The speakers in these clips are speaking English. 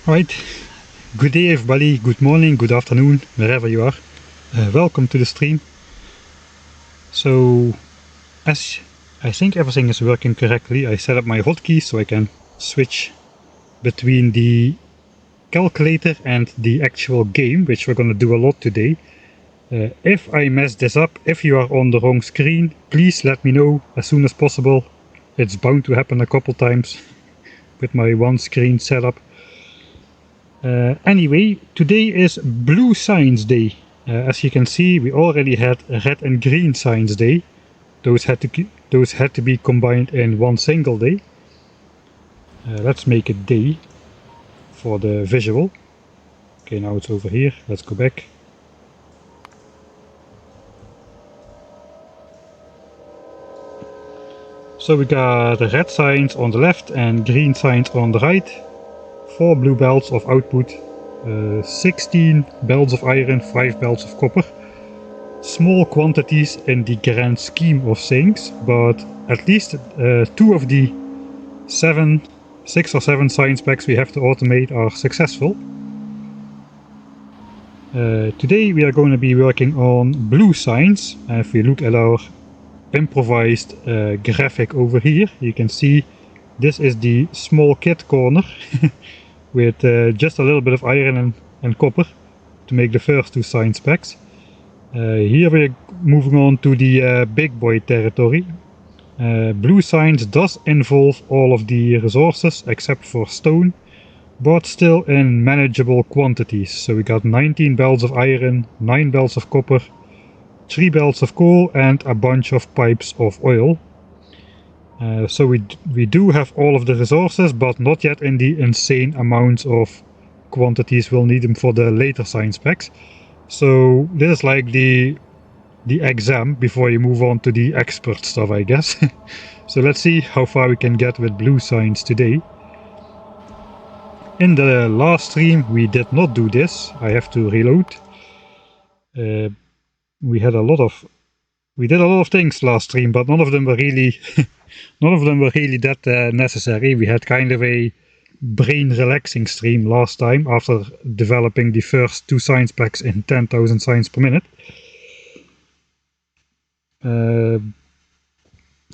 Right, good day everybody, good morning, good afternoon, wherever you are. Welcome to the stream. So, as I think everything is working correctly, I set up my hotkeys so I can switch between the calculator and the actual game, which we're gonna do a lot today. If I mess this up, if you are on the wrong screen, please let me know as soon as possible. It's bound to happen a couple times with my one screen setup. Anyway, today is Blue Science Day. As you can see, we already had Red and Green Science Day. Those had to be combined in one single day. Let's make a day for the visual. Okay, now it's over here. Let's go back. So we got the red signs on the left and green signs on the right. 4 blue belts of output, 16 belts of iron, 5 belts of copper. Small quantities in the grand scheme of things, but at least 2 of the 6 or 7 science packs we have to automate are successful. Today we are going to be working on blue science. If we look at our improvised graphic over here, you can see this is the small kit corner with just a little bit of iron and copper to make the first 2 science packs. Here we're moving on to the big boy territory. Blue science does involve all of the resources except for stone, but still in manageable quantities. So we got 19 belts of iron, 9 belts of copper, 3 belts of coal and a bunch of pipes of oil. So we do have all of the resources, but not yet in the insane amounts of quantities we'll need them for the later science packs. So this is like the exam before you move on to the expert stuff, I guess. So let's see how far we can get with blue science today. In the last stream we did not do this. I have to reload. We did a lot of things last stream, but none of them were really that necessary. We had kind of a brain relaxing stream last time after developing the first 2 science packs in 10,000 science per minute.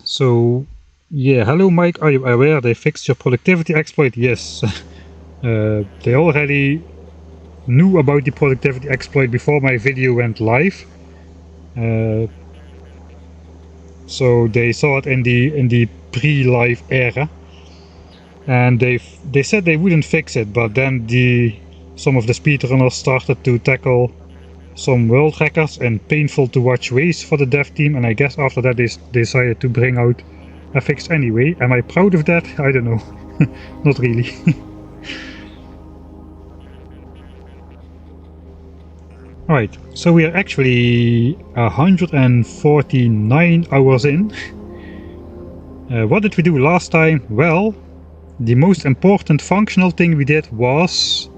So yeah, hello Mike, are you aware they fixed your productivity exploit? Yes. They already knew about the productivity exploit before my video went live. So they saw it in the pre-live era, and they said they wouldn't fix it, but then some of the speedrunners started to tackle some world records in painful to watch ways for the dev team, and I guess after that they decided to bring out a fix anyway. Am I proud of that? I don't know. Not really. Alright, so we are actually 149 hours in. What did we do last time? Well, the most important functional thing we did was,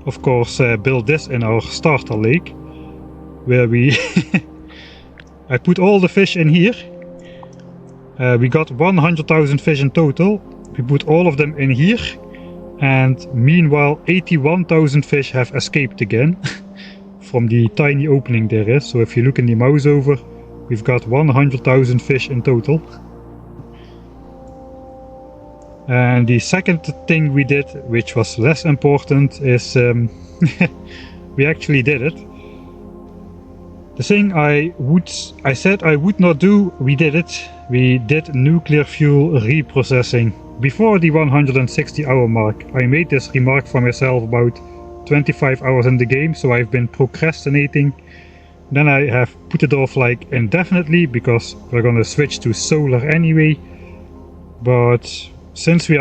of course, build this in our starter lake, where I put all the fish in here. We got 100,000 fish in total. We put all of them in here, and meanwhile 81,000 fish have escaped again from the tiny opening there is. So if you look in the mouse over, we've got 100,000 fish in total. And the second thing we did, which was less important, is we actually did it. The thing I said I would not do, we did it. We did nuclear fuel reprocessing before the 160 hour mark. I made this remark for myself about 25 hours in the game, so I've been procrastinating. Then I have put it off like indefinitely because we're gonna switch to solar anyway. But since we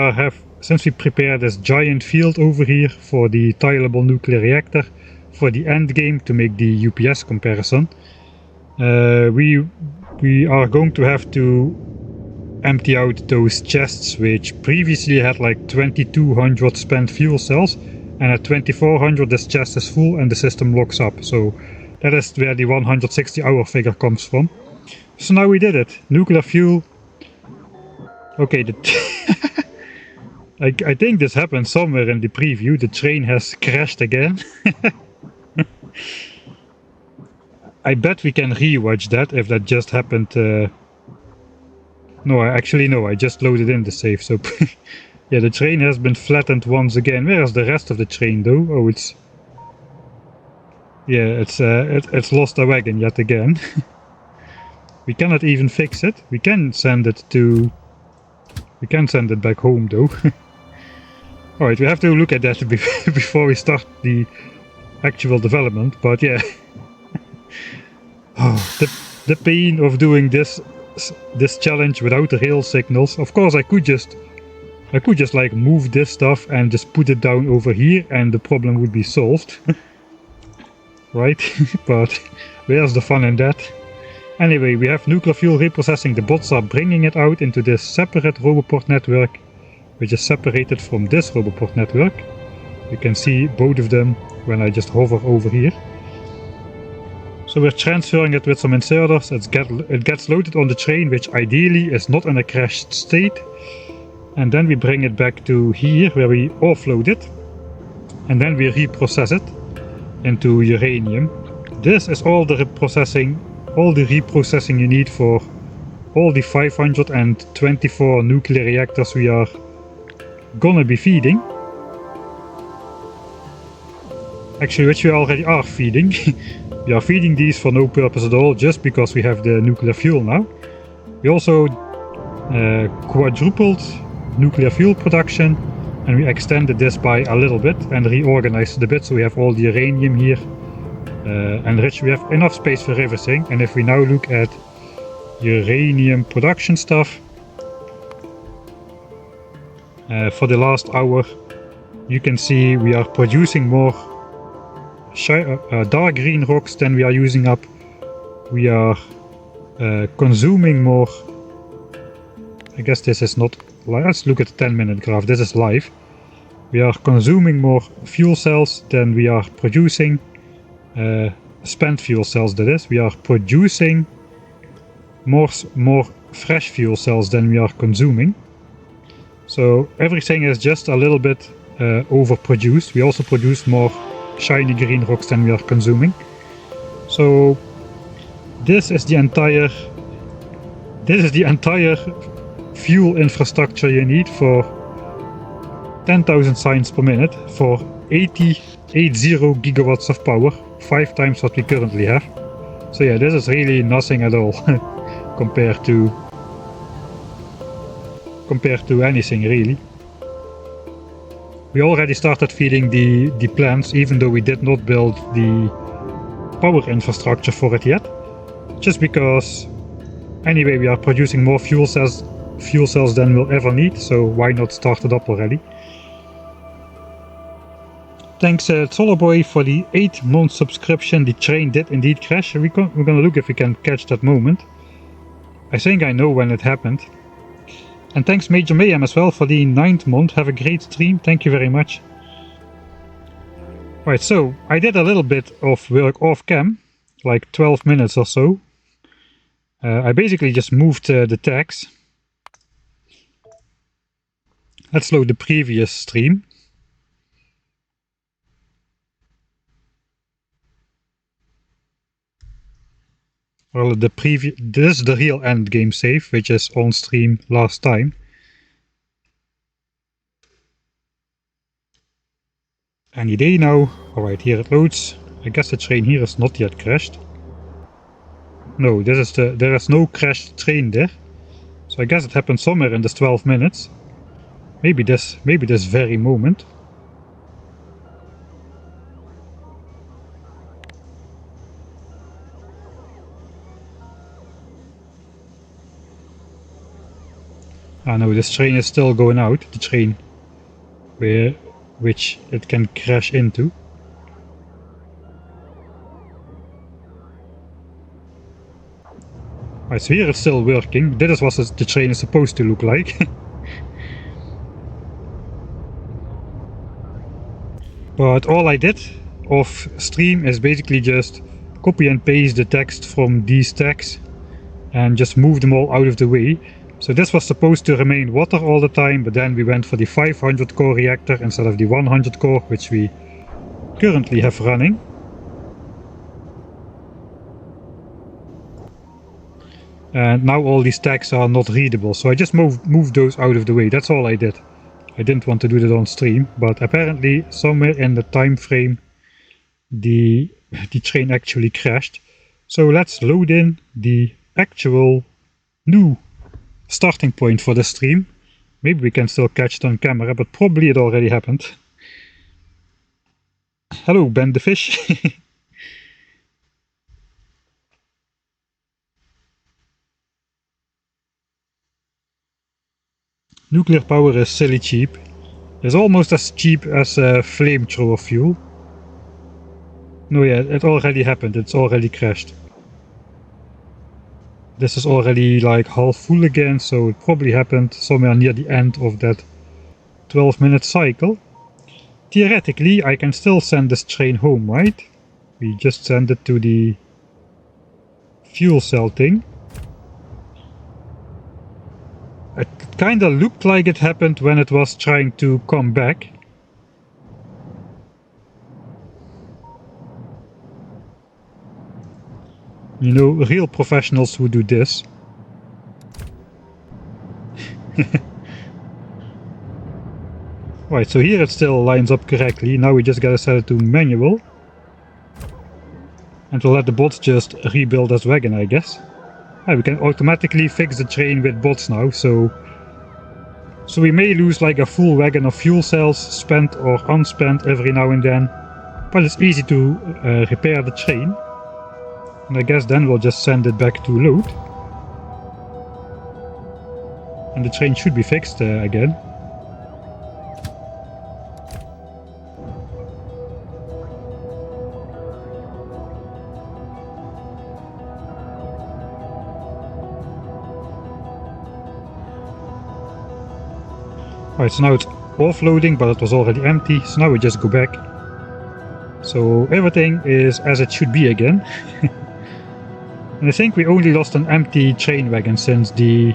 prepare this giant field over here for the tileable nuclear reactor for the end game to make the UPS comparison, we are going to have to empty out those chests which previously had like 2200 spent fuel cells, and at 2400 this chest is full and the system locks up. So that is where the 160 hour figure comes from. So now we did it. Nuclear fuel. Okay, I think this happened somewhere in the preview. The train has crashed again. I bet we can rewatch that if that just happened. No, I just loaded in the save. So yeah, the train has been flattened once again. Where is the rest of the train though? Oh, it's lost a wagon yet again. We cannot even fix it. We can send it back home though. Alright, we have to look at that before we start the actual development, but yeah. Oh, the pain of doing this challenge without rail signals. Of course I could just like move this stuff and just put it down over here and the problem would be solved. Right? But where's the fun in that? Anyway, we have nuclear fuel reprocessing. The bots are bringing it out into this separate Roboport network, which is separated from this Roboport network. You can see both of them when I just hover over here. So we're transferring it with some inserters. It gets loaded on the train, which ideally is not in a crashed state. And then we bring it back to here where we offload it. And then we reprocess it into uranium. This is all the reprocessing you need for all the 524 nuclear reactors we are gonna be feeding. Actually, which we already are feeding. We are feeding these for no purpose at all, just because we have the nuclear fuel now. We also quadrupled nuclear fuel production, and we extended this by a little bit and reorganized it a bit, so we have all the uranium here enriched. We have enough space for everything. And if we now look at uranium production stuff, for the last hour you can see we are producing more dark green rocks than we are using up. We are consuming more. I guess this is not live. Let's look at the 10-minute graph. This is live. We are consuming more fuel cells than we are producing. Spent fuel cells, that is. We are producing more fresh fuel cells than we are consuming. So everything is just a little bit overproduced. We also produce more shiny green rocks than we are consuming. So this is the entire fuel infrastructure you need for 10,000 signs per minute for 80 gigawatts of power, 5 times what we currently have. So yeah, this is really nothing at all compared to anything really. We already started feeding the plants, even though we did not build the power infrastructure for it yet, just because anyway we are producing more fuel cells than we'll ever need, so why not start it up already. Thanks Solarboy for the 8-month subscription. The train did indeed crash. We're gonna look if we can catch that moment. I think I know when it happened. And thanks Major Mayhem as well for the 9th month. Have a great stream, thank you very much. Right, so I did a little bit of work off cam, like 12 minutes or so. I basically just moved the tags. Let's load the previous stream. Well, this is the real end game save, which is on stream last time. Any day now. Alright, here it loads. I guess the train here is not yet crashed. No, there is no crashed train there. So I guess it happened somewhere in this 12 minutes. Maybe this very moment. Ah no, this train is still going out, the train which it can crash into. Right, so here it's still working. This is what the train is supposed to look like. But all I did off stream is basically just copy and paste the text from these tags and just move them all out of the way. So this was supposed to remain water all the time, but then we went for the 500 core reactor instead of the 100 core, which we currently have running. And now all these tags are not readable, so I just moved those out of the way. That's all I did. I didn't want to do that on stream, but apparently somewhere in the time frame the train actually crashed. So let's load in the actual new starting point for the stream. Maybe we can still catch it on camera, but probably it already happened. Hello, Ben the Fish. Nuclear power is silly cheap. It's almost as cheap as flamethrower fuel. No, yeah, it already happened. It's already crashed. This is already like half full again, so it probably happened somewhere near the end of that 12-minute cycle. Theoretically, I can still send this train home, right? We just send it to the fuel cell thing. It kinda looked like it happened when it was trying to come back. You know, real professionals who do this. Right, so here it still lines up correctly. Now we just gotta set it to manual. And we'll let the bots just rebuild this wagon, I guess. we can automatically fix the train with bots now, so we may lose like a full wagon of fuel cells, spent or unspent every now and then, but it's easy to repair the train. And I guess then we'll just send it back to load. And the train should be fixed again. Alright, so now it's offloading, but it was already empty, so now we just go back. So everything is as it should be again. And I think we only lost an empty train wagon since I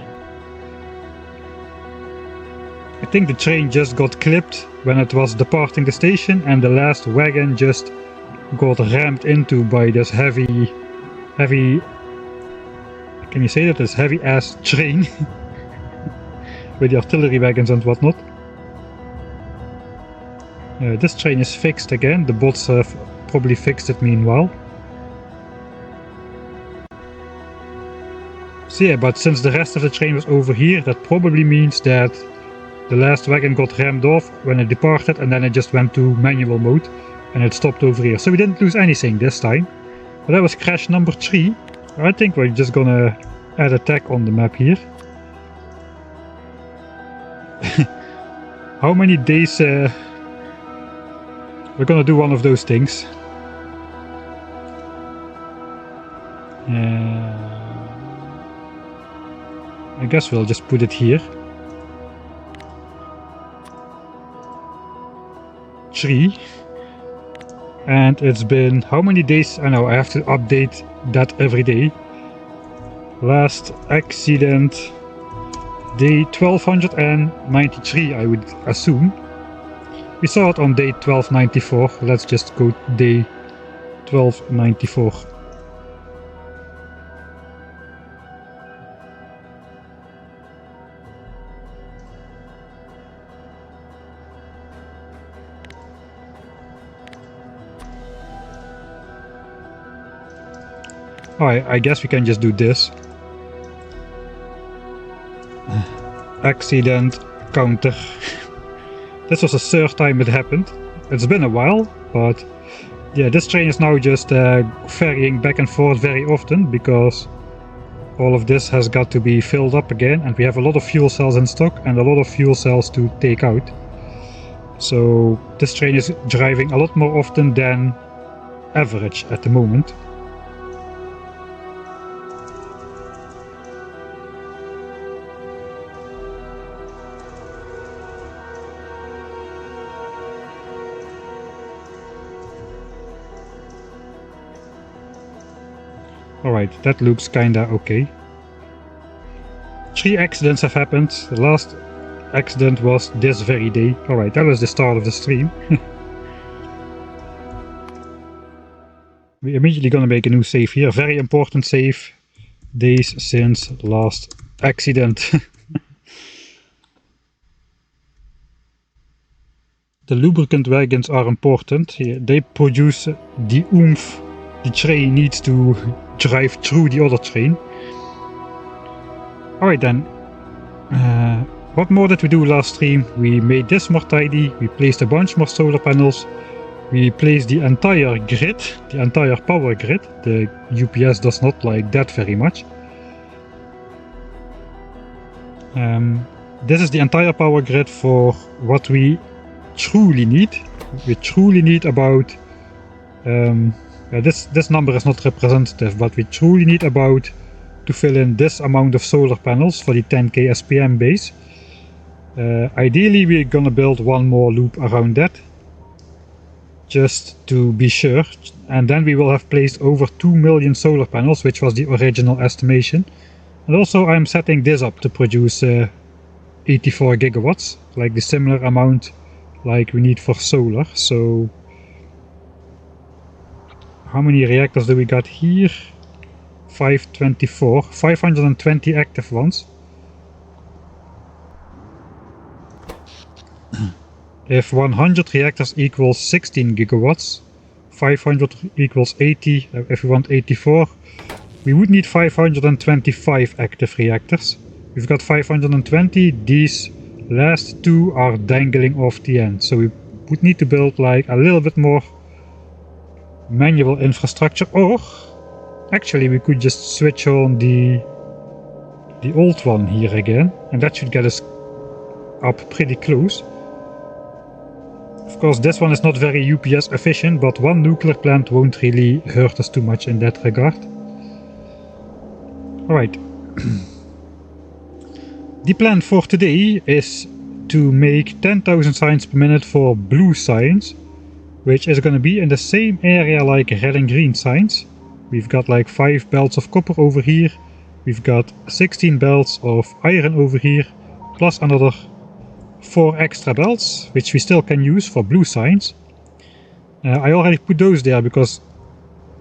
think the train just got clipped when it was departing the station, and the last wagon just got rammed into by this heavy, can you say that? This heavy ass train. With the artillery wagons and whatnot. This train is fixed again, the bots have probably fixed it meanwhile. So yeah, but since the rest of the train was over here, that probably means that the last wagon got rammed off when it departed, and then it just went to manual mode and it stopped over here. So we didn't lose anything this time. But that was crash number 3. I think we're just gonna add a tag on the map here. How many days we're gonna do one of those things. I guess we'll just put it here. 3. And it's been how many days? I know I have to update that every day. Last accident day 1293, I would assume. We saw it on day 1294. Let's just go day 1294. Alright, I guess we can just do this. Accident counter. This was the 3rd time it happened. It's been a while, but yeah, this train is now just ferrying back and forth very often because all of this has got to be filled up again, and we have a lot of fuel cells in stock and a lot of fuel cells to take out. So this train is driving a lot more often than average at the moment. Alright, that looks kinda okay. 3 accidents have happened. The last accident was this very day. Alright, that was the start of the stream. We're immediately gonna make a new save here. Very important save. Days since last accident. The lubricant wagons are important. They produce the oomph the train needs to drive through the other train. Alright then. What more did we do last stream? We made this more tidy. We placed a bunch more solar panels. We placed the entire grid, the entire power grid. The UPS does not like that very much. This is the entire power grid for what we truly need. We truly need about this number is not representative, but we truly need about to fill in this amount of solar panels for the 10k SPM base. Ideally we're gonna build one more loop around that, just to be sure, and then we will have placed over 2 million solar panels, which was the original estimation. And also I'm setting this up to produce 84 gigawatts, like the similar amount like we need for solar. So how many reactors do we got here? 524, 520 active ones. If 100 reactors equals 16 gigawatts, 500 equals 80, if we want 84, we would need 525 active reactors. We've got 520, these last two are dangling off the end, so we would need to build like a little bit more manual infrastructure, or actually we could just switch on the old one here again, and that should get us up pretty close. Of course, this one is not very UPS efficient, but one nuclear plant won't really hurt us too much in that regard. Alright. The plan for today is to make 10,000 signs per minute for blue signs, which is going to be in the same area like red and green signs. We've got like 5 belts of copper over here, we've got 16 belts of iron over here, plus another 4 extra belts, which we still can use for blue signs. I already put those there because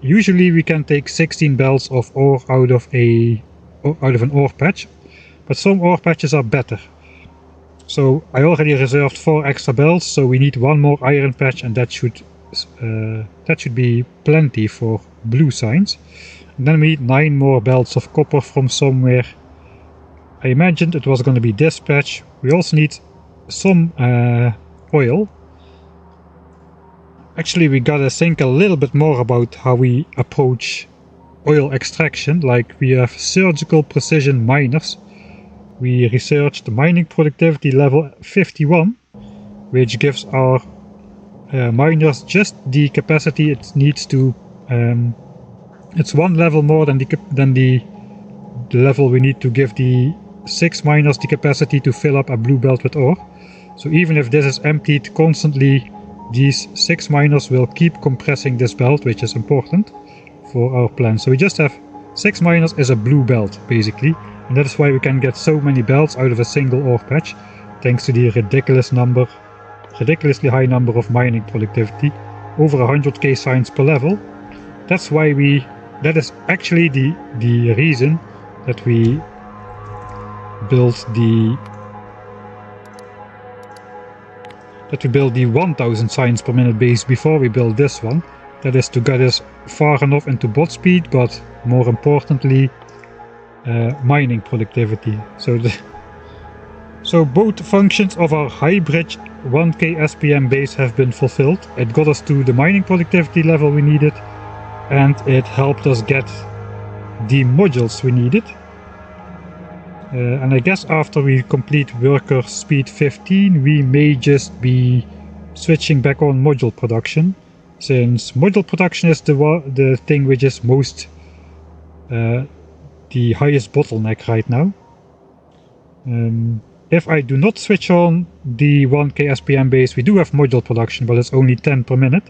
usually we can take 16 belts of ore out of an ore patch, but some ore patches are better. So I already reserved 4 extra belts, so we need 1 more iron patch, and that should be plenty for blue signs. And then we need 9 more belts of copper from somewhere. I imagined it was going to be this patch. We also need some oil. Actually, we gotta think a little bit more about how we approach oil extraction. Like, we have surgical precision miners. We researched the mining productivity level 51, which gives our miners just the capacity it needs to. It's 1 level more than the level we need to give the 6 miners the capacity to fill up a blue belt with ore. So even if this is emptied constantly, these 6 miners will keep compressing this belt, which is important for our plan. So we just have 6 miners is a blue belt, basically. And that is why we can get so many belts out of a single ore patch, thanks to the ridiculously high number of mining productivity, over 100k signs per level. That's why that is actually the reason that we built the 1000 signs per minute base before we build this one. That is to get us far enough into bot speed, but more importantly, mining productivity. So both functions of our hybrid 1k SPM base have been fulfilled. It got us to the mining productivity level we needed, and it helped us get the modules we needed. And I guess after we complete worker speed 15, we may just be switching back on module production, since module production is the thing which is most the highest bottleneck right now. If I do not switch on the 1k SPM base, we do have module production, but it's only 10 per minute.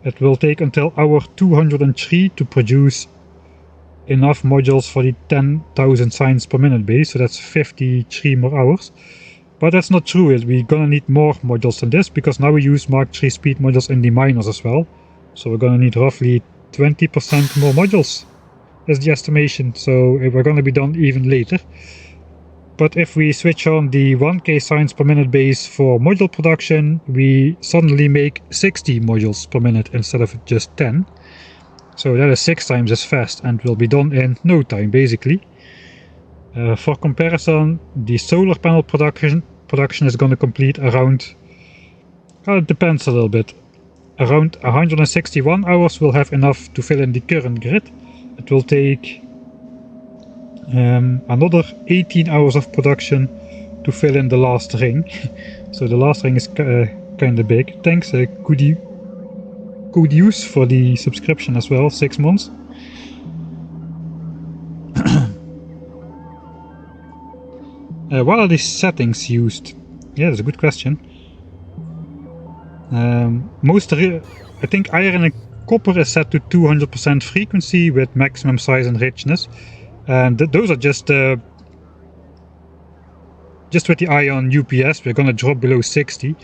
It will take until hour 203 to produce enough modules for the 10,000 signs per minute base, so that's 53 more hours. But that's not true, we're gonna need more modules than this, because now we use Mark III speed modules in the miners as well. So we're gonna need roughly 20% more modules, is the estimation, so we're gonna be done even later. But if we switch on the 1k signs per minute base for module production, we suddenly make 60 modules per minute instead of just 10. So that is 6 times as fast, and will be done in no time, basically. For comparison, the solar panel production is going to complete around, it depends a little bit, around 161 hours will have enough to fill in the current grid. It will take another 18 hours of production to fill in the last ring. So the last ring is kind of big. Thanks, good use for the subscription as well, 6 months. What are these settings used? Yeah, that's a good question. I think iron and copper is set to 200% frequency with maximum size and richness, and those are just with the eye on UPS. We're gonna drop below 60.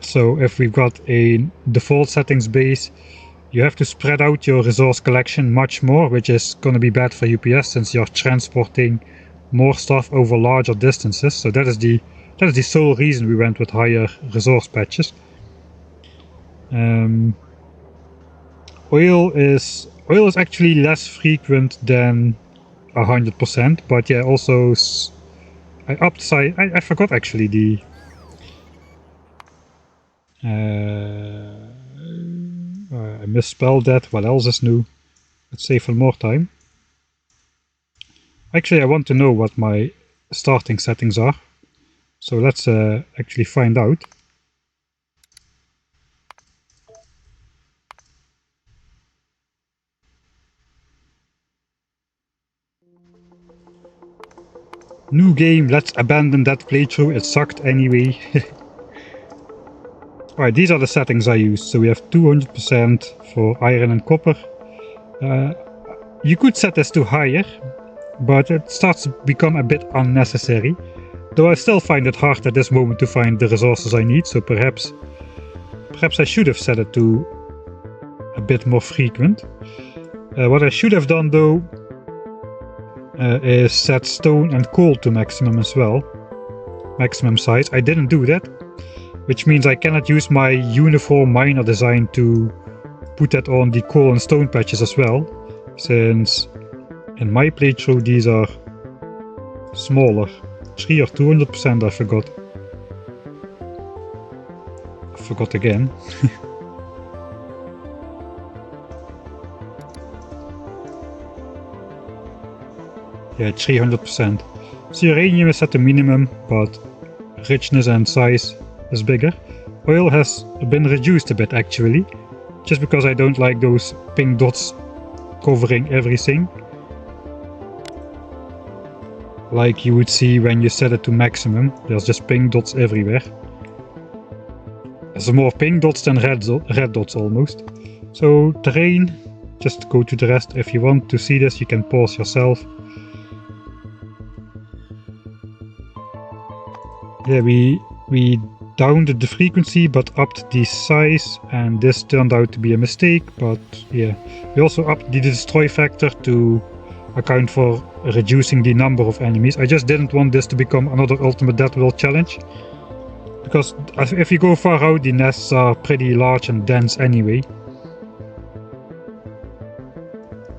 So if we've got a default settings base, you have to spread out your resource collection much more, which is going to be bad for UPS since you're transporting more stuff over larger distances. So that is the sole reason we went with higher resource patches. Oil is oil is actually less frequent than 100%, but yeah, also I upped size. I forgot actually the I misspelled that. What else is new? Let's save for more time. Actually, I want to know what my starting settings are. So let's actually find out. New game, let's abandon that playthrough, it sucked anyway. Alright, these are the settings I used. So we have 200% for iron and copper. You could set this to higher, but it starts to become a bit unnecessary. Though I still find it hard at this moment to find the resources I need, so perhaps I should have set it to a bit more frequent. What I should have done though is set stone and coal to maximum as well. Maximum size. I didn't do that, which means I cannot use my uniform miner design to put that on the coal and stone patches as well, since in my playthrough these are smaller. 3 or 200% I forgot. Forgot again. Yeah, 300%. So uranium is at the minimum, but richness and size is bigger. Oil has been reduced a bit actually, just because I don't like those pink dots covering everything, like you would see when you set it to maximum. There's just pink dots everywhere. There's more pink dots than red dots almost. So terrain, just go to the rest. If you want to see this, you can pause yourself. Yeah, we downed the frequency but upped the size, and this turned out to be a mistake, but yeah. We also upped the destroy factor to account for reducing the number of enemies. I just didn't want this to become another Ultimate Death World challenge, because if you go far out, the nests are pretty large and dense anyway.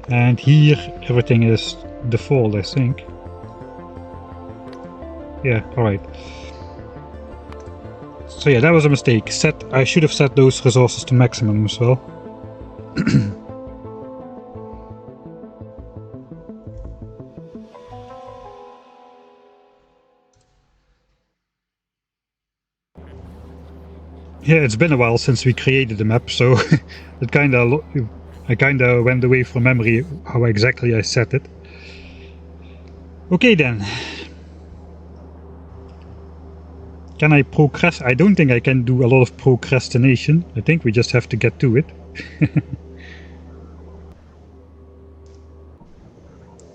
And here everything is default, I think. Yeah, alright. So yeah, that was a mistake. I should have set those resources to maximum as well. Yeah, it's been a while since we created the map, so I kinda went away from memory how exactly I set it. Okay then. Can I I don't think I can do a lot of procrastination. I think we just have to get to it.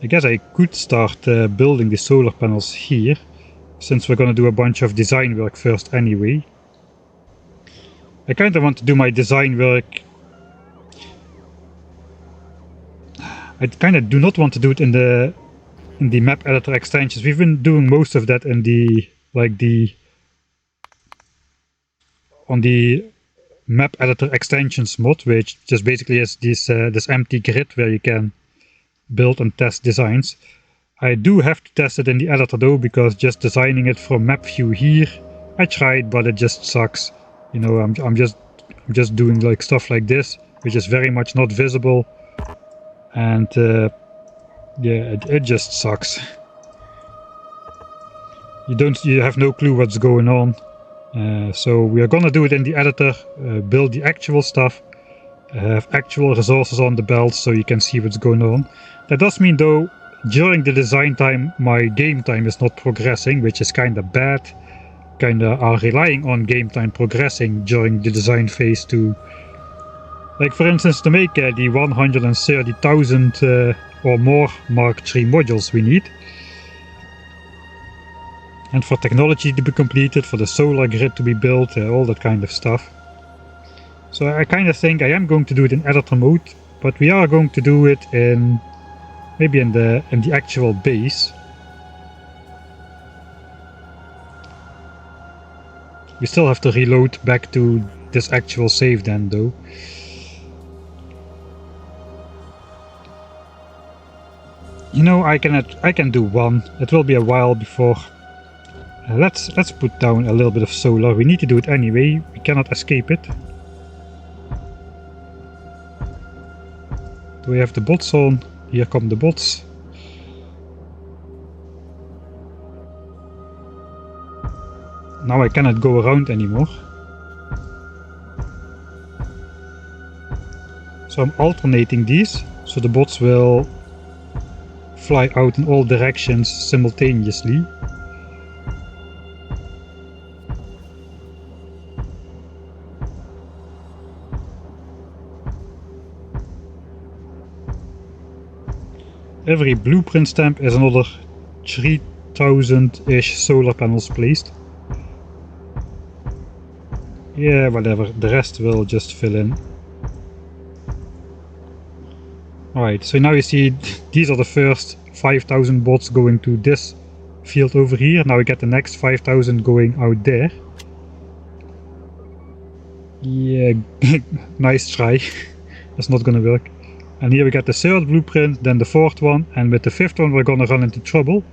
I guess I could start building the solar panels here, since we're gonna do a bunch of design work first anyway. I kinda want to do my design work. I kinda do not want to do it in the map editor extensions. We've been doing most of that in the on the map editor extensions mod, which just basically is this empty grid where you can build and test designs. I do have to test it in the editor though, because just designing it from map view here, I tried, but it just sucks. You know, I'm just doing like stuff like this, which is very much not visible, and yeah, it just sucks. You have no clue what's going on. So we are gonna do it in the editor, build the actual stuff, have actual resources on the belt so you can see what's going on. That does mean though, during the design time, my game time is not progressing, which is kinda bad. Kinda are relying on game time progressing during the design phase to, like for instance, to make the 130,000 or more Mark III modules we need. And for technology to be completed, for the solar grid to be built, all that kind of stuff. So I kind of think I am going to do it in editor mode, but we are going to do it in maybe in the actual base. We still have to reload back to this actual save then though. You know, I can do one. It will be a while before. Let's put down a little bit of solar. We need to do it anyway. We cannot escape it. Do we have the bots on? Here come the bots. Now I cannot go around anymore. So I'm alternating these, so the bots will fly out in all directions simultaneously. Every blueprint stamp is another 3000-ish solar panels placed. Yeah, whatever, the rest will just fill in. Alright, so now you see these are the first 5000 bots going to this field over here. Now we get the next 5000 going out there. Yeah, nice try. That's not gonna work. And here we get the third blueprint, then the fourth one, and with the fifth one we're gonna run into trouble.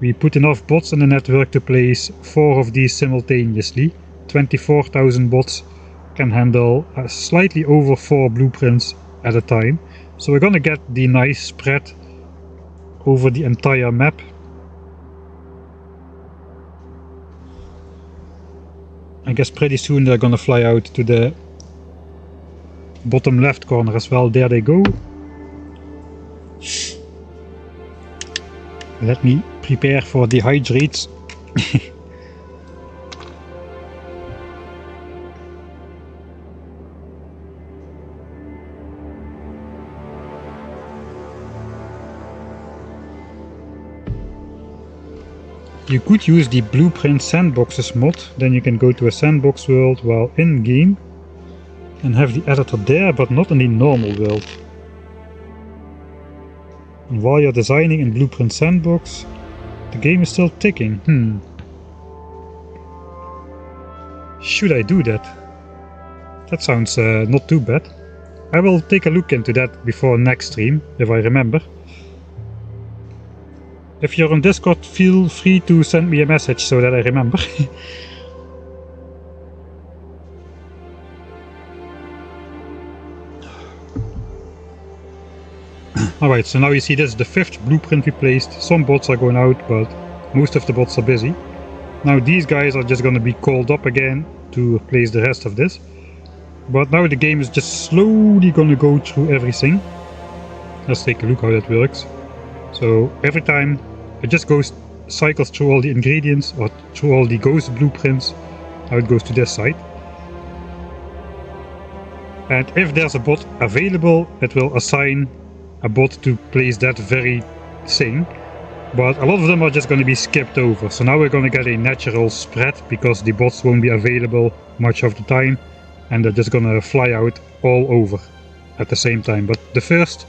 We put enough bots in the network to place 4 of these simultaneously. 24,000 bots can handle slightly over 4 blueprints at a time. So we're gonna get the nice spread over the entire map. I guess pretty soon they're gonna fly out to the bottom left corner as well. There they go. Let me prepare for dehydrates. You could use the blueprint sandboxes mod, then you can go to a sandbox world while in game and have the editor there, but not in the normal world. And while you're designing in blueprint sandbox, the game is still ticking. Should I do that? That sounds not too bad. I will take a look into that before next stream, if I remember. If you're on Discord, feel free to send me a message so that I remember. Alright, so now you see this is the 5th blueprint we placed. Some bots are going out, but most of the bots are busy. Now these guys are just gonna be called up again to place the rest of this. But now the game is just slowly gonna go through everything. Let's take a look how that works. So every time it just cycles through all the ingredients or through all the ghost blueprints. Now it goes to this side. And if there's a bot available, it will assign a bot to place that very thing. But a lot of them are just going to be skipped over. So now we're going to get a natural spread because the bots won't be available much of the time. And they're just going to fly out all over at the same time. But the first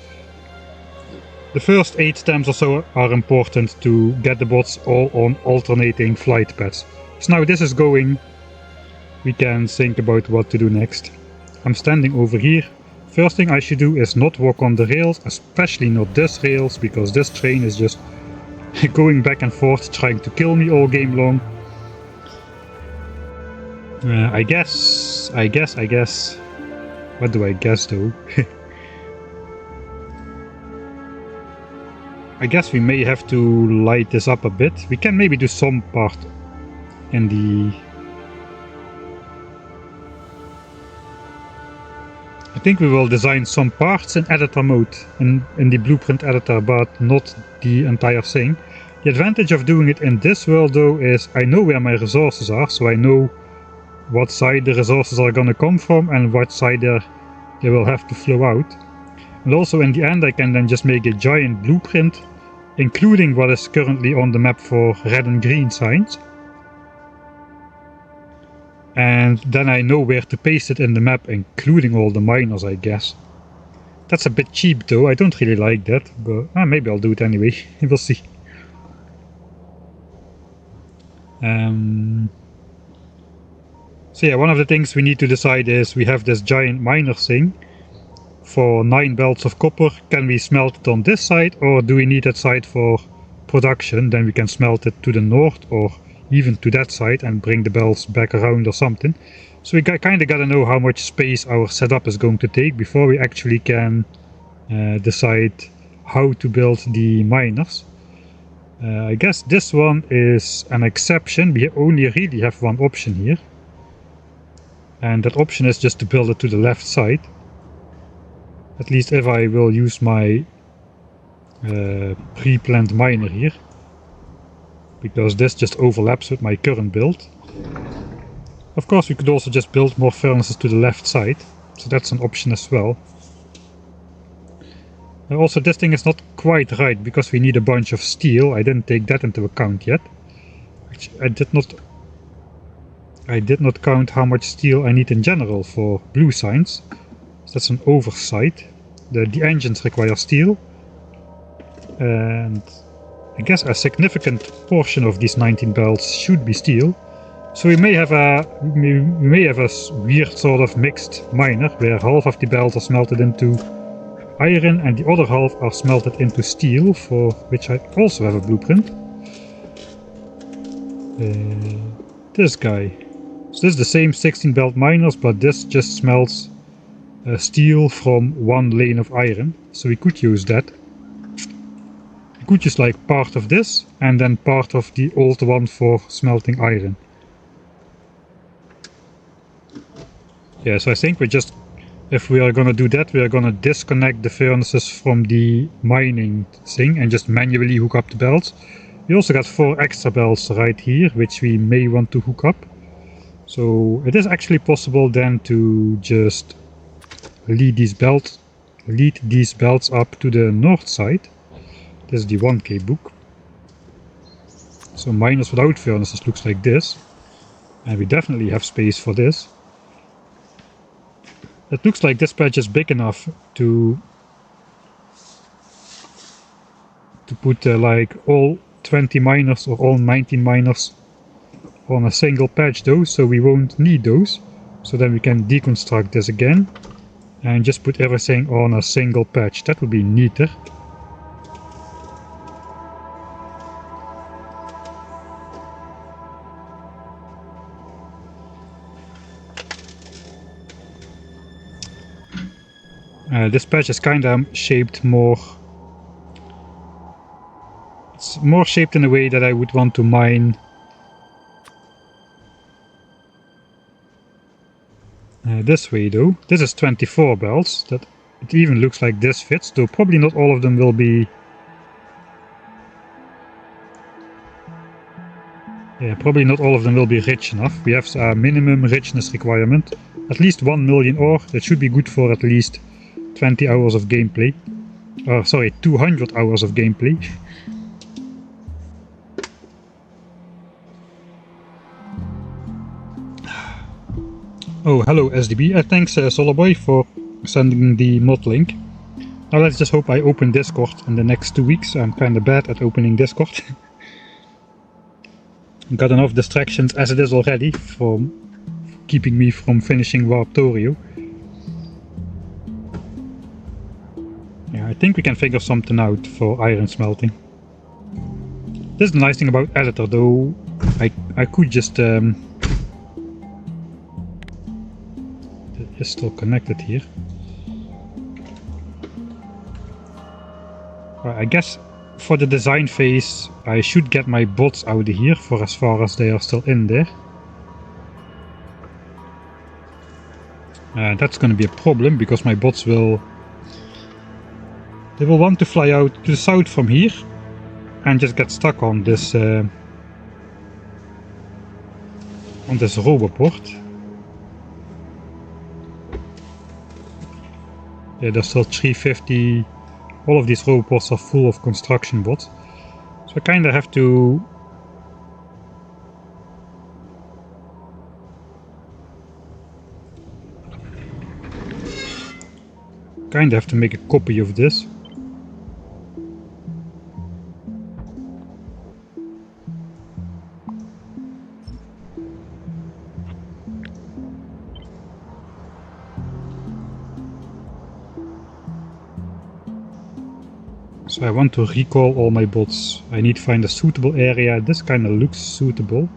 8 stamps or so are important to get the bots all on alternating flight paths. So now this is going, we can think about what to do next. I'm standing over here. First thing I should do is not walk on the rails, especially not this rails, because this train is just going back and forth trying to kill me all game long. I guess. What do I guess though? I guess we may have to light this up a bit. We can maybe do some part in the... I think we will design some parts in editor mode, in the blueprint editor, but not the entire thing. The advantage of doing it in this world though is I know where my resources are, so I know what side the resources are gonna come from and what side they will have to flow out. And also in the end I can then just make a giant blueprint, including what is currently on the map for red and green signs. And then I know where to paste it in the map, including all the miners, I guess. That's a bit cheap though, I don't really like that, but maybe I'll do it anyway, we'll see. So yeah, one of the things we need to decide is we have this giant miner thing for 9 belts of copper, can we smelt it on this side, or do we need that side for production? Then we can smelt it to the north or even to that side and bring the belts back around or something. So we kind of got to know how much space our setup is going to take before we actually can decide how to build the miners. I guess this one is an exception. We only really have one option here, and that option is just to build it to the left side. At least if I will use my pre-planned miner here, because this just overlaps with my current build. Of course we could also just build more furnaces to the left side, so that's an option as well. Also, this thing is not quite right because we need a bunch of steel. I didn't take that into account yet. Actually, I did not count how much steel I need in general for blue signs. So that's an oversight. The engines require steel, and I guess a significant portion of these 19 belts should be steel. So we may have a weird sort of mixed miner where half of the belts are smelted into iron and the other half are smelted into steel, for which I also have a blueprint. This guy. So this is the same 16 belt miners, but this just smelts steel from one lane of iron. So we could use that. We could use like part of this and then part of the old one for smelting iron. Yeah, so I think if we are gonna do that, we are gonna disconnect the furnaces from the mining thing and just manually hook up the belts. We also got 4 extra belts right here, which we may want to hook up. So it is actually possible then to just lead these belts up to the north side. This is the 1K book. So miners without furnaces looks like this. And we definitely have space for this. It looks like this patch is big enough to put like all 20 miners or all 19 miners on a single patch though, so we won't need those. So then we can deconstruct this again and just put everything on a single patch. That would be neater. This patch is kind of shaped more. It's more shaped in a way that I would want to mine this way though. This is 24 belts. That it even looks like this fits, though probably not all of them will be. Yeah, probably not all of them will be rich enough. We have a minimum richness requirement. At least 1 million ore. That should be good for at least 20 hours of gameplay. Sorry, 200 hours of gameplay. Oh, hello SDB. Thanks Solarboy for sending the mod link. Now let's just hope I open Discord in the next 2 weeks. I'm kinda bad at opening Discord. Got enough distractions as it is already from keeping me from finishing Warptorio. Yeah, I think we can figure something out for iron smelting. This is the nice thing about editor though. I could just it is still connected here. I guess for the design phase I should get my bots out of here for as far as they are still in there. That's going to be a problem because my bots will want to fly out to the south from here and just get stuck on this roboport. Yeah, there's still 350. All of these roboports are full of construction bots. So I kind of have to make a copy of this. So I want to recall all my bots. I need to find a suitable area. This kind of looks suitable.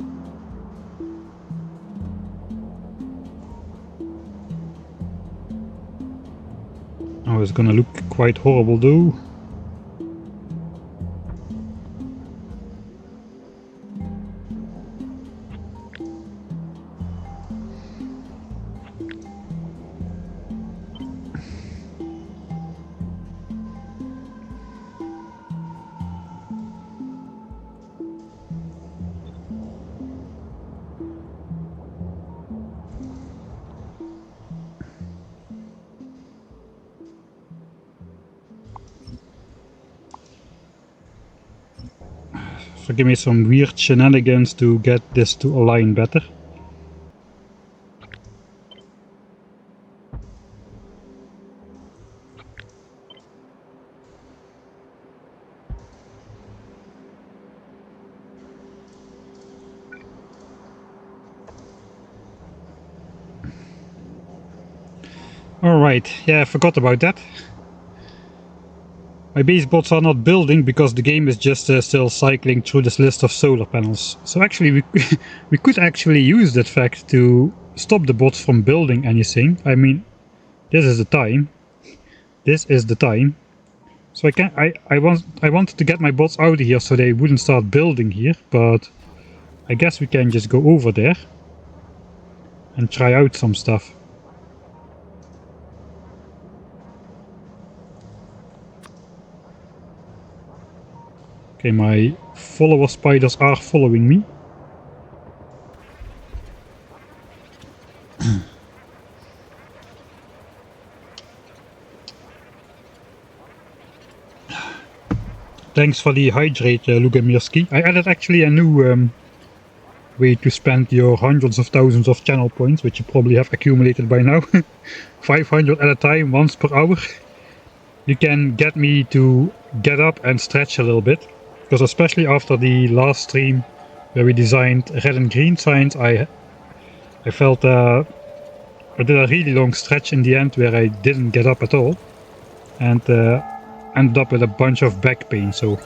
Oh, it's gonna look quite horrible though. So give me some weird shenanigans to get this to align better. Alright, yeah, I forgot about that. My base bots are not building because the game is just still cycling through this list of solar panels. So actually we could actually use that fact to stop the bots from building anything. I mean, this is the time. This is the time. So I wanted to get my bots out of here so they wouldn't start building here, but I guess we can just go over there and try out some stuff. Okay, my follower spiders are following me. Thanks for the hydrate, Lugamirski. I added actually a new way to spend your hundreds of thousands of channel points, which you probably have accumulated by now. 500 at a time, once per hour. You can get me to get up and stretch a little bit. Because especially after the last stream where we designed red and green signs, I felt I did a really long stretch in the end where I didn't get up at all. And ended up with a bunch of back pain, so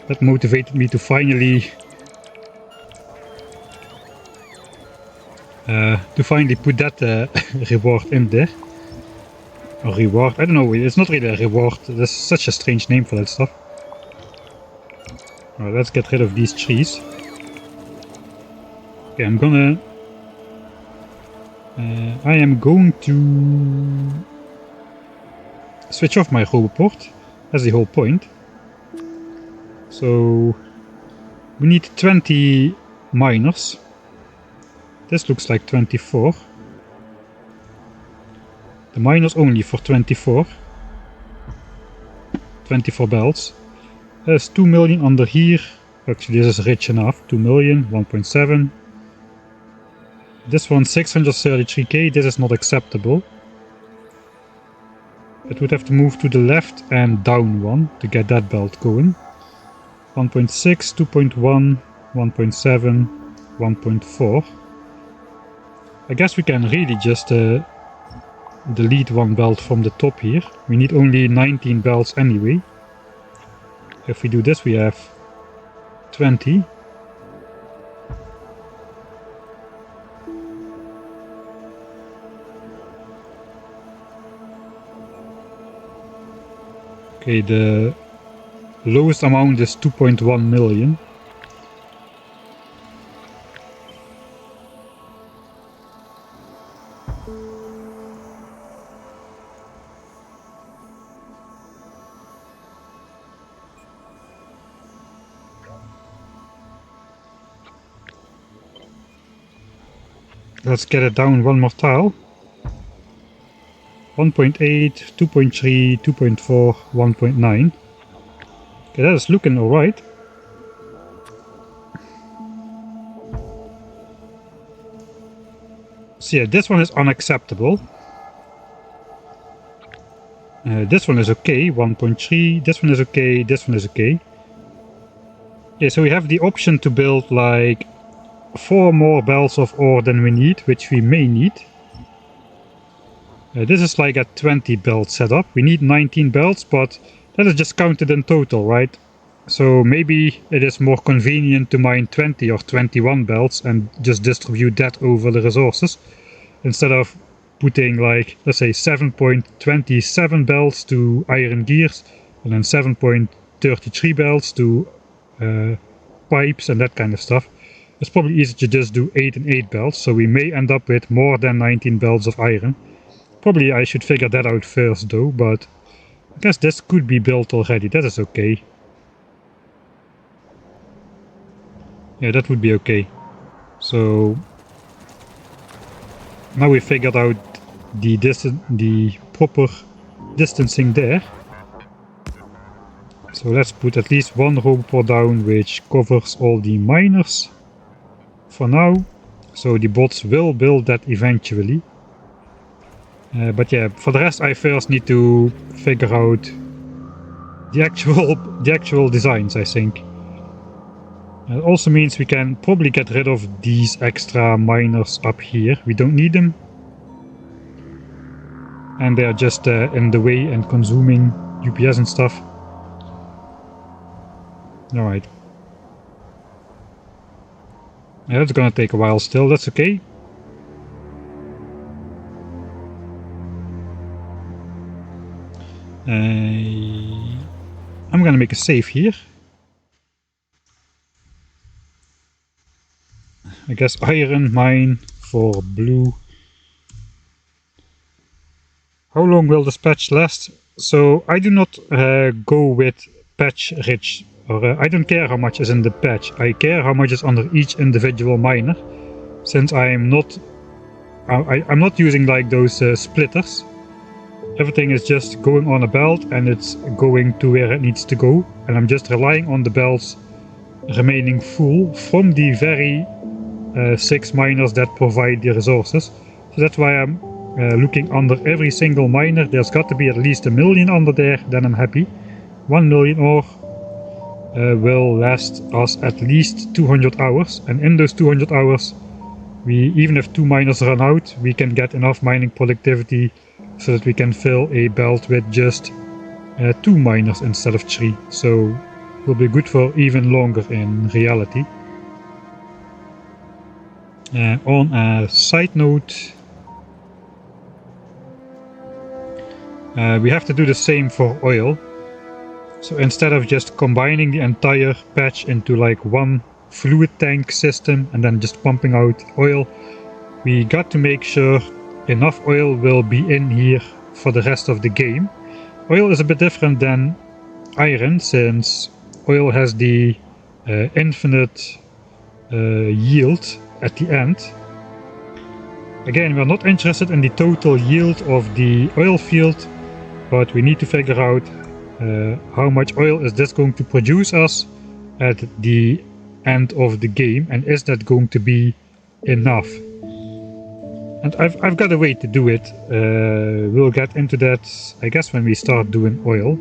that motivated me to finally put that reward in there. Or reward, I don't know, it's not really a reward, there's such a strange name for that stuff. Alright, let's get rid of these trees. Okay, I am going to switch off my roboport. That's the whole point. So we need 20 miners. This looks like 24. The miners only for 24. 24 bells. There's 2 million under here. Actually, this is rich enough. 2 million, 1.7. This one 633k. This is not acceptable. It would have to move to the left and down one to get that belt going. 1.6, 2.1, 1.7, 1.4. I guess we can really just delete one belt from the top here. We need only 19 belts anyway. If we do this, we have 20. Okay, the lowest amount is 2.1 million. Let's get it down one more tile. 1.8, 2.3, 2.4, 1.9. Okay, that is looking alright. So yeah, this one is unacceptable. This one is okay, 1.3. This one is okay, this one is okay. Okay, so we have the option to build like 4 more bells of ore than we need, which we may need. This is like a 20 belt setup. We need 19 belts, but That is just counted in total, right? So maybe it is more convenient to mine 20 or 21 belts and just distribute that over the resources instead of putting, like, let's say 7.27 belts to iron gears and then 7.33 belts to pipes and that kind of stuff. It's probably easier to just do 8 and 8 belts, so we may end up with more than 19 belts of iron. Probably I should figure that out first though, but I guess this could be built already. That is okay. Yeah, that would be okay. So now we figured out the proper distancing there. So let's put at least one robot down which covers all the miners for now. So the bots will build that eventually. But yeah, for the rest I first need to figure out the actual designs, I think. It also means we can probably get rid of these extra miners up here. We don't need them. And they are just in the way and consuming UPS and stuff. Alright. Yeah, it's gonna take a while still, that's okay. I'm gonna make a save here. I guess iron mine for blue. How long will this patch last? So I do not go with patch rich, or I don't care how much is in the patch. I care how much is under each individual miner, since I'm not using like those splitters. Everything is just going on a belt and it's going to where it needs to go, and I'm just relying on the belts remaining full from the very 6 miners that provide the resources. So that's why I'm looking under every single miner. There's got to be at least 1 million under there, then I'm happy. 1 million ore will last us at least 200 hours, and in those 200 hours, even if 2 miners run out, we can get enough mining productivity so that we can fill a belt with just 2 miners instead of 3. So it will be good for even longer in reality. On a side note, we have to do the same for oil. So instead of just combining the entire patch into like one fluid tank system and then just pumping out oil, we got to make sure enough oil will be in here for the rest of the game. Oil is a bit different than iron, since oil has the infinite yield at the end. Again, we're not interested in the total yield of the oil field, but we need to figure out how much oil is this going to produce us at the end of the game, and is that going to be enough? And I've got a way to do it. We'll get into that, I guess, when we start doing oil.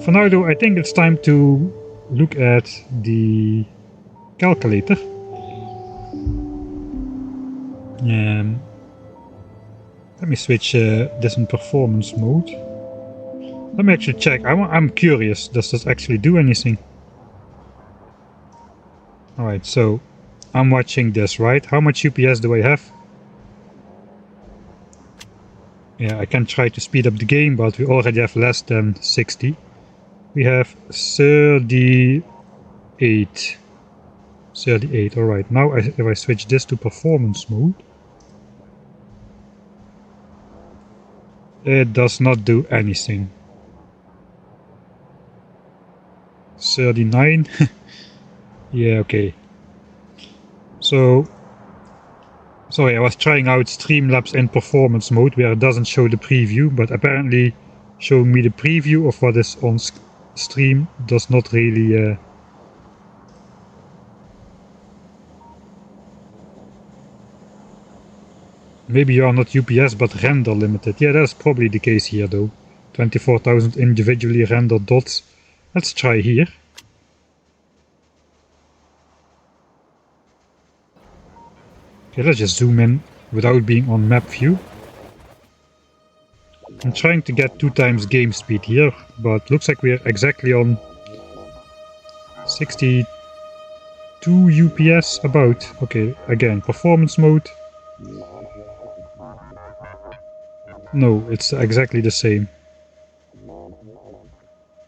For now though, I think it's time to look at the calculator. Let me switch this in performance mode. Let me actually check. I'm curious, does this actually do anything? Alright, so I'm watching this, right? How much UPS do I have? Yeah, I can try to speed up the game, but we already have less than 60. We have 38. 38, alright. Now if I switch this to performance mode, it does not do anything. 39. Yeah, okay. So, sorry, I was trying out Streamlabs in performance mode where it doesn't show the preview, but apparently showing me the preview of what is on stream does not really maybe you are not UPS but render limited. Yeah, that's probably the case here though. 24,000 individually rendered dots. Let's try here. Okay, let's just zoom in without being on map view. I'm trying to get 2 times game speed here, but looks like we're exactly on 62 UPS about. Okay, again, performance mode. No, it's exactly the same.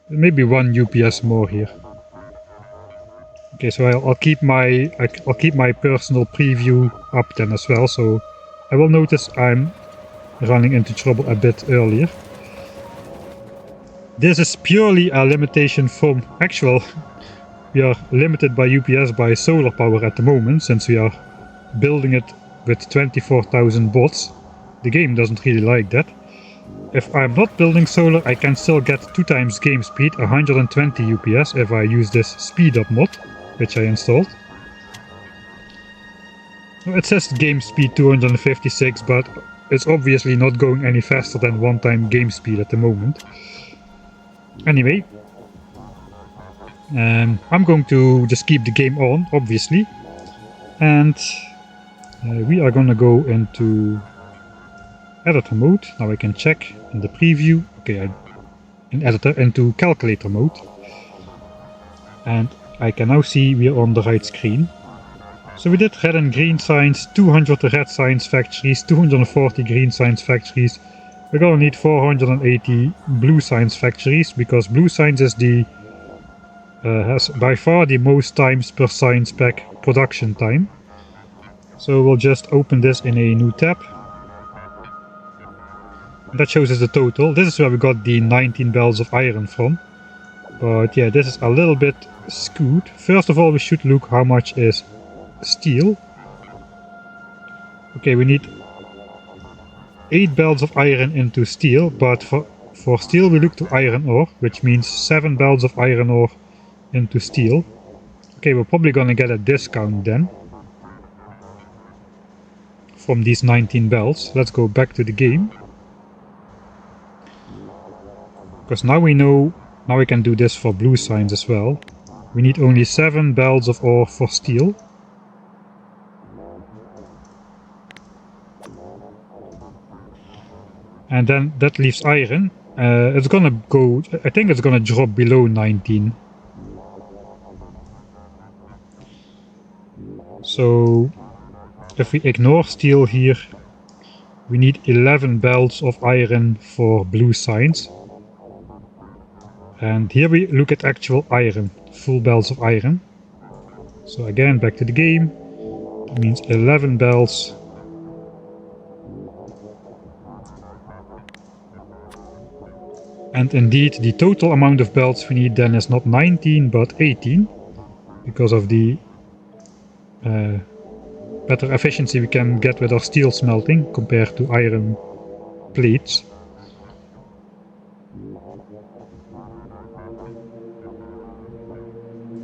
Maybe 1 UPS more here. Okay, so I'll keep my personal preview up then as well. So I will notice I'm running into trouble a bit earlier. This is purely a limitation from actual. We are limited by UPS by solar power at the moment, since we are building it with 24,000 bots. The game doesn't really like that. If I'm not building solar, I can still get 2 times game speed, 120 UPS if I use this speed up mod, which I installed. It says game speed 256, but it's obviously not going any faster than 1 time game speed at the moment. Anyway, I'm going to just keep the game on, obviously, and we are gonna go into editor mode. Now I can check in the preview. Okay, in editor into calculator mode, and I can now see we are on the right screen. So we did red and green signs, 200 red signs factories, 240 green signs factories. We're gonna need 480 blue signs factories, because blue signs is the has by far the most times per sign spec production time. So we'll just open this in a new tab. That shows us the total. This is where we got the 19 bells of iron from. But yeah, this is a little bit skewed. First of all, we should look how much is steel. Okay, we need 8 bells of iron into steel, but for steel we look to iron ore, which means 7 bells of iron ore into steel. Okay, we're probably gonna get a discount then from these 19 bells. Let's go back to the game, because now we know, now we can do this for blue signs as well. We need only 7 bells of ore for steel. And then that leaves iron. It's gonna go, I think it's gonna drop below 19. So if we ignore steel here, we need 11 belts of iron for blue signs. And here we look at actual iron, full belts of iron. So again, back to the game. It means 11 belts. And indeed, the total amount of belts we need then is not 19, but 18, because of the better efficiency we can get with our steel smelting compared to iron plates.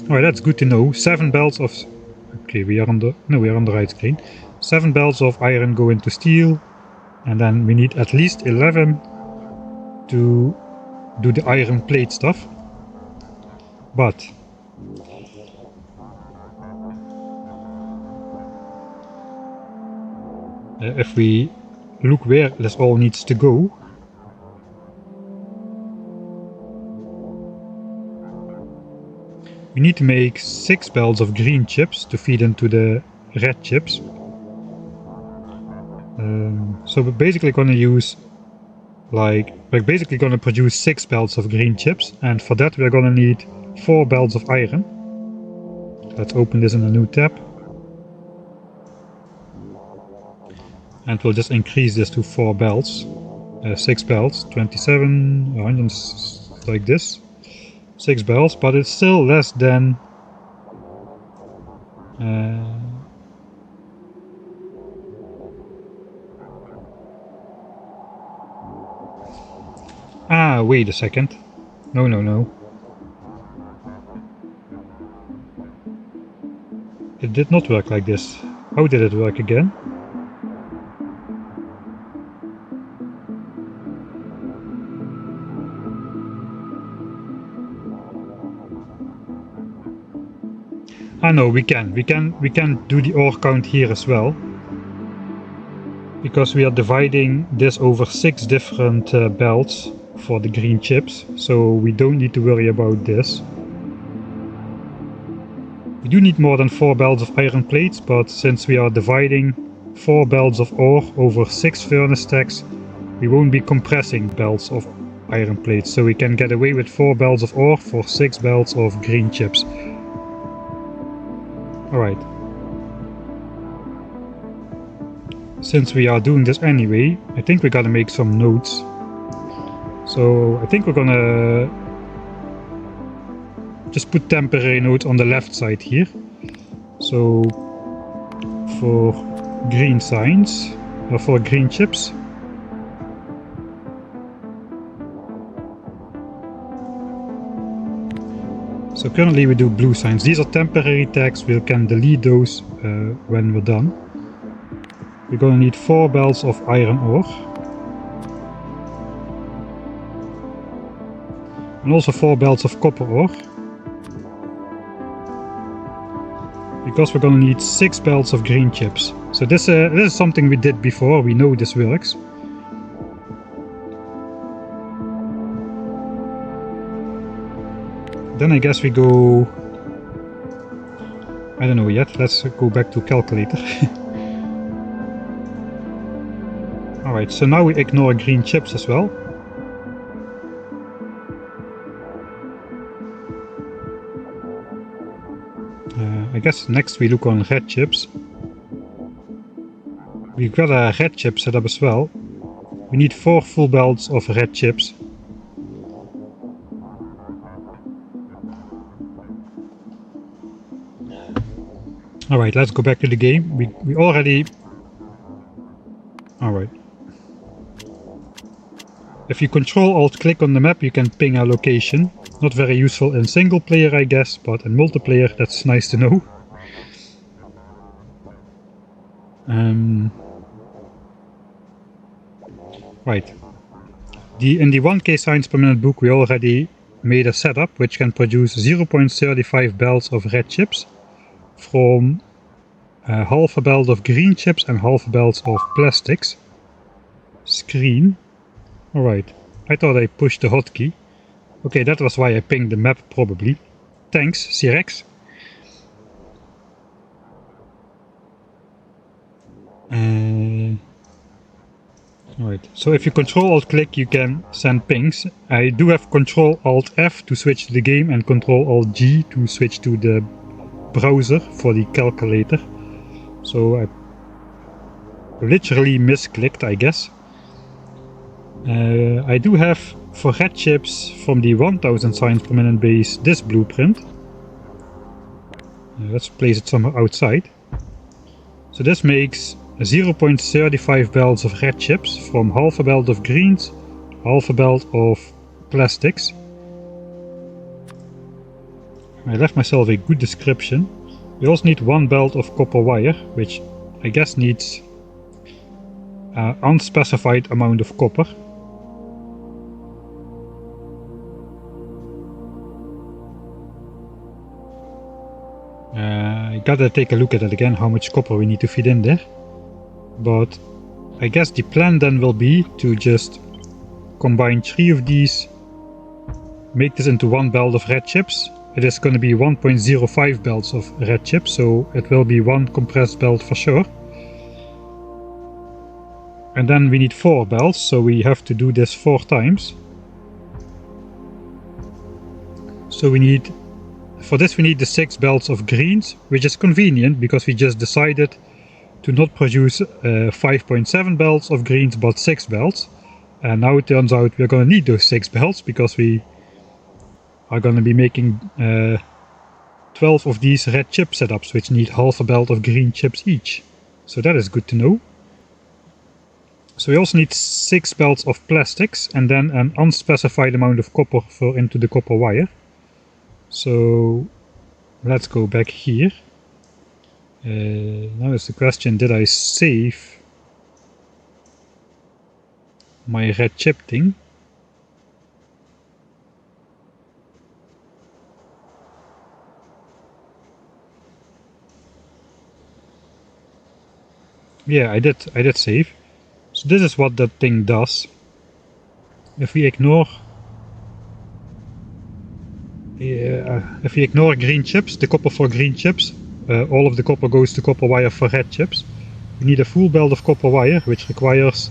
Alright, that's good to know. 7 belts of... Okay, we are on the... No, we are on the right screen. 7 belts of iron go into steel, and then we need at least 11 to do the iron plate stuff. But if we look where this all needs to go, we need to make 6 belts of green chips to feed into the red chips. So we're basically going to use, like, we're basically going to produce 6 belts of green chips, and for that we're going to need 4 belts of iron. Let's open this in a new tab. And we'll just increase this to 4 belts. 6 belts, 27, 100, like this. 6 belts, but it's still less than... wait a second. No. It did not work like this. How did it work again? No, we can do the ore count here as well. because we are dividing this over 6 different belts for the green chips, so we don't need to worry about this. We do need more than 4 belts of iron plates, but since we are dividing 4 belts of ore over 6 furnace stacks, we won't be compressing belts of iron plates, so we can get away with 4 belts of ore for 6 belts of green chips. Alright. Since we are doing this anyway, I think we gotta make some nodes. So I think we're gonna just put temporary nodes on the left side here. So for green signs, or for green chips. So currently we do blue signs. These are temporary tags, we can delete those when we're done. We're gonna need 4 belts of iron ore. And also 4 belts of copper ore. Because we're gonna need 6 belts of green chips. So this is something we did before, we know this works. Then I guess we go... I don't know yet, let's go back to calculator. Alright, so now we ignore green chips as well. I guess next we look on red chips. We've got a red chip set up as well. We need 4 full belts of red chips. Alright, let's go back to the game. We already... Alright. If you Control-Alt-click on the map, you can ping a location. Not very useful in single player, I guess, but in multiplayer that's nice to know. Right. In the 1k signs per minute book we already made a setup which can produce 0.35 belts of red chips from half a belt of green chips and half a belt of plastics. Screen. Alright, I thought I pushed the hotkey. Okay, that was why I pinged the map probably. Thanks, Cirex. Alright, so if you Control-Alt-click you can send pings. I do have Control-Alt-F to switch to the game and Control-Alt-G to switch to the browser for the calculator. So I literally misclicked, I guess. I do have for red chips from the 1000 signs per minute base this blueprint. Let's place it somewhere outside. So this makes 0.35 belts of red chips from half a belt of greens, half a belt of plastics. I left myself a good description. We also need 1 belt of copper wire, which I guess needs an unspecified amount of copper. I gotta take a look at it again, how much copper we need to feed in there. But I guess the plan then will be to just combine 3 of these, make this into 1 belt of red chips. It is going to be 1.05 belts of red chips, so it will be 1 compressed belt for sure. And then we need 4 belts, so we have to do this 4 times. So we need, for this we need the 6 belts of greens, which is convenient because we just decided to not produce 5.7 belts of greens but 6 belts. And now it turns out we're going to need those 6 belts because we are going to be making 12 of these red chip setups which need half a belt of green chips each. So that is good to know. So we also need 6 belts of plastics and then an unspecified amount of copper for into the copper wire. So let's go back here. Now is the question, did I save my red chip thing? Yeah, I did save. So this is what that thing does. If we ignore green chips, the copper for green chips, all of the copper goes to copper wire for red chips. We need a full belt of copper wire, which requires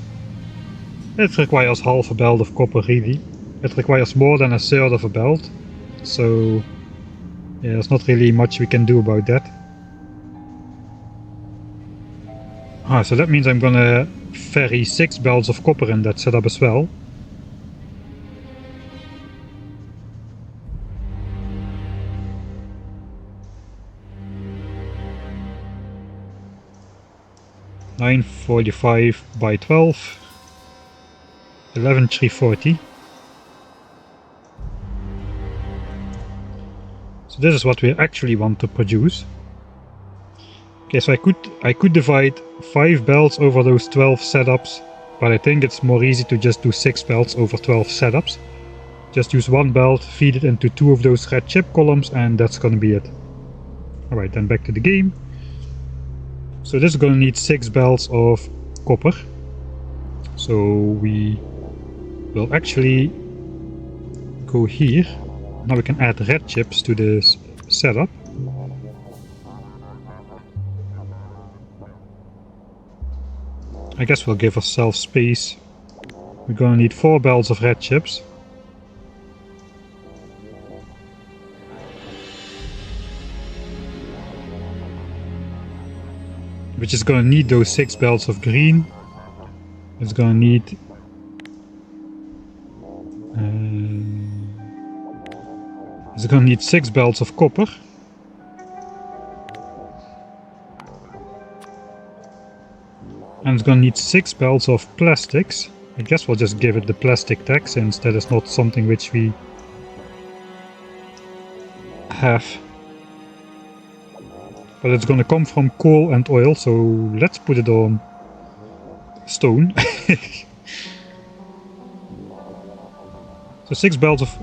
half a belt of copper really. It requires more than a third of a belt, so yeah, there's not really much we can do about that. So that means I'm gonna ferry 6 belts of copper in that setup as well. (945 by 12), 11,340. So this is what we actually want to produce. Okay, so I could divide 5 belts over those 12 setups, but I think it's more easy to just do 6 belts over 12 setups. Just use 1 belt, feed it into 2 of those red chip columns, and that's gonna be it. Alright, then back to the game. So this is gonna need 6 belts of copper. So we will actually go here. Now we can add red chips to this setup. I guess we'll give ourselves space. We're gonna need 4 belts of red chips. Which is gonna need those 6 belts of green. It's gonna need it's gonna need 6 belts of copper. And it's gonna need 6 belts of plastics. I guess we'll just give it the plastic tag, since that is not something which we have. But it's gonna come from coal and oil, so let's put it on stone. So 6 belts of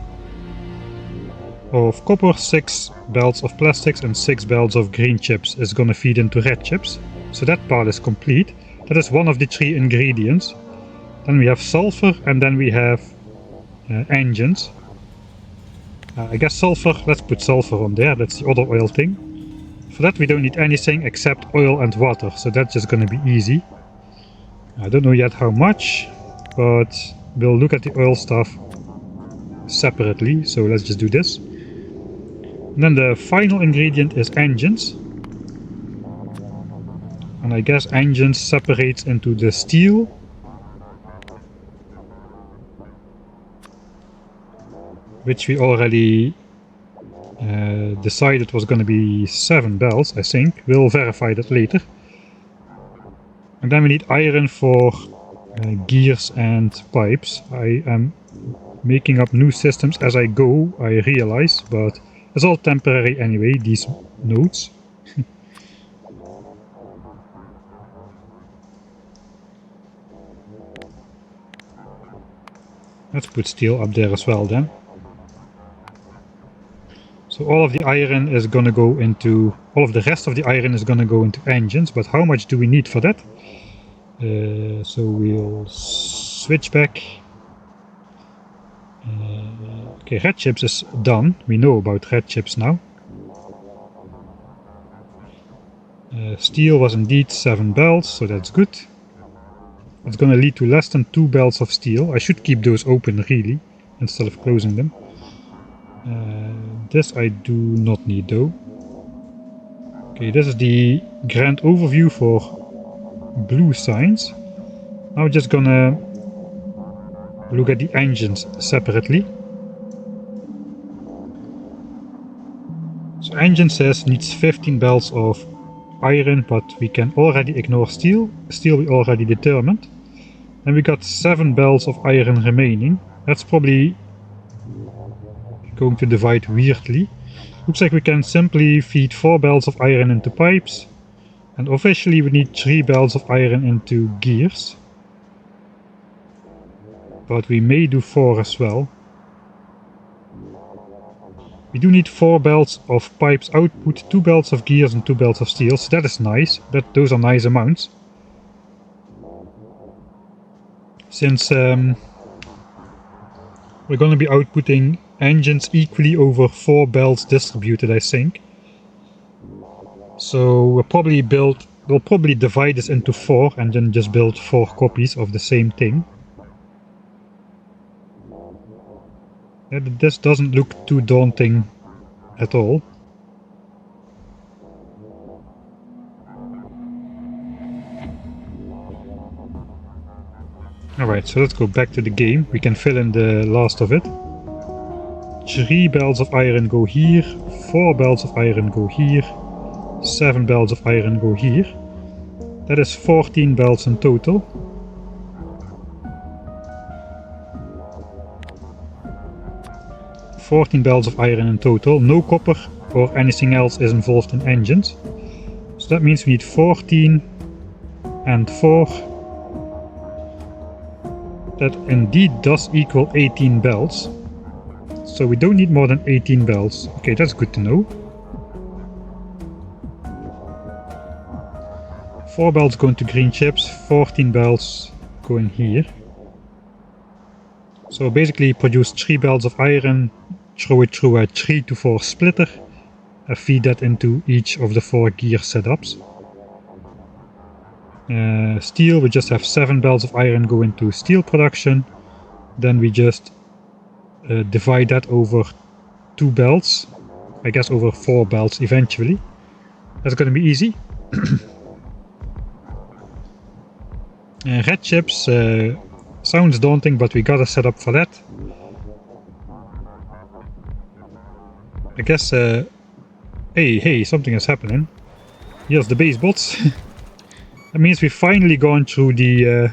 copper, 6 belts of plastics, and 6 belts of green chips is gonna feed into red chips. So that part is complete. That is one of the 3 ingredients. Then we have sulfur, and then we have engines. I guess sulfur, let's put sulfur on there, that's the other oil thing. For that we don't need anything except oil and water, so that's just gonna be easy. I don't know yet how much, but we'll look at the oil stuff separately, so let's just do this. And then the final ingredient is engines. And I guess engines separates into the steel, which we already decided was going to be 7 belts, I think. We'll verify that later. And then we need iron for gears and pipes. I am making up new systems as I go, I realize, but it's all temporary anyway, these nodes. Let's put steel up there as well then. So all of the iron is gonna go into, all of the rest of the iron is gonna go into engines, but how much do we need for that? So we'll switch back. Okay, red chips is done. We know about red chips now. Steel was indeed 7 belts, so that's good. It's gonna lead to less than 2 belts of steel. I should keep those open really, instead of closing them. This I do not need though. Okay, this is the grand overview for blue signs. Now we're just gonna look at the engines separately. So engine says needs 15 belts of iron, but we can already ignore steel. Steel we already determined. And we got 7 belts of iron remaining. That's probably going to divide weirdly. Looks like we can simply feed 4 belts of iron into pipes. And officially we need 3 belts of iron into gears. But we may do 4 as well. We do need 4 belts of pipes output, 2 belts of gears and 2 belts of steel, so that is nice. Those are nice amounts. since we're going to be outputting engines equally over 4 belts distributed, I think. So we'll probably divide this into 4 and then just build 4 copies of the same thing. This doesn't look too daunting at all. Alright, so let's go back to the game. We can fill in the last of it. 3 belts of iron go here, 4 belts of iron go here, 7 belts of iron go here. That is 14 belts in total. No copper or anything else is involved in engines. So that means we need 14 and 4. That indeed does equal 18 belts. So we don't need more than 18 belts. Okay, that's good to know. 4 belts go into green chips, 14 belts go in here. So basically produce 3 belts of iron, throw it through a 3 to 4 splitter, and feed that into each of the 4 gear setups. Steel, we just have 7 belts of iron go into steel production. Then we just divide that over 2 belts. I guess over 4 belts eventually. That's going to be easy. Red chips sounds daunting, but we got a setup for that. I guess, hey, something is happening. Here's the base bots. That means we've finally gone through the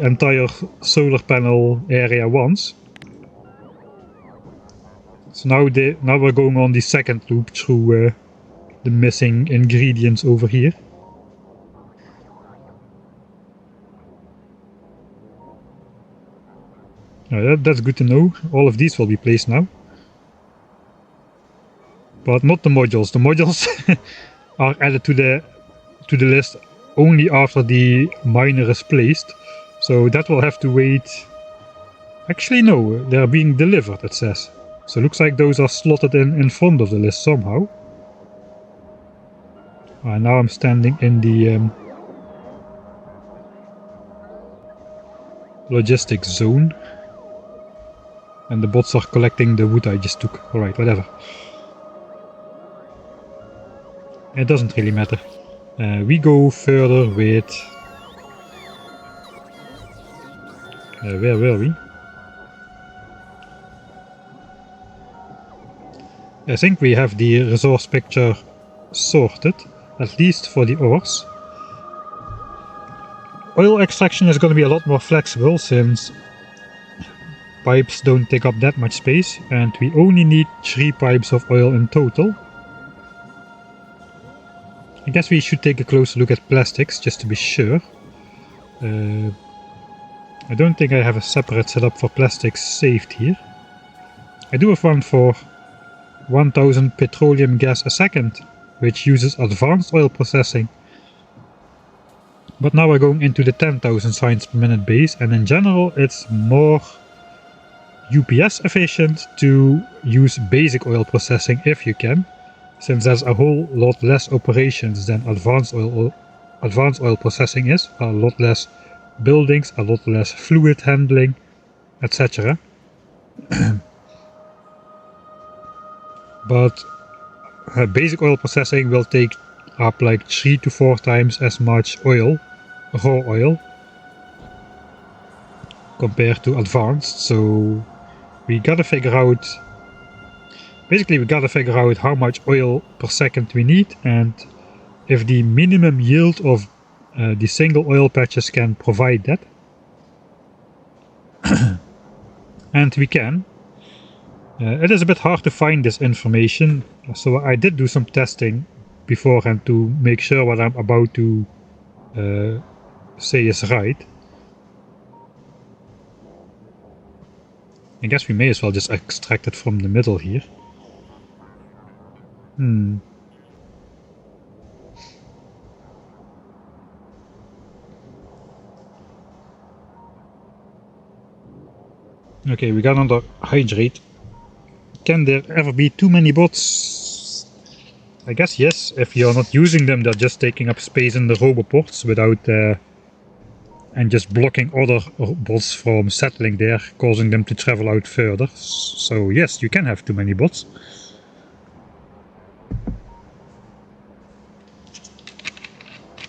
entire solar panel area once. So now we're going on the second loop through the missing ingredients over here. That's good to know. All of these will be placed now. But not the modules. The modules are added to the list only after the miner is placed. So that will have to wait. Actually no, they're being delivered, it says. So it looks like those are slotted in front of the list somehow. Now I'm standing in the logistics zone. And the bots are collecting the wood I just took. Alright, whatever. It doesn't really matter. We go further with... where were we? I think we have the resource picture sorted, at least for the ores. Oil extraction is going to be a lot more flexible since pipes don't take up that much space, and we only need 3 pipes of oil in total. I guess we should take a closer look at plastics, just to be sure. I don't think I have a separate setup for plastics saved here. I do have one for 1000 petroleum gas a second, which uses advanced oil processing. But now we're going into the 10,000 signs per minute base, and in general it's more UPS efficient to use basic oil processing if you can, since there's a whole lot less operations than advanced oil processing is, a lot less buildings, a lot less fluid handling, etc. But basic oil processing will take up like 3 to 4 times as much oil, raw oil, compared to advanced, so we gotta figure out how much oil per second we need, and if the minimum yield of the single oil patches can provide that. And we can. It is a bit hard to find this information, so I did do some testing beforehand to make sure what I'm about to say is right. I guess we may as well just extract it from the middle here. Okay, we got another hydrate. Can there ever be too many bots? I guess yes. If you're not using them, they're just taking up space in the roboports without and just blocking other bots from settling there, causing them to travel out further. So yes, you can have too many bots.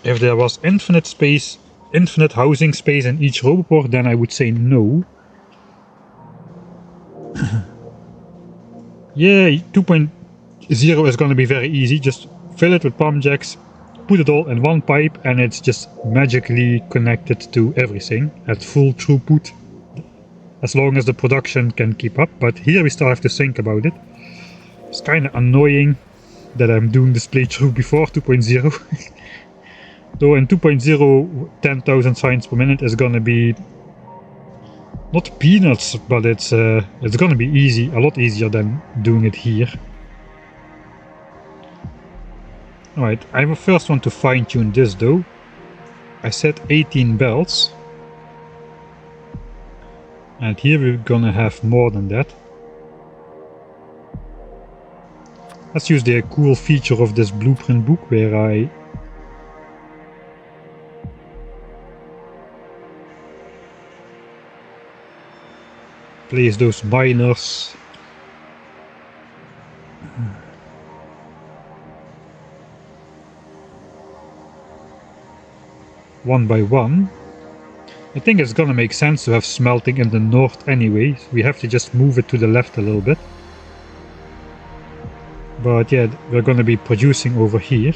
If there was infinite space, infinite housing space in each roboport, then I would say no. Yeah, 2.0 is going to be very easy. Just fill it with pump jacks, put it all in one pipe, and it's just magically connected to everything at full throughput, as long as the production can keep up. But here we still have to think about it. It's kind of annoying that I'm doing this playthrough before 2.0. Though in 2.0, 10,000 signs per minute is gonna be not peanuts, but it's gonna be easy, a lot easier than doing it here. Alright, I first want to fine-tune this though. I set 18 belts. And here we're gonna have more than that. Let's use the cool feature of this blueprint book where I place those miners one by one. I think it's gonna make sense to have smelting in the north anyway. We have to just move it to the left a little bit. But yeah, we're gonna be producing over here.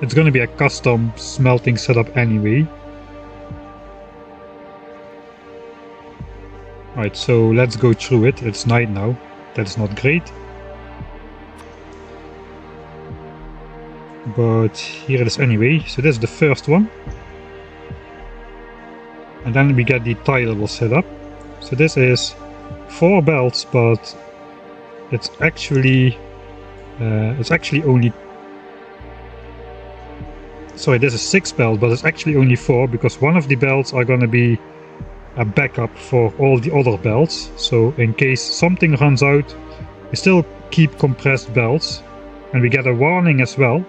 It's gonna be a custom smelting setup anyway. Alright, so let's go through it. It's night now. That's not great. But here it is anyway. So this is the first one. And then we get the tileable setup. So this is 4 belts, but it's actually only... Sorry, this is 6 belts, but it's actually only 4 because one of the belts are gonna be a backup for all the other belts. So in case something runs out, we still keep compressed belts, and we get a warning as well,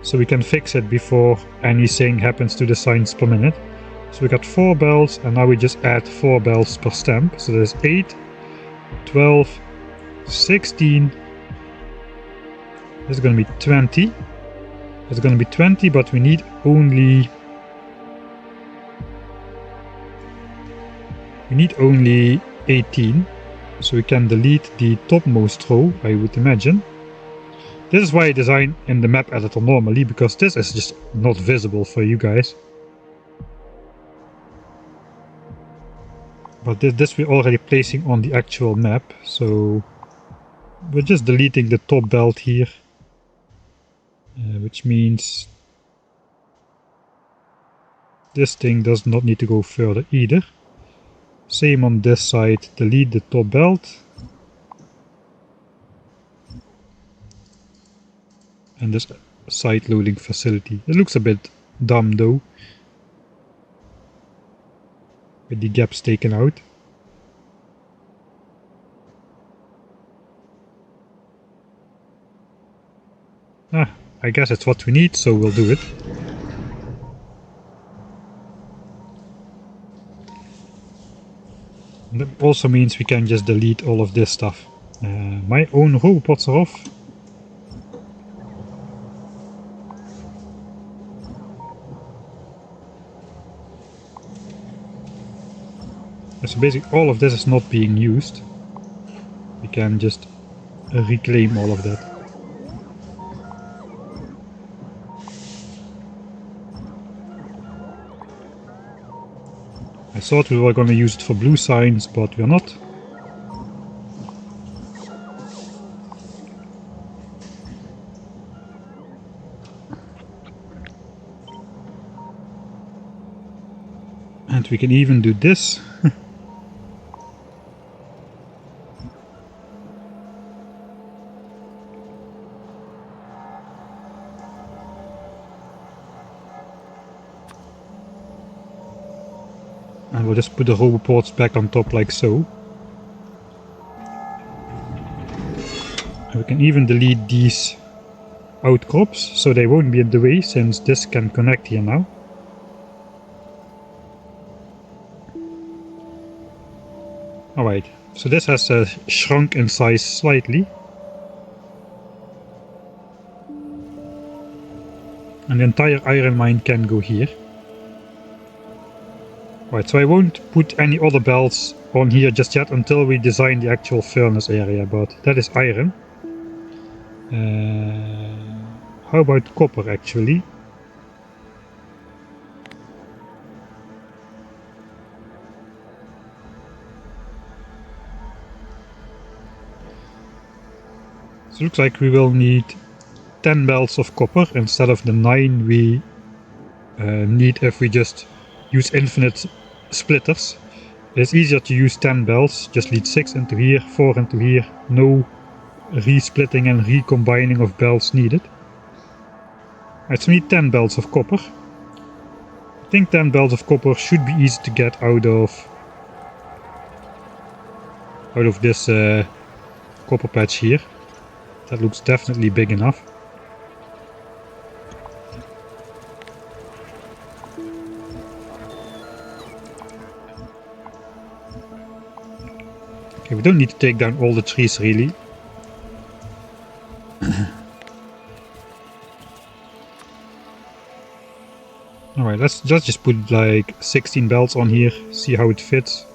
so we can fix it before anything happens to the signs per minute. So we got 4 belts, and now we just add 4 belts per stamp. So there's 8, 12, 16. This is going to be 20. It's going to be 20, but we need only 18. So we can delete the topmost row, I would imagine. This is why I design in the map editor normally, because this is just not visible for you guys. But this we're already placing on the actual map, so we're just deleting the top belt here, which means this thing does not need to go further either. Same on this side, delete the top belt. And this side loading facility. It looks a bit dumb though, with the gaps taken out. I guess it's what we need, so we'll do it. And that also means we can just delete all of this stuff. My own robots are off. So basically all of this is not being used. We can just reclaim all of that. I thought we were going to use it for blue signs, but we're not. And we can even do this. And we'll just put the roboports back on top like so. And we can even delete these outcrops so they won't be in the way, since this can connect here now. Alright, so this has shrunk in size slightly. And the entire iron mine can go here. Right, so I won't put any other belts on here just yet until we design the actual furnace area, but that is iron. How about copper actually? So it looks like we will need 10 belts of copper instead of the 9 we need if we just use infinite splitters. It's easier to use 10 belts, just lead 6 into here, 4 into here, no re-splitting and recombining of belts needed. Right, so we need 10 belts of copper. I think 10 belts of copper should be easy to get out of this copper patch here. That looks definitely big enough. Okay, we don't need to take down all the trees really. Alright, let's just put like 16 belts on here, see how it fits.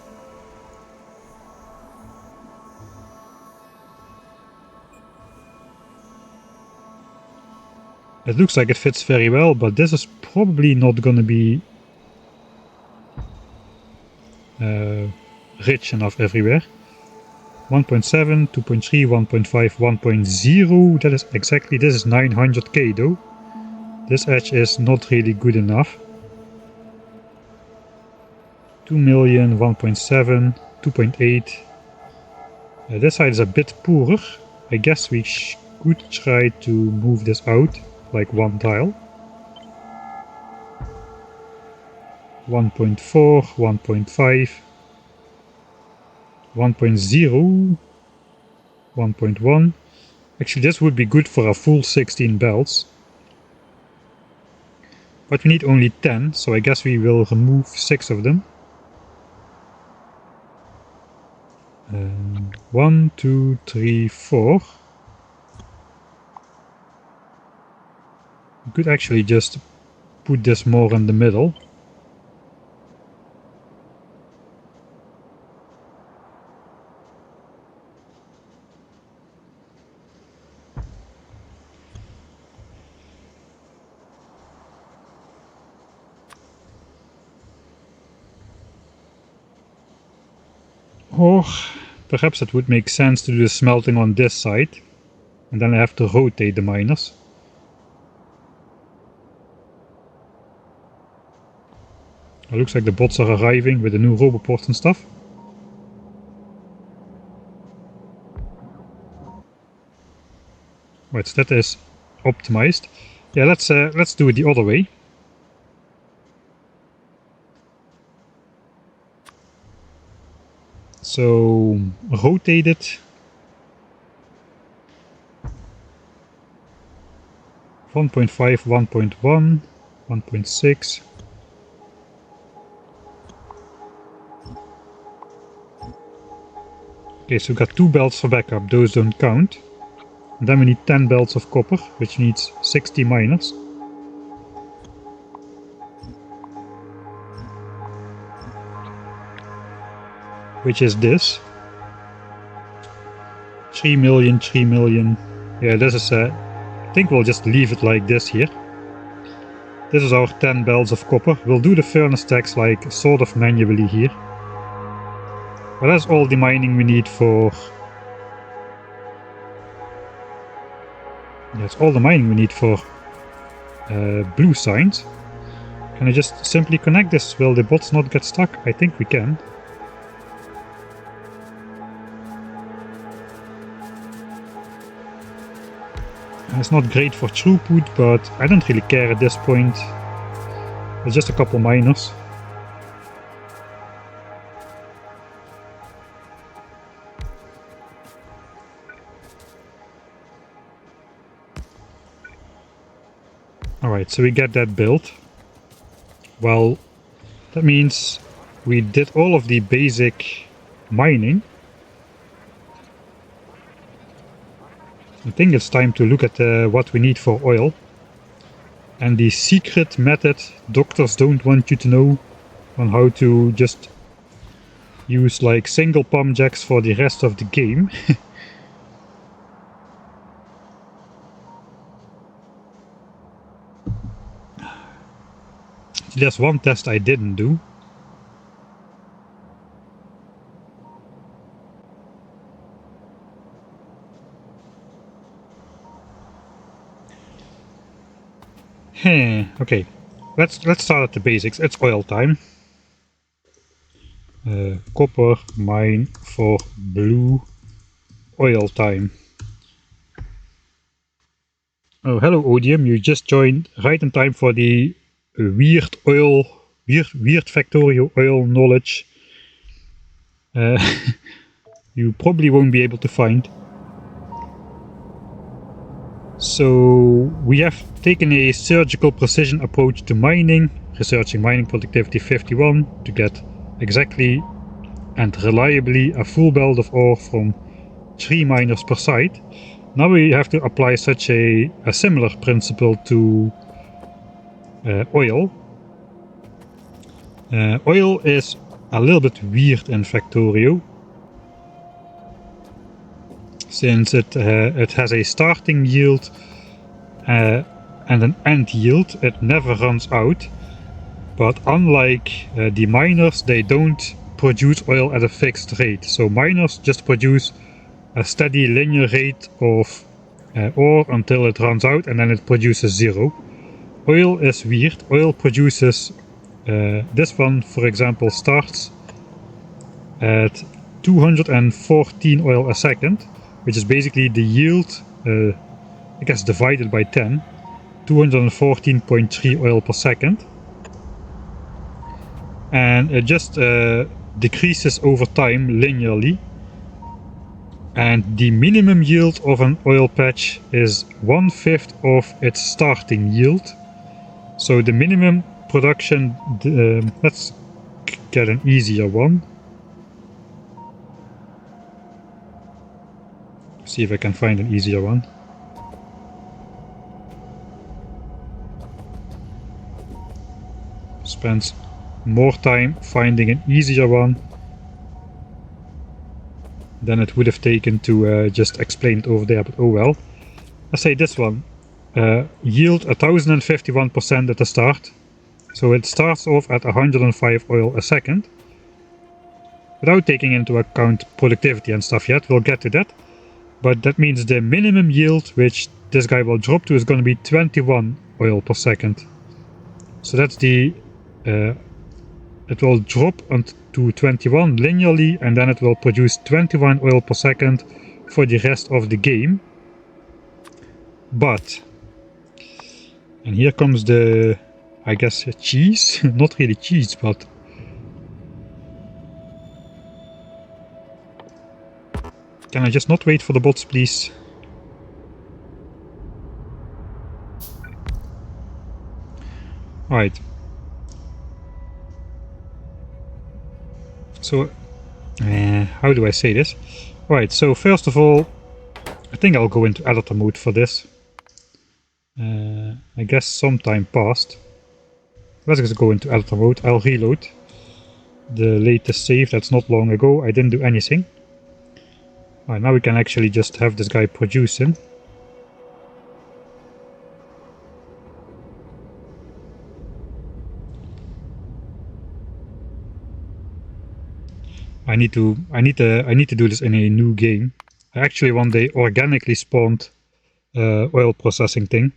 It looks like it fits very well, but this is probably not gonna be rich enough everywhere. 1.7, 2.3, 1.5, 1.0, that is exactly, this is 900k though. This edge is not really good enough. 2 million, 1.7, 2.8. This side is a bit poorer. I guess we could try to move this out, like one tile. 1.4, 1.5. 1.0, 1.1. Actually, this would be good for a full 16 belts. But we need only 10, so I guess we will remove 6 of them. 1, 2, 3, 4. We could actually just put this more in the middle. Or perhaps it would make sense to do the smelting on this side, and then I have to rotate the miners. It looks like the bots are arriving with the new roboports and stuff. Right, so that is optimized. Yeah, let's do it the other way. So rotate it 1.5, 1.1, 1.6. Okay, so we got 2 belts for backup, those don't count. And then we need 10 belts of copper, which needs 60 miners. Which is this. 3 million, 3 million. Yeah, this is, I think we'll just leave it like this here. This is our 10 belts of copper. We'll do the furnace tax like sort of manually here. But that's all the mining we need for... That's all the mining we need for blue signs. Can I just simply connect this? Will the bots not get stuck? I think we can. It's not great for throughput, but I don't really care at this point. It's just a couple miners. Alright, so we get that built. Well, that means we did all of the basic mining. I think it's time to look at what we need for oil. And the secret method doctors don't want you to know, on how to just use like single pump jacks for the rest of the game. There's one test I didn't do. Okay, let's start at the basics. It's oil time. Copper mine for blue. Oil time. Oh, hello Odium, you just joined right in time for the weird Factorio oil knowledge you probably won't be able to find. So we have taken a surgical precision approach to mining, researching mining productivity 51 to get exactly and reliably a full belt of ore from 3 miners per site. Now we have to apply such a similar principle to oil. Oil is a little bit weird in Factorio, since it has a starting yield and an end yield. It never runs out, but unlike the miners, they don't produce oil at a fixed rate. So miners just produce a steady linear rate of ore until it runs out, and then it produces 0. Oil is weird. Oil produces, this one for example starts at 214 oil a second, which is basically the yield, I guess divided by 10, 214.3 oil per second. And it just decreases over time linearly. And the minimum yield of an oil patch is 1/5 of its starting yield. So the minimum production, let's get an easier one. See if I can find an easier one. Spends more time finding an easier one than it would have taken to just explain it over there, but oh well. Let's say this one. Yield 1051% at the start. So it starts off at 105 oil a second. Without taking into account productivity and stuff yet, we'll get to that. But that means the minimum yield, which this guy will drop to, is going to be 21 oil per second. So that's the... it will drop to 21 linearly, and then it will produce 21 oil per second for the rest of the game. But, and here comes the, I guess, cheese? Not really cheese, but... Can I just not wait for the bots, please? Alright. So, how do I say this? Alright, so first of all, I think I'll go into editor mode for this. I guess some time passed. Let's just go into editor mode. I'll reload the latest save. That's not long ago. I didn't do anything. Alright, now we can actually just have this guy producing. I need to do this in a new game. I actually one day organically spawned oil processing thing.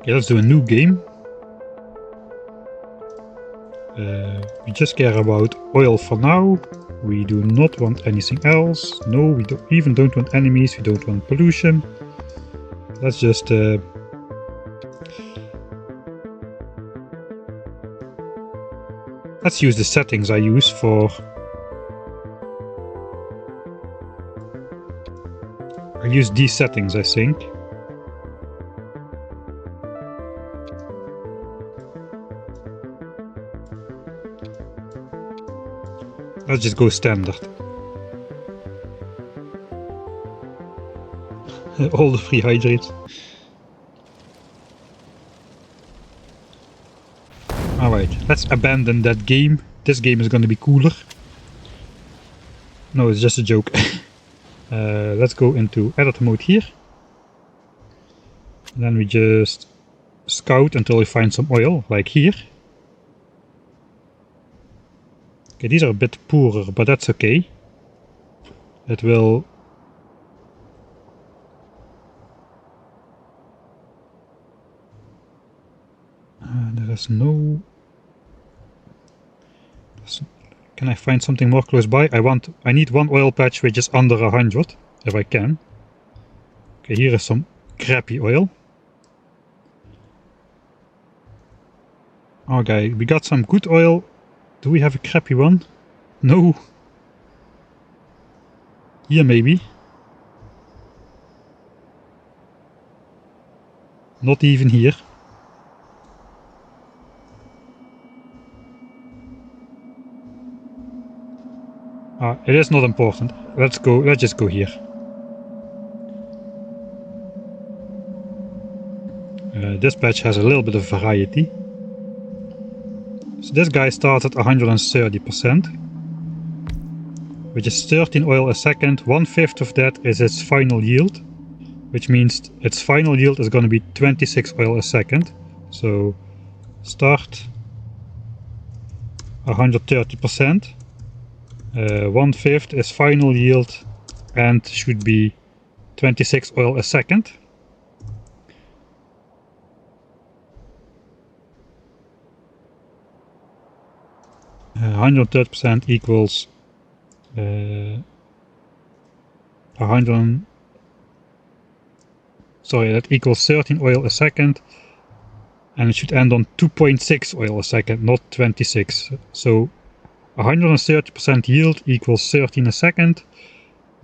Okay, let's do a new game. We just care about oil for now. We do not want anything else. No, we don't want enemies. We don't want pollution. Let's just Let's use the settings I use for... I use these settings, I think. Let's just go standard. All the free hydrates. Alright, let's abandon that game. This game is going to be cooler. No, it's just a joke. Let's go into edit mode here. And then we just scout until we find some oil, like here. Okay, these are a bit poorer, but that's okay. It will... there is no... Can I find something more close by? I need one oil patch which is under 100, if I can. Okay, here is some crappy oil. Okay, we got some good oil. Do we have a crappy one? No. Here maybe. Not even here. It is not important. Let's just go here. This patch has a little bit of variety. So this guy starts at 130%, which is 13 oil a second. 1/5 of that is its final yield, which means its final yield is going to be 26 oil a second. So start 130%. 1/5 is final yield and should be 26 oil a second. Uh, 130% equals 100. Sorry, that equals 13 oil a second, and it should end on 2.6 oil a second, not 26. So 130% yield equals 13 a second.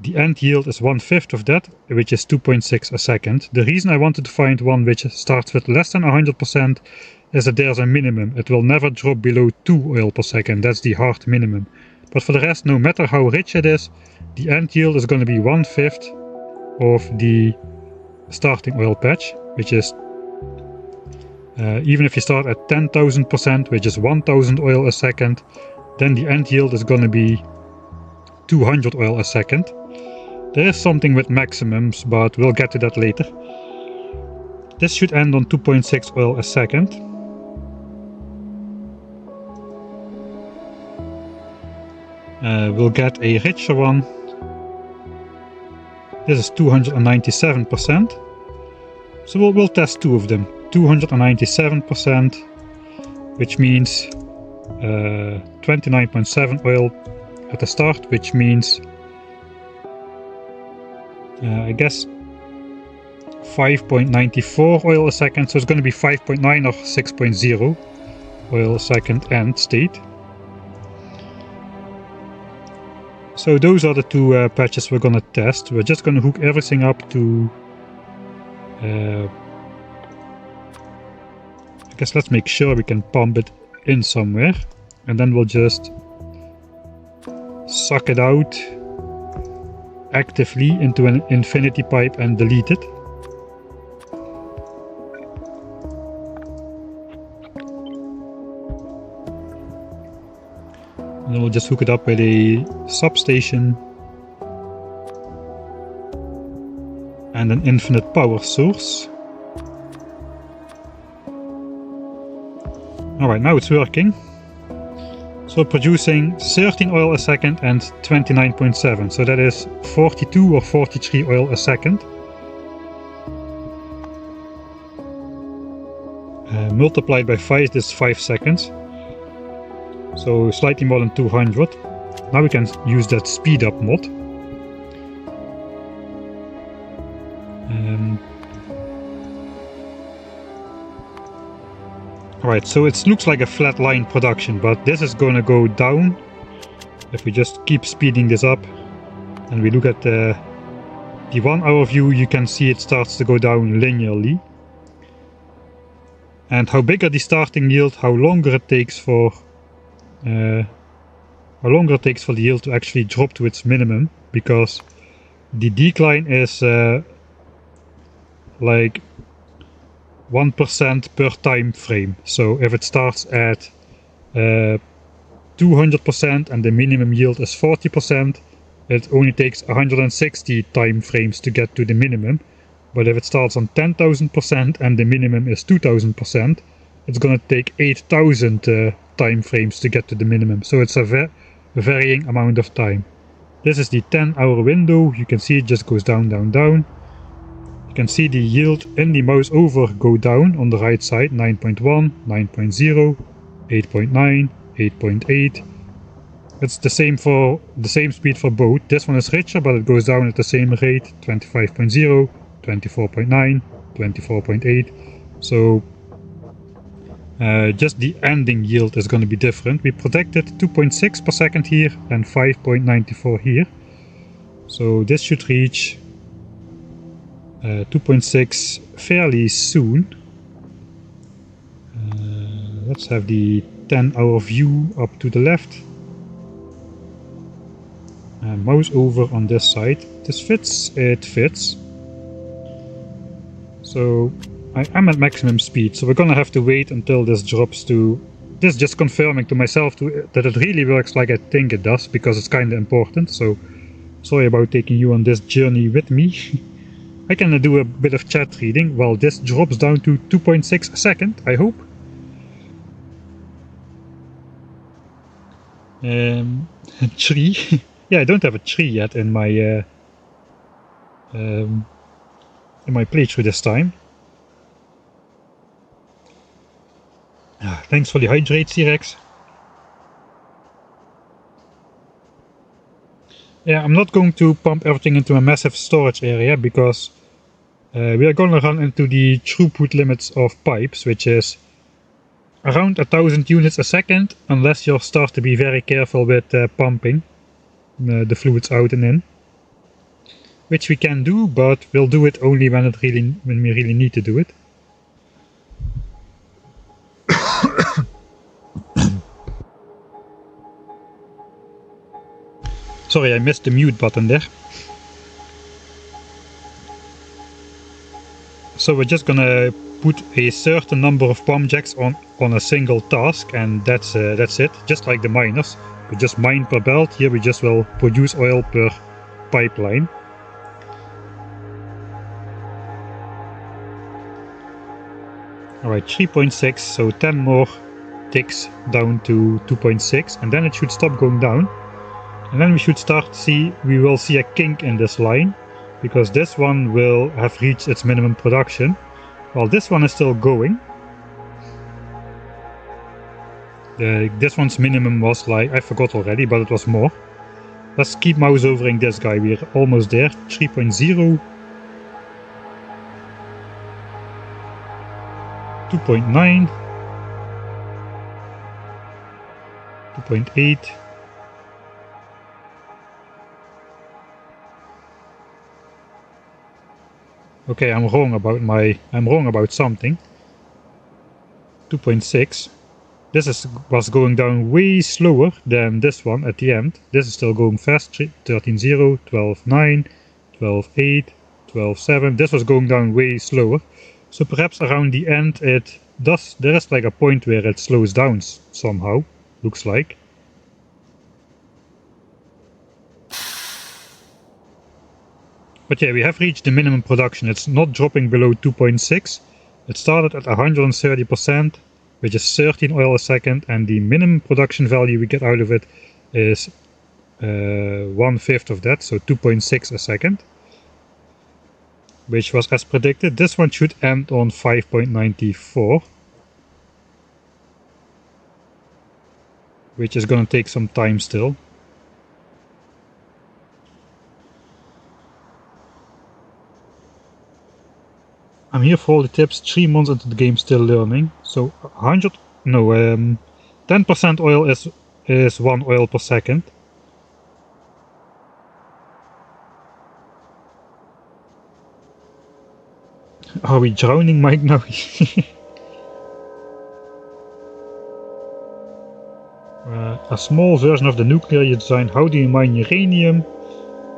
The end yield is 1/5 of that, which is 2.6 a second. The reason I wanted to find one which starts with less than 100% is that there's a minimum. It will never drop below 2 oil per second. That's the hard minimum. But for the rest, no matter how rich it is, the end yield is going to be 1/5 of the starting oil patch, which is even if you start at 10,000%, which is 1,000 oil a second, then the end yield is going to be 200 oil a second. There is something with maximums, but we'll get to that later. This should end on 2.6 oil a second. We'll get a richer one. This is 297%. So we'll test two of them. 297%, which means 29.7 oil at the start, which means I guess 5.94 oil a second, so it's going to be 5.9 or 6.0 oil a second end state. So those are the two patches we're going to test. We're just going to hook everything up to I guess let's make sure we can pump it in somewhere, and then we'll just suck it out actively into an infinity pipe and delete it. And then we'll just hook it up with a substation and an infinite power source. Alright, now it's working. So producing 13 oil a second and 29.7, so that is 42 or 43 oil a second. Multiplied by 5, this is 5 seconds. So slightly more than 200. Now we can use that speed up mod. Alright, so it looks like a flat line production, but this is gonna go down if we just keep speeding this up. And we look at the 1 hour view, you can see it starts to go down linearly. And how bigger the starting yield, how longer it takes for the yield to actually drop to its minimum, because the decline is like 1% per time frame. So if it starts at 200% and the minimum yield is 40%, it only takes 160 time frames to get to the minimum. But if it starts on 10,000% and the minimum is 2,000%, it's gonna take 8,000 time frames to get to the minimum. So it's a varying amount of time. This is the 10-hour window. You can see it just goes down, down, down. You can see the yield in the mouse over go down on the right side, 9.1, 9.0, 8.9, 8.8. It's the same speed for both. This one is richer, but it goes down at the same rate, 25.0, 24.9, 24.8. So just the ending yield is going to be different. We predicted 2.6 per second here and 5.94 here. So this should reach 2.6 fairly soon. Let's have the 10-hour view up to the left. Mouse over on this side. This fits, it fits. So I am at maximum speed, so we're gonna have to wait until this drops to... This just confirming to myself that it really works like I think it does, because it's kinda important, so sorry about taking you on this journey with me. I can do a bit of chat reading while this drops down to 2.6 a second, I hope. Tree. Yeah, I don't have a tree yet in my playthrough this time. Thanks for the hydrate, T-Rex. Yeah, I'm not going to pump everything into a massive storage area, because we are going to run into the throughput limits of pipes, which is around 1,000 units a second, unless you start to be very careful with pumping the fluids out and in. Which we can do, but we'll do it only when we really need to do it. Sorry, I missed the mute button there. So we're just gonna put a certain number of pump jacks on a single task, and that's it. Just like the miners, we just mine per belt. Here we just will produce oil per pipeline. Alright, 3.6, so 10 more ticks down to 2.6, and then it should stop going down. And then we should we will see a kink in this line, because this one will have reached its minimum production, while this one is still going. This one's minimum was like, I forgot already, but it was more. Let's keep mouse overing this guy, we're almost there, 3.0. 2.9, 2.8, okay, I'm wrong about something. 2.6. This was going down way slower than this one at the end. This is still going fast. 13.0, 12.9, 12.8, 12.7. This was going down way slower. So perhaps around the end there is like a point where it slows down somehow, looks like. But yeah, we have reached the minimum production. It's not dropping below 2.6. It started at 130%, which is 13 oil a second, and the minimum production value we get out of it is 1/5 of that, so 2.6 a second. Which was as predicted. This one should end on 5.94, which is gonna take some time still. I'm here for all the tips, 3 months into the game, still learning. So 10% oil is 1 oil per second. Are we drowning, Mike, now? A small version of the nuclear you design. How do you mine uranium?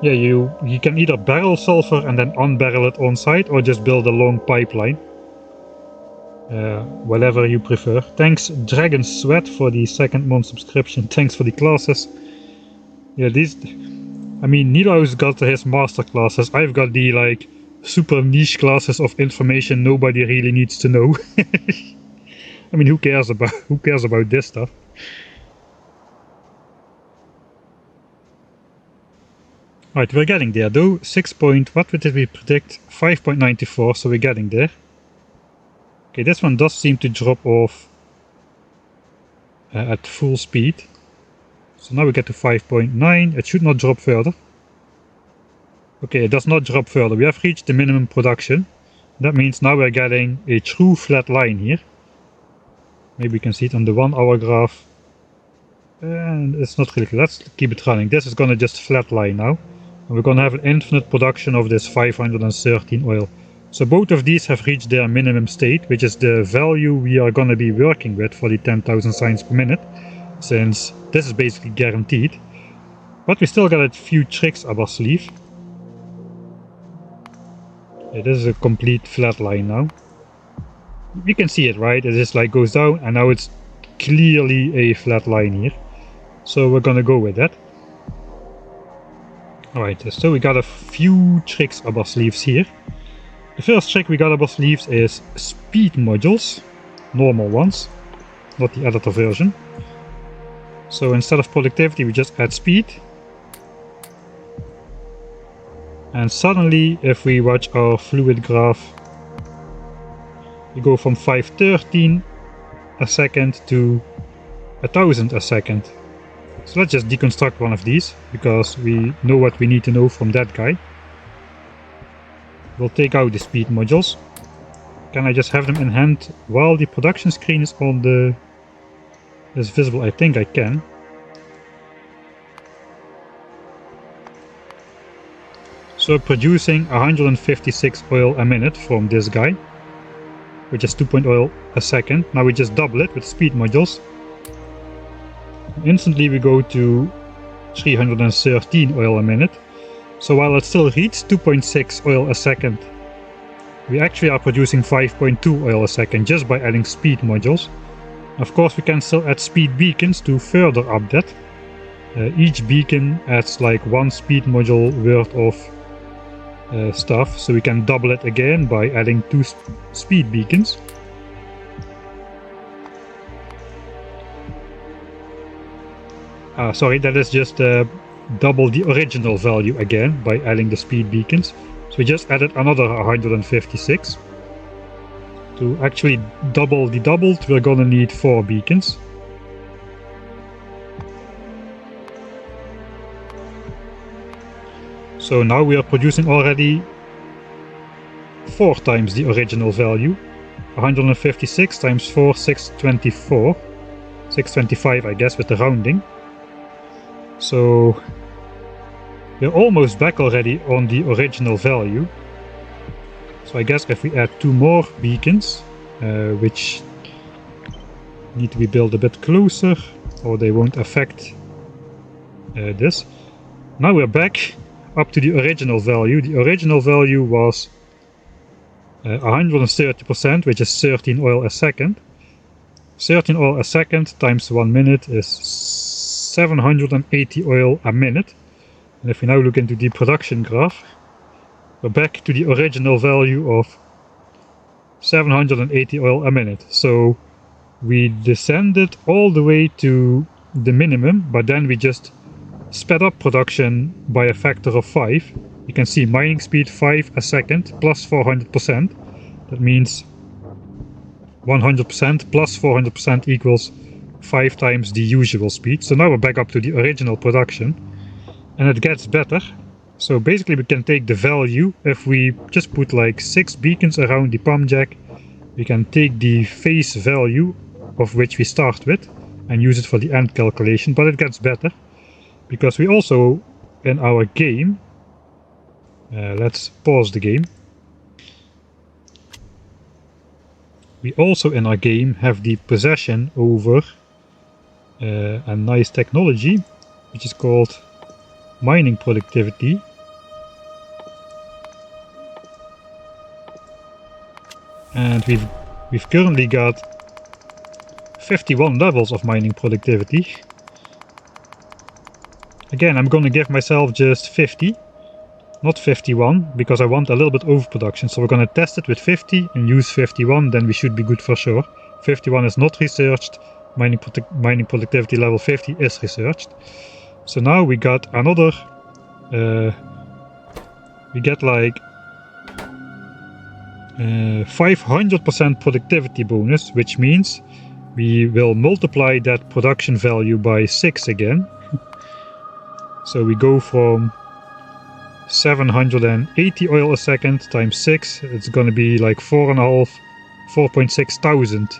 Yeah, you can either barrel sulfur and then unbarrel it on site, or just build a long pipeline. Whatever you prefer. Thanks Dragon Sweat for the 2nd month subscription. Thanks for the classes. Yeah, Nilo's got his master classes. I've got the like super niche classes of information nobody really needs to know. I mean, who cares about this stuff? Right, we're getting there though. What did we predict? 5.94, so we're getting there. Okay, this one does seem to drop off at full speed. So now we get to 5.9. It should not drop further. Okay, it does not drop further. We have reached the minimum production. That means now we're getting a true flat line here. Maybe we can see it on the 1 hour graph. And it's not really clear. Let's keep it running. This is gonna just flat line now. And we're gonna have an infinite production of this 513 oil. So both of these have reached their minimum state, which is the value we are gonna be working with for the 10,000 signs per minute, since this is basically guaranteed. But we still got a few tricks up our sleeve. Yeah, this is a complete flat line now. You can see it, right? It just like goes down, and now it's clearly a flat line here. So we're gonna go with that. Alright, so we got a few tricks up our sleeves here. The first trick we got up our sleeves is speed modules. Normal ones, not the editor version. So instead of productivity we just add speed. And suddenly, if we watch our fluid graph, we go from 513 a second to 1000 a second. So let's just deconstruct one of these, because we know what we need to know from that guy. We'll take out the speed modules. Can I just have them in hand while the production screen is is visible? I think I can. So producing 156 oil a minute from this guy, which is 2 oil a second. Now we just double it with speed modules. Instantly we go to 313 oil a minute. So while it still reads 2.6 oil a second, we actually are producing 5.2 oil a second just by adding speed modules. Of course we can still add speed beacons to further up that. Each beacon adds like 1 speed module worth of stuff, so we can double it again by adding 2 speed beacons. Sorry, that is just double the original value again by adding the speed beacons. So we just added another 156. To actually double the doubled, we're gonna need 4 beacons. So now we are producing already 4 times the original value. 156 times 4, 624. 625 I guess with the rounding. So we're almost back already on the original value. So I guess if we add 2 more beacons, which need to be built a bit closer, or they won't affect this. Now we're back up to the original value. The original value was 130%, which is 13 oil a second. 13 oil a second times 1 minute is 780 oil a minute. And if we now look into the production graph, we're back to the original value of 780 oil a minute. So we descended all the way to the minimum, but then we just sped up production by a factor of 5. You can see mining speed 5 a second plus 400%. That means 100% plus 400% equals 5 times the usual speed. So now we're back up to the original production, and it gets better. So basically we can take the value, if we just put like 6 beacons around the palm jack, we can take the face value of which we start with and use it for the end calculation, but it gets better because we also in our game, let's pause the game, we also in our game have the possession over a nice technology which is called mining productivity. And we've currently got 51 levels of mining productivity. Again, I'm gonna give myself just 50, not 51, because I want a little bit overproduction. So we're gonna test it with 50 and use 51, then we should be good for sure. 51 is not researched, mining productivity level 50 is researched. So now we got another, we get like 500% productivity bonus, which means we will multiply that production value by 6 again. So we go from 780 oil a second times 6, it's gonna be like 4.6 thousand,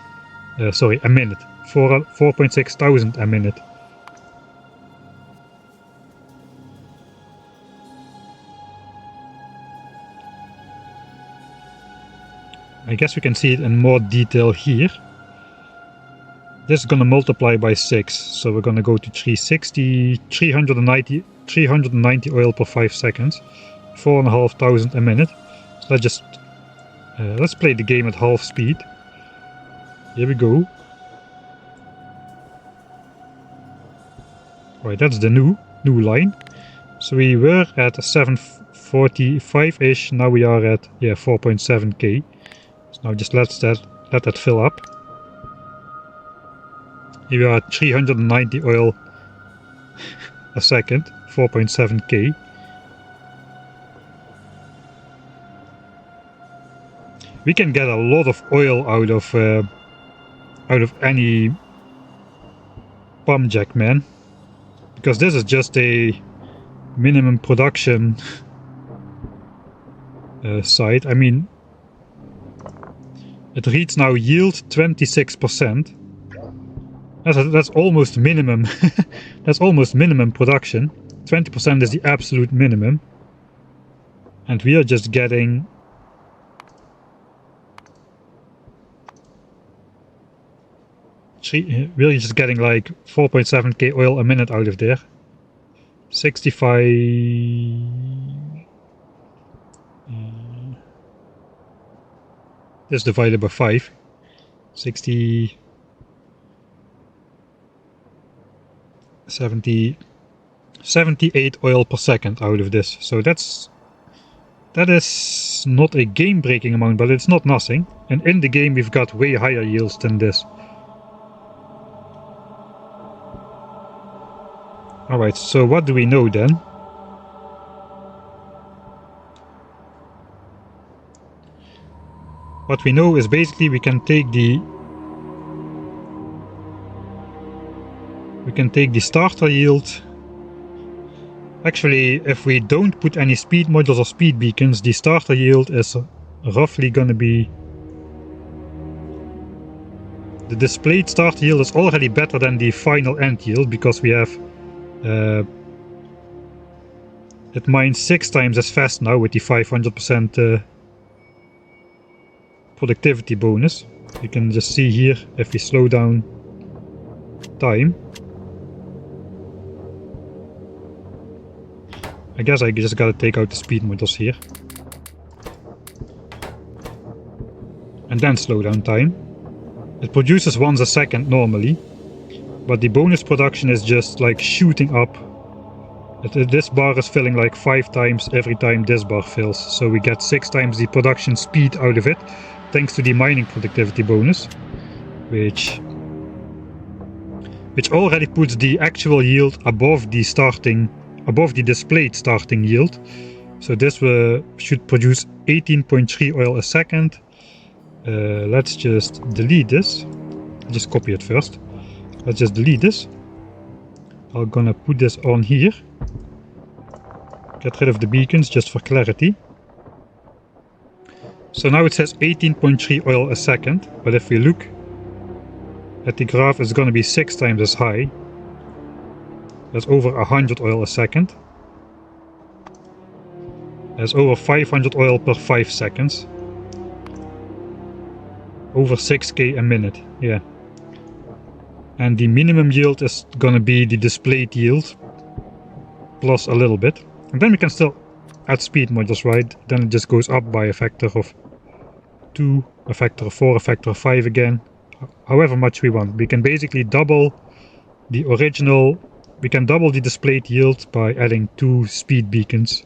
sorry, a minute. 4.6 thousand a minute. I guess we can see it in more detail here. This is gonna multiply by 6, so we're gonna go to 390 oil per 5 seconds, 4,500 a minute. So let's play the game at half speed. Here we go. Right, that's the new line. So we were at 745-ish, now we are at 4.7k. So now just let that fill up. Here we are at 390 oil a second, 4.7k. We can get a lot of oil out of any palm jack, man, because this is just a minimum production site. I mean, it reads now yield 26%. That's almost minimum. That's almost minimum production. 20% is the absolute minimum, and we are just getting like 4.7k oil a minute out of there. 65. This divided by 5. 60. 78 oil per second out of this. So that is not a game-breaking amount, but it's not nothing. And in the game we've got way higher yields than this. Alright, so what do we know then? What we know is basically we can take the starter yield. Actually, if we don't put any speed modules or speed beacons, the starter yield is roughly gonna be... The displayed starter yield is already better than the final end yield, because we have it mines 6 times as fast now with the 500% productivity bonus. You can just see here, if we slow down time, I guess I just gotta take out the speed modules here and then slow down time. It produces once a second normally, but the bonus production is just like shooting up. This bar is filling like 5 times every time this bar fills, so we get 6 times the production speed out of it, thanks to the mining productivity bonus, which already puts the actual yield above the displayed starting yield. So this should produce 18.3 oil a second. Let's just delete this. Just copy it first. Let's just delete this. I'm gonna put this on here. Get rid of the beacons just for clarity. So now it says 18.3 oil a second, but if we look at the graph, it's going to be 6 times as high. That's over 100 oil a second. That's over 500 oil per 5 seconds. Over 6k a minute, yeah. And the minimum yield is gonna be the displayed yield plus a little bit. And then we can still add speed modules, right? Then it just goes up by a factor of 2, a factor of 4, a factor of 5 again. However much we want. We can basically double the original, we can double the displayed yield by adding 2 speed beacons.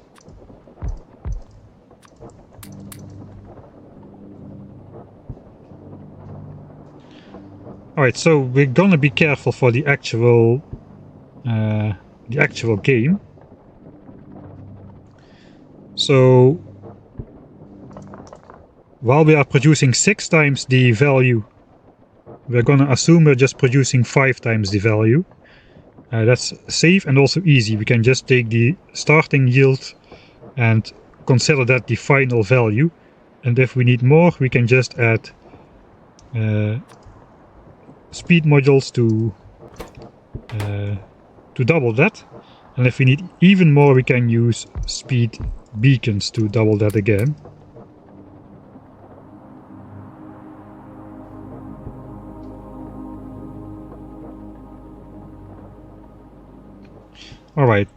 Alright, so we're gonna be careful for the actual game. So while we are producing 6 times the value, we're gonna assume we're just producing 5 times the value. That's safe and also easy. We can just take the starting yield and consider that the final value. And if we need more, we can just add speed modules to double that. And if we need even more, we can use speed beacons to double that again. Alright,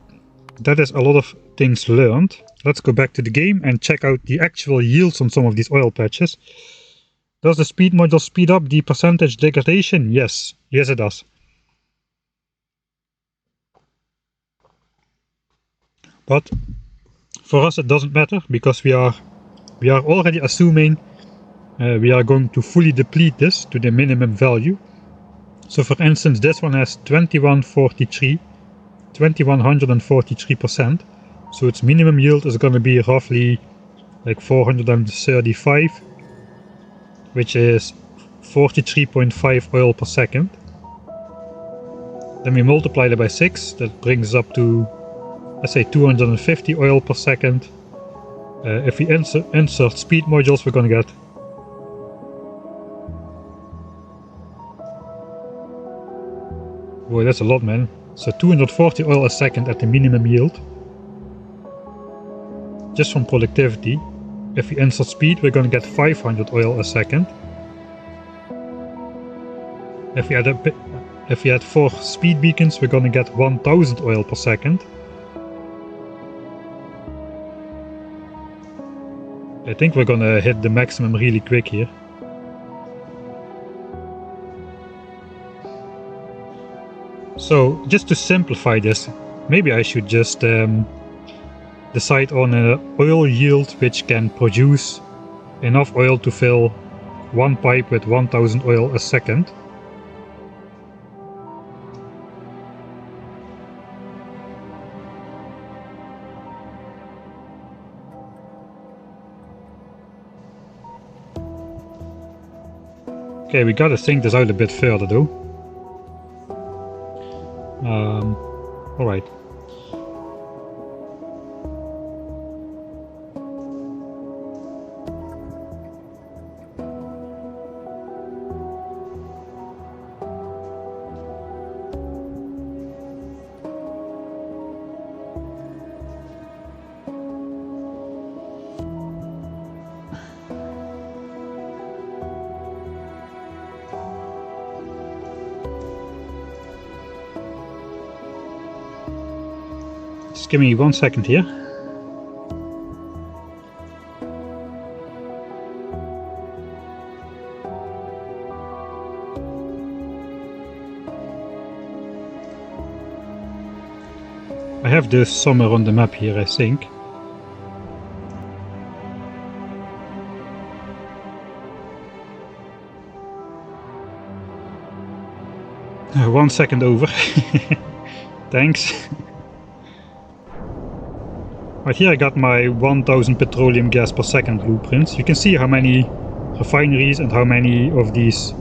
that is a lot of things learned. Let's go back to the game and check out the actual yields on some of these oil patches. Does the speed module speed up the percentage degradation? Yes. Yes, it does. But for us it doesn't matter, because we are already assuming we are going to fully deplete this to the minimum value. So for instance, this one has 2143%. So its minimum yield is going to be roughly like 435, which is 43.5 oil per second. Then we multiply that by 6, that brings us up to, let's say, 250 oil per second. If we insert speed modules, we're going to get boy, that's a lot, man. So 240 oil a second at the minimum yield, just from productivity. If we insert speed, we're going to get 500 oil a second. If we add 4 speed beacons, we're going to get 1000 oil per second. I think we're going to hit the maximum really quick here. So just to simplify this, maybe I should just decide on an oil yield which can produce enough oil to fill one pipe with 1000 oil a second. Okay, we gotta think this out a bit further though. Alright. Just give me 1 second here. I have this somewhere on the map here, I think. One second over. Thanks. Right here I got my 1000 petroleum gas per second blueprints. You can see how many refineries and how many of these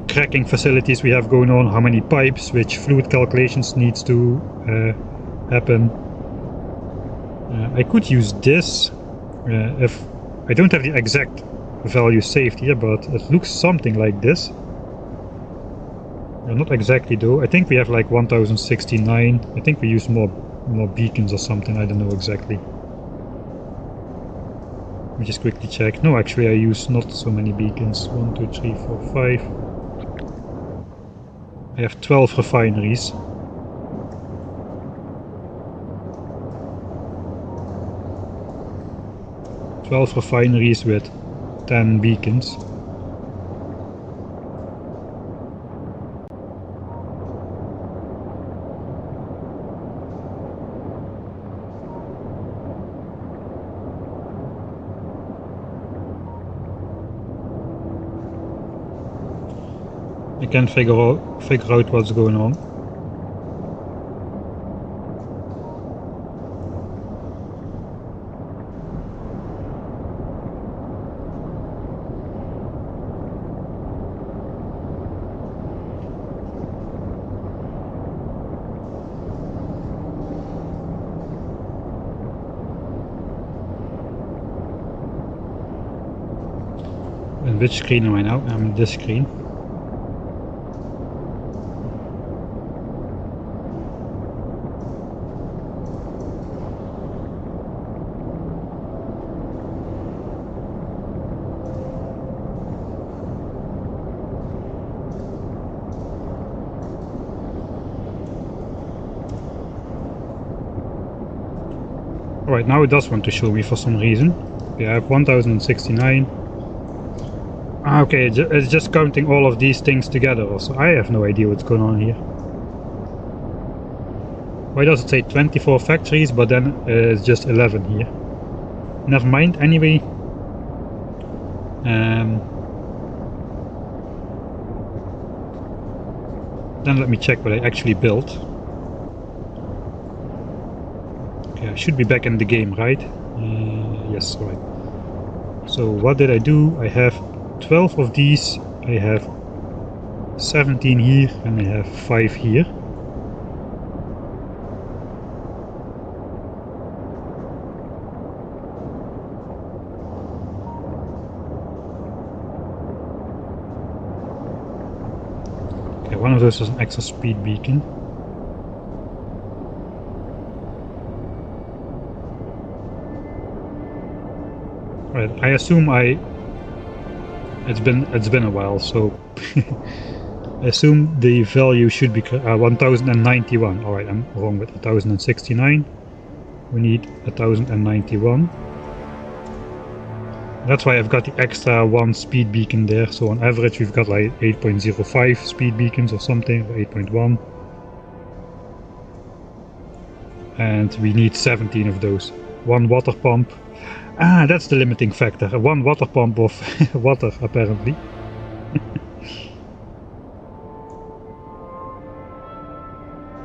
cracking facilities we have going on, how many pipes, which fluid calculations needs to happen. I could use this if I don't have the exact value saved here, but it looks something like this. Not exactly though. I think we have like 1069. I think we use more beacons or something. I don't know exactly. Let me just quickly check. No, actually I use not so many beacons. 1, 2, 3, 4, 5. I have 12 refineries. With 10 beacons. I can't figure out what's going on. And which screen am I now? I'm in this screen. Alright, now it does want to show me for some reason. Okay, I have 1069. Okay, it's just counting all of these things together also. I have no idea what's going on here. Why does it say 24 factories, but then it's just 11 here? Never mind, anyway. Then let me check what I actually built. Okay, I should be back in the game, right? Yes, right. So what did I do? I have 12 of these, I have 17 here, and I have 5 here. Okay, one of those is an extra speed beacon. Right, I assume it's been a while, so I assume the value should be 1091. Alright, I'm wrong with 1069. We need 1091. That's why I've got the extra 1 speed beacon there, so on average we've got like 8.05 speed beacons or something, or 8.1. And we need 17 of those. 1 water pump. Ah, that's the limiting factor. 1 water pump of water, apparently.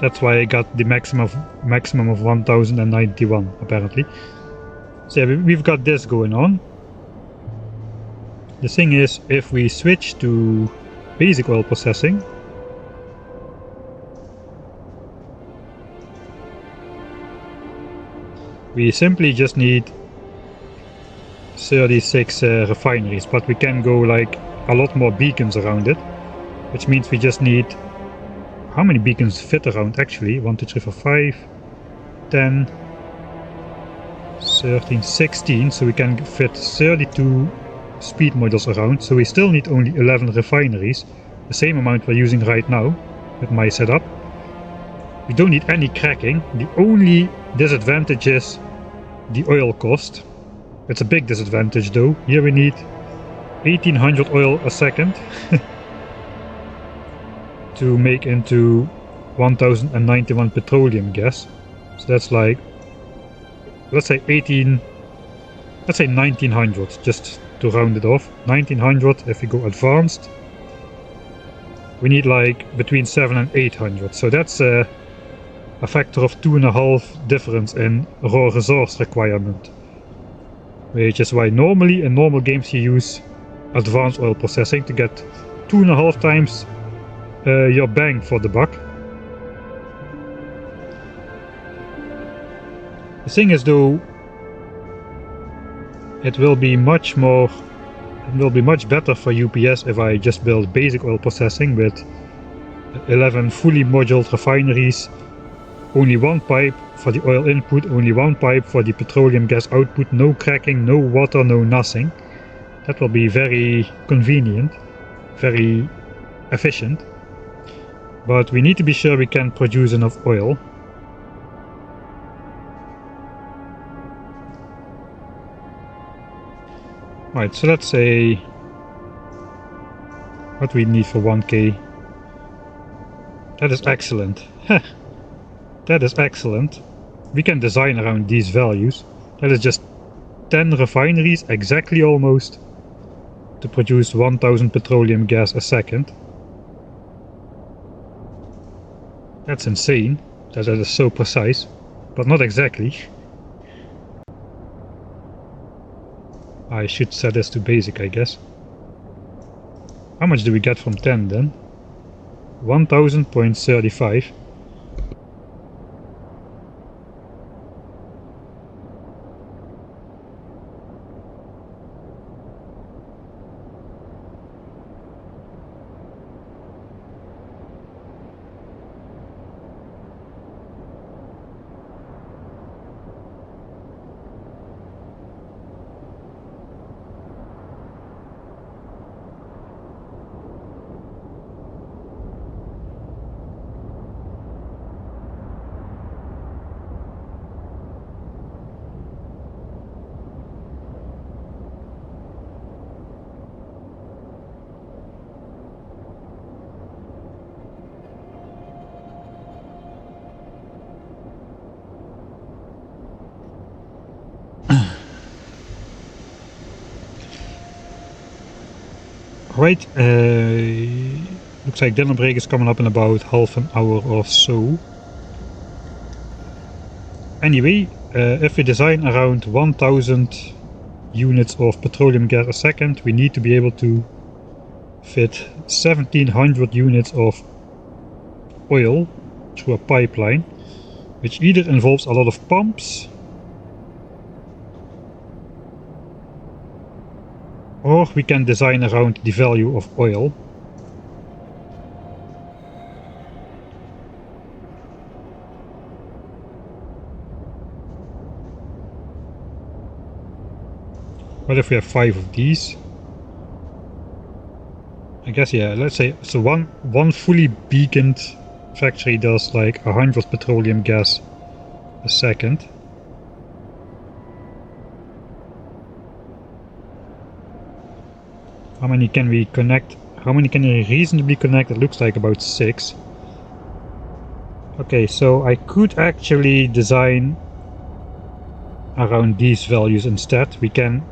That's why I got the maximum of 1091, apparently. So yeah, we've got this going on. The thing is, if we switch to basic oil processing, we simply just need 36 refineries, but we can go like a lot more beacons around it, which means we just need, how many beacons fit around actually? 1, 2, 3, 4, 5, 10, 13, 16, so we can fit 32 speed modules around, so we still need only 11 refineries, the same amount we're using right now with my setup. We don't need any cracking. The only disadvantage is the oil cost. It's a big disadvantage though. Here we need 1800 oil a second to make into 1091 petroleum gas. So that's like, let's say 1900, just to round it off. 1900. If we go advanced, we need like between 700 and 800. So that's a factor of 2.5 difference in raw resource requirement. Which is why normally in normal games you use advanced oil processing to get 2.5 times your bang for the buck. The thing is though, it will be much better for UPS if I just build basic oil processing with 11 fully moduled refineries, only one pipe for the oil input, only one pipe for the petroleum gas output, no cracking, no water, no nothing. That will be very convenient, very efficient. But we need to be sure we can produce enough oil. Right, so let's say what we need for 1K. That is excellent. That is excellent. We can design around these values. That is just 10 refineries, exactly almost, to produce 1000 petroleum gas a second. That's insane that is so precise, but not exactly. I should set this to basic, I guess. How much do we get from 10 then? 1000.35. Right, looks like dinner break is coming up in about half an hour or so. Anyway, if we design around 1000 units of petroleum gas a second, we need to be able to fit 1700 units of oil through a pipeline, which either involves a lot of pumps or we can design around the value of oil. What if we have 5 of these? I guess, yeah, let's say, so one fully beaconed factory does like 100 petroleum gas a second. How many can we connect? How many can we reasonably connect? It looks like about 6. Okay, so I could actually design around these values instead. We can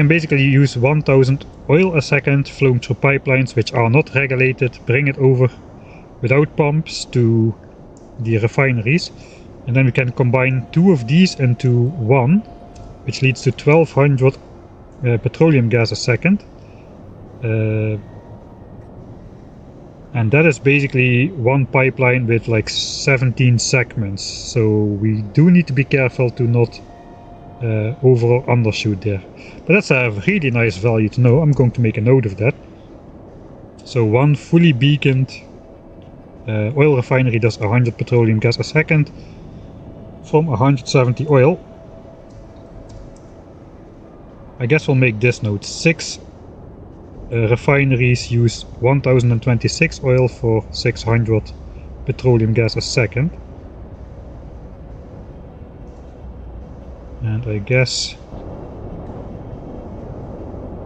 basically use 1000 oil a second flowing through pipelines which are not regulated, bring it over without pumps to the refineries, and then we can combine 2 of these into 1, which leads to 1200 petroleum gas a second. And that is basically one pipeline with like 17 segments, so we do need to be careful to not over or undershoot there. But that's a really nice value to know. I'm going to make a note of that. So one fully beaconed oil refinery does 100 petroleum gas a second from 170 oil. I guess we'll make this note. 6 refineries use 1026 oil for 600 petroleum gas a second. And I guess,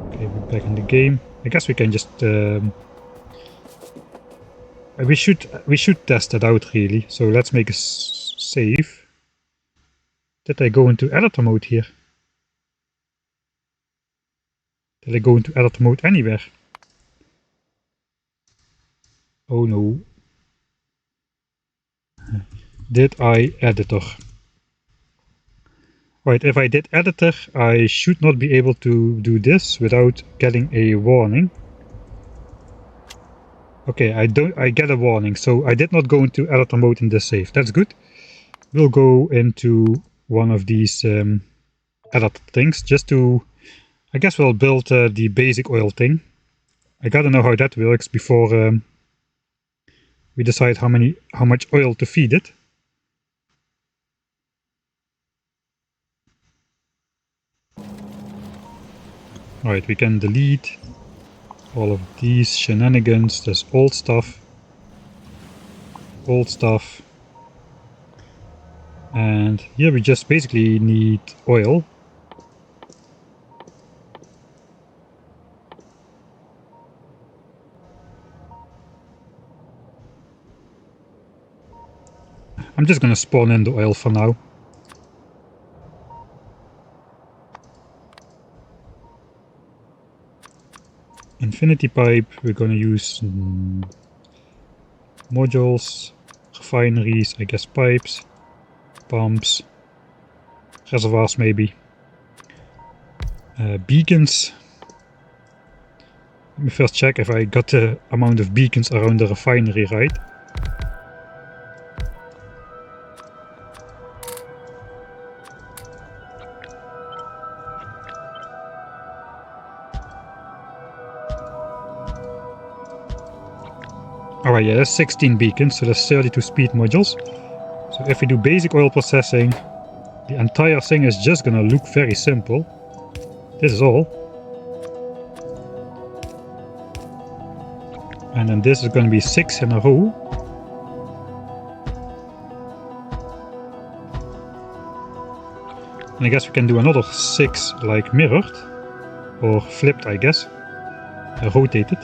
okay, we're back in the game. I guess we can just we should test it out really. So let's make a save. Did I go into editor mode here? Did I go into editor mode anywhere? Oh no. Did I editor? Right, if I did editor, I should not be able to do this without getting a warning. Okay, I get a warning, so I did not go into editor mode in this save. That's good. We'll go into one of these edit things just to, I guess we'll build the basic oil thing. I gotta know how that works before we decide how much oil to feed it. Alright, we can delete all of these shenanigans. There's old stuff, and here we just basically need oil. I'm just gonna spawn in the oil for now. Infinity pipe, we're gonna use modules, refineries, I guess pipes, pumps, reservoirs maybe. Beacons. Let me first check if I got the amount of beacons around the refinery right. Alright, yeah, that's 16 beacons, so that's 32 speed modules. So if we do basic oil processing, the entire thing is just gonna look very simple. This is all. And then this is gonna be 6 in a row. And I guess we can do another 6 like mirrored. Or flipped, I guess. Rotated.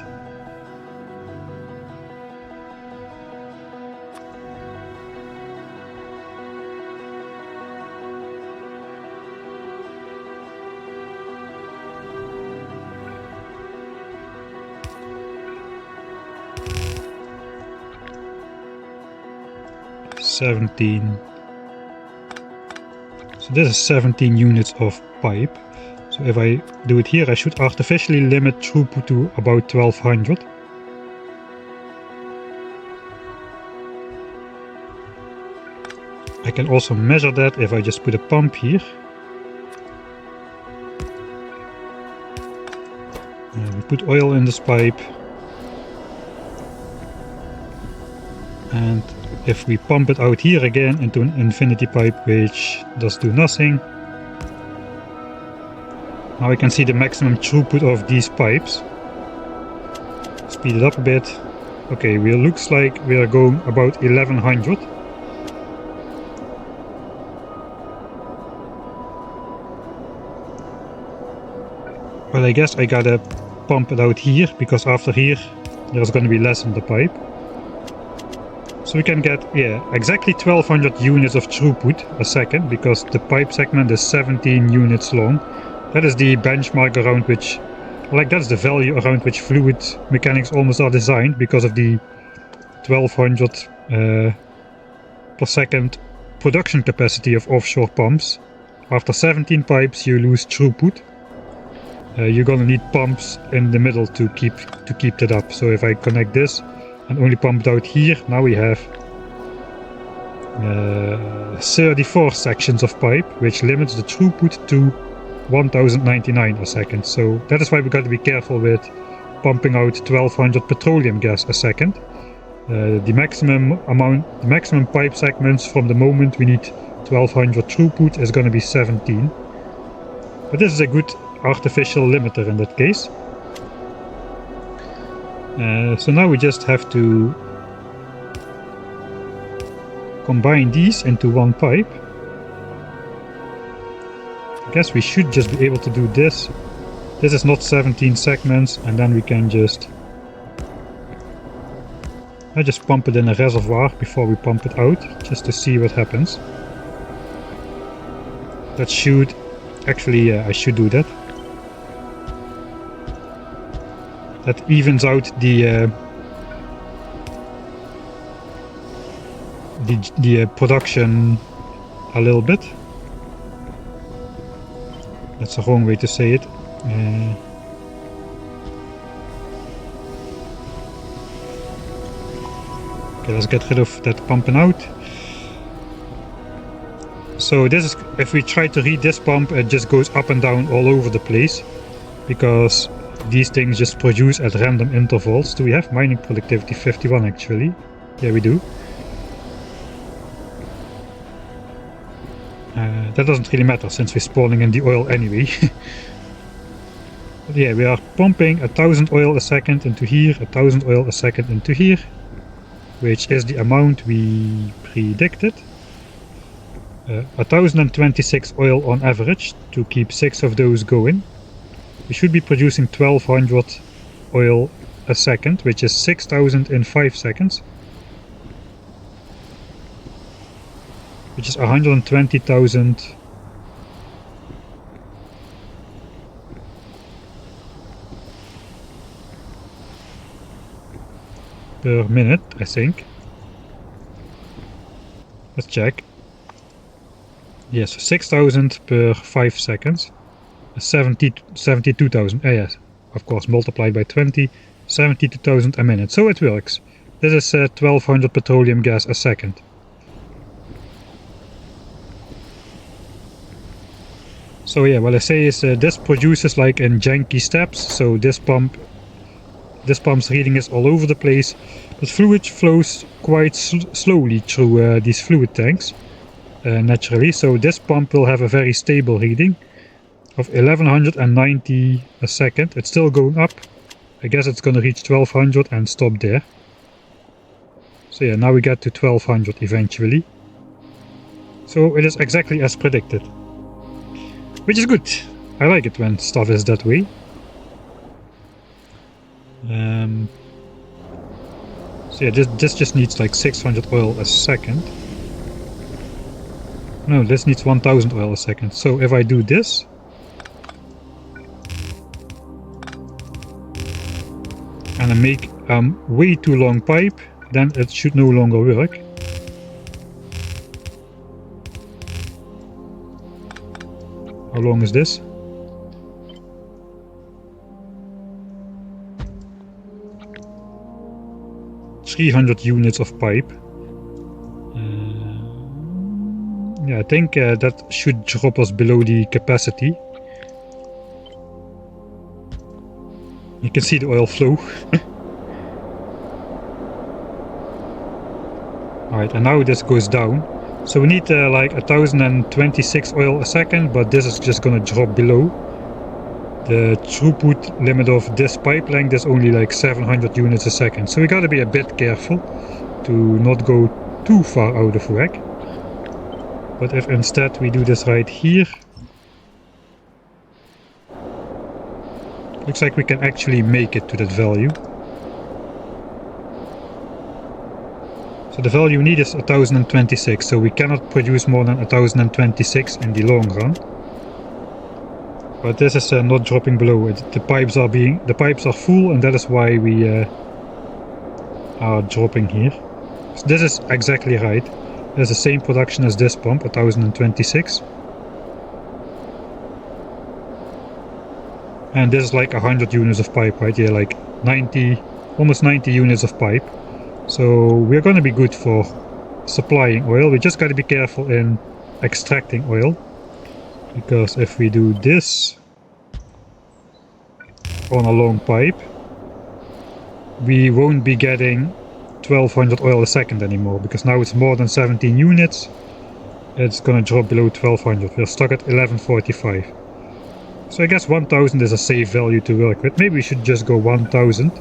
So this is 17 units of pipe. So if I do it here, I should artificially limit throughput to about 1200. I can also measure that if I just put a pump here. We put oil in this pipe. And if we pump it out here again into an infinity pipe, which does do nothing. Now I can see the maximum throughput of these pipes. Speed it up a bit. Okay, it looks like we are going about 1100. Well, I guess I gotta pump it out here, because after here there's gonna be less in the pipe. So we can get, yeah, exactly 1200 units of throughput a second, because the pipe segment is 17 units long. That is the benchmark around which, like, that's the value around which fluid mechanics almost are designed, because of the 1200 per second production capacity of offshore pumps. After 17 pipes you lose throughput. You're gonna need pumps in the middle to keep that up. So if I connect this and only pump it out here, now we have 34 sections of pipe, which limits the throughput to 1099 a second. So that is why we got to be careful with pumping out 1200 petroleum gas a second. The maximum pipe segments from the moment we need 1200 throughput is going to be 17. But this is a good artificial limiter in that case. So now we just have to combine these into one pipe. I guess we should just be able to do this. This is not 17 segments, and then we can just pump it in a reservoir before we pump it out, just to see what happens. That should actually, I should do that. That evens out the production a little bit. That's the wrong way to say it. Okay, let's get rid of that pumping out. So this is, if we try to read this pump, it just goes up and down all over the place, because these things just produce at random intervals. Do we have mining productivity 51 actually? Yeah, we do. That doesn't really matter since we're spawning in the oil anyway. But yeah, we are pumping 1000 oil a second into here, 1000 oil a second into here, which is the amount we predicted. 1026 oil on average to keep 6 of those going. We should be producing 1200 oil a second, which is 6000 in 5 seconds. Which is 120,000 per minute, I think. Let's check. Yes, 6000 per 5 seconds. 72,000. Yes, of course, multiplied by 20, 72,000 a minute. So it works. This is 1200 petroleum gas a second. So yeah, what I say is this produces like in janky steps. So this pump's reading is all over the place, but fluid flows quite slowly through these fluid tanks naturally. So this pump will have a very stable reading of 1190 a second. It's still going up. I guess it's gonna reach 1200 and stop there. So yeah, now we get to 1200 eventually. So it is exactly as predicted. Which is good. I like it when stuff is that way. So yeah, this just needs like 600 oil a second. No, this needs 1000 oil a second. So if I do this, and I make way too long pipe, then it should no longer work. How long is this? .300 units of pipe. Yeah, I think that should drop us below the capacity. You can see the oil flow. Alright, and now this goes down. So we need like 1026 oil a second, but this is just gonna drop below. The throughput limit of this pipe length is only like 700 units a second. So we gotta be a bit careful to not go too far out of whack. But if instead we do this right here, looks like we can actually make it to that value. So the value we need is 1026, so we cannot produce more than 1026 in the long run. But this is not dropping below it. The pipes are full, and that is why we are dropping here. So this is exactly right. There's the same production as this pump, 1026. And this is like 100 units of pipe, right? Yeah, like 90, almost 90 units of pipe. So we're gonna be good for supplying oil. We just gotta be careful in extracting oil. Because if we do this on a long pipe, we won't be getting 1200 oil a second anymore, because now it's more than 17 units. It's gonna drop below 1200. We're stuck at 1145. So I guess 1000 is a safe value to work with. Maybe we should just go 1000.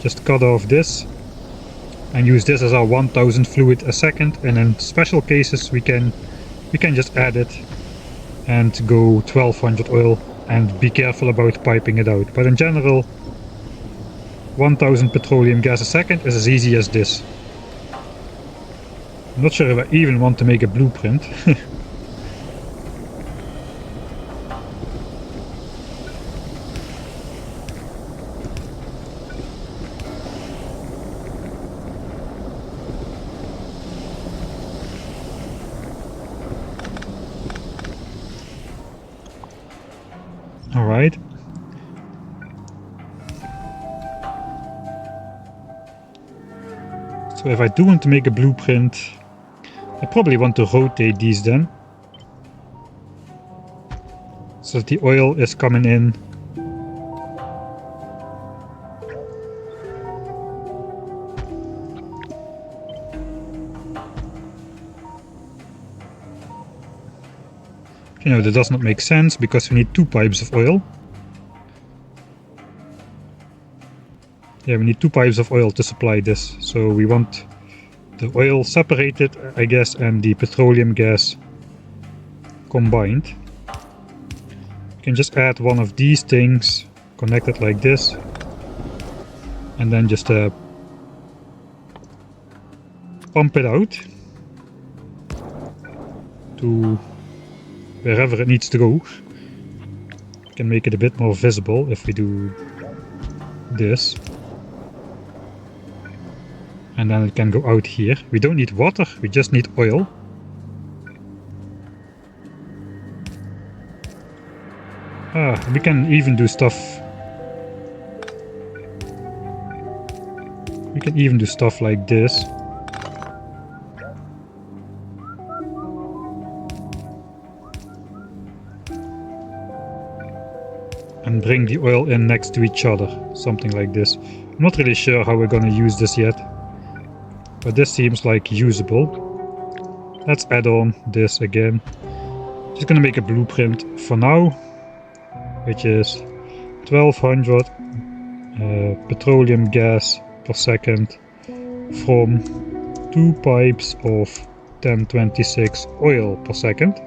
Just cut off this and use this as our 1000 fluid a second, and in special cases we can just add it and go 1200 oil and be careful about piping it out. But in general, 1000 petroleum gas a second is as easy as this. I'm not sure if I even want to make a blueprint. Alright. So if I do want to make a blueprint, I probably want to rotate these then, so that the oil is coming in. You know, that does not make sense because we need 2 pipes of oil. Yeah, we need 2 pipes of oil to supply this, so we want the oil separated, I guess, and the petroleum gas combined. You can just add one of these things, connect it like this, and then just pump it out to wherever it needs to go. We can make it a bit more visible if we do this. And then it can go out here. We don't need water, we just need oil. We can even do stuff. We can even do stuff like this. And bring the oil in next to each other, something like this. I'm not really sure how we're gonna use this yet, but this seems like usable. Let's add on this again. Just gonna make a blueprint for now, which is 1200 petroleum gas per second from 2 pipes of 1026 oil per second,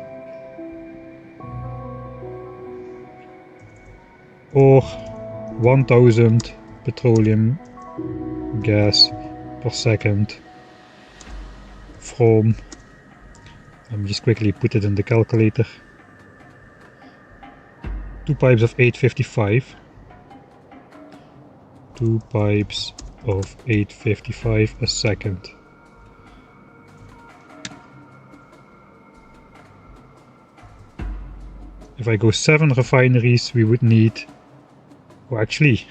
or 1000 petroleum gas per second from, let me just quickly put it in the calculator, 2 pipes of 855, 2 pipes of 855 a second. If I go 7 refineries, we would need, oh actually,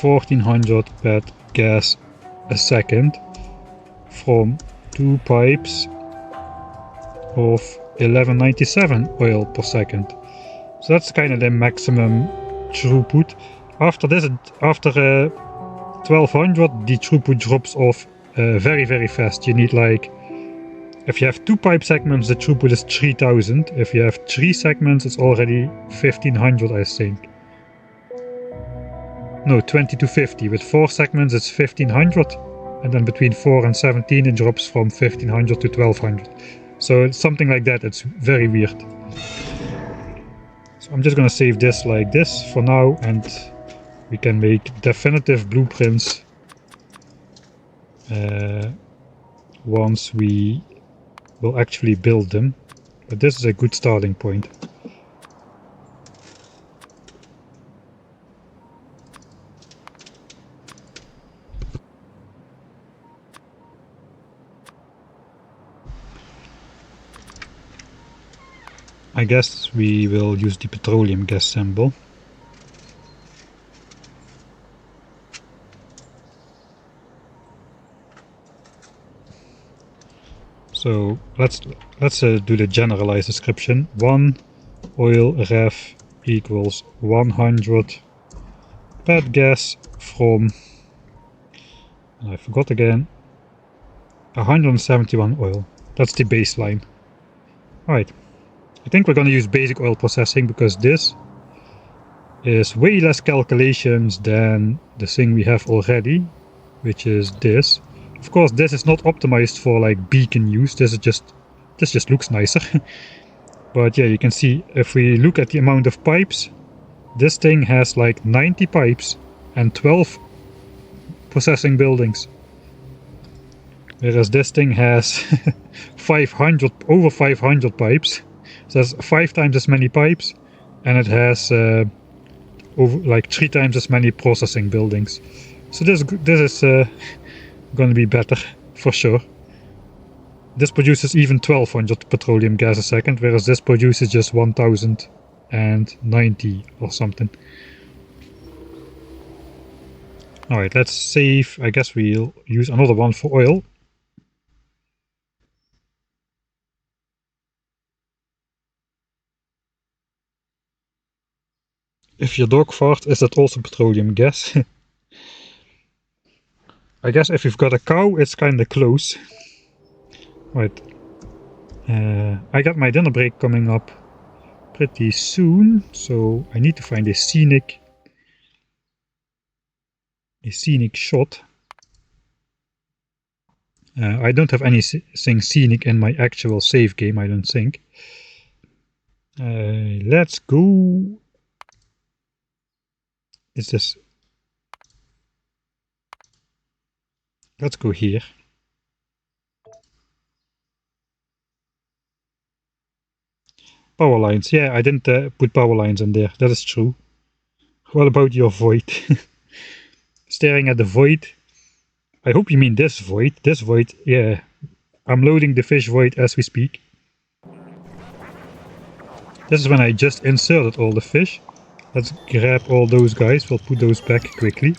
$1,400 bed gas a second from 2 pipes of 1197 oil per second. So that's kind of the maximum throughput. After this, after 1200, the throughput drops off very fast. You need, like, if you have 2 pipe segments, the throughput is 3000. If you have 3 segments, it's already 1500, I think. No, 2250. With 4 segments, it's 1500. And then between 4 and 17, it drops from 1500 to 1200. So it's something like that. It's very weird. So I'm just gonna save this like this for now, and we can make definitive blueprints once we will actually build them. But this is a good starting point. I guess we will use the petroleum gas symbol. So let's do the generalized description. 1 oil ref equals 100 bed gas from, and I forgot again, 171 oil. That's the baseline. Alright. I think we're going to use basic oil processing because this is way less calculations than the thing we have already, which is this. Of course, this is not optimized for like beacon use. This just looks nicer. But yeah, you can see if we look at the amount of pipes, this thing has like 90 pipes and 12 processing buildings. Whereas this thing has over 500 pipes. So that's 5 times as many pipes, and it has over like 3 times as many processing buildings. So this is going to be better for sure. This produces even 1200 petroleum gas a second, whereas this produces just 1090 or something. Alright, let's save. I guess we'll use another one for oil. If your dog farts, is that also petroleum gas? I guess if you've got a cow, it's kinda close. Right. I got my dinner break coming up pretty soon, so I need to find a scenic shot. I don't have anything scenic in my actual save game, I don't think. Let's go. Is this? Let's go here. Power lines. Yeah, I didn't put power lines in there. That is true. What about your void? Staring at the void. I hope you mean this void. This void, yeah. I'm loading the fish void as we speak. This is when I just inserted all the fish. Let's grab all those guys. We'll put those back quickly.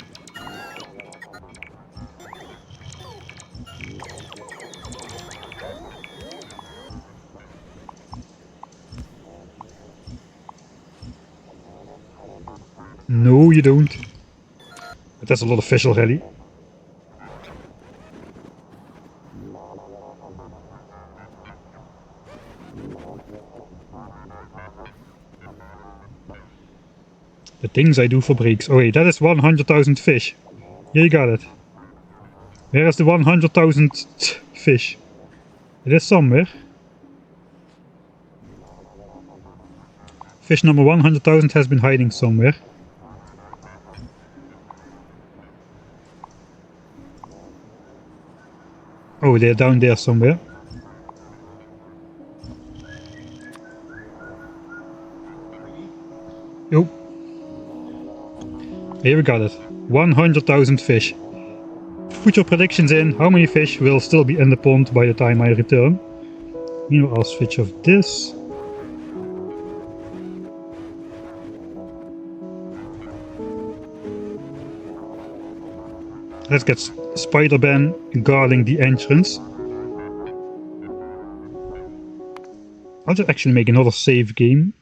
No, you don't. But that's a lot of fish already. The things I do for breaks. Oh wait, that is 100,000 fish. Yeah, you got it. Where is the 100,000 fish? It is somewhere. Fish number 100,000 has been hiding somewhere. Oh, they're down there somewhere. Oh. Here we got it. 100,000 fish. Put your predictions in. How many fish will still be in the pond by the time I return? Meanwhile, I'll switch off this. Let's get Spider-Ben guarding the entrance. I'll just actually make another save game.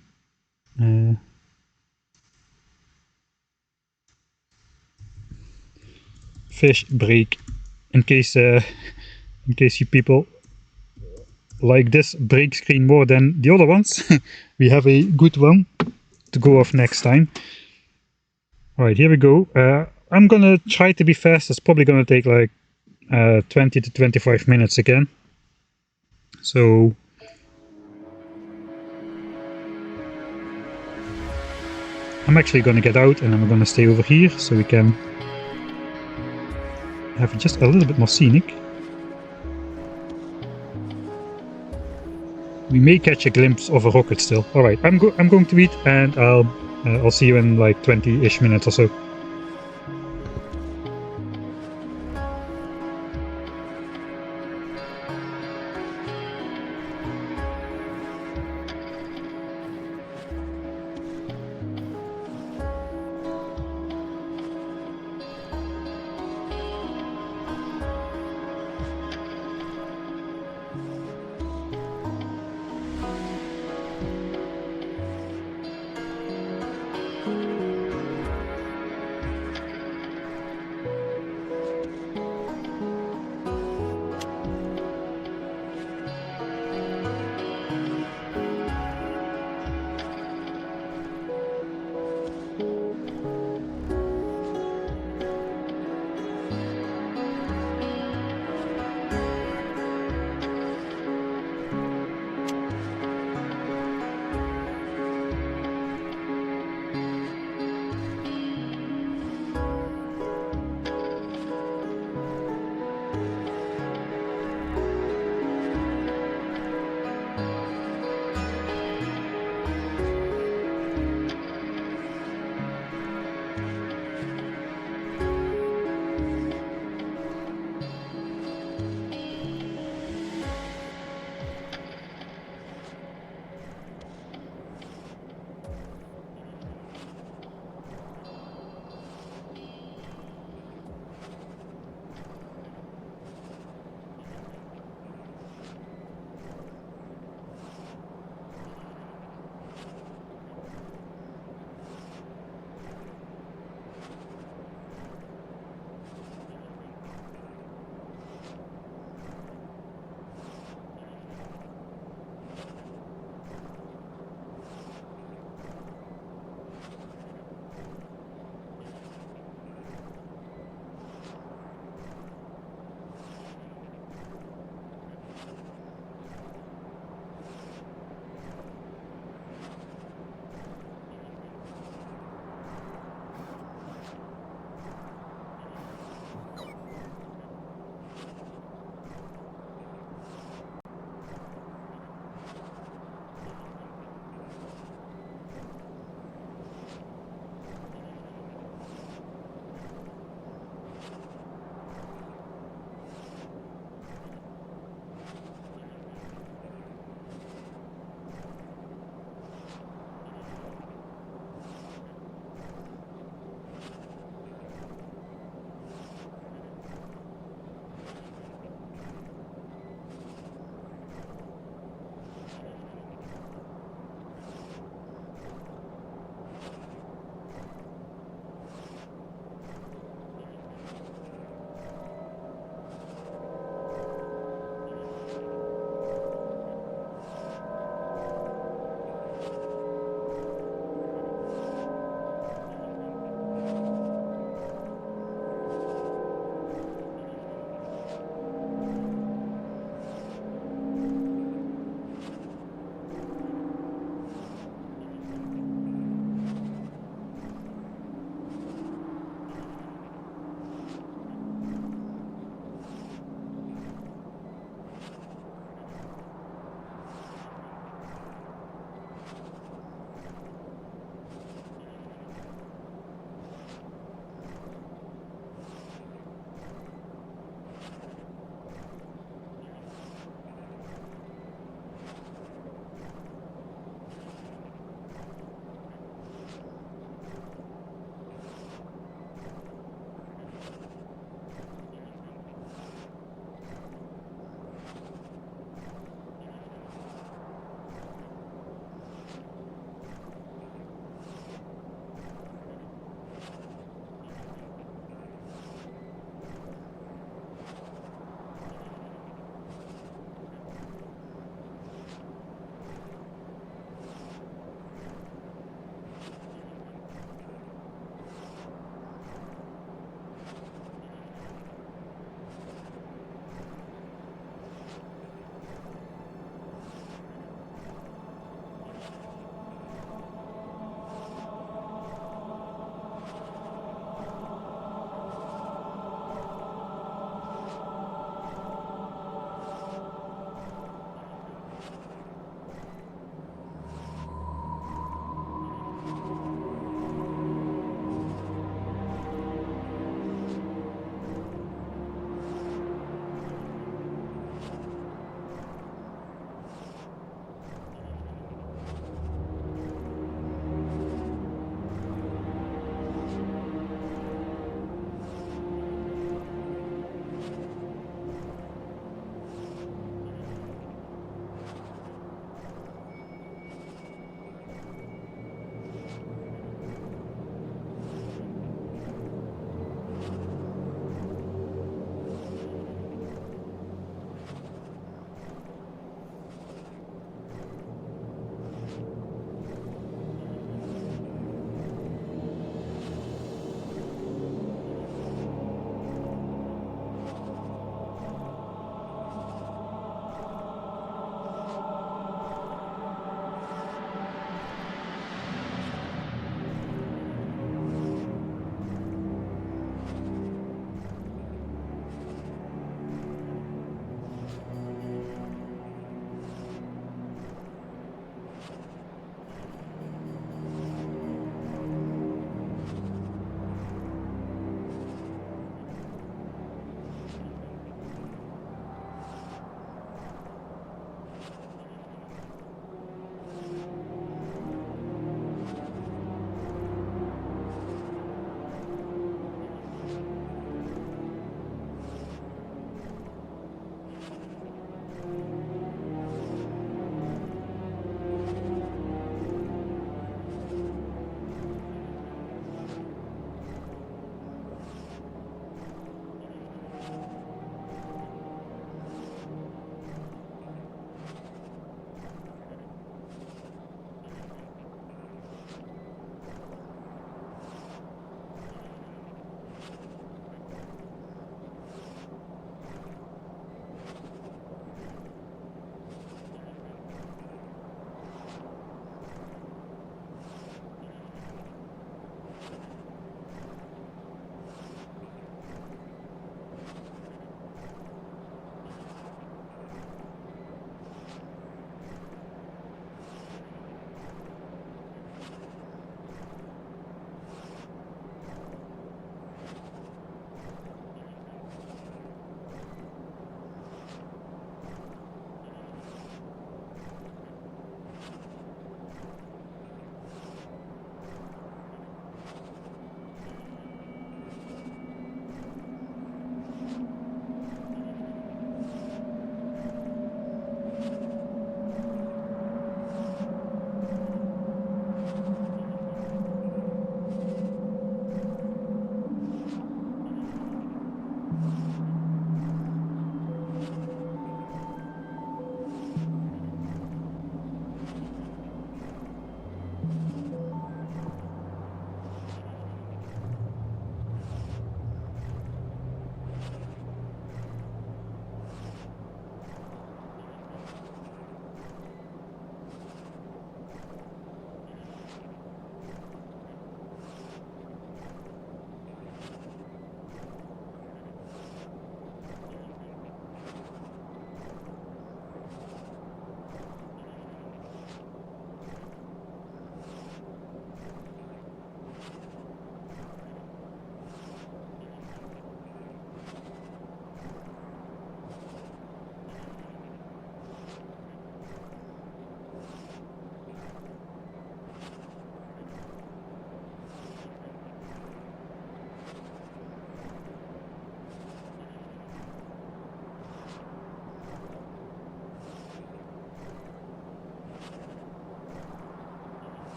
Fish break. In case you people like this break screen more than the other ones, we have a good one to go off next time. Alright, here we go. I'm gonna try to be fast. It's probably gonna take like 20 to 25 minutes again. So I'm actually gonna get out and I'm gonna stay over here so we can have just a little bit more scenic. We may catch a glimpse of a rocket still. Alright, I'm going to eat and I'll see you in like 20-ish minutes or so.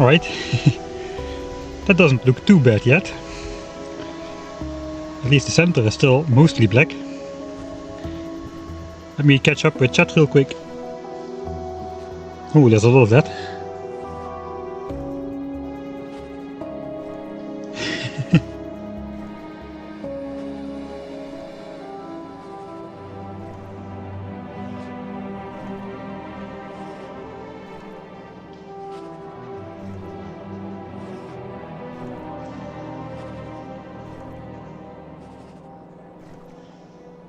Alright, that doesn't look too bad yet. At least the center is still mostly black. Let me catch up with chat real quick. Oh, there's a lot of that.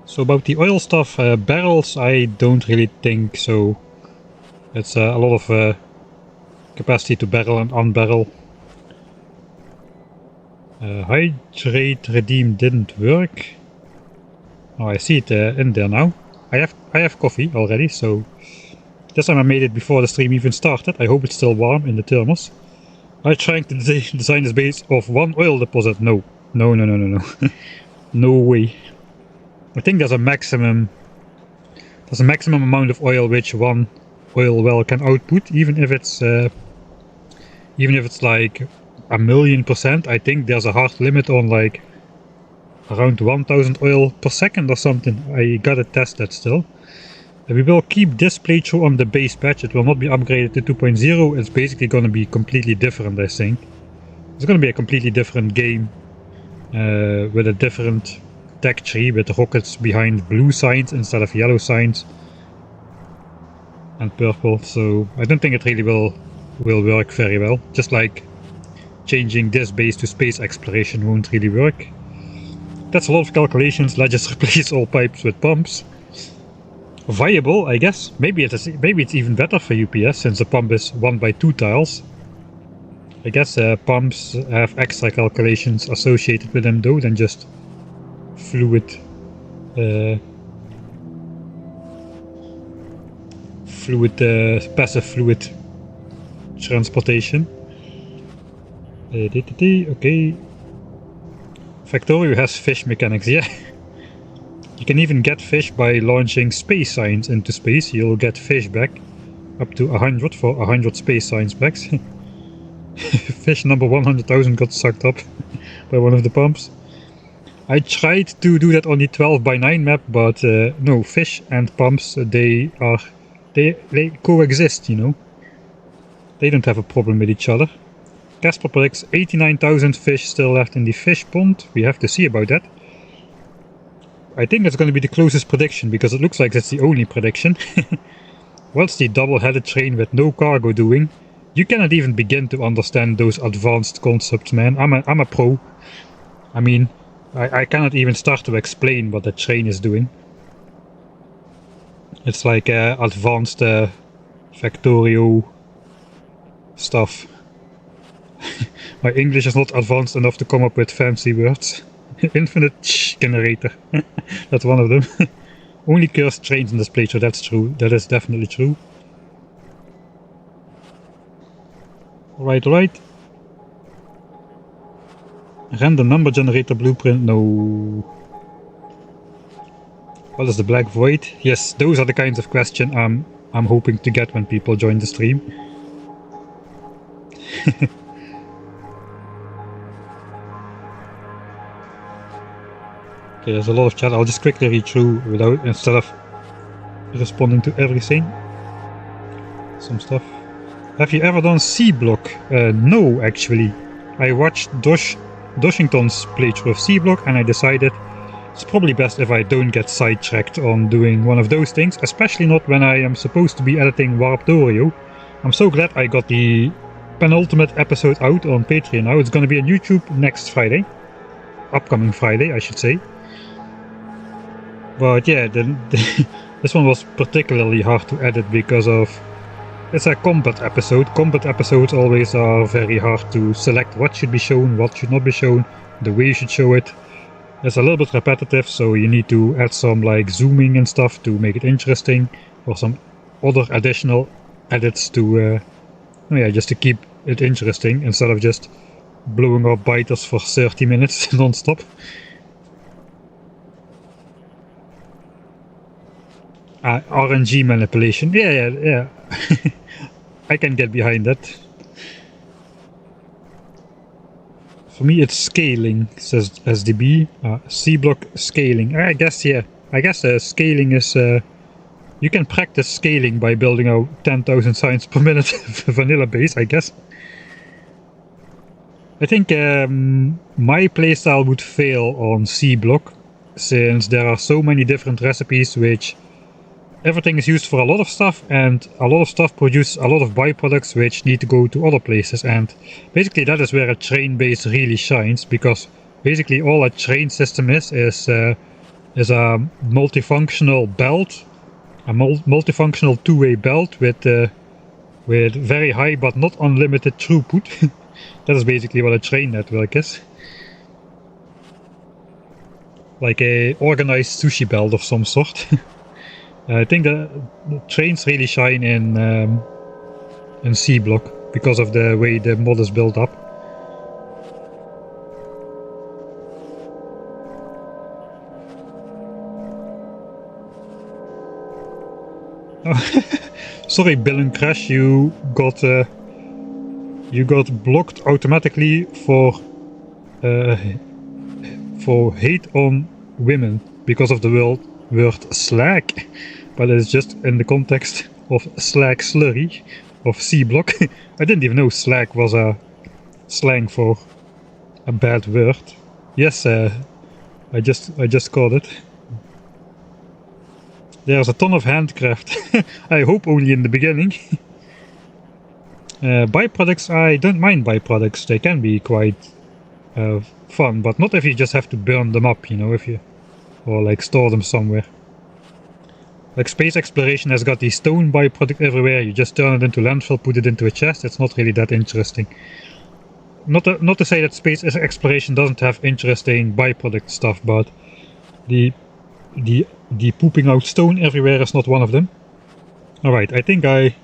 So about the oil stuff, barrels, I don't really think so. It's a lot of capacity to barrel and unbarrel. Hydrate redeem didn't work. Oh, I see it in there now. I have coffee already, so this time I made it before the stream even started. I hope it's still warm in the thermos. I'm trying to design this base of one oil deposit. No. No. No way. I think there's a maximum amount of oil which one oil well can output, even if it's like 1,000,000%. I think there's a hard limit on like around 1000 oil per second or something. I gotta test that still. We will keep this playthrough on the base patch. It will not be upgraded to 2.0. It's basically gonna be completely different, I think. It's gonna be a completely different game with a different tech tree, with the rockets behind blue signs instead of yellow signs and purple. So I don't think it really will work very well. Just like changing this base to space exploration won't really work. That's a lot of calculations. Let's just replace all pipes with pumps. Viable, I guess. Maybe it's even better for UPS since the pump is 1x2 tiles. I guess pumps have extra calculations associated with them though than just fluid passive fluid transportation. Okay. Factorio has fish mechanics, yeah. You can even get fish by launching space signs into space. You'll get fish back up to 100 for 100 space signs packs. Fish number 100,000 got sucked up by one of the pumps. I tried to do that on the 12x9 map, but no, fish and pumps, they coexist, you know. They don't have a problem with each other. Casper predicts 89,000 fish still left in the fish pond. We have to see about that. I think that's going to be the closest prediction, because it looks like that's the only prediction. What's the double-headed train with no cargo doing? You cannot even begin to understand those advanced concepts, man. I'm a pro. I mean, I cannot even start to explain what the train is doing. It's like advanced Factorio stuff. My English is not advanced enough to come up with fancy words. Infinite generator. That's one of them. Only cursed trains in this playthrough, that's true. That is definitely true. Alright. Random number generator blueprint, no. What is the black void? Yes, those are the kinds of questions I'm hoping to get when people join the stream. Okay, there's a lot of chat. I'll just quickly read through instead of responding to everything. Some stuff. Have you ever done C block? No, actually. I watched Doshington's playthrough of C block and I decided it's probably best if I don't get sidetracked on doing one of those things, especially not when I am supposed to be editing Warptorio. I'm so glad I got the penultimate episode out on Patreon now. It's gonna be on YouTube next Friday. Upcoming Friday, I should say. But yeah, this one was particularly hard to edit because of it's a combat episode. Combat episodes always are very hard to select what should be shown, what should not be shown, the way you should show it. It's a little bit repetitive, so you need to add some like zooming and stuff to make it interesting, or some other additional edits to just to keep it interesting instead of just blowing up biters for 30 minutes non-stop. RNG manipulation, yeah. I can get behind that. For me it's scaling, says SDB. C block scaling. I guess, yeah. I guess scaling is... you can practice scaling by building a 10,000 signs per minute vanilla base, I guess. I think my playstyle would fail on C block, since there are so many different recipes which everything is used for a lot of stuff, and a lot of stuff produces a lot of byproducts which need to go to other places, and basically that is where a train base really shines, because basically all a train system is a multifunctional belt, a multifunctional two-way belt with very high but not unlimited throughput. That is basically what a train network is. Like a organized sushi belt of some sort. I think the trains really shine in C block because of the way the mod is built up. Oh, sorry, Bill and Crash, you got blocked automatically for hate on women because of the word slag, but it's just in the context of slag slurry of C block. I didn't even know slag was a slang for a bad word. Yes, I just caught it. There's a ton of handcraft. I hope only in the beginning. Byproducts, I don't mind byproducts. They can be quite fun, but not if you just have to burn them up, you know, or like store them somewhere. Like space exploration has got the stone byproduct everywhere. You just turn it into landfill, put it into a chest. It's not really that interesting. Not to say that space exploration doesn't have interesting byproduct stuff, but the pooping out stone everywhere is not one of them. Alright, I think I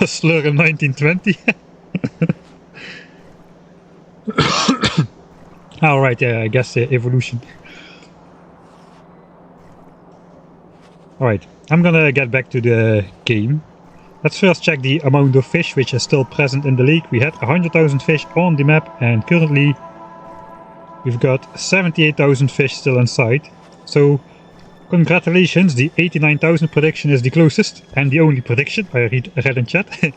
slur in 1920. Alright, yeah, I guess evolution. Alright, I'm gonna get back to the game. Let's first check the amount of fish which is still present in the lake. We had 100,000 fish on the map, and currently we've got 78,000 fish still inside. So congratulations, the 89,000 prediction is the closest, and the only prediction I read in chat.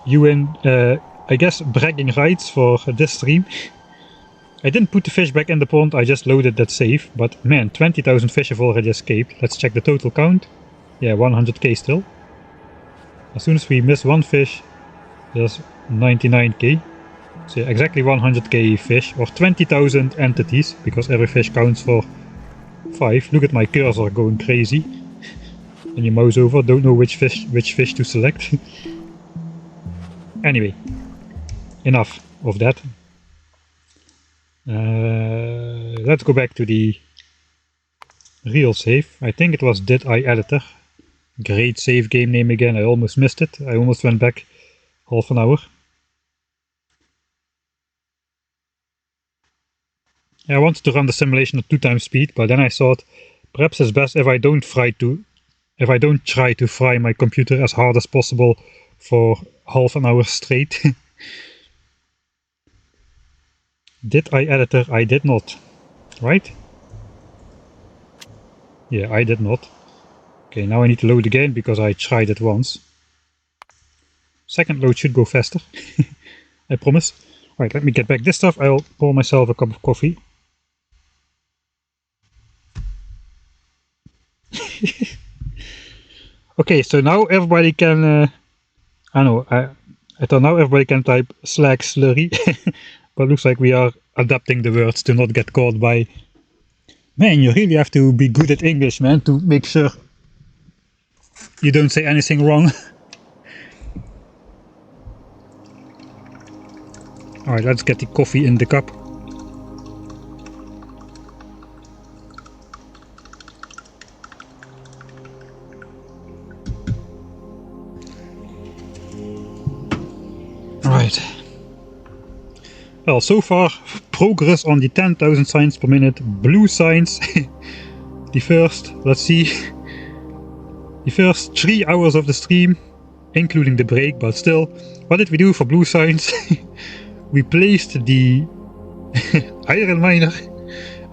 You win, I guess, bragging rights for this stream. I didn't put the fish back in the pond, I just loaded that save, but man, 20,000 fish have already escaped. Let's check the total count. Yeah, 100k still. As soon as we miss one fish, there's 99k. So yeah, exactly 100k fish, or 20,000 entities, because every fish counts for 5. Look at my cursor going crazy. And you mouse over, don't know which fish to select. Anyway, enough of that. Let's go back to the real save. I think it was Did I Editor. Great save game name again, I almost missed it. I almost went back half an hour. I wanted to run the simulation at 2 times speed, but then I thought perhaps it's best if I don't try to fry my computer as hard as possible for half an hour straight. Did I editor? I did not. Right? Yeah, I did not. Okay, now I need to load again because I tried it once. Second load should go faster. I promise. Alright, let me get back this stuff. I'll pour myself a cup of coffee. Okay, so now everybody can... I thought now everybody can type slag slurry. But looks like we are adapting the words to not get caught by... Man, you really have to be good at English, man, to make sure you don't say anything wrong. Alright, let's get the coffee in the cup. Right. Well, so far, progress on the 10,000 signs per minute. Blue signs. The first, let's see, the first 3 hours of the stream, including the break, but still, what did we do for blue signs? we placed the iron miner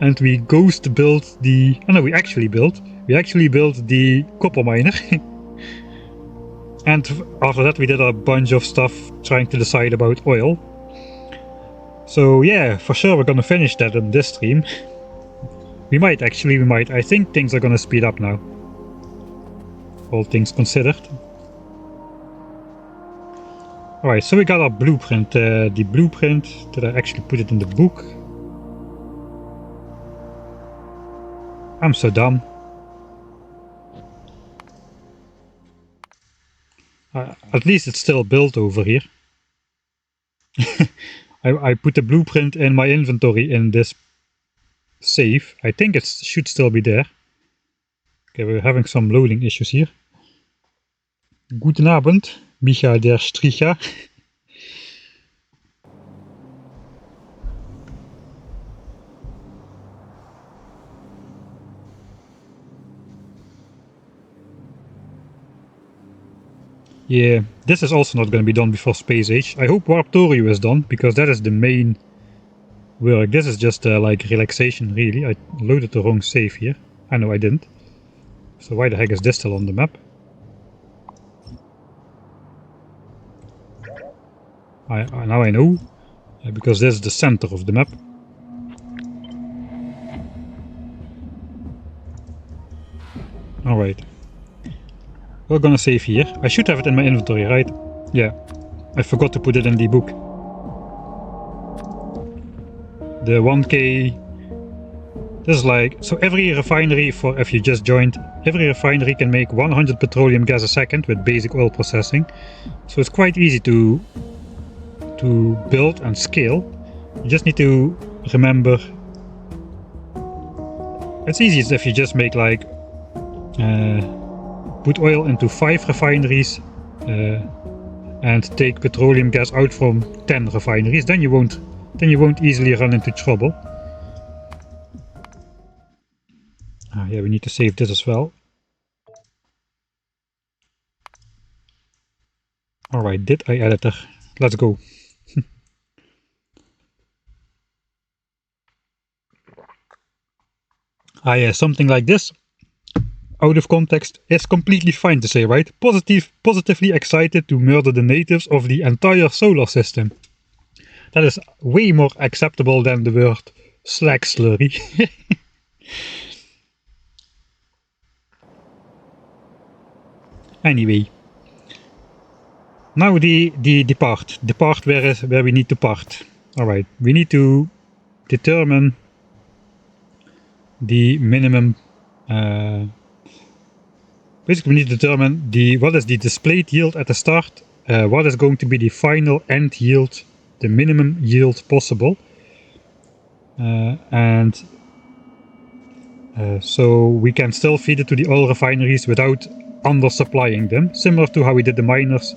and we ghost built the... Oh no, we actually built the copper miner. And after that we did a bunch of stuff trying to decide about oil. So yeah, for sure we're gonna finish that in this stream. We might. I think things are gonna speed up now. All things considered. Alright, so we got our blueprint. The blueprint, did I actually put it in the book? I'm so dumb. At least it's still built over here. I put the blueprint in my inventory in this save. I think it should still be there. Okay, we're having some loading issues here. Guten Abend, Micha der Stricher. Yeah, this is also not going to be done before Space Age. I hope Warptorio is done, because that is the main work. This is just like relaxation, really. I loaded the wrong save here. I know I didn't. So why the heck is this still on the map? Now I know, because this is the center of the map. Alright. We're gonna save here. I should have it in my inventory, right? Yeah. I forgot to put it in the book. The 1K... This is like... So every refinery, for if you just joined, every refinery can make 100 petroleum gas a second with basic oil processing. So it's quite easy to build and scale. You just need to remember... It's easiest if you just make like... put oil into 5 refineries and take petroleum gas out from 10 refineries. Then you won't easily run into trouble. Yeah, we need to save this as well. Alright, did I editor? Let's go. Yeah, something like this, out of context, is completely fine to say, right? Positively excited to murder the natives of the entire solar system. That is way more acceptable than the word slag slurry. Anyway. Now the part where we need to part. Alright, we need to determine the minimum basically we need to determine what is the displayed yield at the start, what is going to be the final end yield, the minimum yield possible, so we can still feed it to the oil refineries without undersupplying them, similar to how we did the miners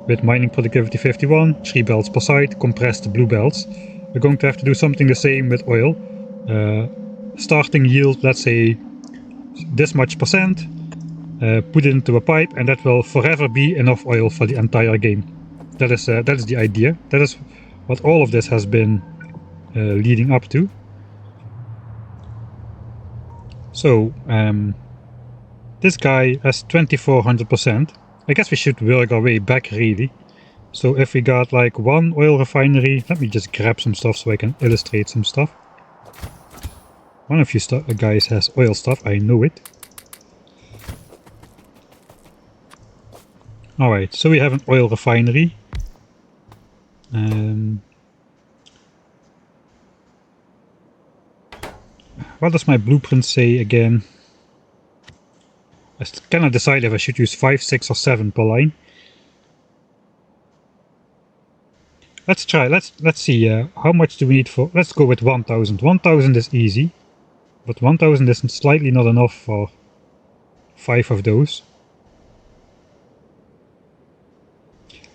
with mining productivity 51, 3 belts per side, compressed blue belts. We're going to have to do something the same with oil. Starting yield, let's say this much percent, put it into a pipe, and that will forever be enough oil for the entire game. That is the idea. That is what all of this has been leading up to. So this guy has 2400%. I guess we should work our way back really. So if we got like 1 oil refinery, let me just grab some stuff so I can illustrate some stuff. One of you guys has oil stuff, I know it. Alright, so we have an oil refinery. What does my blueprint say again? I cannot decide if I should use 5, 6 or 7 per line. Let's try, let's see, how much do we need for... Let's go with 1000. 1000 is easy. But 1000 is slightly not enough for 5 of those.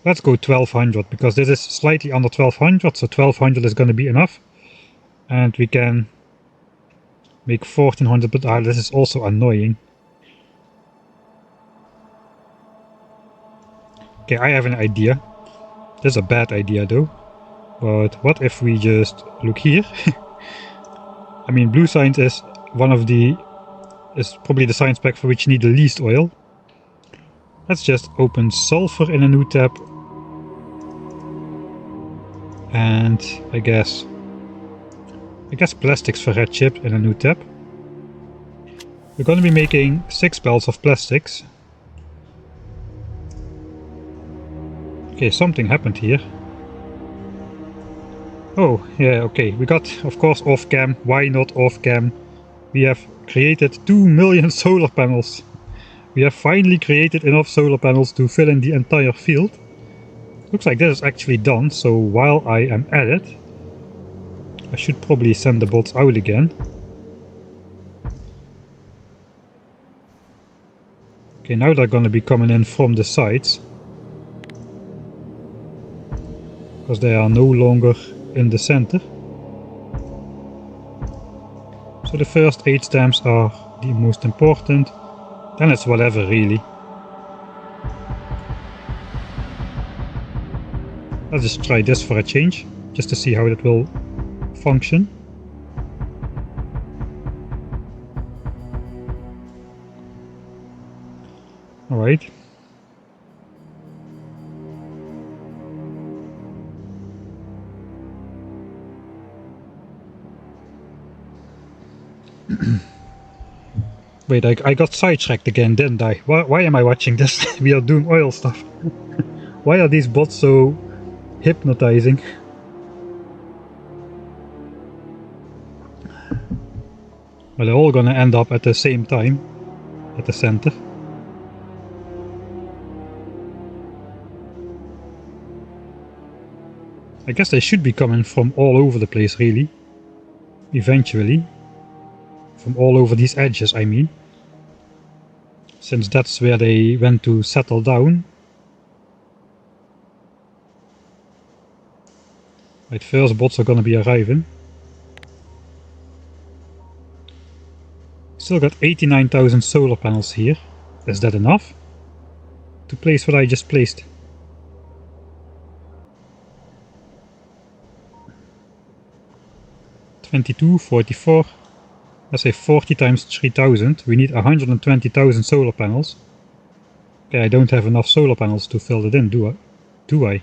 Let's go 1200, because this is slightly under 1200, so 1200 is going to be enough. And we can make 1400, but this is also annoying. Okay, I have an idea. This is a bad idea though. But what if we just look here? I mean, blue science is is probably the science pack for which you need the least oil. Let's just open sulfur in a new tab. And I guess plastics for red chip in a new tab. We're going to be making 6 belts of plastics. Okay, something happened here. Oh, yeah, okay. We got, of course, off-cam. Why not off-cam? We have created 2 million solar panels. We have finally created enough solar panels to fill in the entire field. Looks like this is actually done, so while I am at it, I should probably send the bots out again. Okay, now they're gonna be coming in from the sides. Because they are no longer in the center. So the first 8 stamps are the most important. Then it's whatever, really. Let's just try this for a change, just to see how it will function. Alright. Wait, I got sidetracked again, didn't I? Why am I watching this? We are doing oil stuff. Why are these bots so hypnotizing? Well, they're all gonna end up at the same time, at the center. I guess they should be coming from all over the place, really. Eventually. From all over these edges, I mean. Since that's where they went to settle down. Right, first bots are gonna be arriving. Still got 89,000 solar panels here. Is that enough to place what I just placed? $22, 44. Let's say 40 times 3000. We need 120,000 solar panels. Okay, I don't have enough solar panels to fill it in, do I?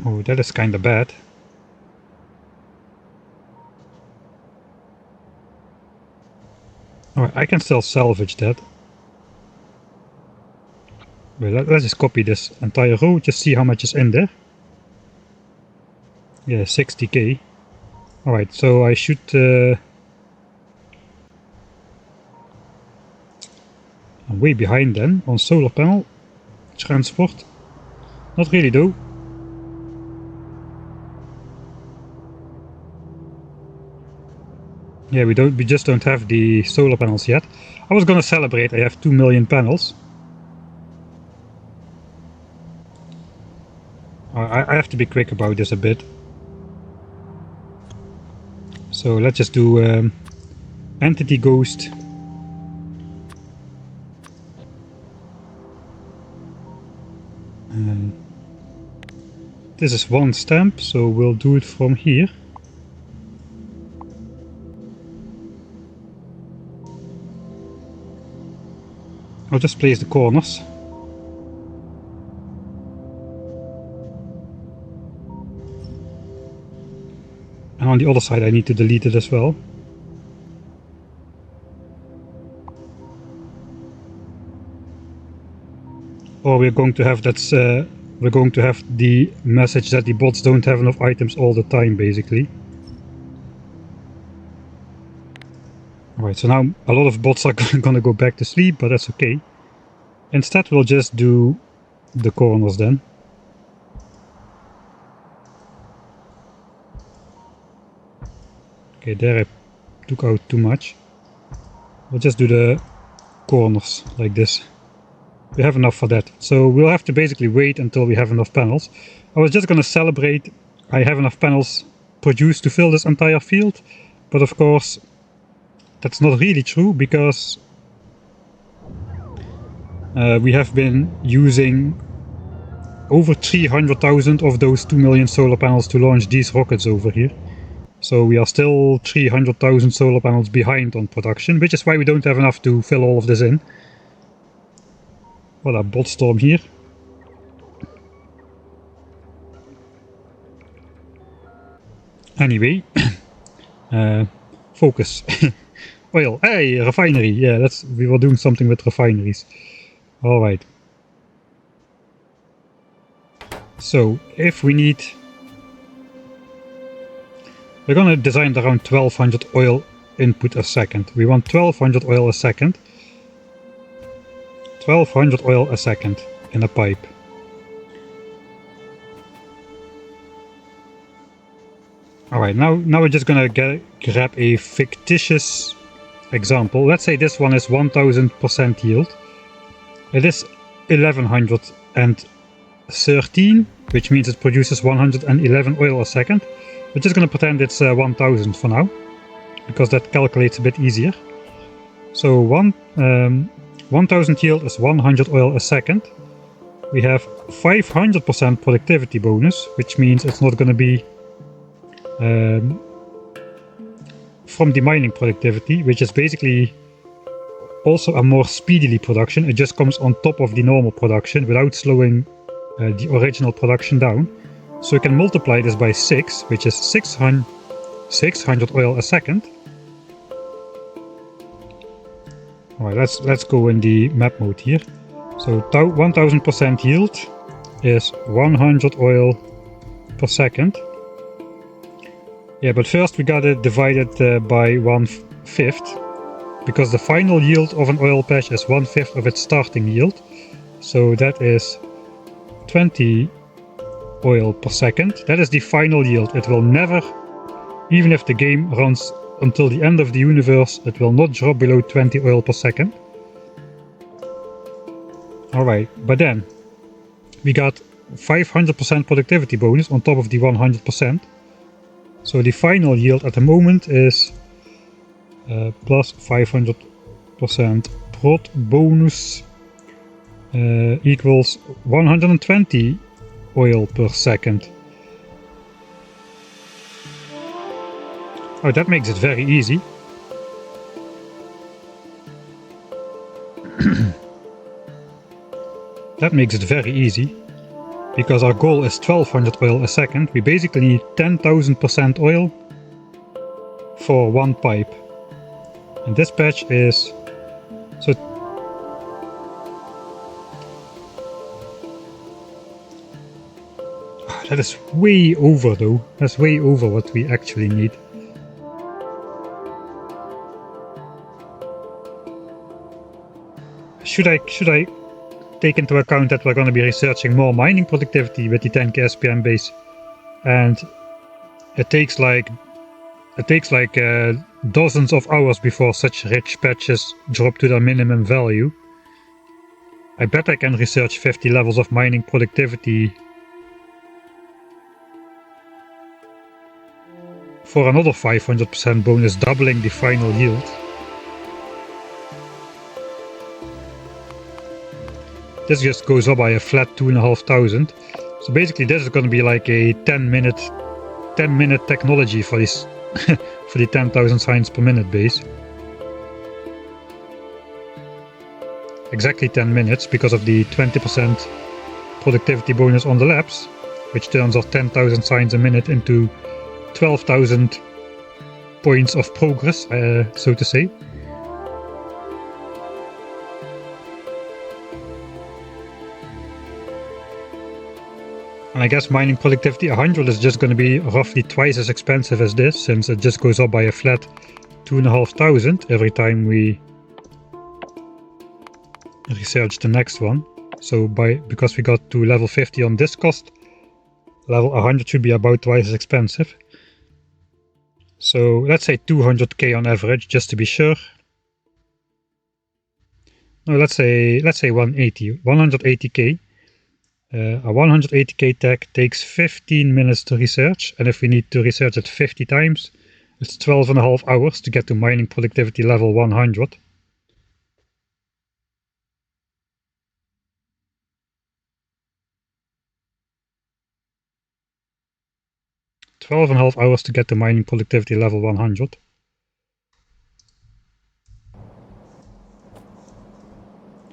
Oh, that is kinda bad. Alright, I can still salvage that. Wait, let's just copy this entire row, just see how much is in there. Yeah, 60k. Alright, so I should... I'm way behind then on solar panel transport. Not really though. Yeah, we just don't have the solar panels yet. I was gonna celebrate, I have 2 million panels. I have to be quick about this a bit. So let's just do entity ghost. This is 1 stamp, so we'll do it from here. I'll just place the corners. And on the other side I need to delete it as well. Or we're going to have we're going to have the message that the bots don't have enough items all the time, basically. Alright, so now a lot of bots are gonna go back to sleep, but that's okay. Instead we'll just do the corners then. Okay, there I took out too much. We'll just do the corners like this. We have enough for that. So we'll have to basically wait until we have enough panels. I was just gonna celebrate I have enough panels produced to fill this entire field, but of course that's not really true, because we have been using over 300,000 of those 2 million solar panels to launch these rockets over here. So we are still 300,000 solar panels behind on production, which is why we don't have enough to fill all of this in. What a bot storm here. Anyway, focus. Oil. Hey, refinery. Yeah, we were doing something with refineries. Alright. So, if we need... We're gonna design around 1200 oil input a second. We want 1200 oil a second. 1200 oil a second in a pipe. Alright, now we're just gonna grab a fictitious example. Let's say this one is 1000% yield. It is 1113, which means it produces 111 oil a second. We're just gonna pretend it's 1000 for now, because that calculates a bit easier. So 1000 yield is 100 oil a second. We have 500% productivity bonus, which means it's not gonna be from the mining productivity, which is basically also a more speedily production. It just comes on top of the normal production without slowing the original production down. So we can multiply this by 6, which is 600 oil a second. Alright, let's go in the map mode here. So 1000% yield is 100 oil per second. Yeah, but first we gotta divide it by 1/5, because the final yield of an oil patch is 1/5 of its starting yield. So that is 20 oil per second. That is the final yield. It will never, even if the game runs until the end of the universe, it will not drop below 20 oil per second. Alright, but then we got 500% productivity bonus on top of the 100%. So the final yield at the moment is plus 500% prod bonus equals 120 oil per second. Oh, that makes it very easy. That makes it very easy. Because our goal is 1200 oil a second, we basically need 10,000% oil for one pipe. And this patch is... so that is way over though. That's way over what we actually need. Should I take into account that we're going to be researching more mining productivity with the 10k SPM base, and it takes like dozens of hours before such rich patches drop to their minimum value. I bet I can research 50 levels of mining productivity for another 500% bonus, doubling the final yield. This just goes up by a flat 2,500. So basically this is going to be like a 10 minute technology for this for the 10,000 signs per minute base. Exactly 10 minutes because of the 20% productivity bonus on the labs, which turns our 10,000 signs a minute into 12,000 points of progress, so to say. And I guess mining productivity 100 is just going to be roughly twice as expensive as this, since it just goes up by a flat 2,500 every time we research the next one. So because we got to level 50 on this cost, level 100 should be about twice as expensive. So let's say 200k on average, just to be sure. No, let's say 180k. A 180k tech takes 15 minutes to research, and if we need to research it 50 times, it's 12.5 hours to get to mining productivity level 100. 12.5 hours to get to mining productivity level 100.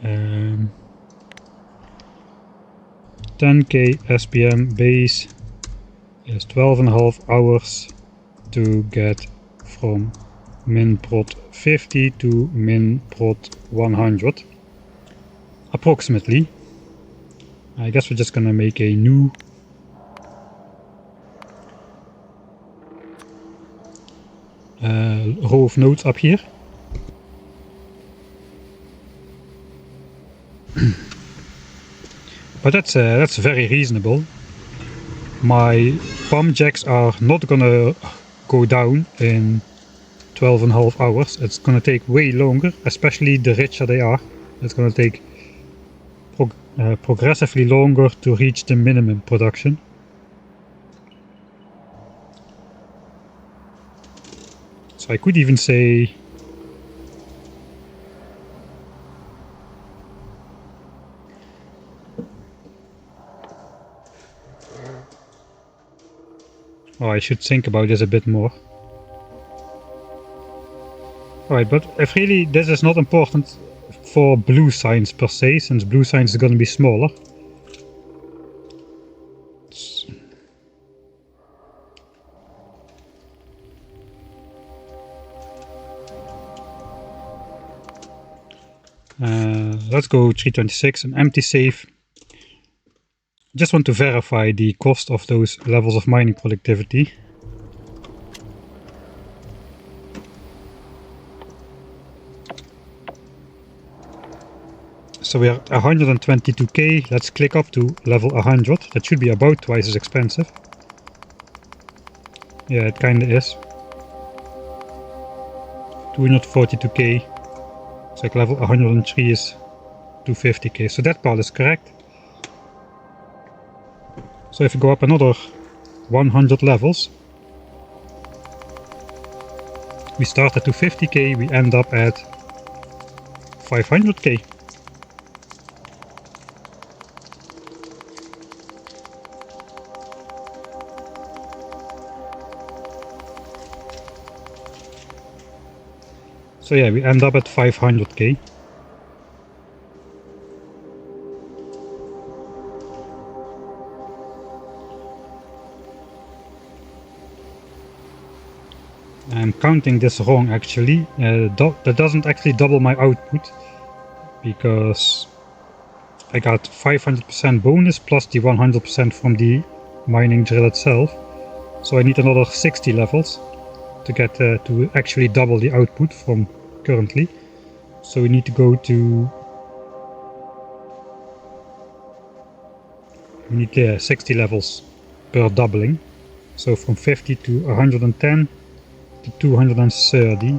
Um, 10k SPM base is 12.5 hours to get from min prod 50 to min prod 100. Approximately. I guess we're just gonna make a new row of nodes up here. But that's very reasonable. My pump jacks are not gonna go down in 12.5 hours. It's gonna take way longer, especially the richer they are. It's gonna take progressively longer to reach the minimum production. So I could even say I should think about this a bit more. Alright, but if really this is not important for blue signs per se, since blue signs is going to be smaller. Let's go 326, an empty save. Just want to verify the cost of those levels of mining productivity. So we are 122k. Let's click up to level 100. That should be about twice as expensive. Yeah, it kinda is. 242k. It's like level 103 is 250k. So that part is correct. So if we go up another 100 levels, we start at 250k, we end up at 500k. So yeah, we end up at 500k. I'm counting this wrong actually. That doesn't actually double my output, because I got 500% bonus plus the 100% from the mining drill itself. So I need another 60 levels to get to actually double the output from currently. So we need to go to... we need 60 levels per doubling. So from 50 to 110 to 230.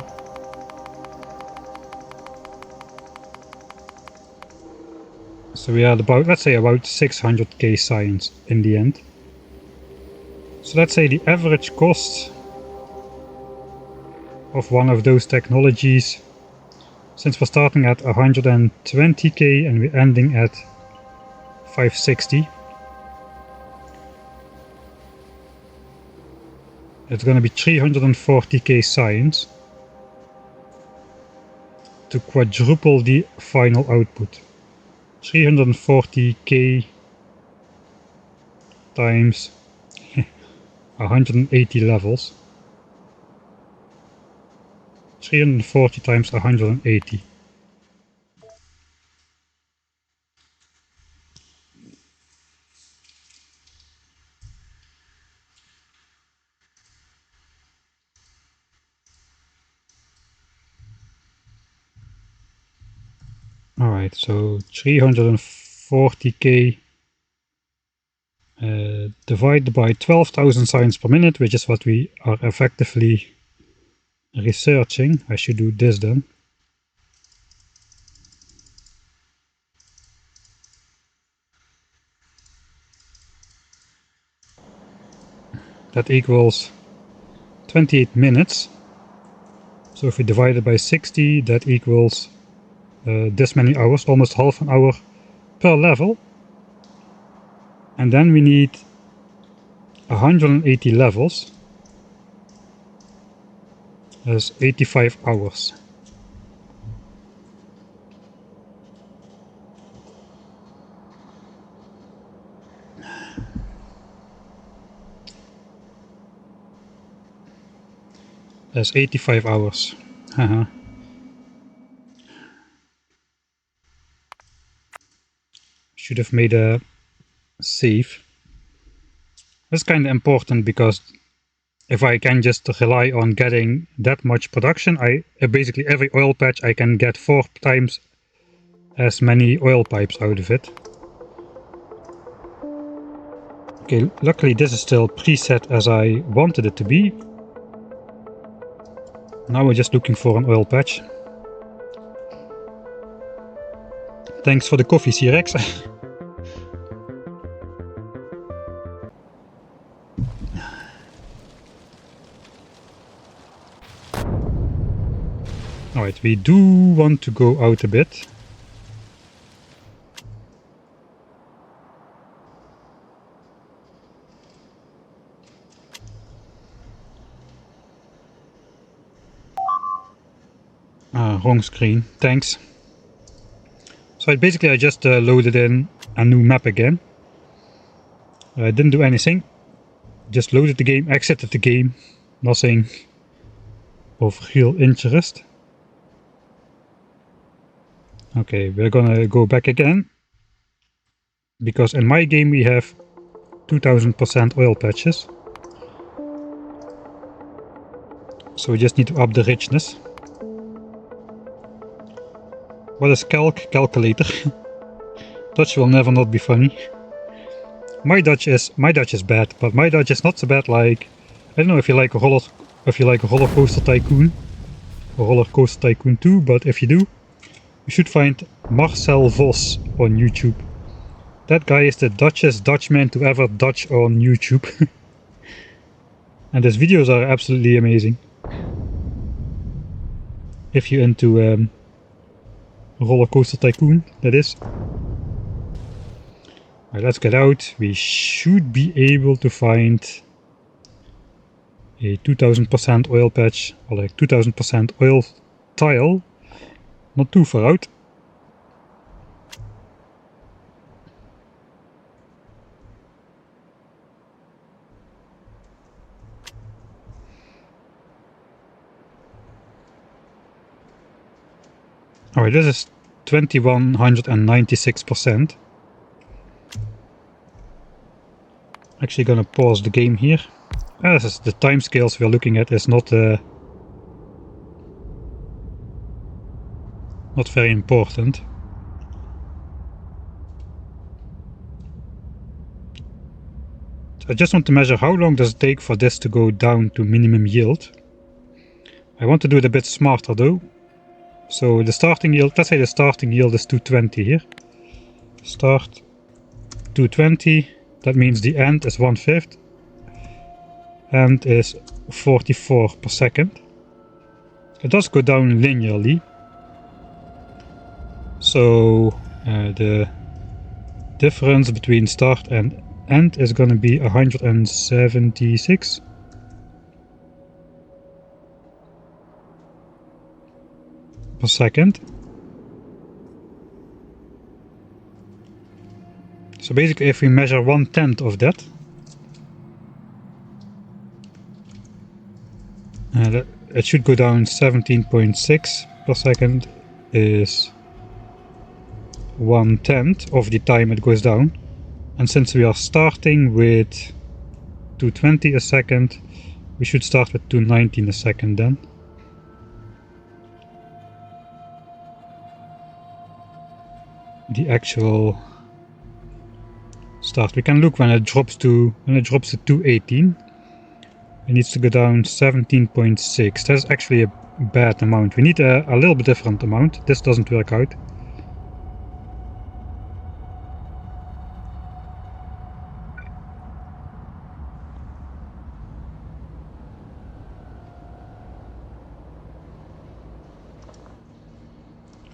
So we are about, let's say, about 600k science in the end. So let's say the average cost of one of those technologies, since we're starting at 120k and we're ending at 560, it's going to be 340k science to quadruple the final output. 340k times 180 levels. 340 times 180. Alright, so 340k divided by 12,000 science per minute, which is what we are effectively researching. I should do this then. That equals 28 minutes. So if we divide it by 60, that equals this many hours, almost half an hour per level. And then we need 180 levels. That's 85 hours. That's 85 hours. Haha. Should have made a save. That's kind of important because if I can just rely on getting that much production, basically every oil patch I can get 4 times as many oil pipes out of it. Okay, luckily this is still preset as I wanted it to be. Now we're just looking for an oil patch. Thanks for the coffee, C-Rex. Alright, we do want to go out a bit. Wrong screen, thanks. So basically I just loaded in a new map again. I didn't do anything. Just loaded the game, exited the game. Nothing of real interest. Okay, we're gonna go back again. Because in my game we have 2000% oil patches. So we just need to up the richness. What is calculator? Dutch will never not be funny. My Dutch is bad, but my Dutch is not so bad like, I don't know if you like a roller coaster tycoon or roller coaster tycoon 2, but if you do, you should find Marcel Vos on YouTube. That guy is the Dutchest Dutchman to ever Dutch on YouTube. And his videos are absolutely amazing. If you're into roller coaster tycoon, that is. Alright, let's get out. We should be able to find a 2000% oil patch, or like 2000% oil tile. Not too far out. Alright, this is 2196%. Actually gonna pause the game here. This is the timescales we're looking at is not very important. I just want to measure how long does it take for this to go down to minimum yield. I want to do it a bit smarter though. So the starting yield, let's say the starting yield is 220 here. Start 220, that means the end is 1/5. End is 44 per second. It does go down linearly. So the difference between start and end is going to be 176. Per second. So basically if we measure 1/10 of that, it should go down 17.6 per second is 1/10 of the time it goes down. And since we are starting with 220 a second, we should start with 219 a second then. The actual start. We can look when it drops to 218. It needs to go down 17.6. That's actually a bad amount. We need a little bit different amount. This doesn't work out.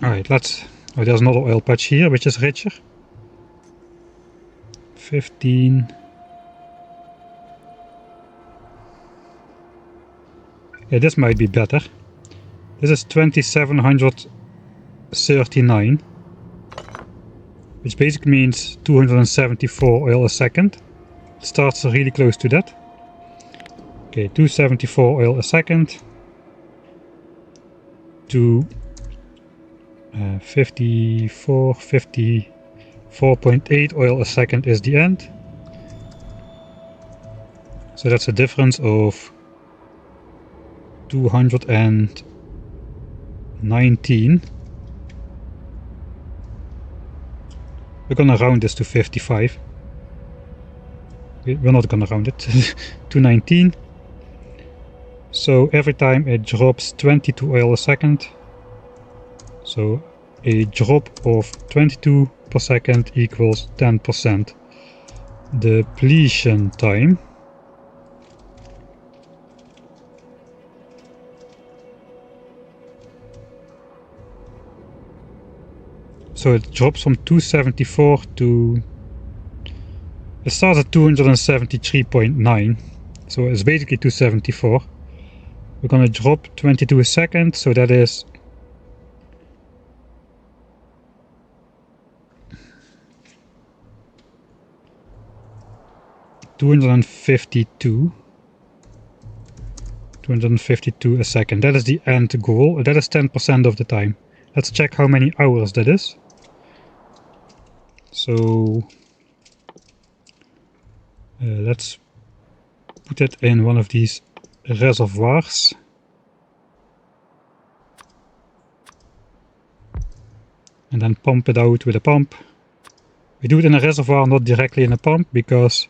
Alright, let's... Oh, there's another oil patch here, which is richer. 15. Yeah, this might be better. This is 2739, which basically means 274 oil a second. It starts really close to that. Okay, 274 oil a second to 54.8 oil a second is the end. So that's a difference of 219. We're gonna round this to 55. We're not gonna round it. 219. So every time it drops 22 oil a second. So a drop of 22 per second equals 10%. Depletion time. So it drops from 274 to... It starts at 273.9. So it's basically 274. We're gonna drop 22 a second, so that is... $252 a second. That is the end goal. That is 10% of the time. Let's check how many hours that is. So let's put it in one of these reservoirs. And then pump it out with a pump. We do it in a reservoir, not directly in a pump, because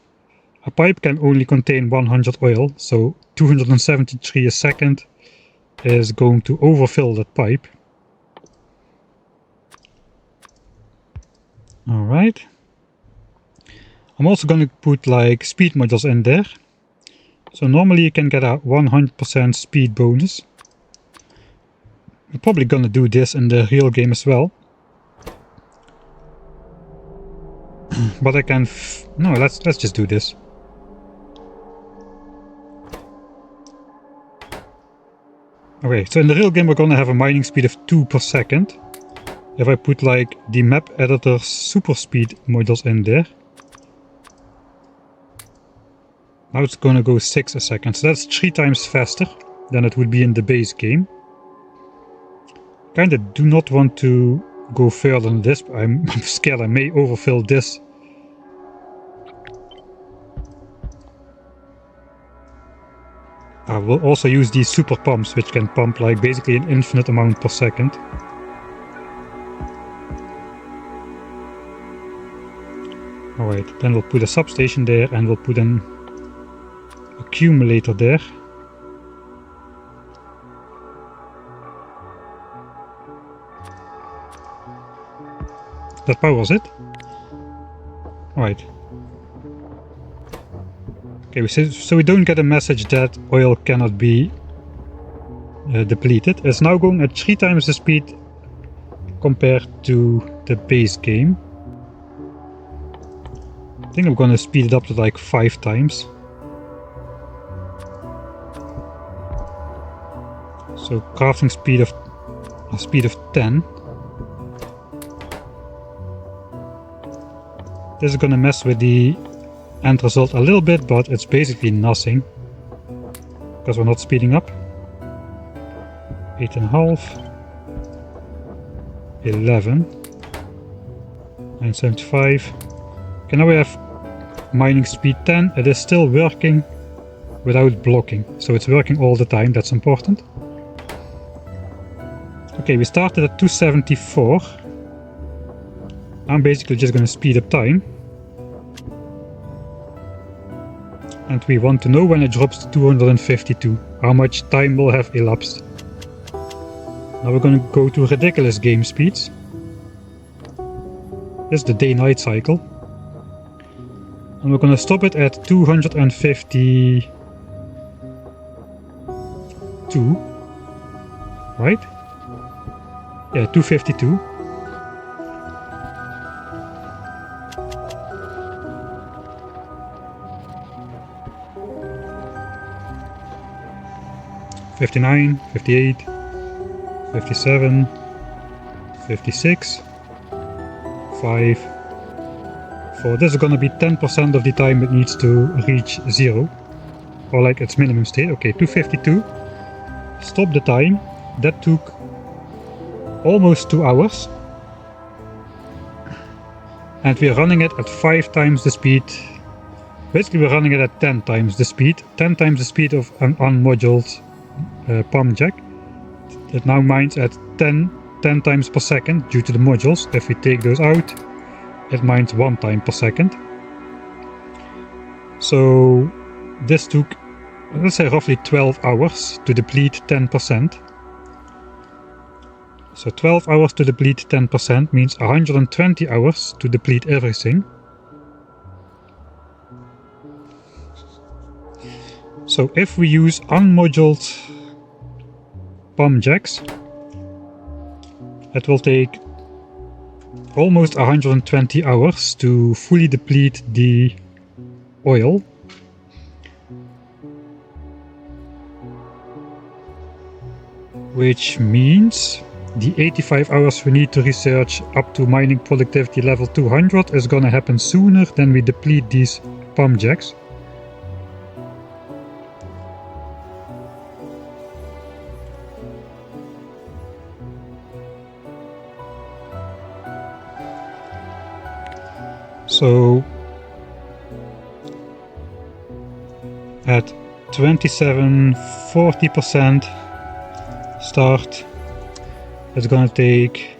a pipe can only contain 100 oil, so 273 a second is going to overfill that pipe. Alright. I'm also going to put like speed modules in there. So normally you can get a 100% speed bonus. I'm probably going to do this in the real game as well. But I can... No, let's just do this. Okay, so in the real game we're gonna have a mining speed of 2 per second. If I put like the map editor super speed modules in there. Now it's gonna go 6 a second, so that's 3 times faster than it would be in the base game. Kinda do not want to go further than this, but I'm scared I may overfill this. I will also use these super pumps, which can pump like basically an infinite amount per second. Alright, then we'll put a substation there and we'll put an accumulator there. That powers it. Alright. Okay, so we don't get a message that oil cannot be depleted. It's now going at 3 times the speed compared to the base game. I think I'm gonna speed it up to like 5 times. So crafting speed of 10. This is gonna mess with the end result a little bit, but it's basically nothing because we're not speeding up. 8.5, 11, 975. Okay, now we have mining speed 10. It is still working without blocking, so it's working all the time. That's important. Okay, we started at 274. I'm basically just going to speed up time. And we want to know when it drops to 252, how much time will have elapsed. Now we're going to go to ridiculous game speeds. This is the day-night cycle. And we're going to stop it at 252. Right? Yeah, 252. 59, 58, 57, 56, 5, 4. This is gonna be 10% of the time it needs to reach 0. Or like its minimum state. Okay, 252. Stop the time. That took almost 2 hours. And we're running it at 5 times the speed. Basically we're running it at 10 times the speed. 10 times the speed of an unmoduled pump jack. It now mines at 10 times per second due to the modules. If we take those out, it mines 1 time per second. So this took, let's say, roughly 12 hours to deplete 10%. So 12 hours to deplete 10% means 120 hours to deplete everything. So if we use unmoduled pump jacks, it will take almost 120 hours to fully deplete the oil. Which means the 85 hours we need to research up to mining productivity level 200 is gonna happen sooner than we deplete these pump jacks. So at 27-40% start, it's gonna take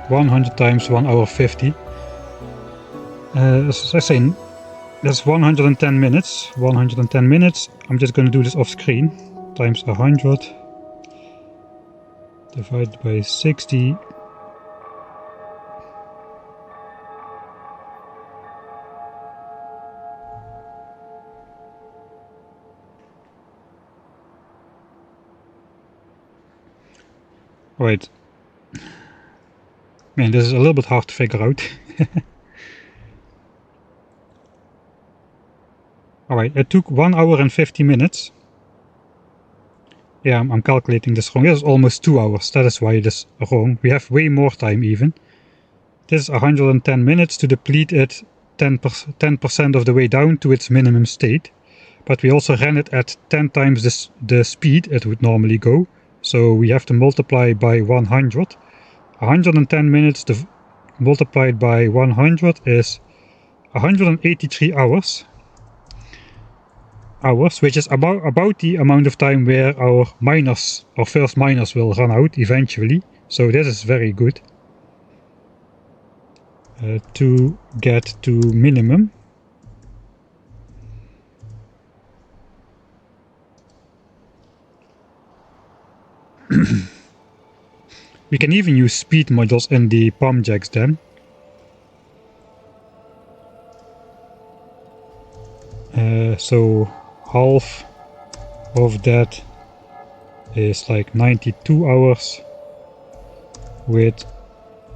(100 times 1 hour 50). As I say, that's 110 minutes. 110 minutes. I'm just gonna do this off screen. Times 100 divided by 60. Right. Man, this is a little bit hard to figure out. Alright, it took 1 hour and 50 minutes. Yeah, I'm calculating this wrong. This is almost 2 hours. That is why it is wrong. We have way more time even. This is 110 minutes to deplete it 10% of the way down to its minimum state. But we also ran it at 10 times the speed it would normally go. So we have to multiply by 100. 110 minutes multiplied by 100 is 183 hours. Which is about the amount of time where our first miners will run out eventually. So this is very good to get to minimum. We can even use speed modules in the pump jacks then. So half of that is like 92 hours with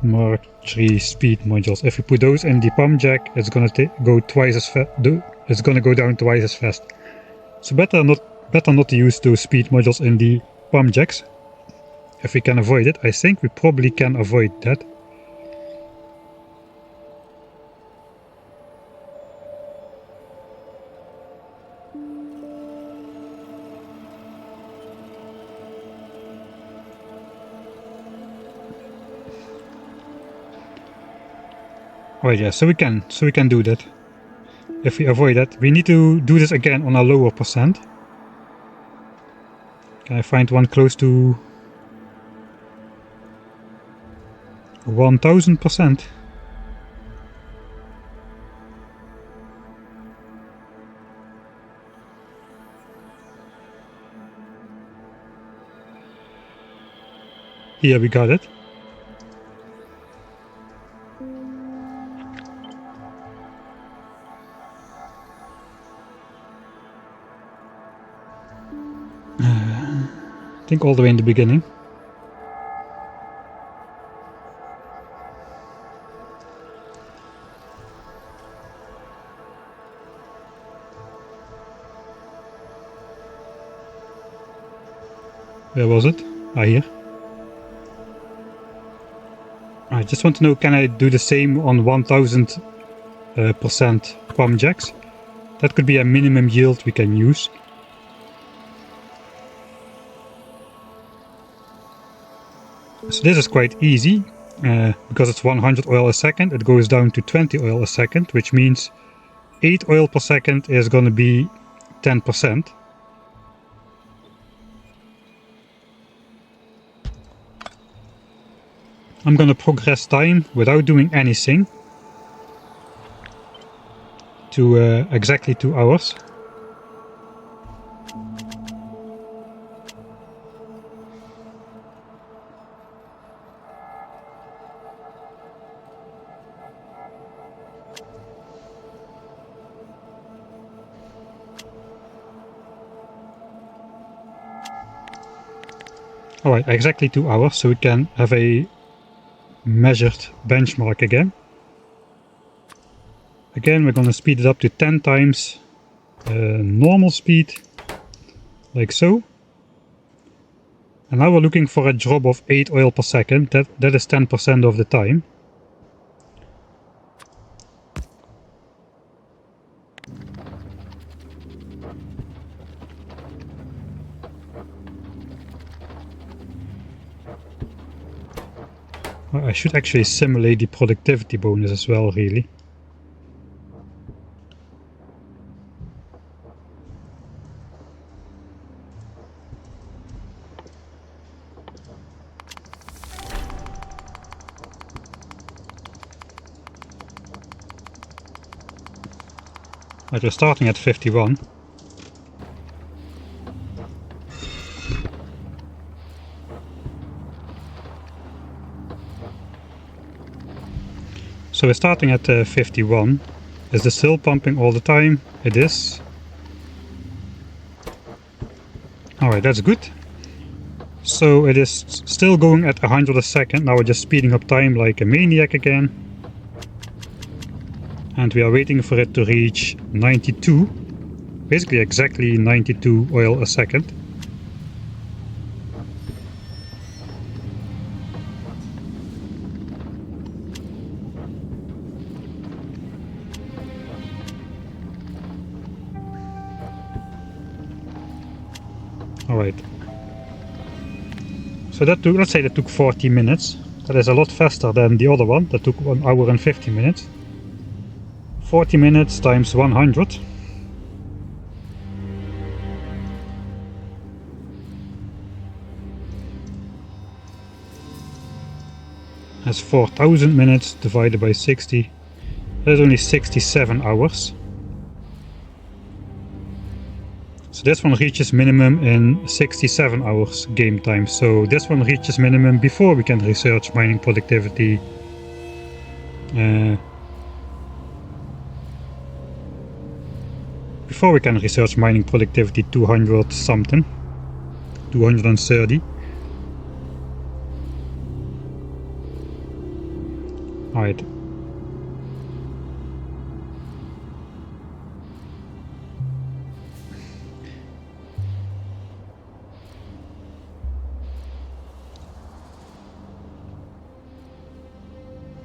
Mark III speed modules. If we put those in the pump jack, it's gonna go twice as fast. It's gonna go down twice as fast. So better not to use those speed modules in the pump jacks. If we can avoid it, I think we probably can avoid that. Right, yeah, so we can do that. If we avoid that, we need to do this again on a lower percent. Can I find one close to 1000%? Here we got it. I think all the way in the beginning. Where was it? Ah, here. I just want to know, can I do the same on 1000% POM jacks? That could be a minimum yield we can use. So this is quite easy, because it's 100 oil a second, it goes down to 20 oil a second, which means 8 oil per second is going to be 10%. I'm going to progress time without doing anything to exactly 2 hours. Alright, exactly 2 hours, so we can have a measured benchmark again. Again, we're going to speed it up to 10 times normal speed, like so. And now we're looking for a drop of 8 oil per second, that is 10% of the time. I should actually simulate the productivity bonus as well, really. Right, we're starting at 51. So we're starting at 51. Is this still pumping all the time? It is. Alright, that's good. So it is still going at 100 a second. Now we're just speeding up time like a maniac again. And we are waiting for it to reach 92. Basically exactly 92 oil a second. Alright. So that took, let's say that took 40 minutes. That is a lot faster than the other one, that took 1 hour and 50 minutes. 40 minutes times 100. That's 4000 minutes divided by 60. That is only 67 hours. So this one reaches minimum in 67 hours game time. So this one reaches minimum before we can research mining productivity. Before we can research mining productivity 200 something. 230. Alright.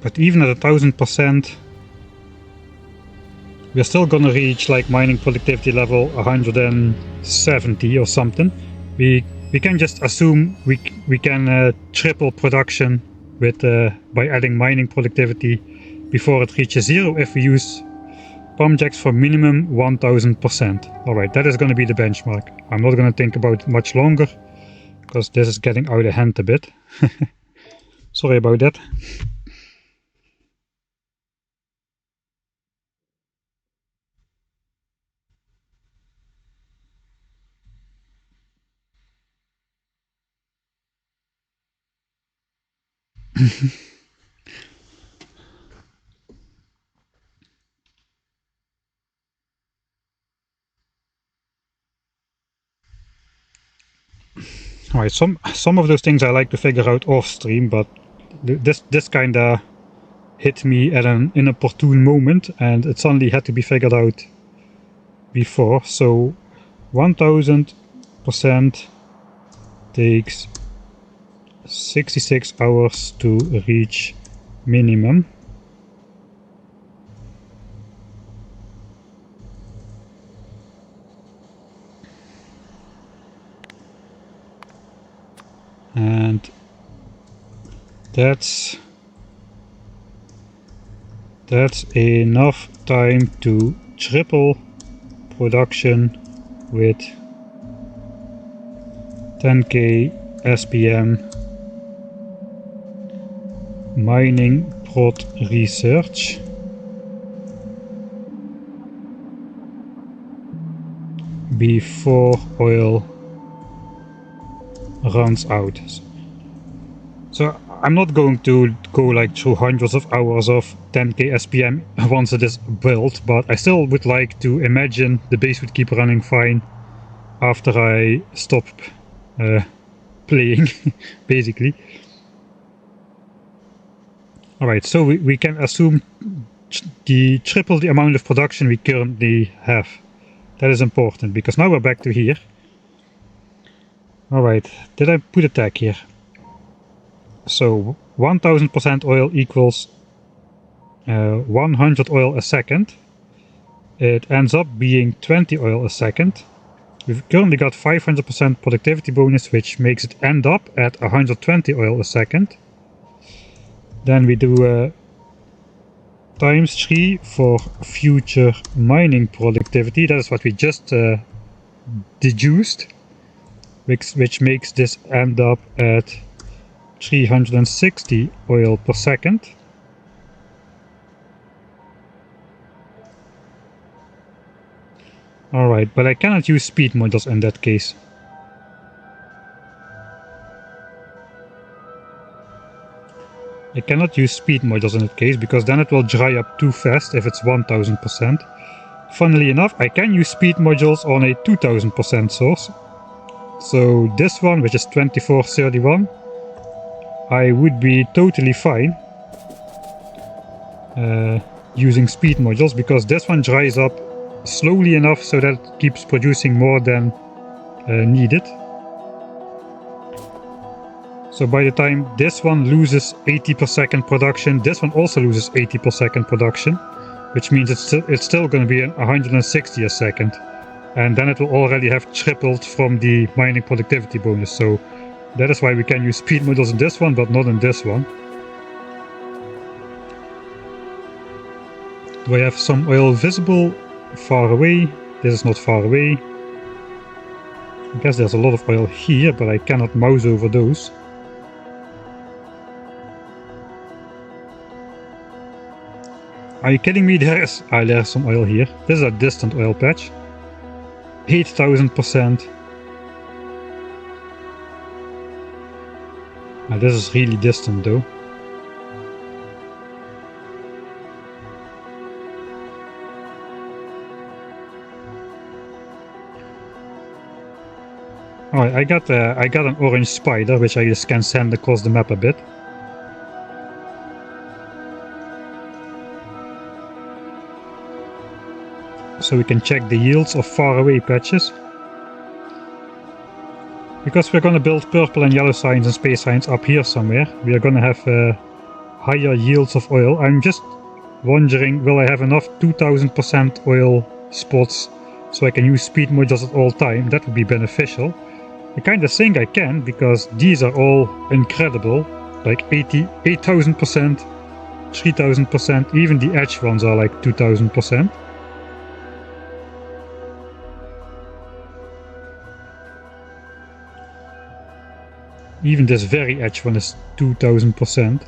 But even at 1000%, we're still gonna reach like mining productivity level 170 or something. We can just assume we can triple production with by adding mining productivity before it reaches 0 if we use POM jacks for minimum 1000%. Alright, that is gonna be the benchmark. I'm not gonna think about it much longer, because this is getting out of hand a bit. Sorry about that. Alright, some of those things I like to figure out off stream, but this kinda hit me at an inopportune moment, and it suddenly had to be figured out before. So 1000% takes 66 hours to reach minimum. And that's enough time to triple production with 10k SPM mining prod research. Before oil runs out. So I'm not going to go like through hundreds of hours of 10k SPM once it is built, but I still would like to imagine the base would keep running fine after I stop playing, basically. Alright, so we can assume triple the amount of production we currently have. That is important, because now we're back to here. Alright, did I put a tag here? So 1000% oil equals 100 oil a second. It ends up being 20 oil a second. We've currently got 500% productivity bonus, which makes it end up at 120 oil a second. Then we do times 3 for future mining productivity. That is what we just deduced, which makes this end up at 360 oil per second. Alright, but I cannot use speed modules in that case. I cannot use speed modules in that case, because then it will dry up too fast if it's 1000%. Funnily enough, I can use speed modules on a 2000% source. So this one, which is 2431, I would be totally fine using speed modules, because this one dries up slowly enough so that it keeps producing more than needed. So by the time this one loses 80 per second production, this one also loses 80 per second production, which means it's still going to be 160 a second. And then it will already have tripled from the mining productivity bonus. So that is why we can use speed modules in this one, but not in this one. Do I have some oil visible far away? This is not far away. I guess there's a lot of oil here, but I cannot mouse over those. Are you kidding me? There's some oil here. This is a distant oil patch. 8000%. This is really distant though. Alright, I got an orange spider, which I just can send across the map a bit. So we can check the yields of faraway patches. Because we're gonna build purple and yellow signs and space signs up here somewhere, we are gonna have higher yields of oil. I'm just wondering, will I have enough 2000% oil spots so I can use speed modules at all time? That would be beneficial. I kinda think I can, because these are all incredible, like 8000%, 3000%, even the edge ones are like 2000%. Even this very edge one is 2000%.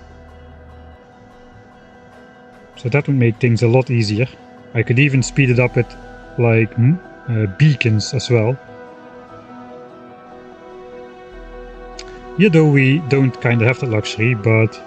So that would make things a lot easier. I could even speed it up with like beacons as well. Here though we don't kinda have the luxury, but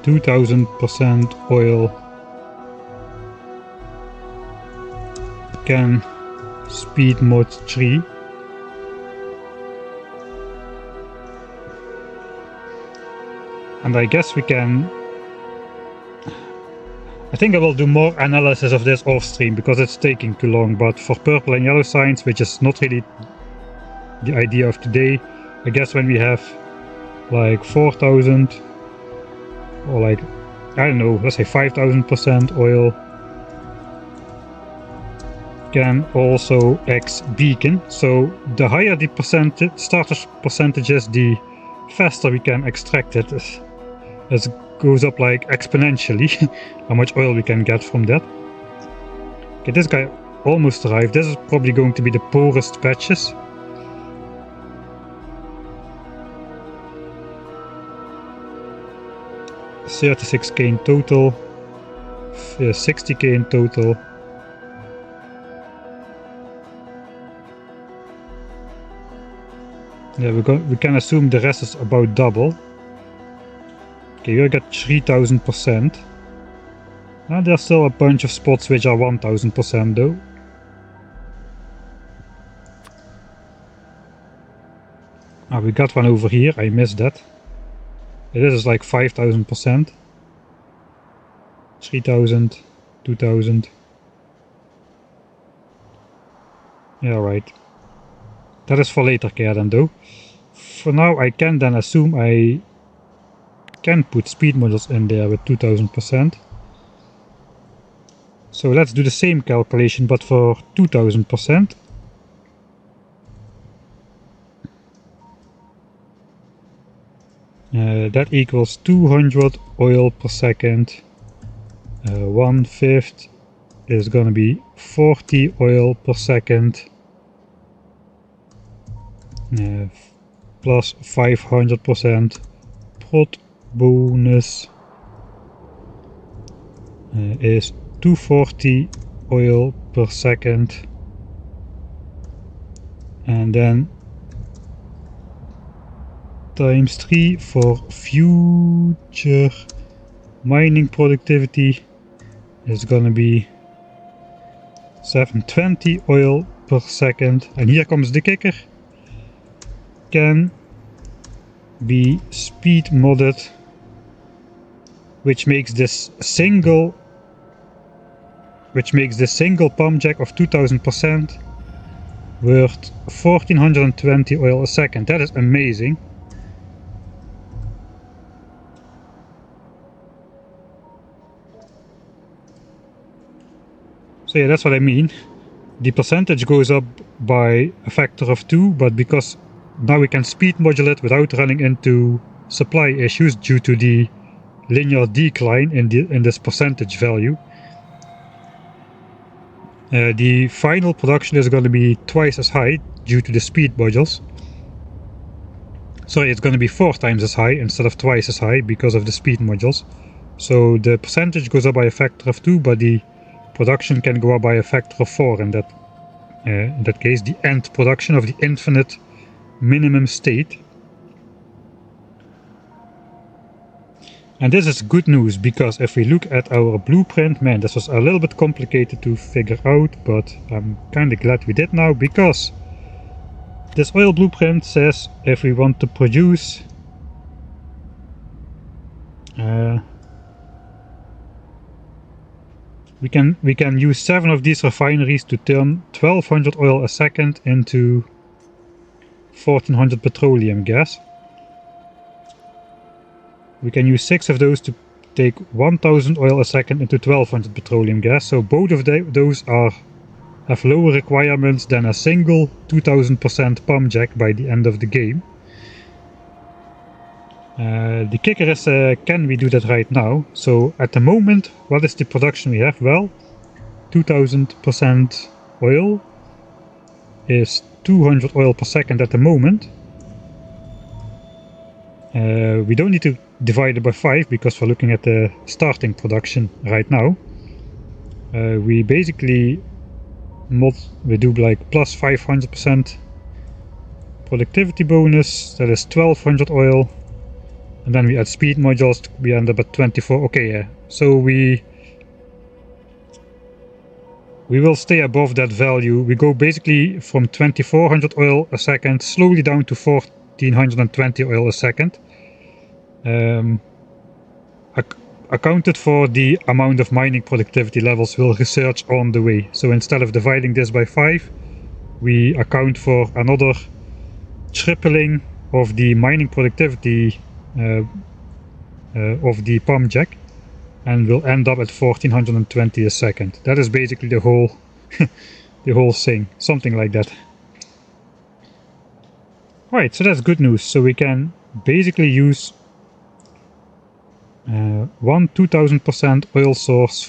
2000% oil can speed mod 3. And I guess we can... I think I will do more analysis of this off stream because it's taking too long, but for purple and yellow signs, which is not really the idea of today, I guess when we have like 4,000 or like, I don't know, let's say 5,000% oil, can also X beacon. So the higher the percentage, starter percentage is, the faster we can extract it. It goes up like exponentially how much oil we can get from that. Okay, this guy almost arrived. This is probably going to be the poorest patches. $36k in total, 60k in total. Yeah, we can assume the rest is about double. Okay, we got 3000%. And there's still a bunch of spots which are 1000% though. Ah, we got one over here, I missed that. This is like 5000%. 3000, 2000. Yeah, right. That is for later care then though. For now I can then assume I can put speed modules in there with 2000%. So let's do the same calculation but for 2000%. That equals 200 oil per second. 1/5 is gonna be 40 oil per second. Plus 500% prod bonus is 240 oil per second, and then times 3 for future mining productivity is gonna be 720 oil per second. And here comes the kicker: can be speed modded, which makes this single pump jack of 2000% worth 1420 oil a second. That is amazing. So yeah, that's what I mean. The percentage goes up by a factor of 2, but because now we can speed modulate without running into supply issues due to the linear decline in this percentage value. The final production is going to be twice as high due to the speed modules. Sorry, it's going to be 4 times as high instead of twice as high because of the speed modules. So the percentage goes up by a factor of 2, but the production can go up by a factor of 4 in that case, the end production of the infinite minimum state. And this is good news, because if we look at our blueprint, man, this was a little bit complicated to figure out, but I'm kind of glad we did now, because this oil blueprint says if we want to produce we can use 7 of these refineries to turn 1200 oil a second into 1400 petroleum gas. We can use 6 of those to take 1000 oil a second into 1200 petroleum gas. So both of those have lower requirements than a single 2000% pump jack by the end of the game. The kicker is, can we do that right now? So at the moment, what is the production we have? Well, 2000% oil is 200 oil per second at the moment. We don't need to divide it by 5 because we're looking at the starting production right now. We basically we do like plus 500% productivity bonus, that is 1200 oil. And then we add speed modules, we end up at 24. Okay, yeah. So we will stay above that value. We go basically from 2400 oil a second slowly down to 1420 oil a second. accounted for the amount of mining productivity levels we'll research on the way. So instead of dividing this by 5, we account for another tripling of the mining productivity of the pump jack, and we'll end up at 1420 a second. That is basically the whole the whole thing, something like that. Right, so that's good news. So we can basically use one 2000% oil source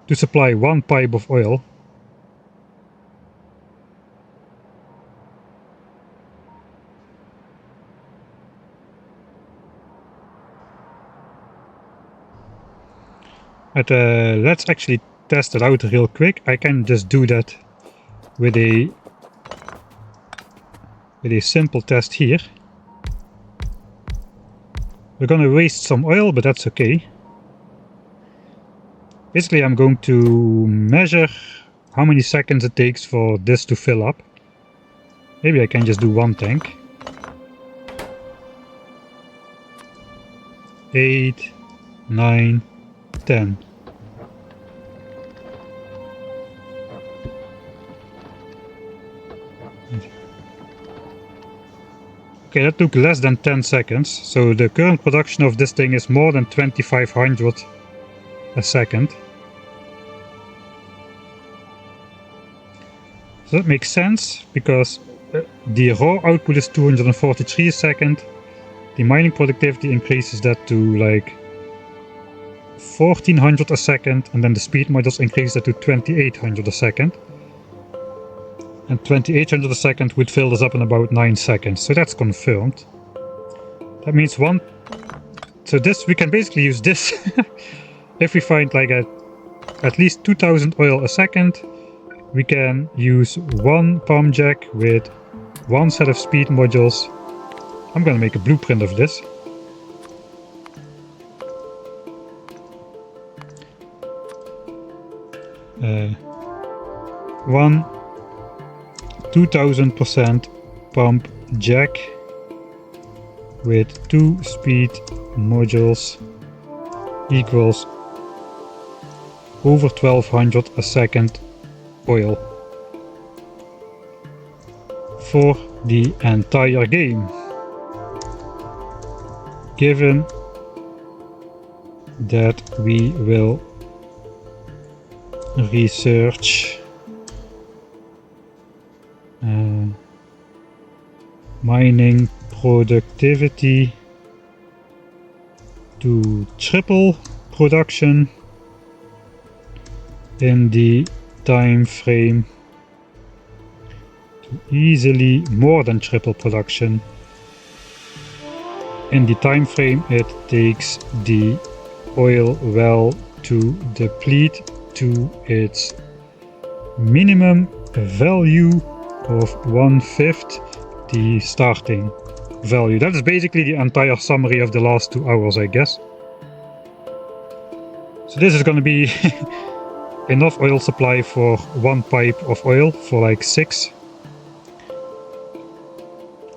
to supply one pipe of oil. But let's actually test it out real quick. I can just do that with a simple test here. We're gonna waste some oil, but that's okay. Basically, I'm going to measure how many seconds it takes for this to fill up. Maybe I can just do one tank. 8, 9, 10. Okay, that took less than 10 seconds, so the current production of this thing is more than 2500 a second. So that makes sense, because the raw output is 243 a second. The mining productivity increases that to like 1400 a second, and then the speed modules increase that to 2800 a second. And 2800 a second would fill this up in about 9 seconds, so that's confirmed. That means so this, we can basically use this if we find like at least 2000 oil a second. We can use one pump jack with one set of speed modules. I'm gonna make a blueprint of this. One 2000% pump jack with 2 speed modules equals over 1200 a second oil for the entire game, given that we will research mining productivity to triple production in the time frame, to easily more than triple production in the time frame it takes the oil well to deplete to its minimum value of 1/5 the starting value. That is basically the entire summary of the last 2 hours, I guess. So this is going to be enough oil supply for one pipe of oil for like 6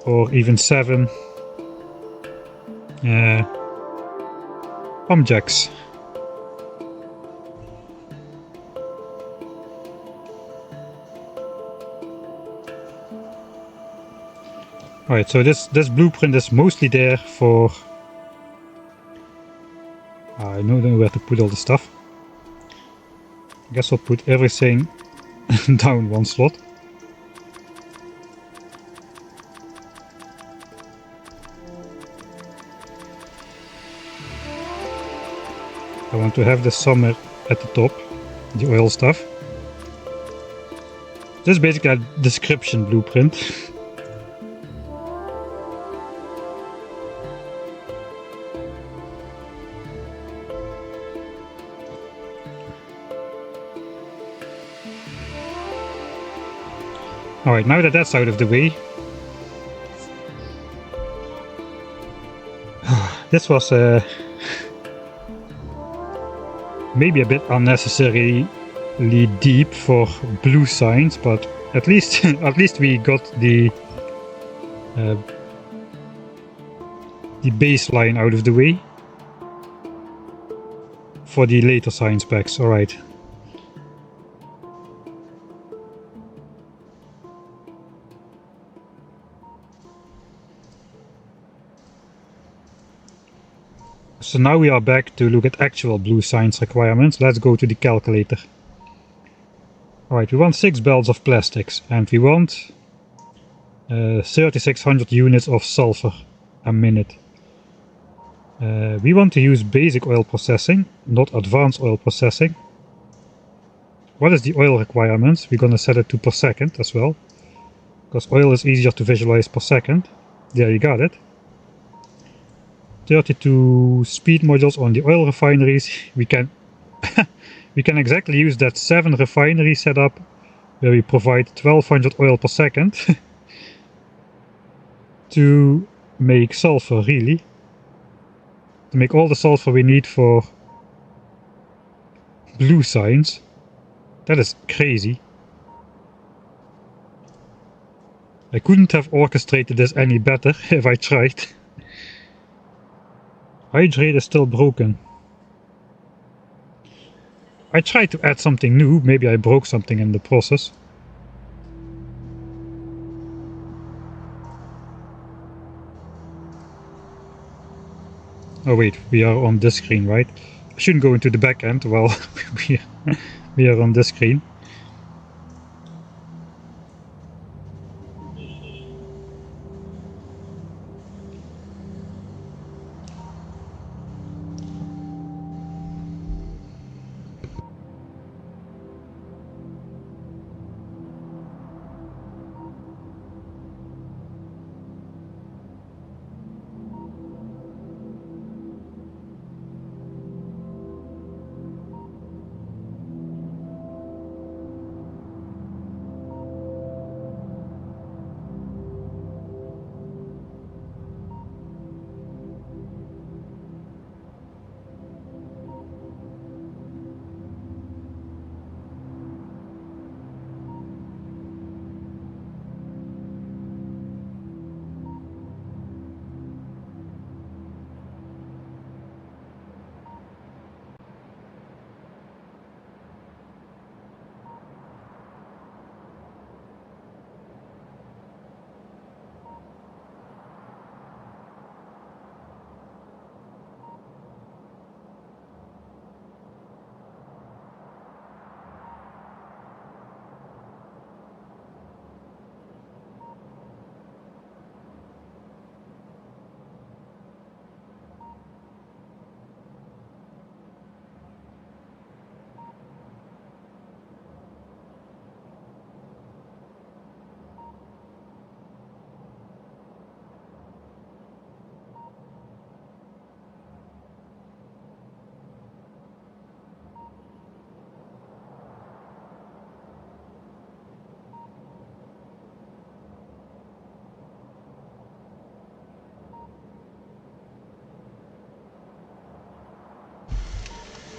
or even 7 pump jacks. Alright, so this blueprint is mostly there for... I don't know where to put all the stuff. I guess I'll put everything down one slot. I want to have this somewhere at the top, the oil stuff. This is basically a description blueprint. Alright, now that that's out of the way, this was maybe a bit unnecessarily deep for blue science, but at least the baseline out of the way for the later science packs. Alright. So now we are back to look at actual blue science requirements. Let's go to the calculator. Alright, we want 6 belts of plastics and we want 3600 units of sulfur a minute. We want to use basic oil processing, not advanced oil processing. What is the oil requirements? We're gonna set it to per second as well, because oil is easier to visualize per second. There, you got it. 32 speed modules on the oil refineries. We can we can exactly use that 7 refinery setup where we provide 1200 oil per second to make sulfur, really. To make all the sulfur we need for blue science. That is crazy. I couldn't have orchestrated this any better if I tried. Hydrate is still broken. I tried to add something new, maybe I broke something in the process. Oh wait, we are on this screen, right? I shouldn't go into the back end while we are on this screen.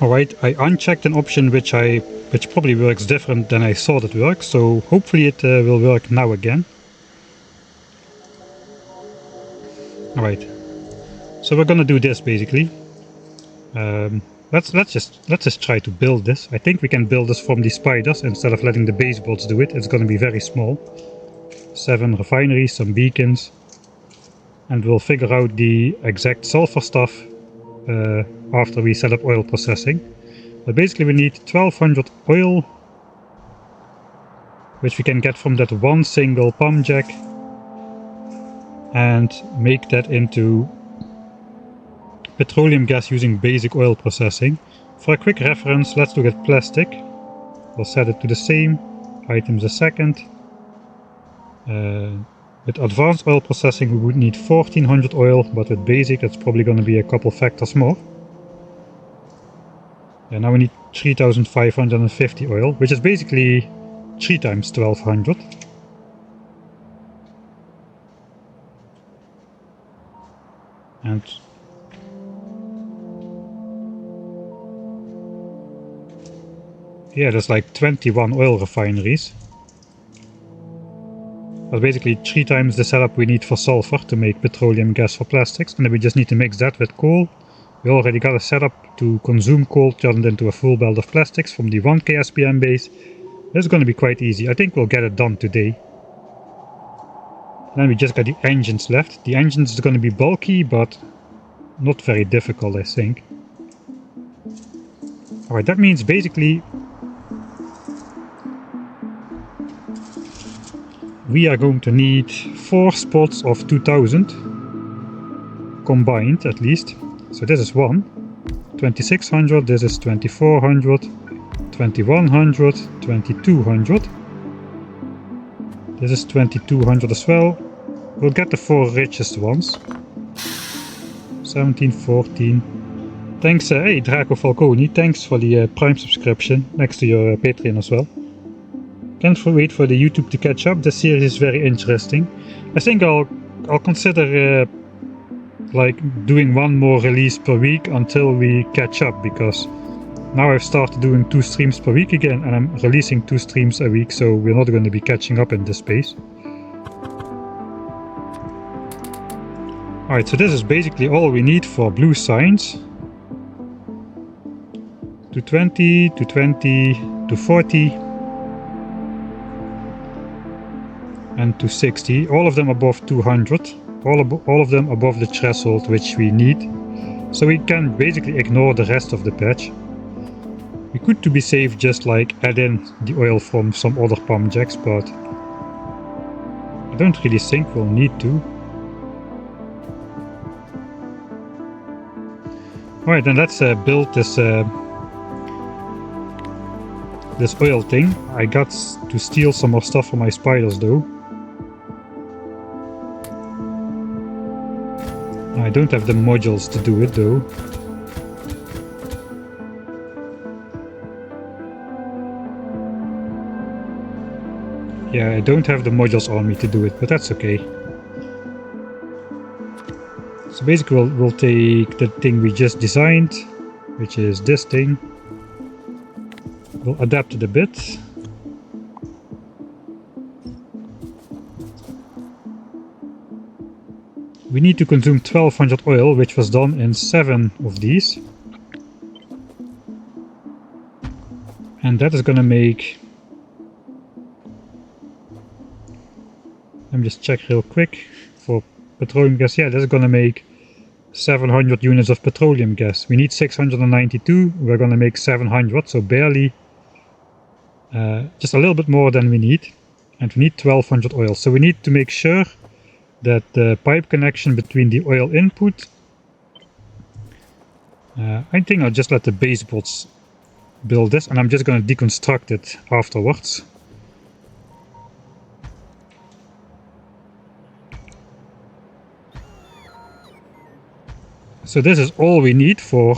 Alright, I unchecked an option which probably works different than I thought it worked, so hopefully it will work now again. Alright, so we're gonna do this basically. Let's just try to build this. I think we can build this from the spiders instead of letting the base bots do it. It's gonna be very small. 7 refineries, some beacons, and we'll figure out the exact sulfur stuff after we set up oil processing. But basically we need 1200 oil, which we can get from that one single pump jack, and make that into petroleum gas using basic oil processing. For a quick reference, let's look at plastic. We'll set it to the same, items a second. With advanced oil processing we would need 1400 oil, but with basic that's probably going to be a couple factors more. And now we need 3550 oil, which is basically 3 times 1200. And yeah, there's like 21 oil refineries. That's basically 3 times the setup we need for sulfur to make petroleum gas for plastics, and then we just need to mix that with coal. We already got a setup to consume coal turned into a full belt of plastics from the 1K SPM base. This is going to be quite easy. I think we'll get it done today. And then we just got the engines left. The engines is going to be bulky, but not very difficult, I think. Alright, that means basically we are going to need 4 spots of 2000 combined at least. So this is 1, 2600, this is 2400, 2100, 2200. This is 2200 as well. We'll get the 4 richest ones. 17, 14. Thanks, hey Draco Falconi, thanks for the Prime subscription next to your Patreon as well. Can't wait for the YouTube to catch up. This series is very interesting. I think I'll consider like doing 1 more release per week until we catch up, because now I've started doing 2 streams per week again, and I'm releasing 2 streams a week, so we're not going to be catching up in this space. Alright, so this is basically all we need for blue signs. 220, 220, 240 and 260, all of them above 200, all of them above the threshold which we need, so we can basically ignore the rest of the patch. We could, to be safe, just like add in the oil from some other pump jacks, but I don't really think we'll need to. Alright, then let's build this this oil thing. I got to steal some more stuff from my spiders though. I don't have the modules to do it though. Yeah, I don't have the modules on me to do it, but that's okay. So basically we'll take the thing we just designed, which is this thing. We'll adapt it a bit. We need to consume 1200 oil, which was done in 7 of these. And that is gonna make... Let me just check real quick for petroleum gas. Yeah, that's gonna make 700 units of petroleum gas. We need 692, we're gonna make 700, so barely, just a little bit more than we need. And we need 1200 oil, so we need to make sure that the pipe connection between the oil input, I think I'll just let the base bots build this, and I'm just going to deconstruct it afterwards. So this is all we need for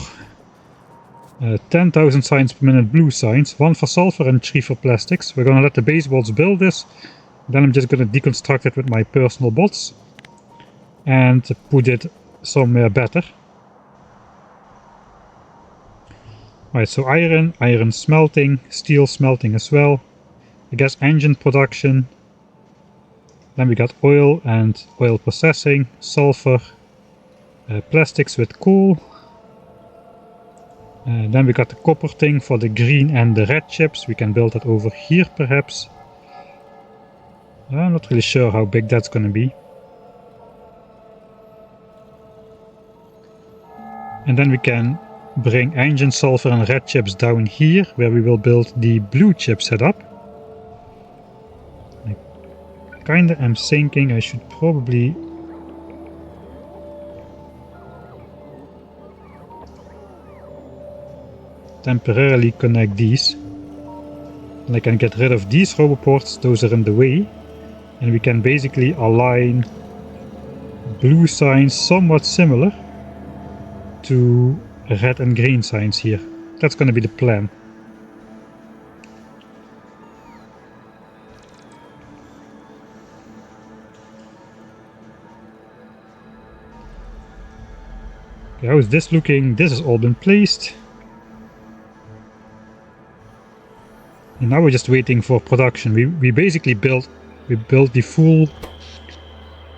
10,000 signs per minute blue signs, 1 for sulfur and 3 for plastics. We're going to let the base bots build this. Then I'm just going to deconstruct it with my personal bots and put it somewhere better. Right, so iron smelting, steel smelting as well, I guess engine production. Then we got oil and oil processing, sulfur, plastics with coal. Then we got the copper thing for the green and the red chips. We can build that over here perhaps. I'm not really sure how big that's going to be. And then we can bring engine sulfur and red chips down here, where we will build the blue chip setup. I kinda am thinking I should probably temporarily connect these. And I can get rid of these roboports, those are in the way. And we can basically align blue signs somewhat similar to red and green signs here. That's going to be the plan. Okay, how is this looking? This has all been placed. And now we're just waiting for production. We basically built We built the full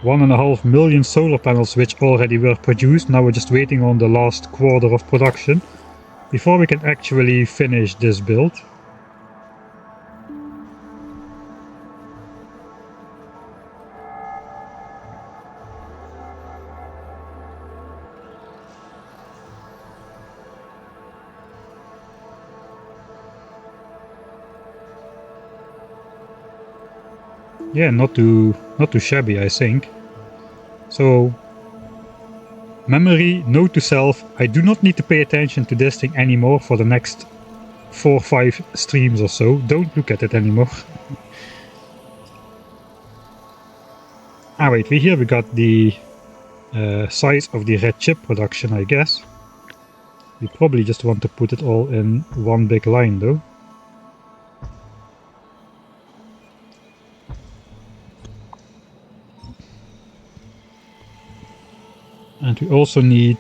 1.5 million solar panels which already were produced. Now we're just waiting on the last quarter of production before we can actually finish this build. Yeah, not too shabby, I think. So, memory, note to self, I do not need to pay attention to this thing anymore for the next 4 or 5 streams or so. Don't look at it anymore. Ah wait, here we got the size of the red chip production, I guess. We probably just want to put it all in one big line though. And we also need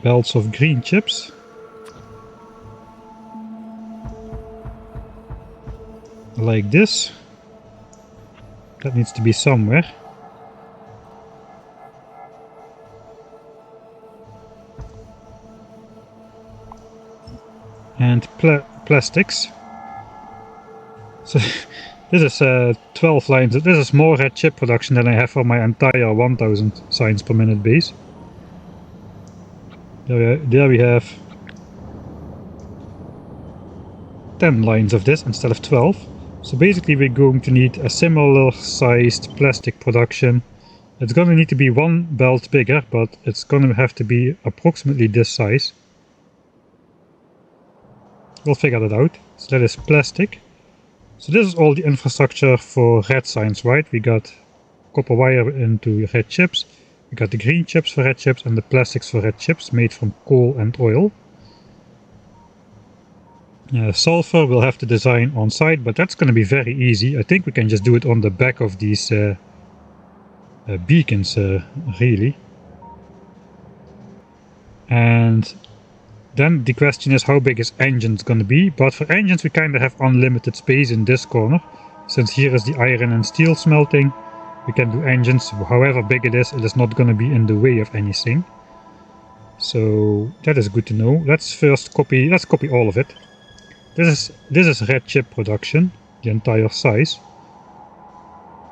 belts of green chips. Like this. That needs to be somewhere. And plastics. So this is 12 lines. This is more red chip production than I have for my entire 1000 signs per minute base. There we have 10 lines of this instead of 12. So basically we're going to need a similar sized plastic production. It's going to need to be one belt bigger, but it's going to have to be approximately this size. We'll figure that out. So that is plastic. So this is all the infrastructure for red signs, right? We got copper wire into red chips, we got the green chips for red chips, and the plastics for red chips made from coal and oil. Sulfur we'll have to design on site, but that's going to be very easy. I think we can just do it on the back of these beacons, really. And then the question is, how big is engines going to be? But for engines we kind of have unlimited space in this corner. Since here is the iron and steel smelting, we can do engines. However big it is not going to be in the way of anything. So that is good to know. Let's first copy all of it. This is red chip production, the entire size.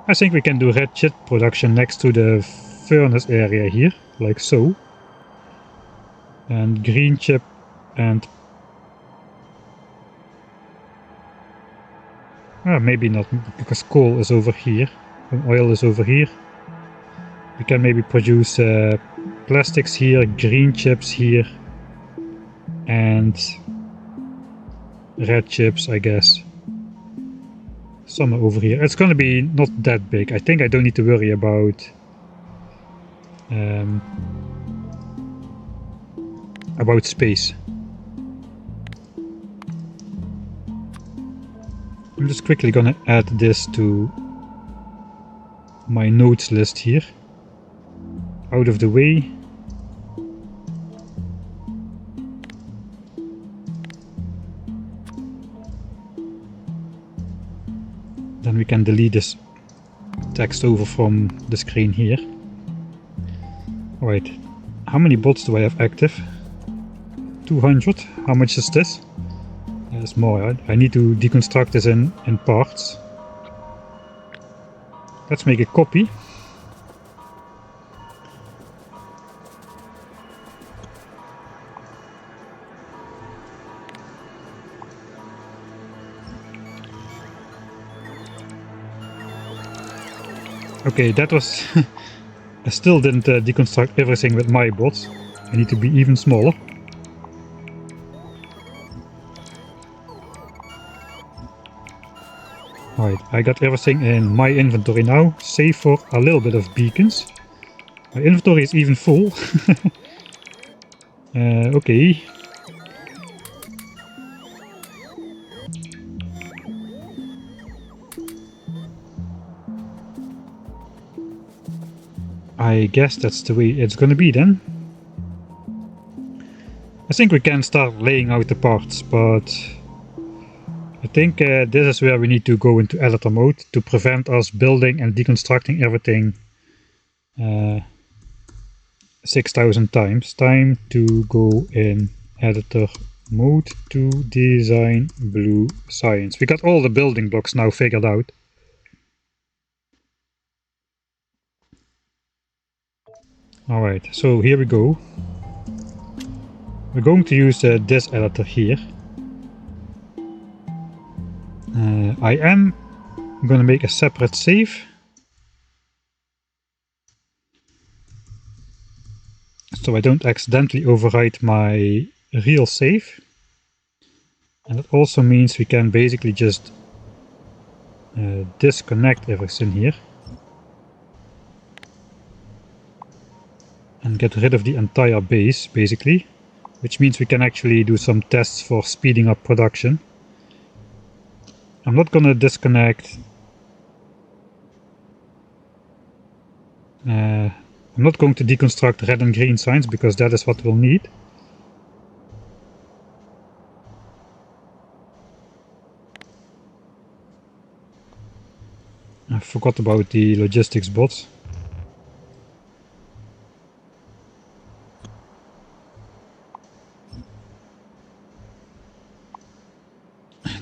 I think we can do red chip production next to the furnace area here, like so. And green chip and maybe not, because coal is over here and oil is over here. We can maybe produce plastics here, green chips here, and red chips, I guess, somewhere over here. It's gonna be not that big. I think I don't need to worry about space. I'm just quickly gonna add this to my notes list here. Out of the way. Then we can delete this text over from the screen here. Alright, how many bots do I have active? 200. How much is this? There's more, right? I need to deconstruct this in parts. Let's make a copy. Okay, that was... I still didn't deconstruct everything with my bots. I need to be even smaller. Alright, I got everything in my inventory now, save for a little bit of beacons. My inventory is even full. Okay. I guess that's the way it's gonna be then. I think we can start laying out the parts, but it think this is where we need to go into editor mode to prevent us building and deconstructing everything 6,000 times. Time to go in editor mode to design blue science. We got all the building blocks now figured out. Alright, so here we go. We're going to use this editor here. I am going to make a separate save. So I don't accidentally overwrite my real save. And it also means we can basically just disconnect everything here. And get rid of the entire base, basically. Which means we can actually do some tests for speeding up production. I'm not gonna disconnect. I'm not going to deconstruct red and green signs because that is what we'll need. I forgot about the logistics bots.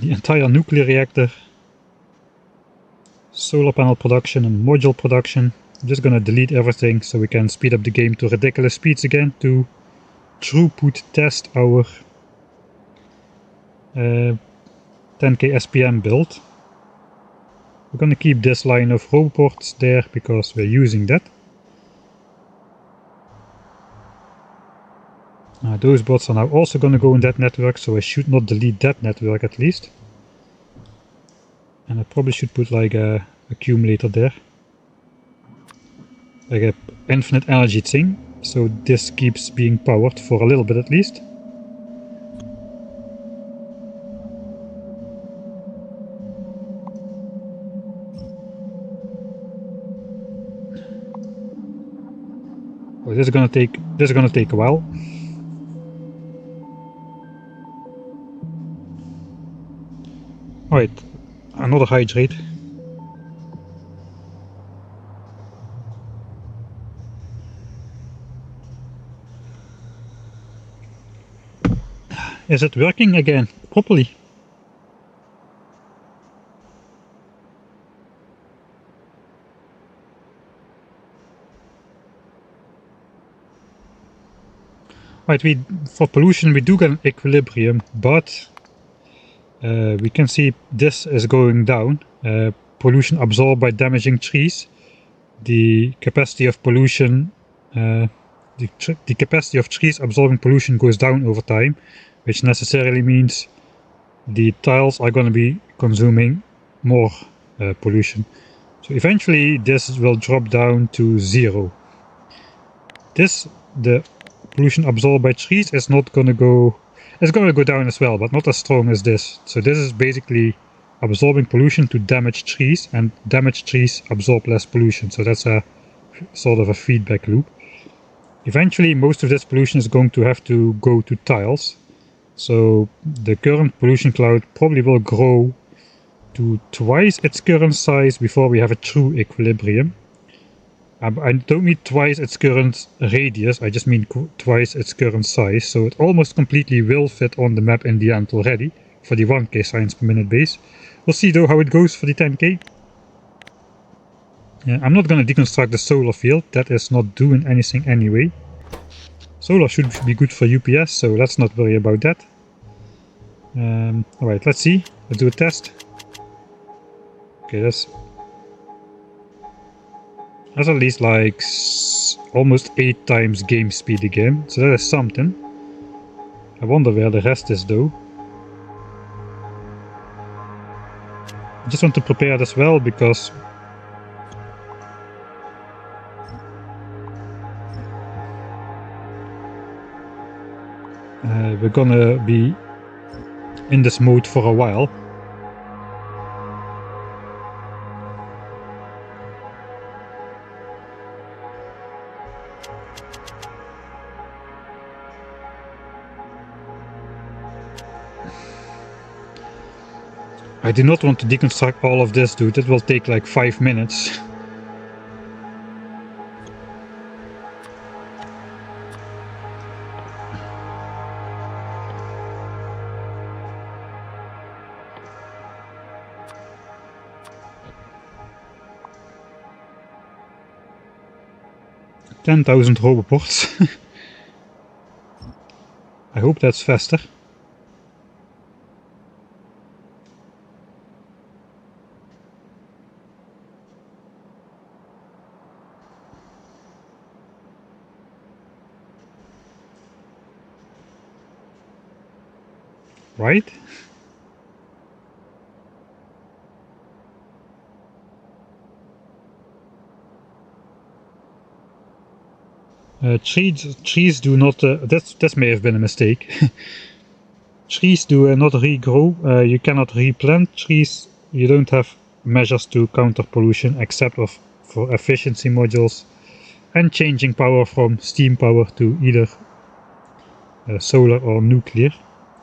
The entire nuclear reactor, solar panel production and module production. I'm just gonna delete everything so we can speed up the game to ridiculous speeds again to throughput test our 10k SPM build. We're gonna keep this line of robots there because we're using that. Those bots are now also gonna go in that network, so I should not delete that network at least. And I probably should put like a accumulator there. Like a infinite energy thing, so this keeps being powered for a little bit at least. Oh, this is gonna take a while. Alright, another hydrate. Is it working again properly? Right, for pollution we do get an equilibrium, but we can see this is going down. Pollution absorbed by damaging trees. The capacity of pollution, the capacity of trees absorbing pollution goes down over time, which necessarily means the tiles are going to be consuming more pollution. So eventually this will drop down to 0. The pollution absorbed by trees is not going to go, it's going to go down as well, but not as strong as this. So this is basically absorbing pollution to damage trees, and damaged trees absorb less pollution. So that's a sort of a feedback loop. Eventually most of this pollution is going to have to go to tiles. So the current pollution cloud probably will grow to twice its current size before we have a true equilibrium. I don't mean twice its current radius, I just mean twice its current size, so it almost completely will fit on the map in the end already, for the 1k science per minute base. We'll see though how it goes for the 10k. I'm not going to deconstruct the solar field, that is not doing anything anyway. Solar should be good for UPS, so let's not worry about that. Alright, let's see, let's do a test. Okay, that's at least like almost 8 times game speed again, so that is something. I wonder where the rest is though. I just want to prepare as well because we're gonna be in this mode for a while. I do not want to deconstruct all of this, dude. It will take like 5 minutes. $10,000 roboports. I hope that's faster. Right? Trees do not. That may have been a mistake. Trees do not regrow. You cannot replant trees. You don't have measures to counter pollution except for efficiency modules and changing power from steam power to either solar or nuclear.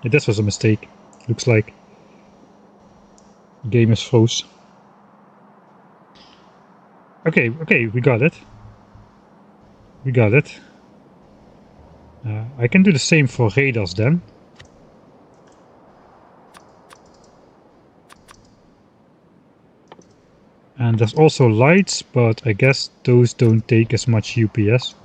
Yeah, this was a mistake. Looks like the game is froze. Okay, we got it. We got it. I can do the same for radars then. And there's also lights, but I guess those don't take as much UPS.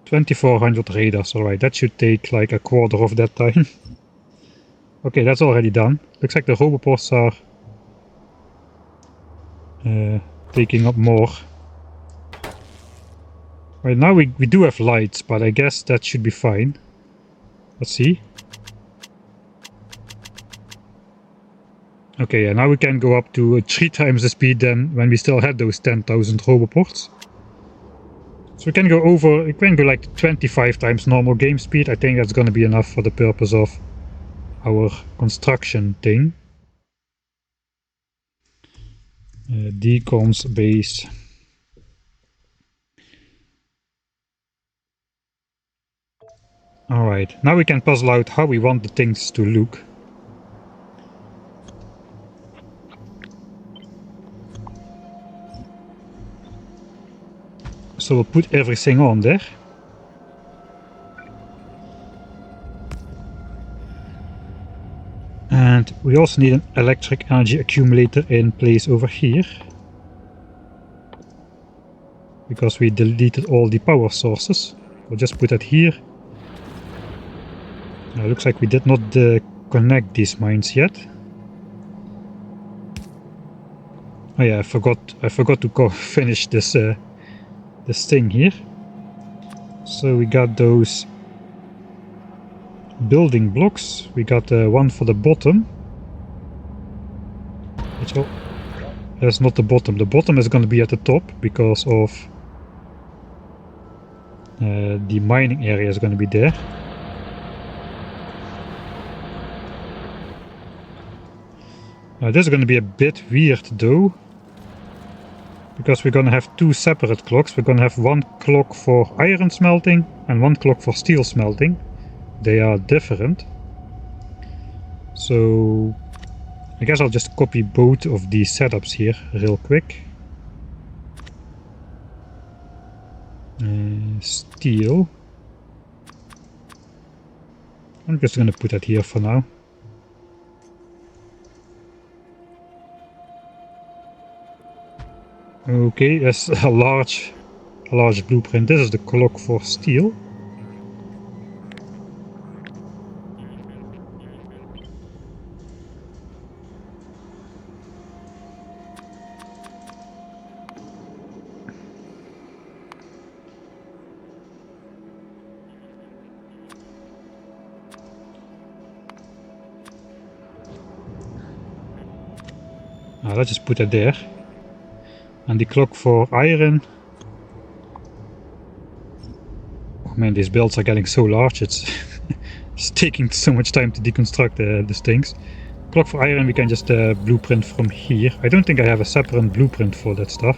2400 radars, alright, that should take like a quarter of that time. Okay, that's already done. Looks like the roboports are taking up more. Right now we do have lights, but I guess that should be fine. Let's see. Okay, yeah, now we can go up to 3 times the speed than when we still had those 10,000 roboports. So we can go like 25 times normal game speed. I think that's gonna be enough for the purpose of our construction thing. Decons base. Alright, now we can puzzle out how we want the things to look. So we'll put everything on there. And we also need an electric energy accumulator in place over here. Because we deleted all the power sources. We'll just put that here. Looks like we did not connect these mines yet. Oh yeah, I forgot to finish this this thing here. So we got those building blocks. We got one for the bottom. That's not the bottom. The bottom is going to be at the top because of the mining area is going to be there. Now this is going to be a bit weird though, because we're going to have 2 separate clocks. We're going to have 1 clock for iron smelting and 1 clock for steel smelting. They are different. So I guess I'll just copy both of these setups here real quick. Steel. I'm just going to put that here for now. Okay, that's a large blueprint. This is the clock for steel. Let's just put that there. And the clock for iron. Oh man, these builds are getting so large, it's it's taking so much time to deconstruct these things. Clock for iron we can just blueprint from here. I don't think I have a separate blueprint for that stuff.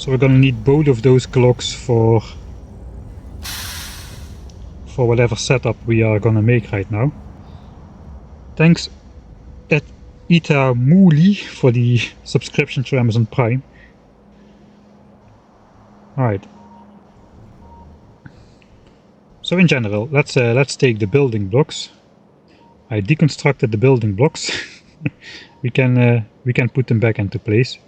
So we're gonna need both of those clocks for whatever setup we are gonna make right now. Thanks at Ita Mooley for the subscription to Amazon Prime. Alright. So in general, let's take the building blocks. I deconstructed the building blocks. we can put them back into place.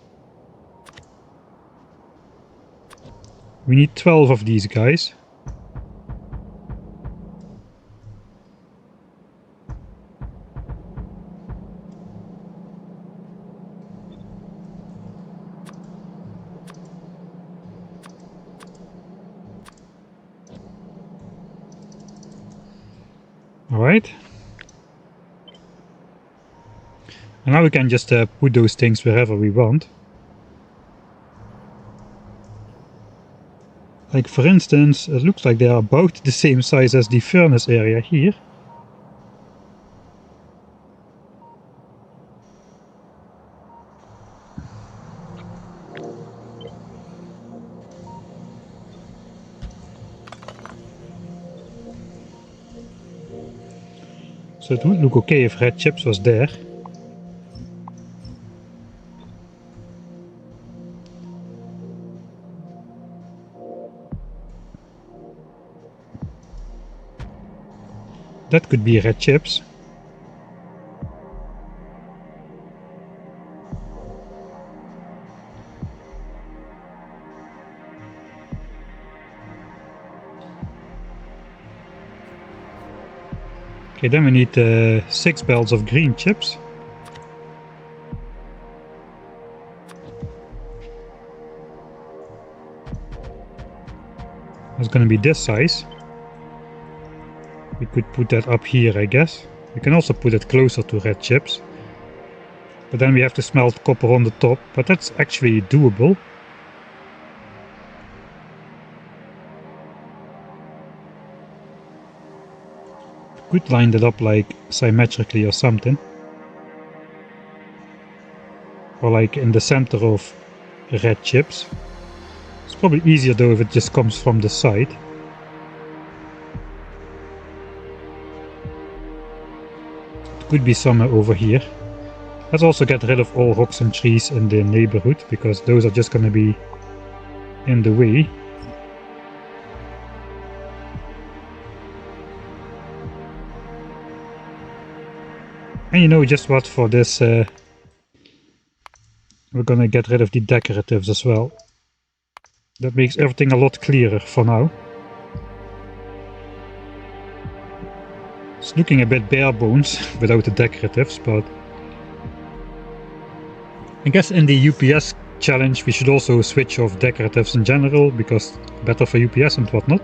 We need 12 of these guys. Alright. And now we can just put those things wherever we want. Like for instance, it looks like they are about the same size as the furnace area here. So it would look okay if red chips was there. That could be red chips. Okay, then we need 6 belts of green chips. It's gonna be this size. We could put that up here, I guess. We can also put it closer to red chips. But then we have to smelt copper on the top, but that's actually doable. Could line that up like symmetrically or something. Or like in the center of red chips. It's probably easier though if it just comes from the side. It could be somewhere over here. Let's also get rid of all rocks and trees in the neighborhood, because those are just gonna be in the way. And you know just what, for this we're gonna get rid of the decoratives as well. That makes everything a lot clearer for now. It's looking a bit bare bones without the decoratives, but I guess in the UPS challenge we should also switch off decoratives in general, because better for UPS and whatnot.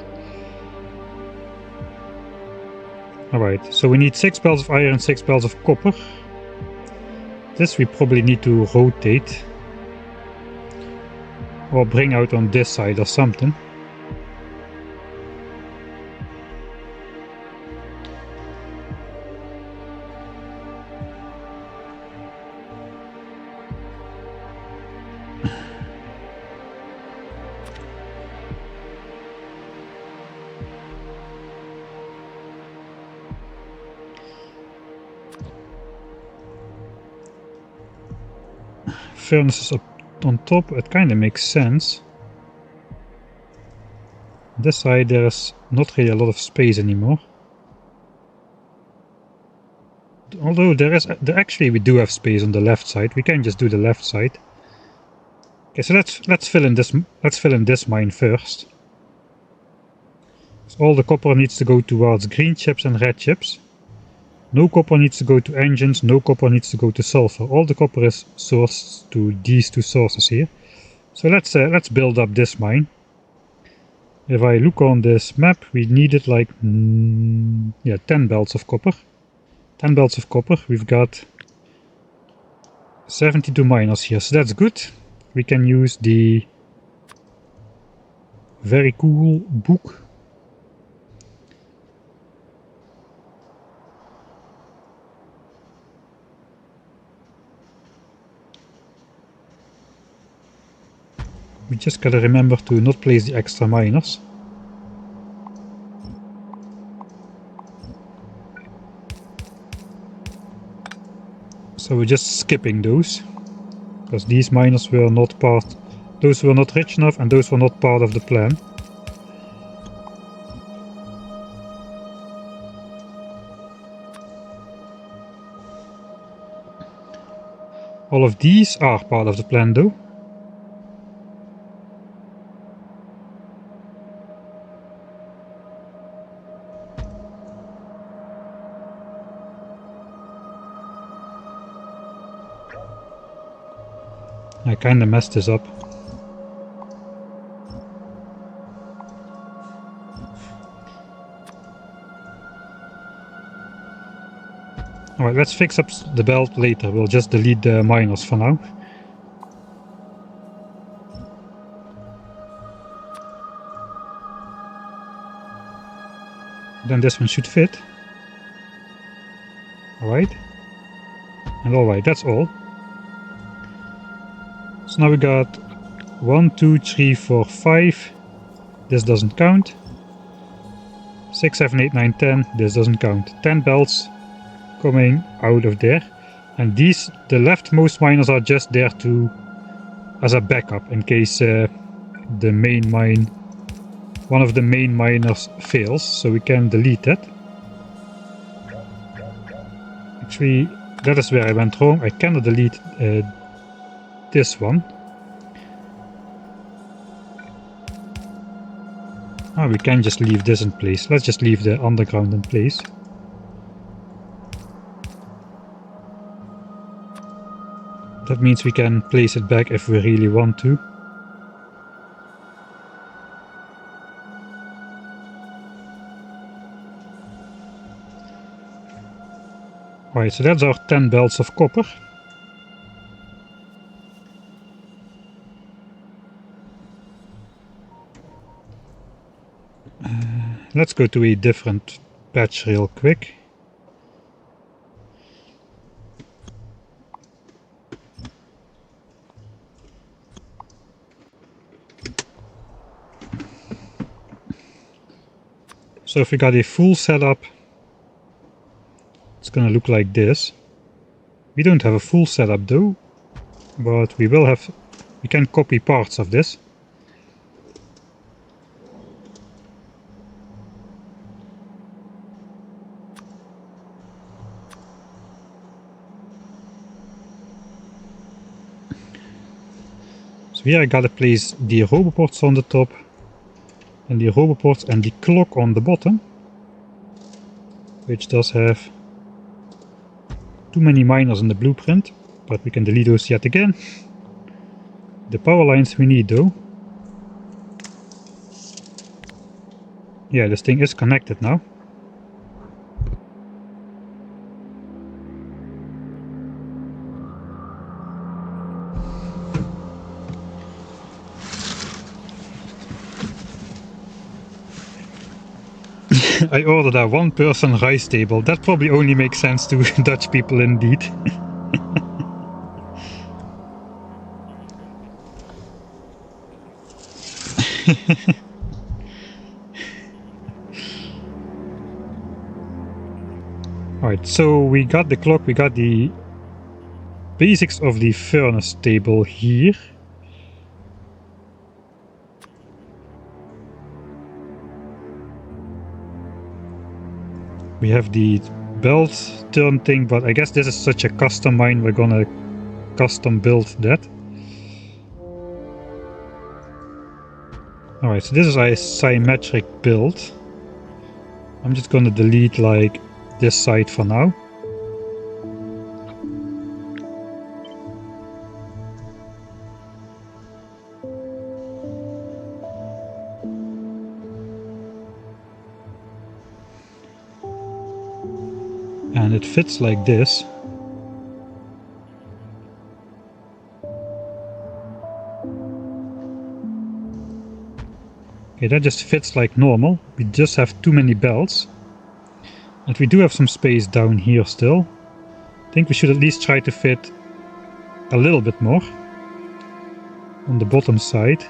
Alright, so we need 6 belts of iron and 6 belts of copper. This we probably need to rotate. Or bring out on this side or something. Furnaces up on top, it kinda makes sense. This side there's not really a lot of space anymore. Although actually we do have space on the left side. We can just do the left side. Okay, so let's fill in this mine first. So all the copper needs to go towards green chips and red chips. No copper needs to go to engines, no copper needs to go to sulfur. All the copper is sourced to these two sources here. So let's build up this mine. If I look on this map, we needed like 10 belts of copper. 10 belts of copper. We've got 72 miners here, so that's good. We can use the very cool book. We just gotta remember to not place the extra miners. So we're just skipping those, because these miners were not part, those were not rich enough and those were not part of the plan. All of these are part of the plan though. I kinda messed this up. Alright, let's fix up the belt later. We'll just delete the miners for now. Then this one should fit. Alright. And alright, that's all. So now we got 1, 2, 3, 4, 5. This doesn't count. 6, 7, 8, 9, 10. This doesn't count. 10 belts coming out of there. And these, the leftmost miners are just there to, as a backup in case the main mine, one of the main miners fails. So we can delete that. Actually, that is where I went wrong. I cannot delete this one. Ah, we can just leave this in place. Let's just leave the underground in place. That means we can place it back if we really want to. Alright, so that's our 10 belts of copper. Let's go to a different patch real quick. So if we got a full setup, it's gonna look like this. We don't have a full setup though, but we will have, we can copy parts of this. So here I gotta place the roboports on the top, and the roboports and the clock on the bottom, which does have too many miners in the blueprint, but we can delete those yet again. The power lines we need though. Yeah, this thing is connected now. I ordered a one-person rice table. That probably only makes sense to Dutch people indeed. Alright, so we got the clock, we got the basics of the furnace table here. We have the belt turn thing, but I guess this is such a custom mine, we're gonna custom build that. Alright, so this is a symmetric build. I'm just gonna delete like this side for now. And it fits like this. Okay, that just fits like normal. We just have too many belts. And we do have some space down here still. I think we should at least try to fit a little bit more on the bottom side.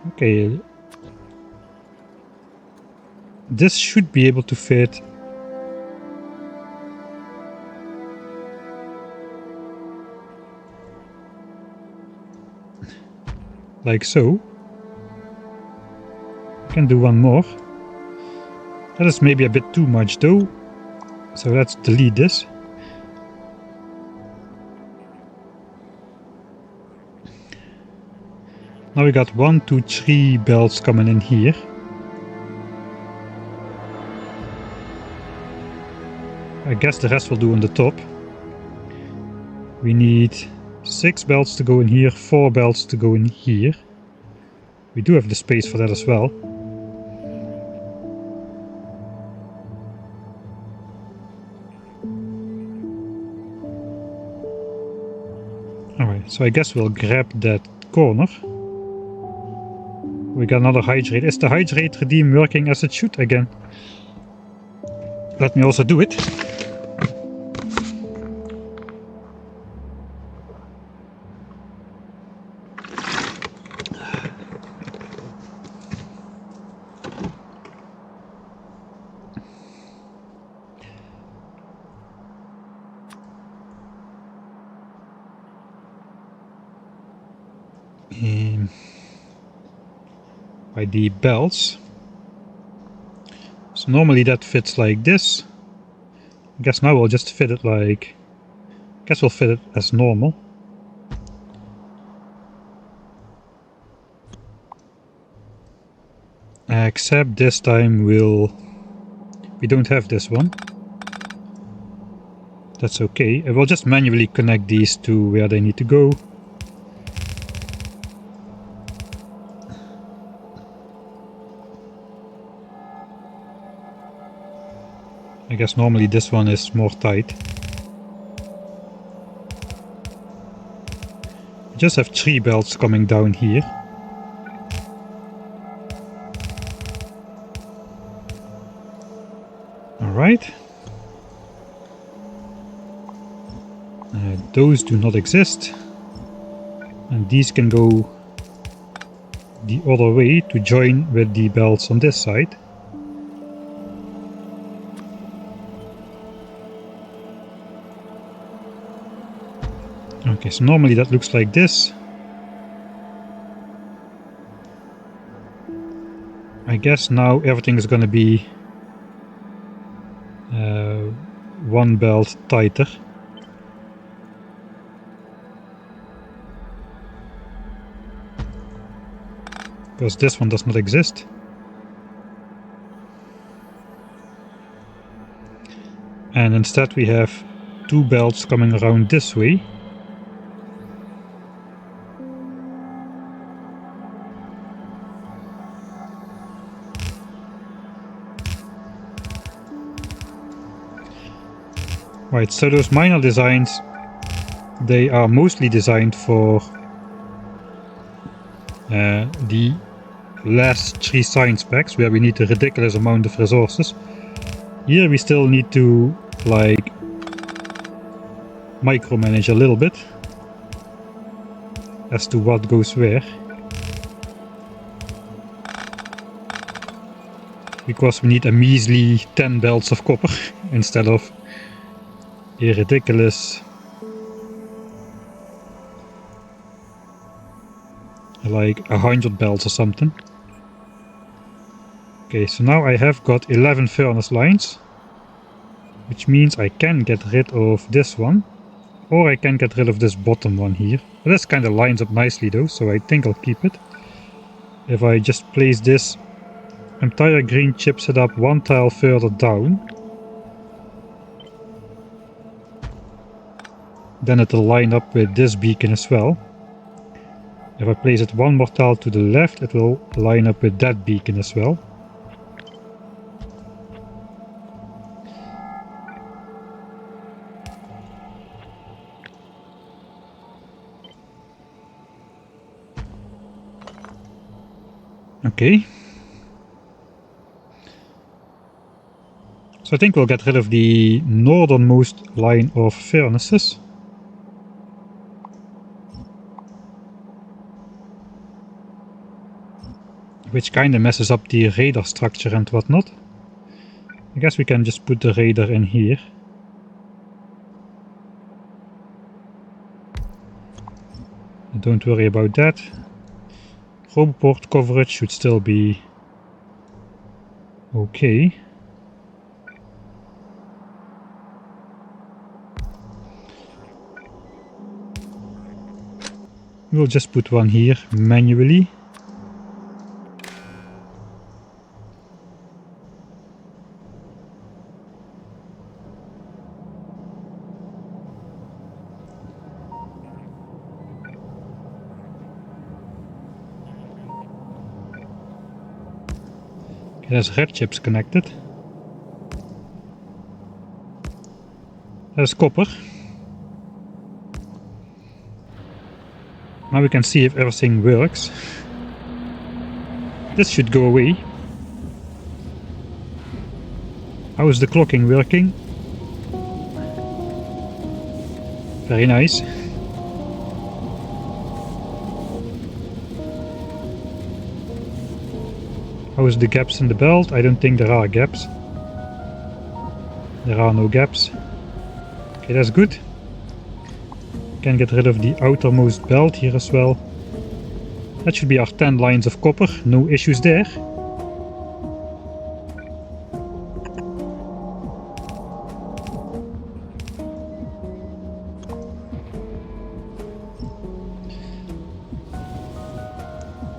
Okay. This should be able to fit. Like so. I can do one more. That is maybe a bit too much though. So let's delete this. Now we got 1, 2, 3 belts coming in here. I guess the rest will do on the top. We need 6 belts to go in here, 4 belts to go in here. We do have the space for that as well. Alright, so I guess we'll grab that corner. We got another hydrate. Is the hydrate redeem working as it should again? Let me also do it. By the belts. So normally that fits like this. I guess now we'll just fit it like... I guess we'll fit it as normal. Except this time we don't have this one. That's okay. We'll just manually connect these to where they need to go. I guess normally this one is more tight. We just have 3 belts coming down here. Alright. Those do not exist. And these can go the other way to join with the belts on this side. Okay, so normally that looks like this. I guess now everything is gonna be one belt tighter. Because this one does not exist. And instead we have 2 belts coming around this way. Right, so those minor designs, they are mostly designed for the last 3 science packs where we need a ridiculous amount of resources. Here we still need to like micromanage a little bit as to what goes where. Because we need a measly 10 belts of copper instead of a ridiculous like 100 belts or something. Okay, so now I have got 11 furnace lines, which means I can get rid of this one, or I can get rid of this bottom one here. But this kind of lines up nicely though, so I think I'll keep it. If I just place this entire green chip setup 1 tile further down, then it'll line up with this beacon as well. If I place it 1 more tile to the left, it will line up with that beacon as well. Okay. So I think we'll get rid of the northernmost line of furnaces. which kind of messes up the radar structure and whatnot. I guess we can just put the radar in here. Don't worry about that. Roboport coverage should still be okay. We'll just put one here manually. There's red chips connected. There's copper. Now we can see if everything works. This should go away. How is the clocking working? Very nice. How is the gaps in the belt? I don't think there are gaps. There are no gaps. Okay, that's good. Can get rid of the outermost belt here as well. That should be our 10 lines of copper. No issues there.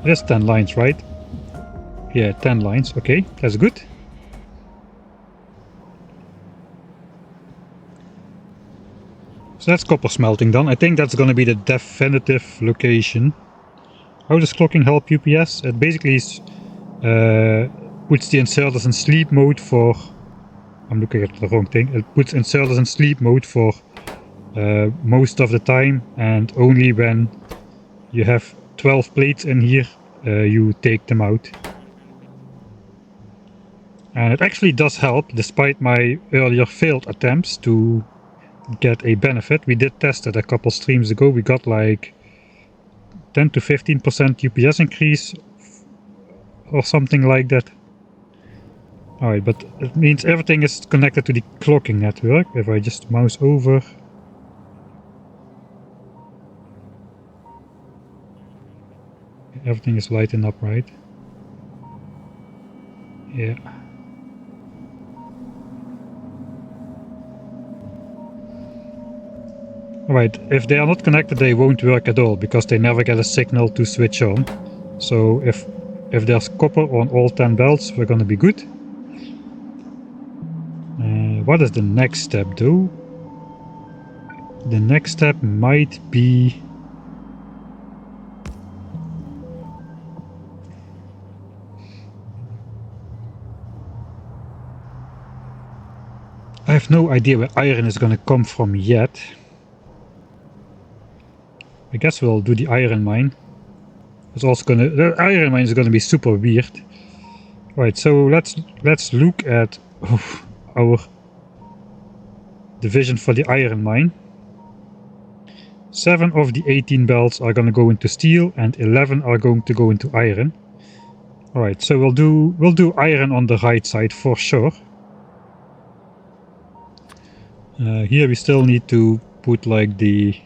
There's 10 lines, right? Yeah, 10 lines. Okay, that's good. So that's copper smelting done. I think that's going to be the definitive location. How does clocking help UPS? It basically puts the inserters in sleep mode for... I'm looking at the wrong thing. It puts inserters in sleep mode for most of the time, and only when you have 12 plates in here you take them out. And it actually does help, despite my earlier failed attempts to get a benefit. We did test it a couple streams ago. We got like 10 to 15% UPS increase or something like that. Alright, but it means everything is connected to the clocking network. If I just mouse over... Everything is lighting up, right? Yeah. Right, if they are not connected they won't work at all, because they never get a signal to switch on. So if there's copper on all 10 belts, we're gonna be good. What is the next step though? The next step might be... I have no idea where iron is gonna come from yet. I guess we'll do the iron mine. It's also gonna... The iron mine is gonna be super weird. Right, so let's look at our division for the iron mine. 7 of the 18 belts are gonna go into steel and 11 are going to go into iron. Alright, so we'll do iron on the right side for sure. Here we still need to put like the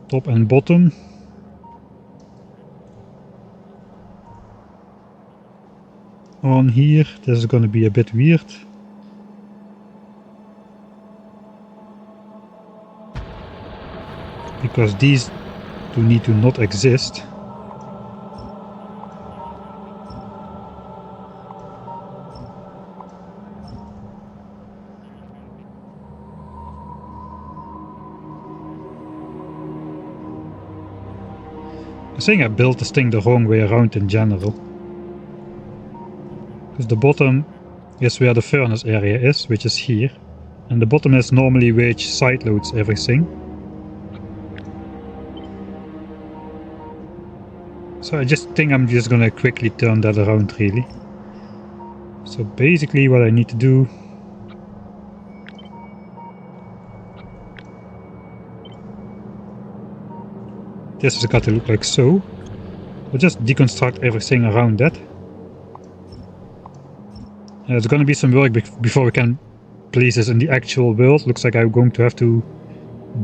top and bottom. On here, this is going to be a bit weird. Because these do need to not exist. I think I built this thing the wrong way around in general. Because the bottom is where the furnace area is, which is here. And the bottom is normally which side loads everything. So I just think I'm just gonna quickly turn that around really. So basically what I need to do... This has got to look like so. We'll just deconstruct everything around that. There's gonna be some work before we can place this in the actual world. Looks like I'm going to have to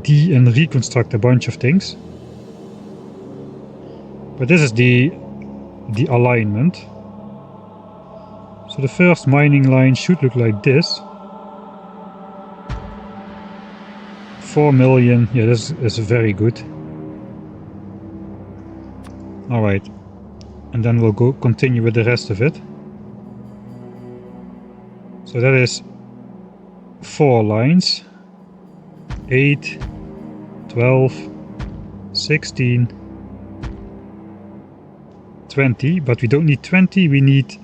and reconstruct a bunch of things. But this is the alignment. So the first mining line should look like this. 4 million, yeah, this is very good. Alright, and then we'll continue with the rest of it. So that is 4 lines. 8, 12, 16, 20, but we don't need 20, we need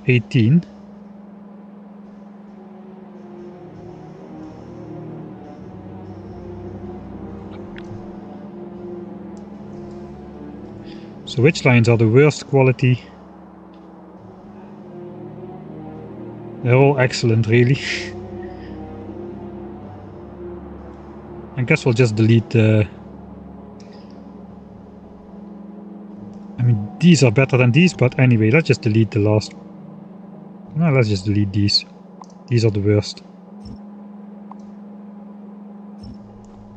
18. So which lines are the worst quality? They're all excellent, really. I guess we'll just delete the... I mean, these are better than these, but anyway, let's just delete the last... No, let's just delete these. These are the worst.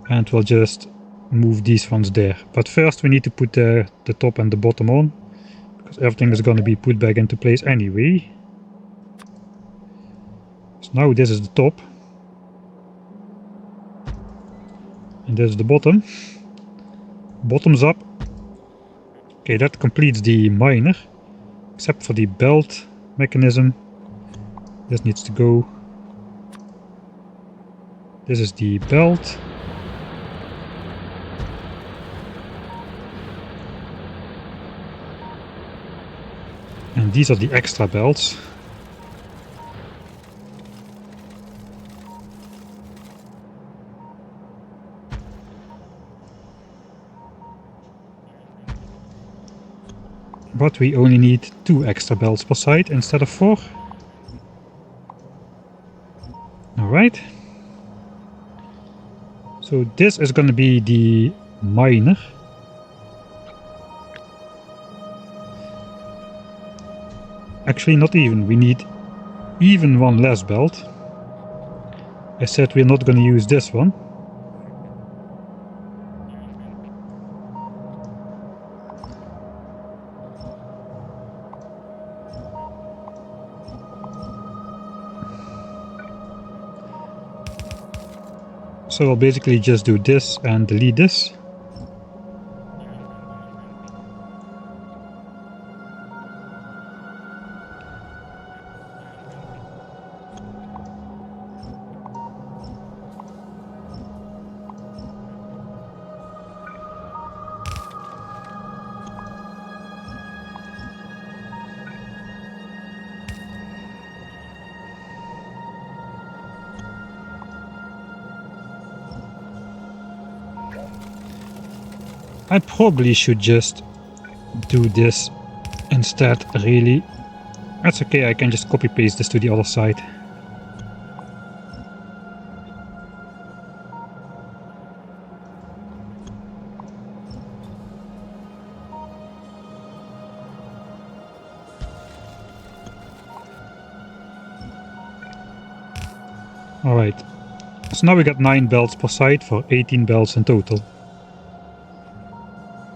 And we'll just move these ones there. But first we need to put the top and the bottom on, because everything is going to be put back into place anyway. So now this is the top. And this is the bottom. Bottoms up. Okay, that completes the miner. Except for the belt mechanism. This needs to go. This is the belt. And these are the extra belts. But we only need 2 extra belts per side instead of 4. Alright. So this is going to be the miner. Actually, not even. We need even 1 less belt. I said we're not going to use this one. So I'll basically just do this and delete this. I probably should just do this instead, really. That's okay, I can just copy paste this to the other side. Alright, so now we got 9 belts per side for 18 belts in total.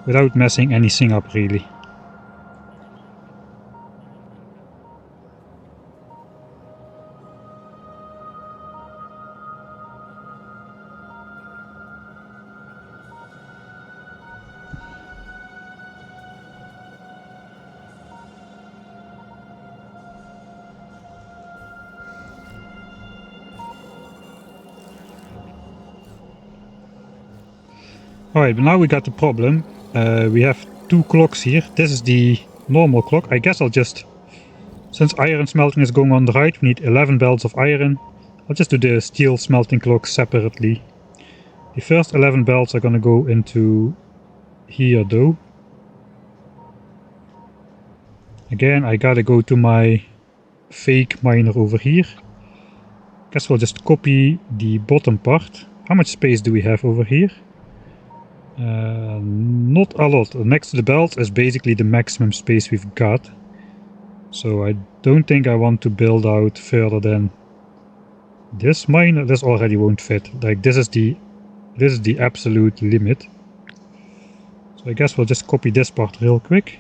Without messing anything up, really. Alright, but now we got the problem. We have 2 clocks here. This is the normal clock. I guess I'll just... Since iron smelting is going on the right, we need 11 belts of iron. I'll just do the steel smelting clock separately. The first 11 belts are gonna go into here though. Again, I gotta go to my fake miner over here. Guess we'll just copy the bottom part. How much space do we have over here? Not a lot. Next to the belt is basically the maximum space we've got. So I don't think I want to build out further than this mine. This already won't fit. Like this is the absolute limit. So I guess we'll just copy this part real quick.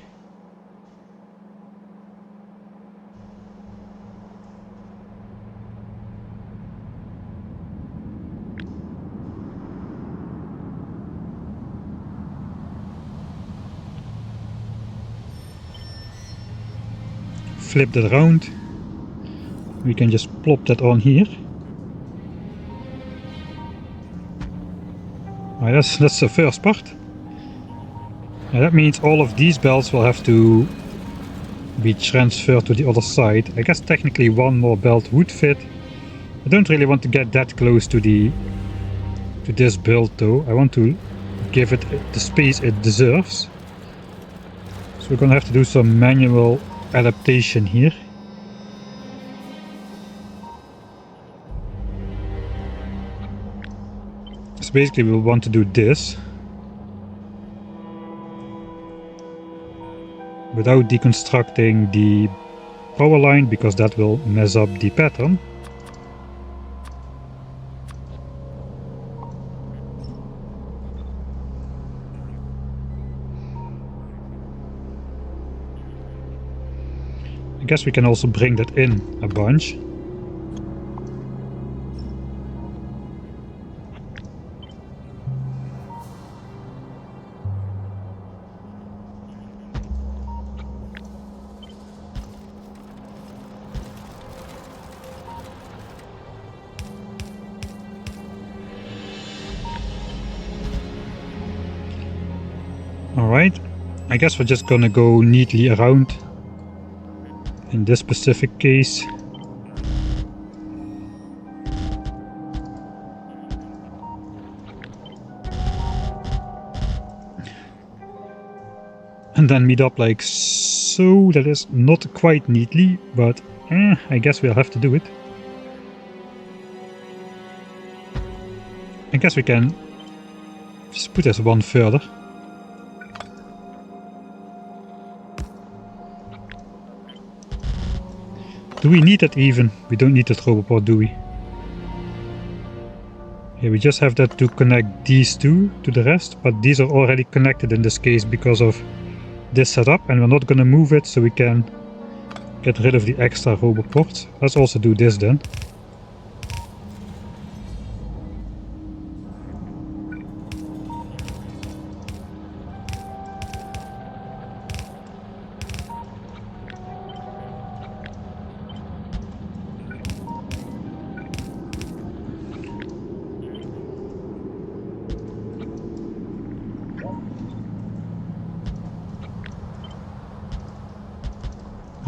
Flip that around. We can just plop that on here. Alright, that's the first part. And that means all of these belts will have to be transferred to the other side. I guess technically one more belt would fit. I don't really want to get that close to this build though. I want to give it the space it deserves. So we're gonna have to do some manual adaptation here. So basically we'll want to do this without deconstructing the power line, because that will mess up the pattern. I guess we can also bring that in a bunch. Alright, I guess we're just gonna go neatly around in this specific case. And then meet up like so. That is not quite neatly, but I guess we'll have to do it. I guess we can just put this one further. Do we need that even? We don't need that roboport, do we? Yeah, we just have that to connect these two to the rest, but these are already connected in this case because of this setup, and we're not gonna move it, so we can get rid of the extra roboport. Let's also do this then.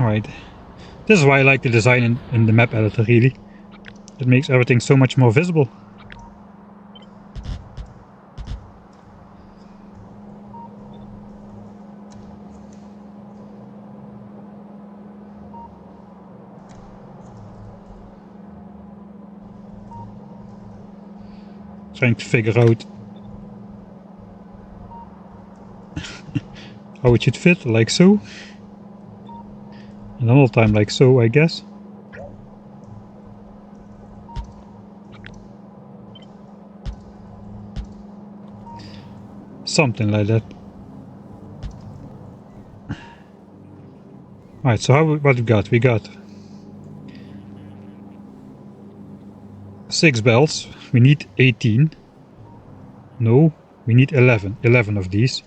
Alright, this is why I like the design in the map editor, really. It makes everything so much more visible. Trying to figure out how it should fit, like so. Another time like so, I guess. Something like that. Alright, so what we got? We got 6 belts. We need 18. No, we need 11. 11 of these.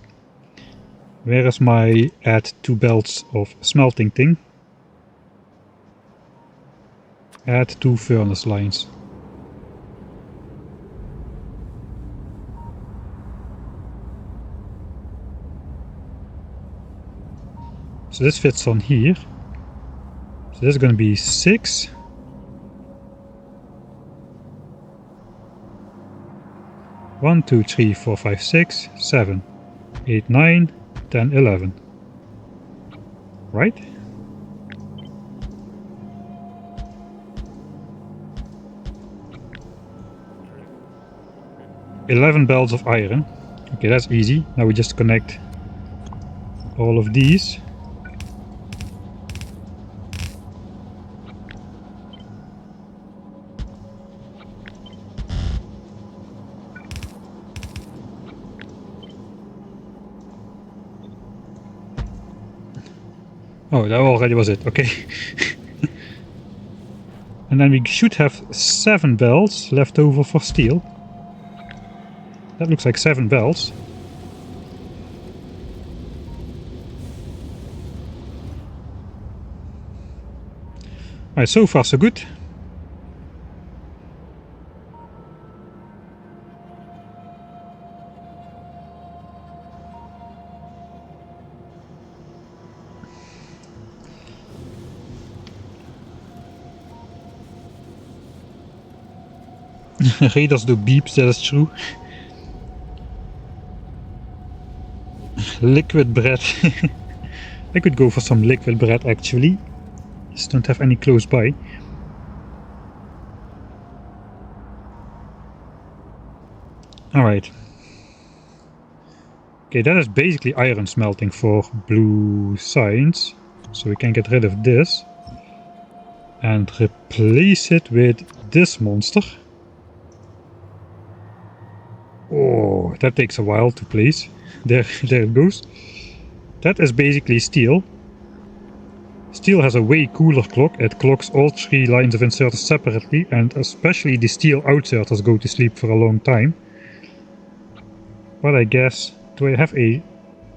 Where is my add 2 belts of smelting thing? Add 2 furnace lines. So this fits on here. So this is going to be 6. One, 2, 3, 4, 5, 6, 7, 8, 9, 10, 11. Right? $11 belts of iron. Okay, that's easy. Now we just connect all of these. Oh, that already was it. Okay. And then we should have 7 bells left over for steel. That looks like 7 bells. Alright, so far so good. Radars do beeps, that is true. Liquid bread. I could go for some liquid bread actually. Just don't have any close by. Alright. Okay, that is basically iron smelting for blue signs. So we can get rid of this. And replace it with this monster. Oh, that takes a while to place. There it goes. That is basically steel. Steel has a way cooler clock. It clocks all 3 lines of inserters separately, and especially the steel outserters go to sleep for a long time. But I guess... do I have a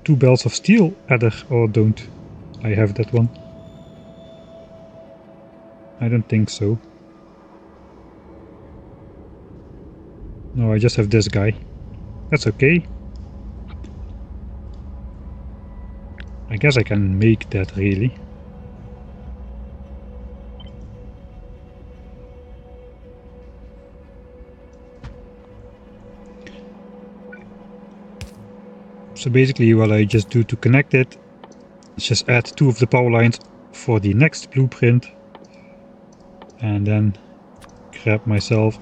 2 bells of steel adder, or don't I have that one? I don't think so. No, I just have this guy. That's okay. I guess I can make that really. So basically what I just do to connect it is just add 2 of the power lines for the next blueprint. And then grab myself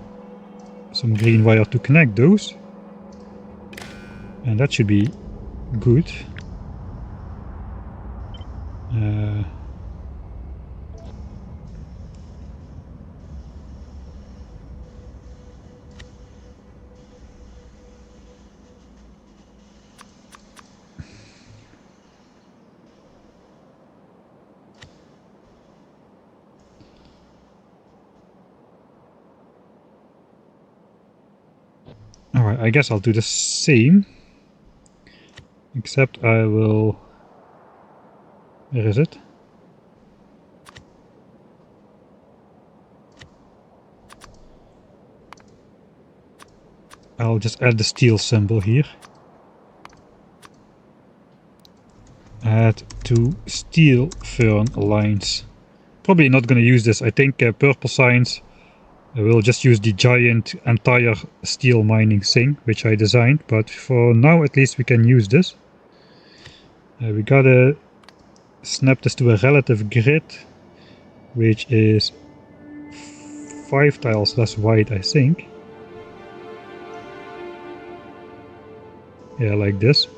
some green wire to connect those. And that should be good. Alright, I guess I'll do the same. Except I will... where is it? I'll just add the steel symbol here. Add 2 steel fern lines. Probably not going to use this. I think purple signs will just use the giant entire steel mining thing, which I designed. But for now, at least we can use this. We gotta snap this to a relative grid, which is 5 tiles less wide, I think. Yeah, like this.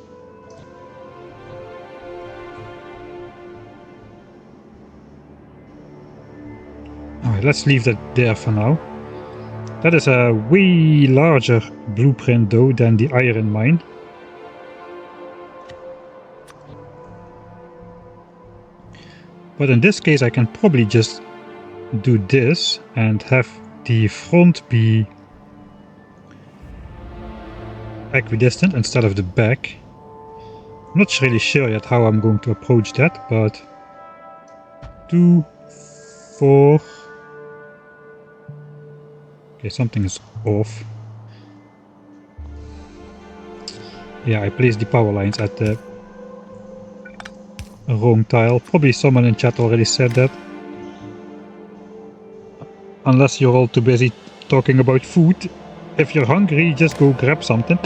Alright, let's leave that there for now. That is a way larger blueprint though than the iron mine. But in this case I can probably just do this and have the front be equidistant instead of the back. I'm not really sure yet how I'm going to approach that, but 2, 4... okay, something is off. Yeah, I placed the power lines at the wrong tile. Probably someone in chat already said that. Unless you're all too busy talking about food. If you're hungry, just go grab something.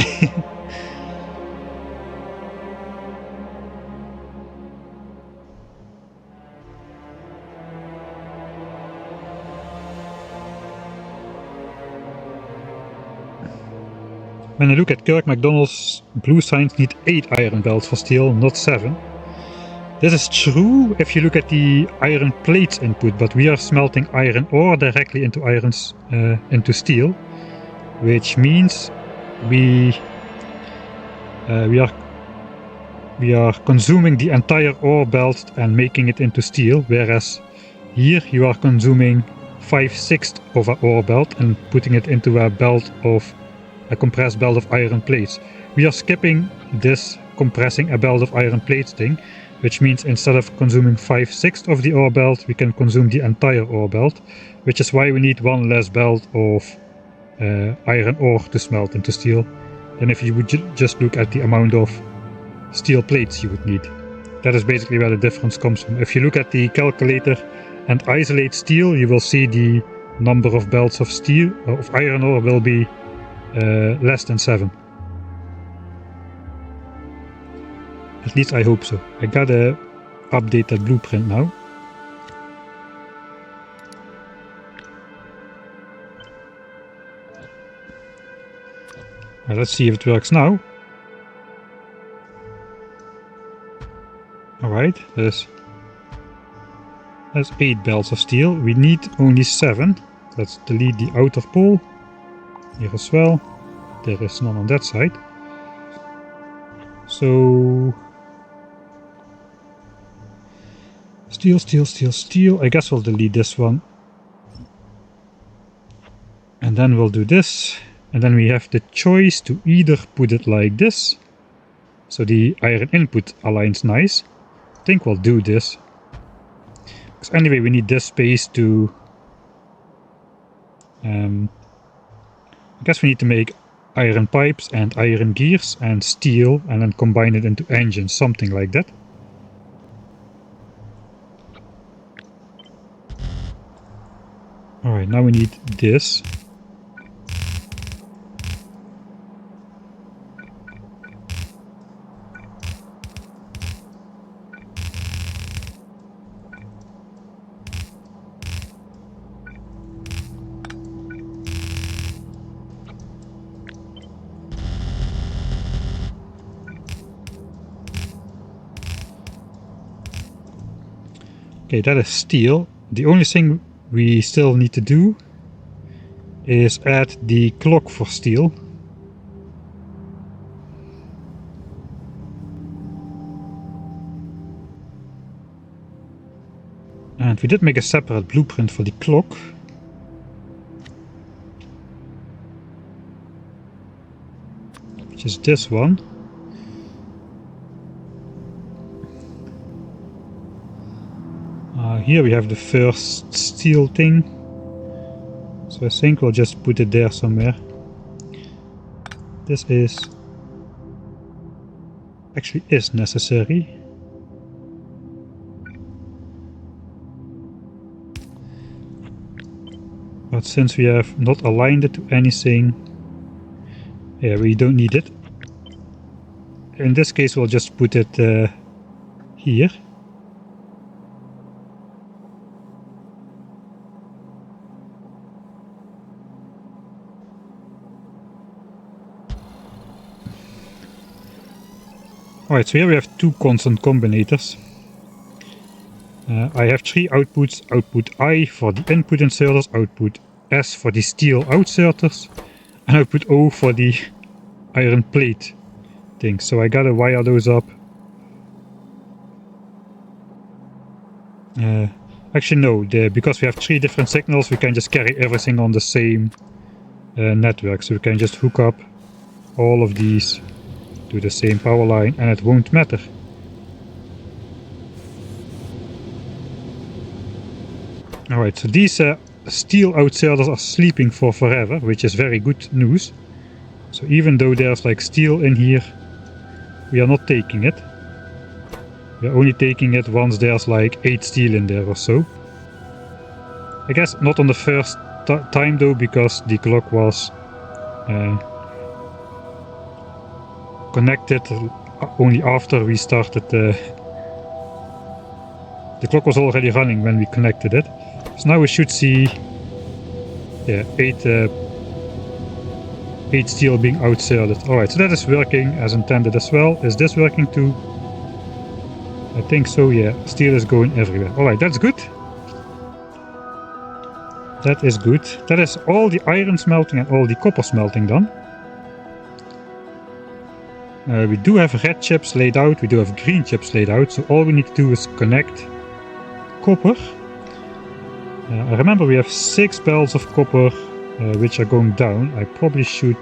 When I look at Kirk McDonald's, blue signs need 8 iron belts for steel, not 7. This is true if you look at the iron plates input, but we are smelting iron ore directly into into steel, which means we are consuming the entire ore belt and making it into steel, whereas here you are consuming 5/6 of an ore belt and putting it into a compressed belt of iron plates. We are skipping this compressing a belt of iron plates thing, which means instead of consuming 5/6 of the ore belt, we can consume the entire ore belt, which is why we need one less belt of iron ore to smelt into steel than if you would just look at the amount of steel plates you would need. That is basically where the difference comes from. If you look at the calculator and isolate steel, you will see the number of belts of steel of iron ore will be less than 7. At least I hope so. I gotta update that blueprint now. Let's see if it works now. Alright, there's 8 belts of steel. We need only 7. Let's delete the outer pole. Here as well. There is none on that side. So steel, steel, steel, steel. I guess we'll delete this one. And then we'll do this. And then we have the choice to either put it like this, so the iron input aligns nice. I think we'll do this. Because anyway, we need this space to... I guess we need to make iron pipes and iron gears and steel and then combine it into engines, something like that. Alright, now we need this. Okay, that is steel. The only thing we still need to do is add the clock for steel. And we did make a separate blueprint for the clock. Which is this one. Here we have the first steel thing, so I think we'll just put it there somewhere. This actually is necessary. But since we have not aligned it to anything, yeah, we don't need it. In this case we'll just put it here. Alright, so here we have 2 constant combinators. I have 3 outputs, output I for the input inserters, output S for the steel outserters, and output O for the iron plate thing. So I gotta wire those up. Actually no, because we have 3 different signals, we can just carry everything on the same network. So we can just hook up all of these to the same power line and it won't matter. Alright, so these steel outserters are sleeping for forever, which is very good news. So even though there's like steel in here, we are not taking it. We are only taking it once there's like 8 steel in there or so. I guess not on the first time though, because the clock was connected only after we started. The clock was already running when we connected it. So now we should see 8 8 steel being outserted. Alright, so that is working as intended as well. Is this working too? I think so, yeah. Steel is going everywhere. Alright, that's good. That is good. That is all the iron smelting and all the copper smelting done. We do have red chips laid out, we do have green chips laid out, so all we need to do is connect copper. I remember we have 6 belts of copper which are going down. I probably should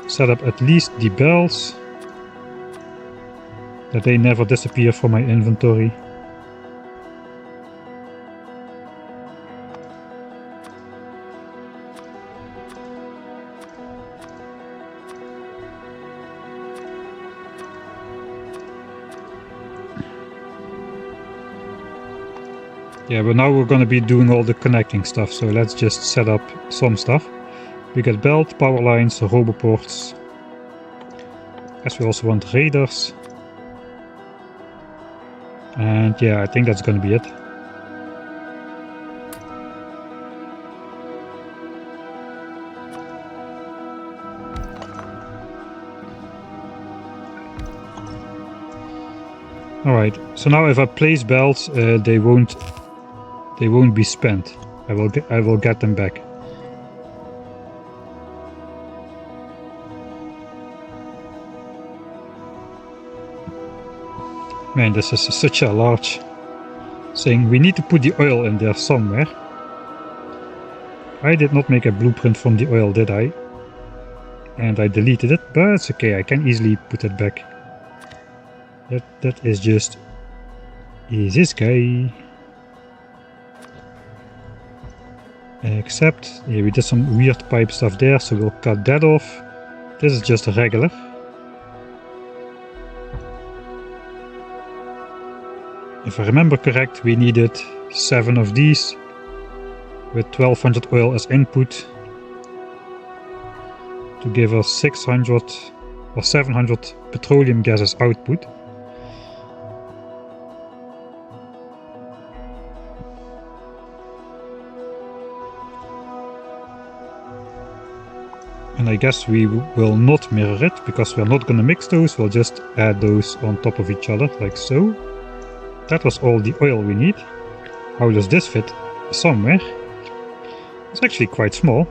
set up at least the belts, that they never disappear from my inventory. Yeah, but now we're gonna be doing all the connecting stuff, so let's just set up some stuff. We get belt, power lines, roboports. Guess we also want radars. And yeah, I think that's gonna be it. Alright, so now if I place belts, they won't be spent. I will get them back. Man, this is such a large thing. We need to put the oil in there somewhere. I did not make a blueprint from the oil, did I? And I deleted it, but it's okay, I can easily put it back. That is just... is this guy. Except, yeah, we did some weird pipe stuff there, so we'll cut that off. This is just a regular. If I remember correct, we needed 7 of these with 1200 oil as input to give us 600 or 700 petroleum gas as output. And I guess we will not mirror it, because we're not going to mix those, we'll just add those on top of each other, like so. That was all the oil we need. How does this fit? Somewhere. It's actually quite small.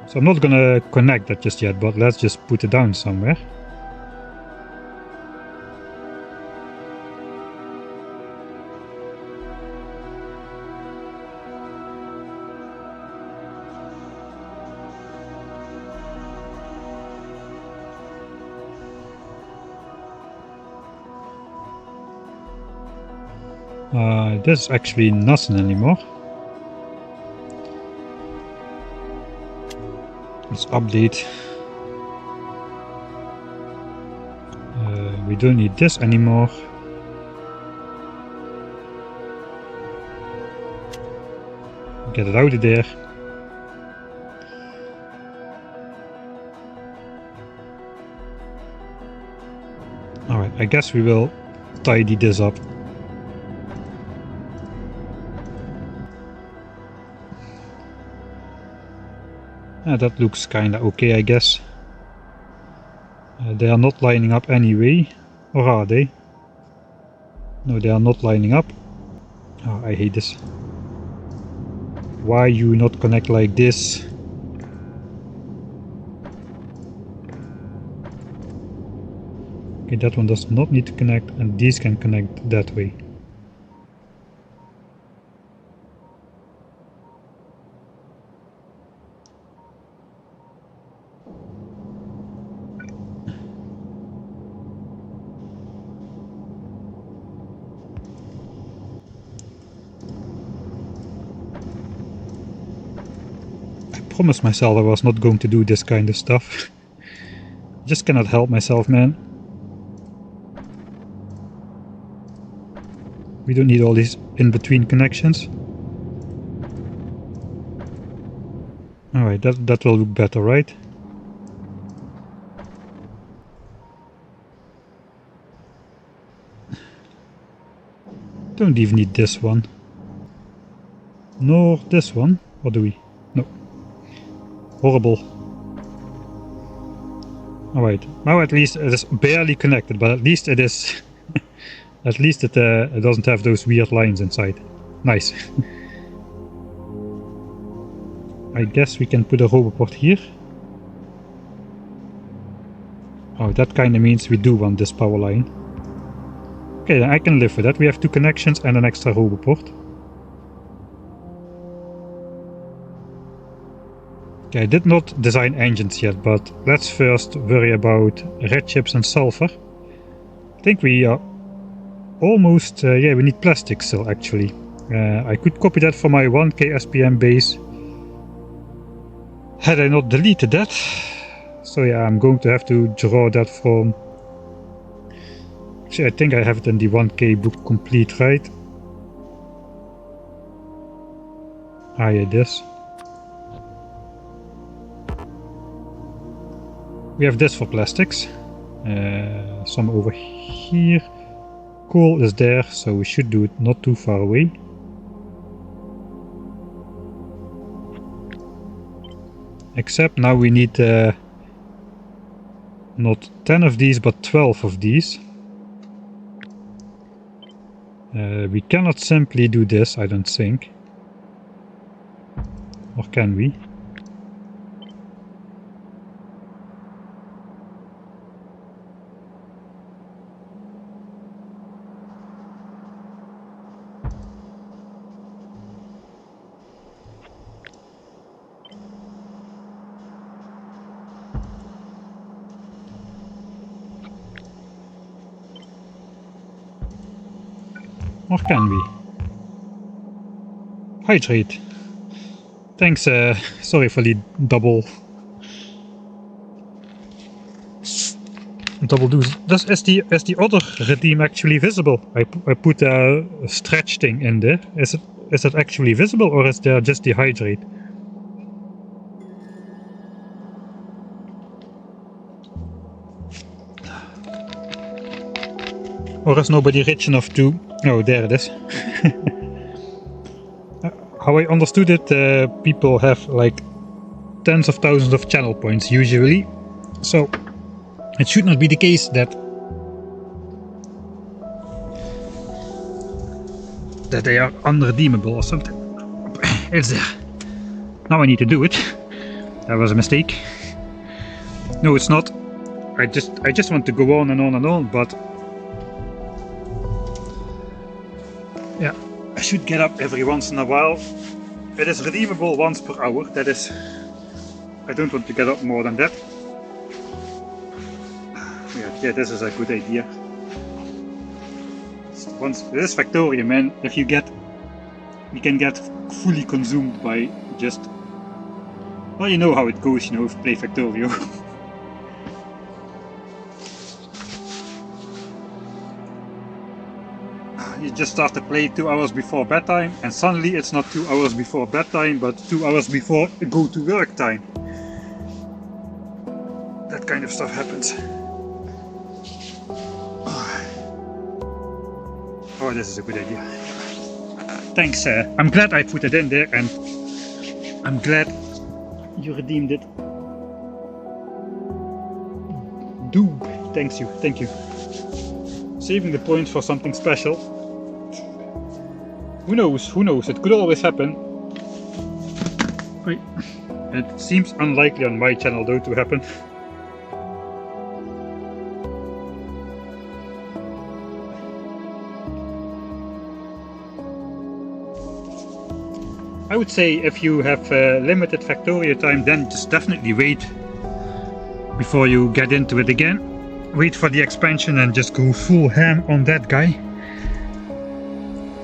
So I'm not gonna connect that just yet, but let's just put it down somewhere. This is actually nothing anymore. Let's update. We don't need this anymore. Get it out of there. Alright, I guess we will tidy this up. That looks kinda okay, I guess. They are not lining up anyway, or are they? No, they are not lining up. Oh, I hate this. Why you not connect like this? Okay, that one does not need to connect, and these can connect that way. I promised myself I was not going to do this kind of stuff. Just cannot help myself, man. We don't need all these in-between connections. Alright, that will look better, right? Don't even need this one. Nor this one. Or do we? No. Horrible. Alright, now at least it is barely connected, but at least it is... at least it doesn't have those weird lines inside. Nice. I guess we can put a roboport here. Oh, that kind of means we do want this power line. Okay, then I can live with that. We have 2 connections and an extra roboport. Okay, I did not design engines yet, but let's first worry about red chips and sulfur. I think we are almost... yeah, we need plastic still, actually. I could copy that for my 1K SPM base. Had I not deleted that. So yeah, I'm going to have to draw that from... Actually, I think I have it in the 1K book complete, right? Ah, yeah, this. We have this for plastics. Some over here. Coal is there, so we should do it not too far away. Except now we need not 10 of these, but 12 of these. We cannot simply do this, I don't think. Or can we? Or can we? Hydrate. Thanks, sorry for the double do's. Is the other redeem actually visible? I put a stretch thing in there. Is it actually visible, or is there just the hydrate? Or is nobody rich enough to... Oh, there it is. How I understood it, people have like tens of thousands of channel points usually. So it should not be the case that they are unredeemable or something. It's there. Now I need to do it. That was a mistake. No, it's not. I just want to go on and on and on, but yeah, I should get up every once in a while. It is redeemable once per hour, that is... I don't want to get up more than that. Yeah, this is a good idea. Once this Factorio, man, if you can get fully consumed by just... Well, you know how it goes, you know, if you play Factorio. You just start to play 2 hours before bedtime, and suddenly it's not 2 hours before bedtime, but 2 hours before go to work time. That kind of stuff happens. Oh, this is a good idea. Thanks, I'm glad I put it in there, and I'm glad you redeemed it. Doog, thank you. Saving the points for something special. Who knows, it could always happen. Wait. It seems unlikely on my channel though to happen. I would say if you have limited Factorio time, then just definitely wait before you get into it again. Wait for the expansion and just go full ham on that guy.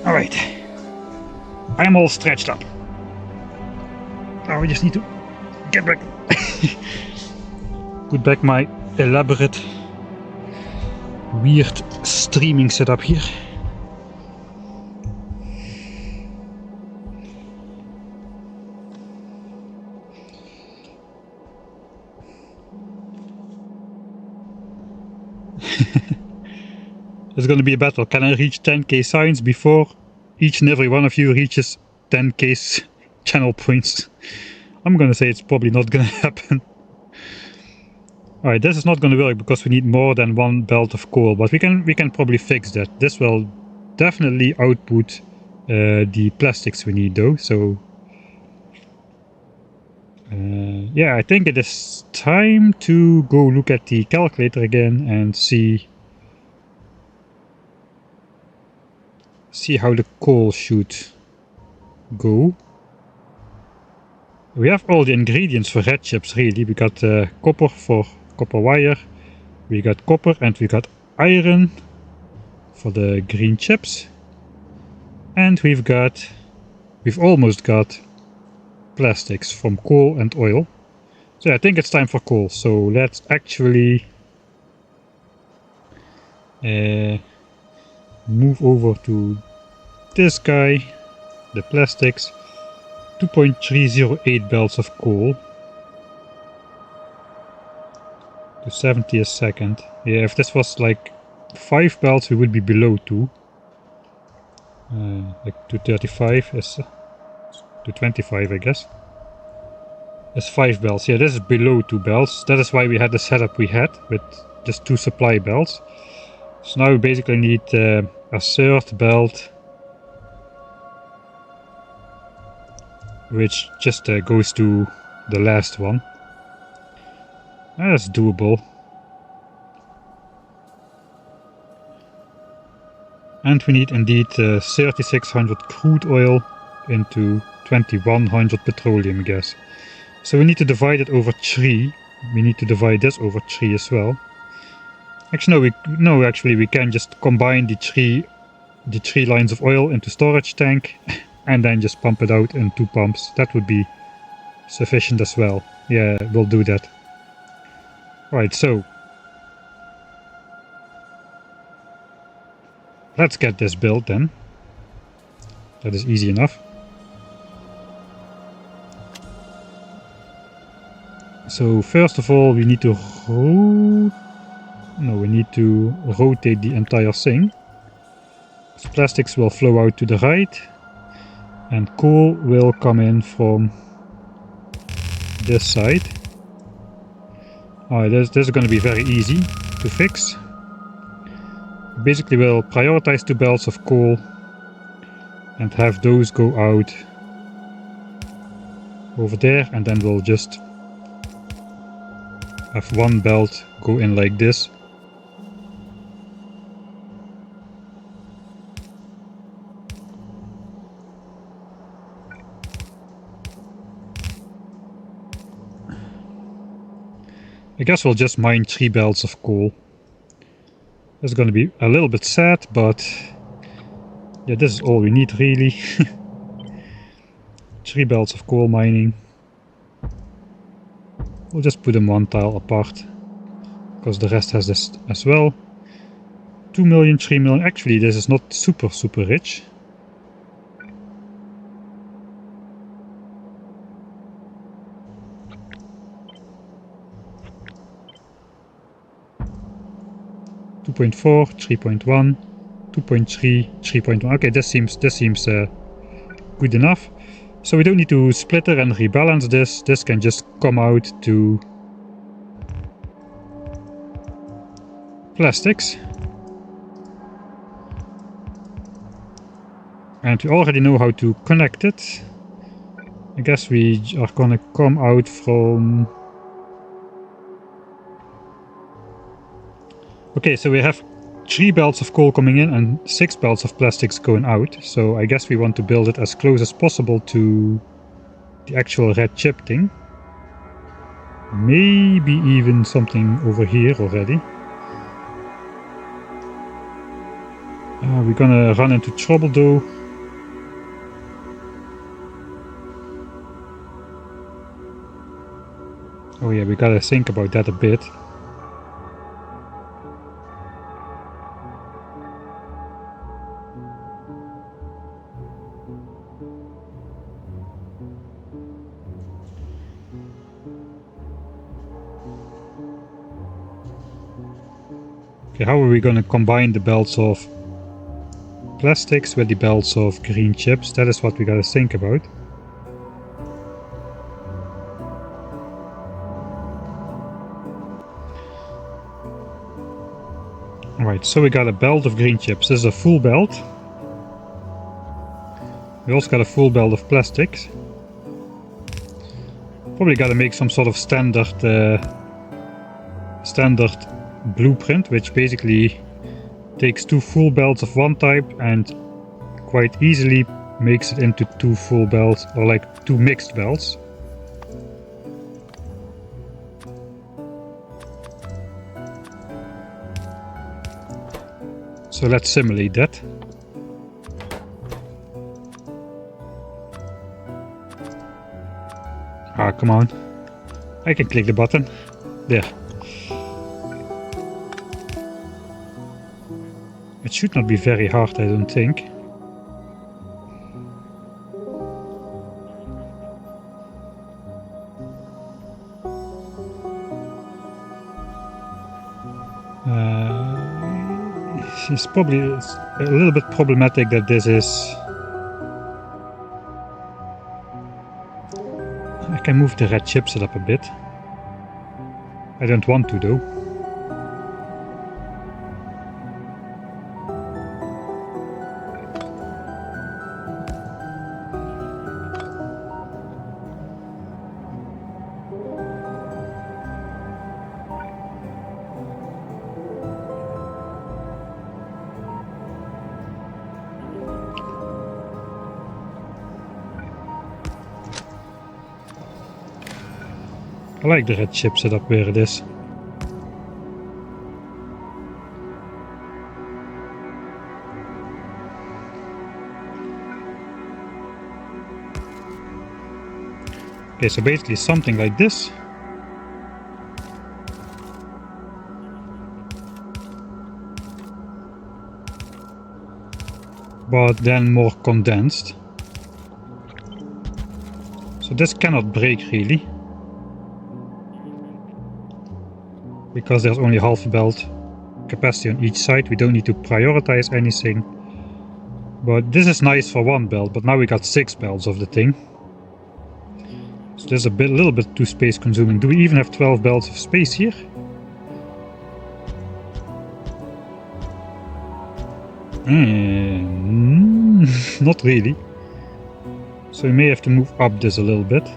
Alright. I'm all stretched up. Now we just need to get back. Put back my elaborate, weird streaming setup here. It's going to be a battle. Can I reach 10k signs before each and every one of you reaches 10k channel points? I'm gonna say it's probably not gonna happen. Alright, this is not gonna work because we need more than one belt of coal, but we can probably fix that. This will definitely output the plastics we need though, so yeah, I think it is time to go look at the calculator again and see how the coal should go. We have all the ingredients for red chips really. We got copper for copper wire, we got copper, and we got iron for the green chips, and we've almost got plastics from coal and oil. So I think it's time for coal, so let's actually move over to this guy, the plastics. 2.308 belts of coal to 70 a second. Yeah, if this was like 5 belts we would be below 2. Like 235 is 225 I guess. That's 5 belts. Yeah, this is below 2 belts. That is why we had the setup we had with just 2 supply belts. So now we basically need a third belt, which just goes to the last one. That's doable. And we need indeed 3600 crude oil into 2100 petroleum gas. So we need to divide it over 3. We need to divide this over 3 as well. Actually we can just combine the three lines of oil into storage tank and then just pump it out in 2 pumps. That would be sufficient as well. Yeah, we'll do that. Right, so let's get this built then. That is easy enough. So first of all we need to rotate the entire thing. So plastics will flow out to the right and coal will come in from this side. Alright, this is going to be very easy to fix. Basically we'll prioritize 2 belts of coal and have those go out over there, and then we'll just have 1 belt go in like this. I guess we'll just mine 3 belts of coal. That's gonna be a little bit sad, but yeah, this is all we need really. 3 belts of coal mining. We'll just put them 1 tile apart, because the rest has this as well. 2 million, 3 million. Actually, this is not super rich. .4, 3.1, 2.3, 3.1. Okay, this seems good enough. So we don't need to splitter and rebalance this. This can just come out to plastics. And we already know how to connect it. I guess we are gonna come out from... Okay, so we have 3 belts of coal coming in and 6 belts of plastics going out. So I guess we want to build it as close as possible to the actual red chip thing. Maybe even something over here already. We're gonna run into trouble though. Oh yeah, we gotta think about that a bit. Okay, how are we gonna combine the belts of plastics with the belts of green chips? That is what we gotta think about. Alright, so we got a belt of green chips. This is a full belt. We also got a full belt of plastics. Probably gotta make some sort of standard blueprint, which basically takes 2 full belts of one type and quite easily makes it into 2 full belts, or like 2 mixed belts. So let's simulate that. Ah, come on. I can click the button. There. It should not be very hard, I don't think. It's probably a little bit problematic that this is... I can move the red chipset up a bit. I don't want to though. I like the red chip setup where it is. Okay, so basically something like this. But then more condensed. So this cannot break really. Because there's only half a belt capacity on each side, we don't need to prioritize anything. But this is nice for one belt, but now we got 6 belts of the thing. So this is a little bit too space consuming. Do we even have 12 belts of space here? Not really. So we may have to move up this a little bit.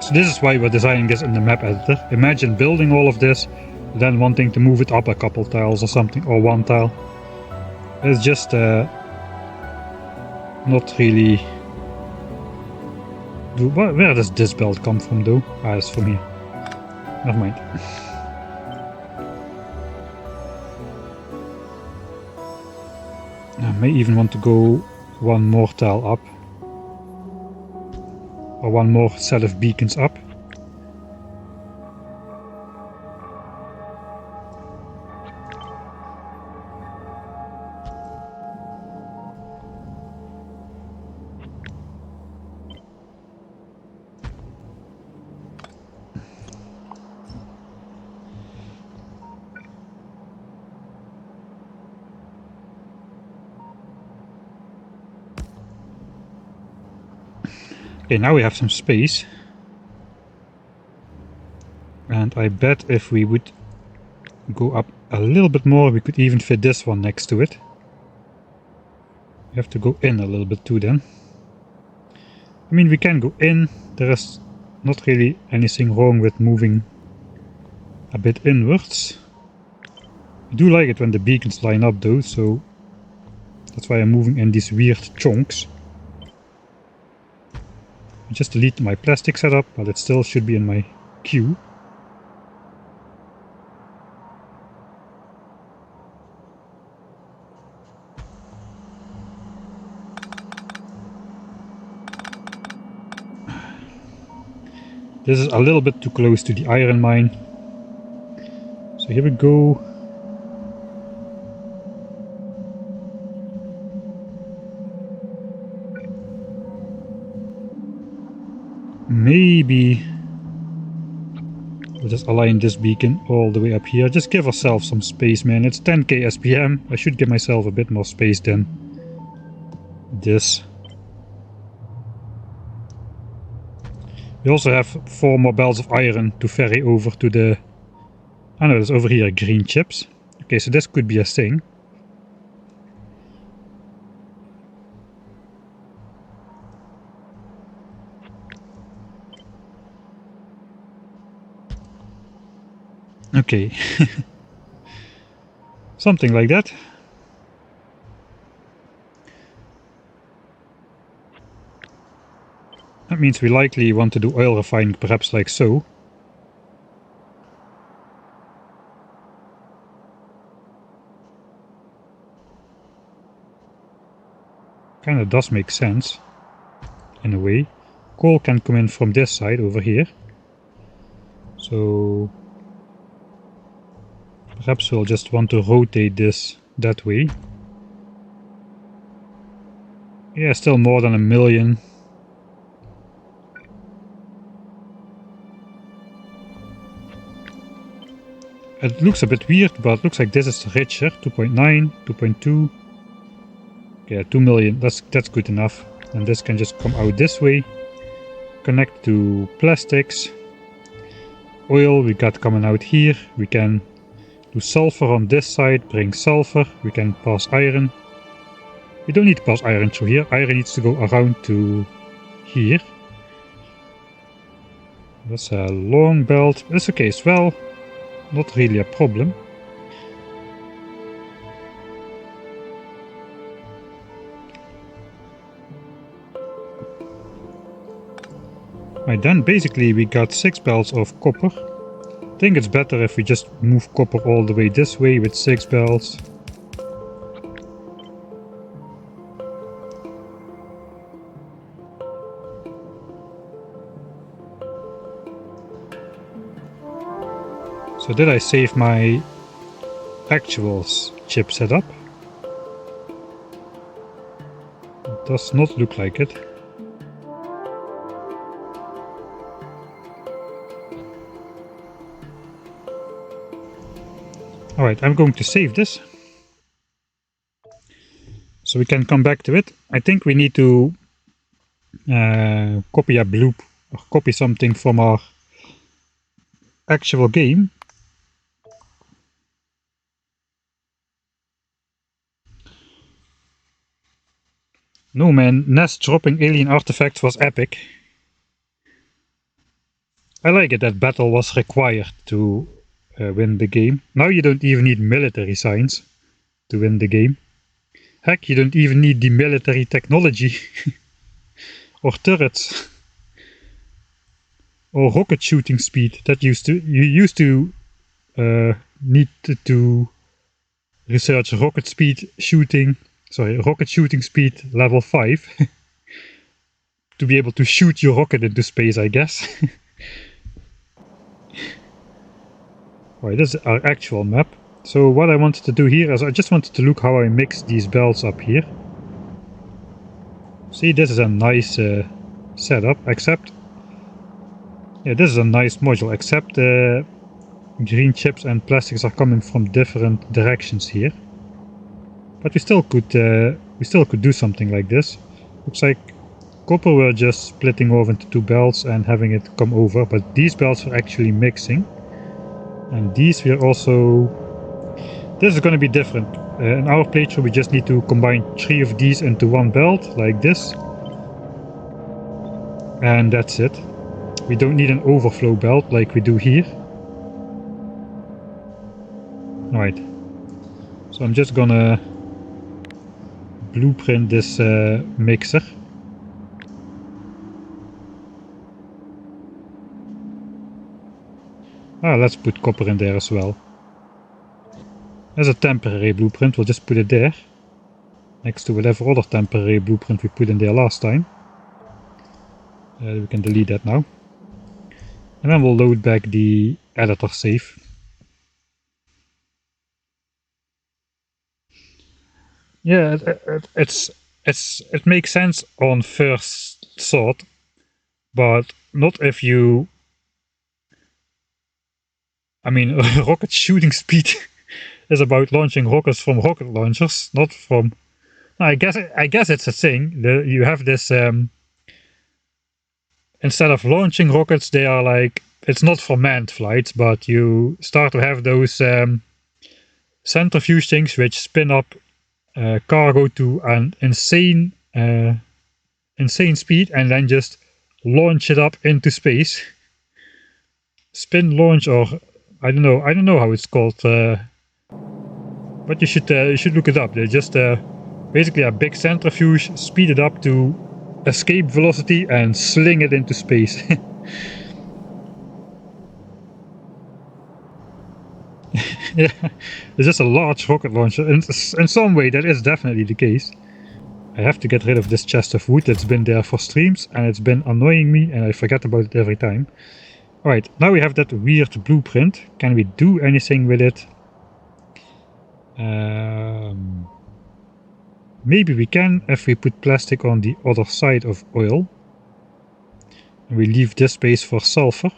So this is why we're designing this in the map editor. Imagine building all of this, then wanting to move it up a couple tiles or something, or one tile. It's just not really... Where does this belt come from though? Ah, it's from here. Never mind. I may even want to go one more tile up. Or one more set of beacons up. Okay, now we have some space. And I bet if we would go up a little bit more, we could even fit this one next to it. We have to go in a little bit too then. I mean, we can go in. There is not really anything wrong with moving a bit inwards. I do like it when the beacons line up though, so that's why I'm moving in these weird chunks. I just delete my plastic setup, but it still should be in my queue. This is a little bit too close to the iron mine. So here we go. Maybe We'll just align this beacon all the way up here. Just give ourselves some space, man. It's 10k SPM. I should give myself a bit more space than this. We also have 4 more belts of iron to ferry over to the... Oh no, there's over here green chips. Okay, so this could be a thing. Okay. Something like that. That means we likely want to do oil refining, perhaps like so. Kinda does make sense, in a way. Coal can come in from this side over here. So perhaps we'll just want to rotate this that way. Yeah, still more than 1 million. It looks a bit weird, but it looks like this is richer. 2.9, 2.2. Yeah, 2 million. That's good enough. And this can just come out this way. Connect to plastics. Oil we got coming out here. We can do sulfur on this side. Bring sulfur. We can pass iron. We don't need to pass iron through here. Iron needs to go around to here. That's a long belt. That's okay as well. Not really a problem. Right, then basically we got 6 belts of copper. I think it's better if we just move copper all the way this way with 6 belts. So did I save my actual chip setup? It does not look like it. Alright, I'm going to save this. So we can come back to it. I think we need to copy a bloop or copy something from our actual game. No man, Nest dropping alien artifacts was epic. I like it that battle was required to win the game. Now you don't even need military science to win the game. Heck, you don't even need the military technology or turrets or rocket shooting speed that you used to need to research rocket shooting speed level 5 to be able to shoot your rocket into space, I guess. Alright, this is our actual map. So what I wanted to do here is I just wanted to look how I mix these belts up here. See, this is a nice setup, except... Yeah, this is a nice module, except green chips and plastics are coming from different directions here. But we still could do something like this. Looks like copper we're just splitting off into 2 belts and having it come over, but these belts are actually mixing. And these we are also... This is going to be different. In our playthrough we just need to combine 3 of these into 1 belt, like this. And that's it. We don't need an overflow belt like we do here. Right. So I'm just gonna blueprint this mixer. Let's put copper in there as well. As a temporary blueprint, we'll just put it there. Next to whatever other temporary blueprint we put in there last time. We can delete that now. And then we'll load back the editor save. Yeah, it makes sense on first thought, but not if you I mean, rocket shooting speed is about launching rockets from rocket launchers, not from. I guess it's a thing. You have this. Instead of launching rockets, they are like, it's not for manned flights, but you start to have those centrifuge things which spin up cargo to an insane speed and then just launch it up into space. Spin launch, or I don't know how it's called, but you should look it up. They're just basically a big centrifuge, speed it up to escape velocity and sling it into space. Yeah, it's just a large rocket launcher. In some way, that is definitely the case. I have to get rid of this chest of wood that's been there for streams, and it's been annoying me, and I forget about it every time. Alright, now we have that weird blueprint. Can we do anything with it? Maybe we can if we put plastic on the other side of oil. And we leave this space for sulfur.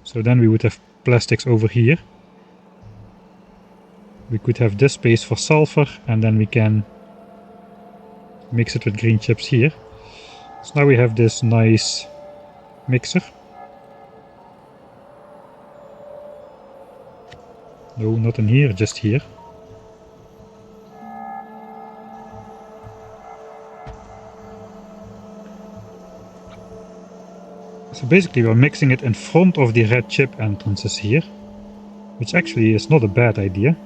So then we would have plastics over here. We could have this space for sulfur, and then we can mix it with green chips here. So now we have this nice mixer. No, not in here, just here. So basically we're mixing it in front of the red chip entrances here, which actually is not a bad idea.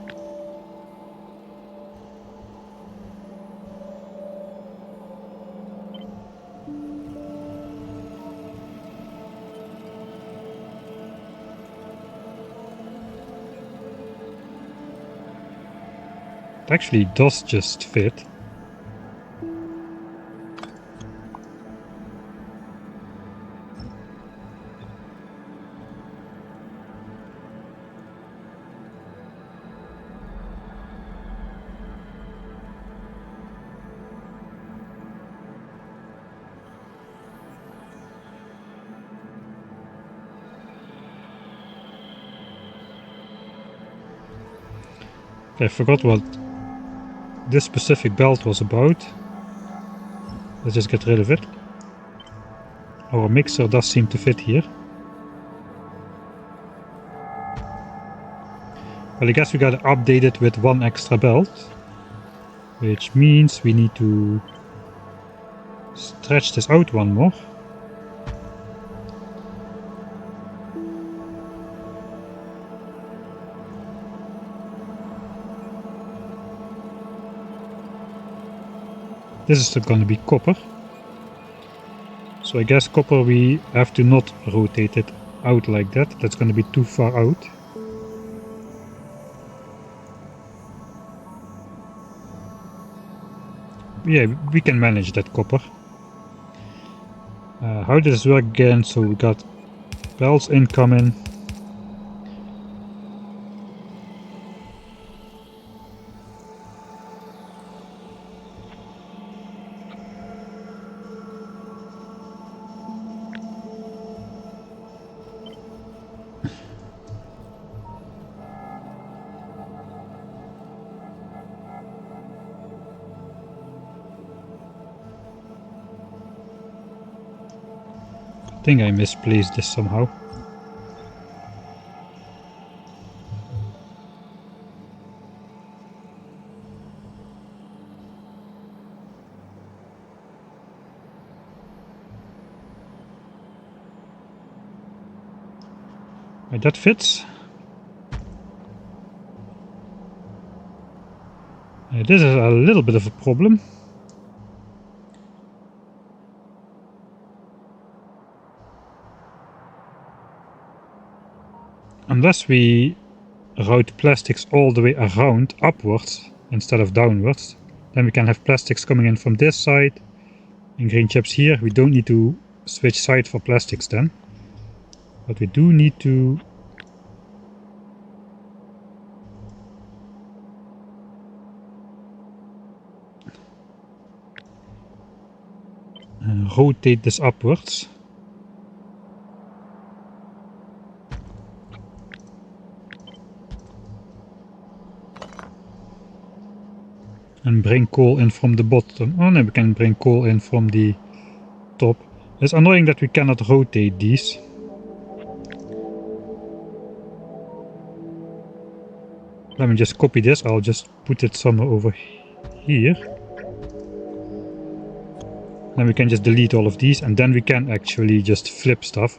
It actually does just fit. I forgot what this specific belt was about. Let's just get rid of it. Our mixer does seem to fit here. Well, I guess we gotta update it with one extra belt, which means we need to stretch this out one more. This is still going to be copper. So I guess copper we have to not rotate it out like that. That's going to be too far out. Yeah, we can manage that copper. How does this work again? So we got belts incoming. I think I misplaced this somehow. Right, that fits. This is a little bit of a problem. Unless we route plastics all the way around upwards instead of downwards, then we can have plastics coming in from this side and green chips here. We don't need to switch side for plastics then, but we do need to rotate this upwards. And bring coal in from the bottom. Oh no, we can bring coal in from the top. It's annoying that we cannot rotate these. Let me just copy this. I'll just put it somewhere over here. Then we can just delete all of these, and then we can actually just flip stuff.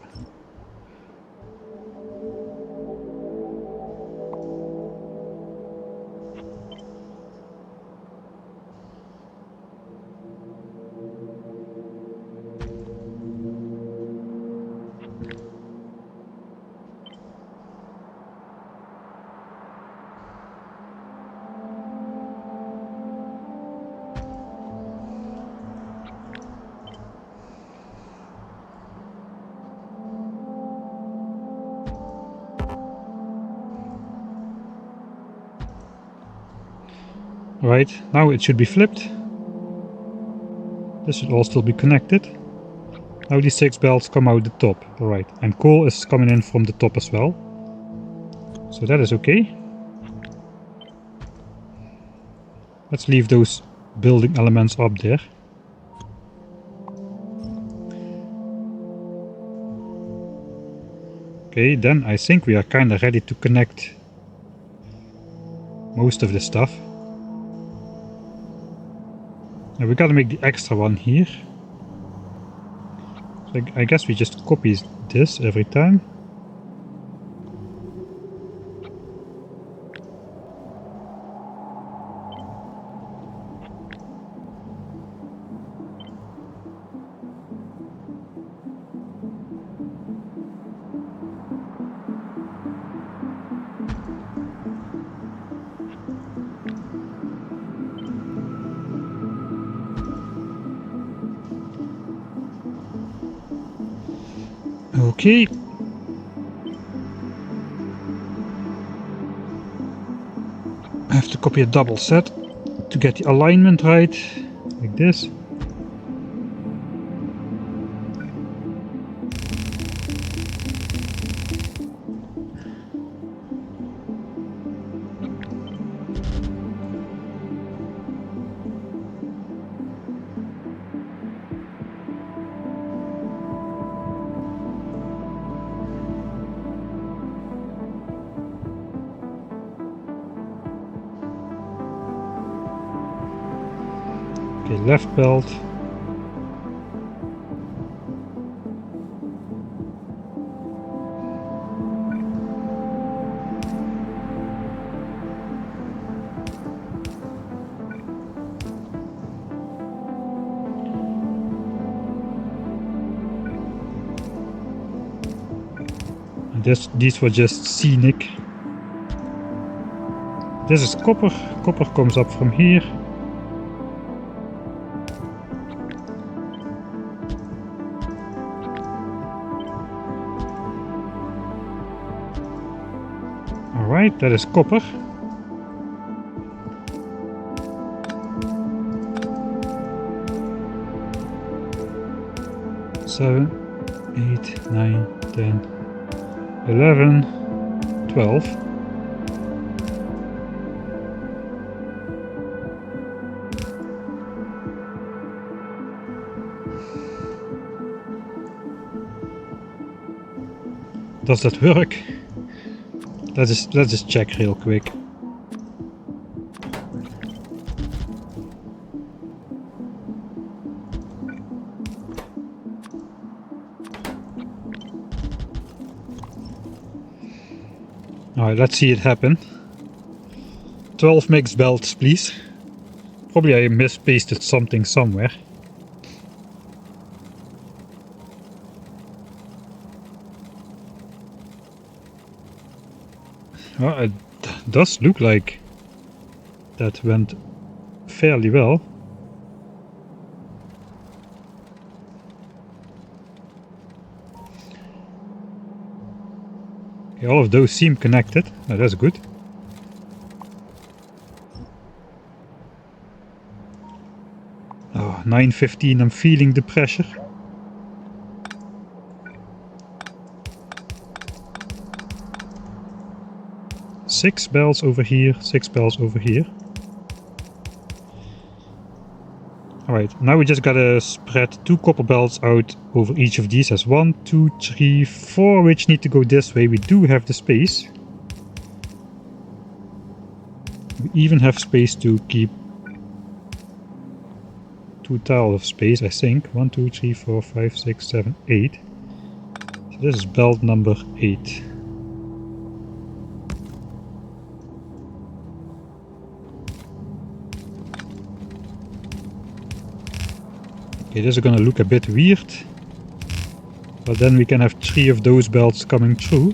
Right, now it should be flipped. This should all still be connected. Now these 6 belts come out the top. Alright, and coal is coming in from the top as well. So that is okay. Let's leave those building elements up there. Okay, then I think we are kinda ready to connect most of the stuff. And we gotta make the extra one here. So I guess we just copy this every time. Okay. I have to copy a double set to get the alignment right, like this. Okay, left belt. And these were just scenic. This is copper. Copper comes up from here. Alright, that is copper. Seven, 8, 9, 10, 11, 12. Does that work? Let's just check real quick. Alright, let's see it happen. 12 mixed belts, please. Probably I mispasted something somewhere. Well, it does look like that went fairly well. Okay, all of those seem connected. Oh, that's good. Oh, 9:15, I'm feeling the pressure. Six bells over here, 6 bells over here. Alright, now we just gotta spread 2 copper belts out over each of these. As 1, 2, 3, 4, which need to go this way. We do have the space. We even have space to keep 2 tiles of space, I think. 1, 2, 3, 4, 5, 6, 7, 8. So this is belt number 8. Okay, this is gonna look a bit weird, but then we can have 3 of those belts coming through.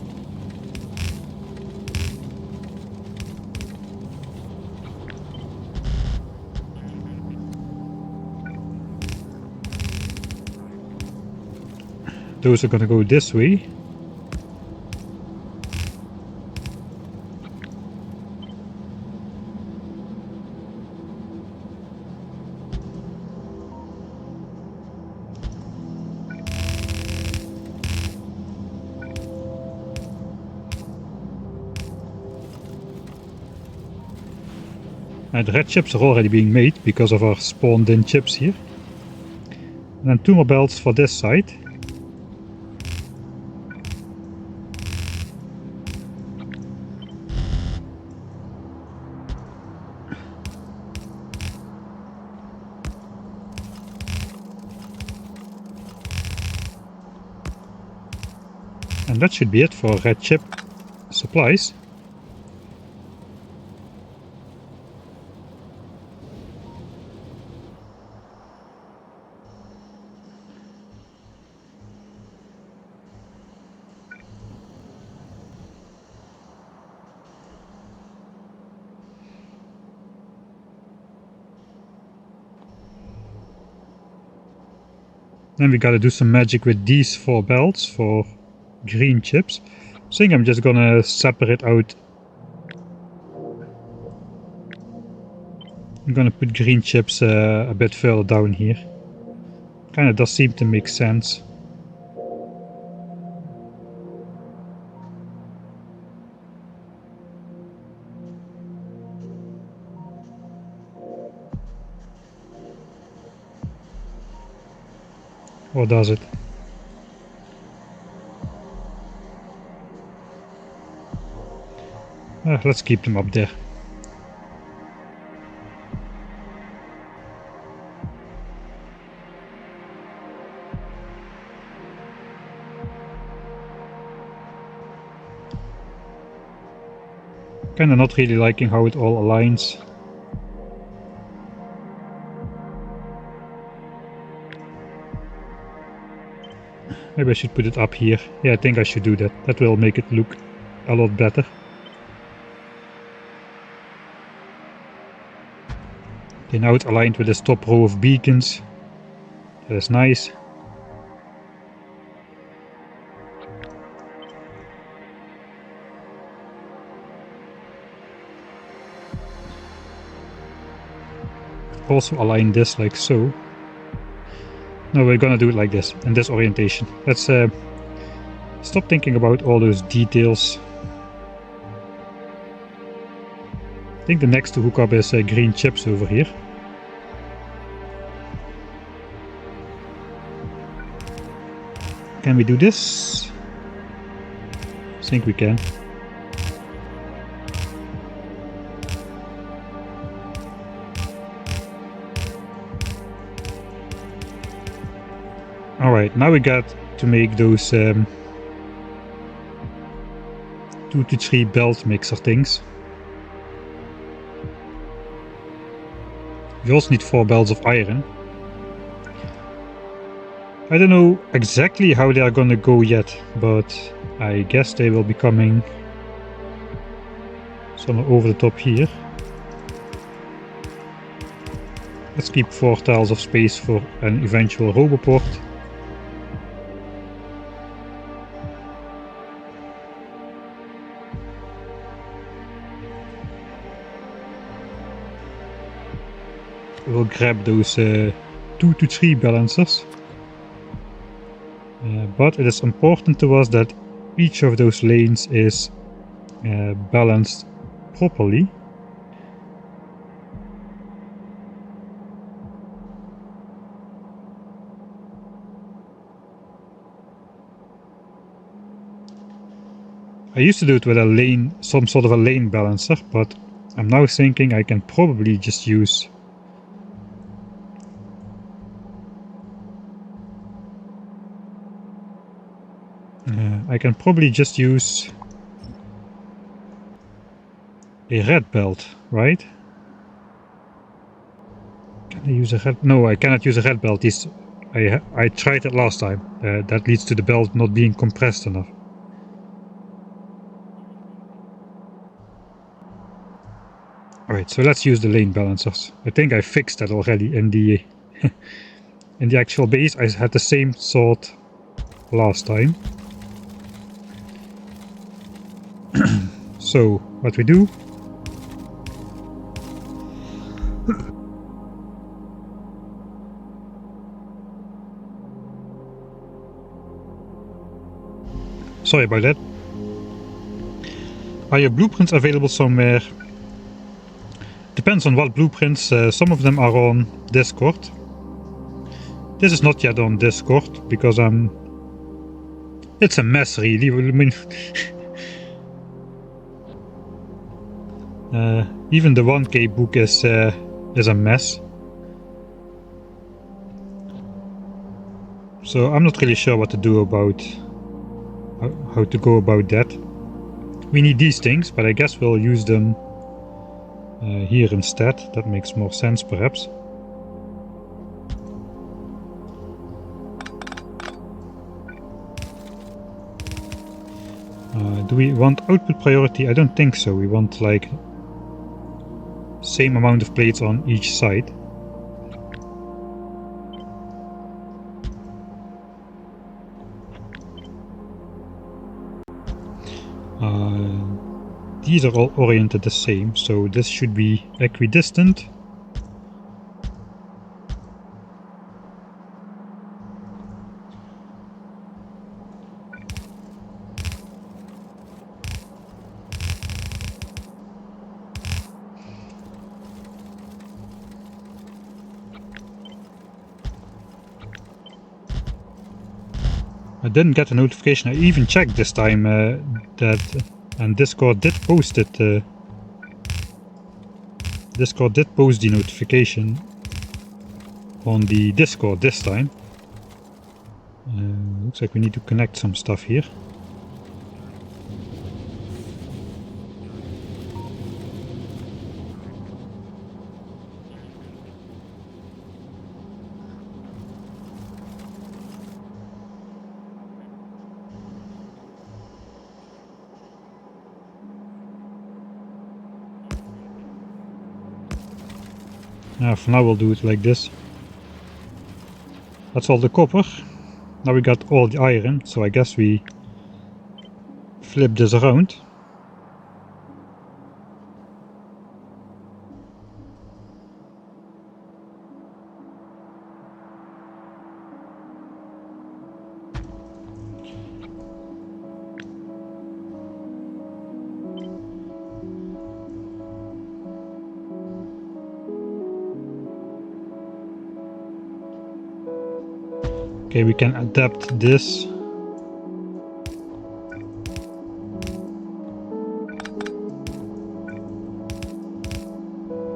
Those are gonna go this way. And the red chips are already being made because of our spawned in chips here. And then 2 more belts for this side. And that should be it for red chip supplies. Then we gotta do some magic with these 4 belts for green chips. I think I'm just gonna separate out. I'm gonna put green chips a bit further down here. Kinda does seem to make sense. Or does it? Let's keep them up there. Kinda not really liking how it all aligns. Maybe I should put it up here. Yeah, I think I should do that. That will make it look a lot better. Okay, now it's aligned with this top row of beacons. That is nice. Also align this like so. No, we're gonna do it like this, in this orientation. Let's stop thinking about all those details. I think the next to hook up is green chips over here. Can we do this? I think we can. Alright, now we got to make those 2 to 3 belt mixer things. We also need 4 belts of iron. I don't know exactly how they are gonna go yet, but I guess they will be coming somewhere over the top here. Let's keep 4 tiles of space for an eventual roboport. We'll grab those 2 to 3 balancers. But it is important to us that each of those lanes is balanced properly. I used to do it with a lane, some sort of a lane balancer, but I'm now thinking I can probably just use a red belt, right? Can I use a red? No, I cannot use a red belt. I tried it last time. That leads to the belt not being compressed enough. Alright, so let's use the lane balancers. I think I fixed that already in the in the actual base. I had the same sort last time. So what we do, sorry about that. Are your blueprints available somewhere? Depends on what blueprints. Some of them are on Discord. This is not yet on Discord because it's a mess, really. I mean, even the 1K book is a mess. So I'm not really sure what to do about how to go about that. We need these things, but I guess we'll use them here instead. That makes more sense, perhaps. Do we want output priority? I don't think so. We want like same amount of plates on each side. These are all oriented the same, so this should be equidistant. I didn't get a notification. I even checked this time and Discord did post it. Discord did post the notification on the Discord this time. Looks like we need to connect some stuff here. For now we'll do it like this. That's all the copper. Now we got all the iron, so I guess we flip this around. Okay, we can adapt this.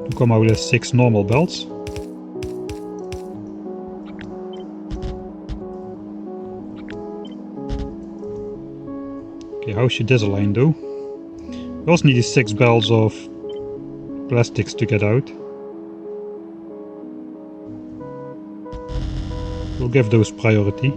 To come out as 6 normal belts. Okay, how should this align though? We also need these 6 belts of plastics to get out. We'll give those priority.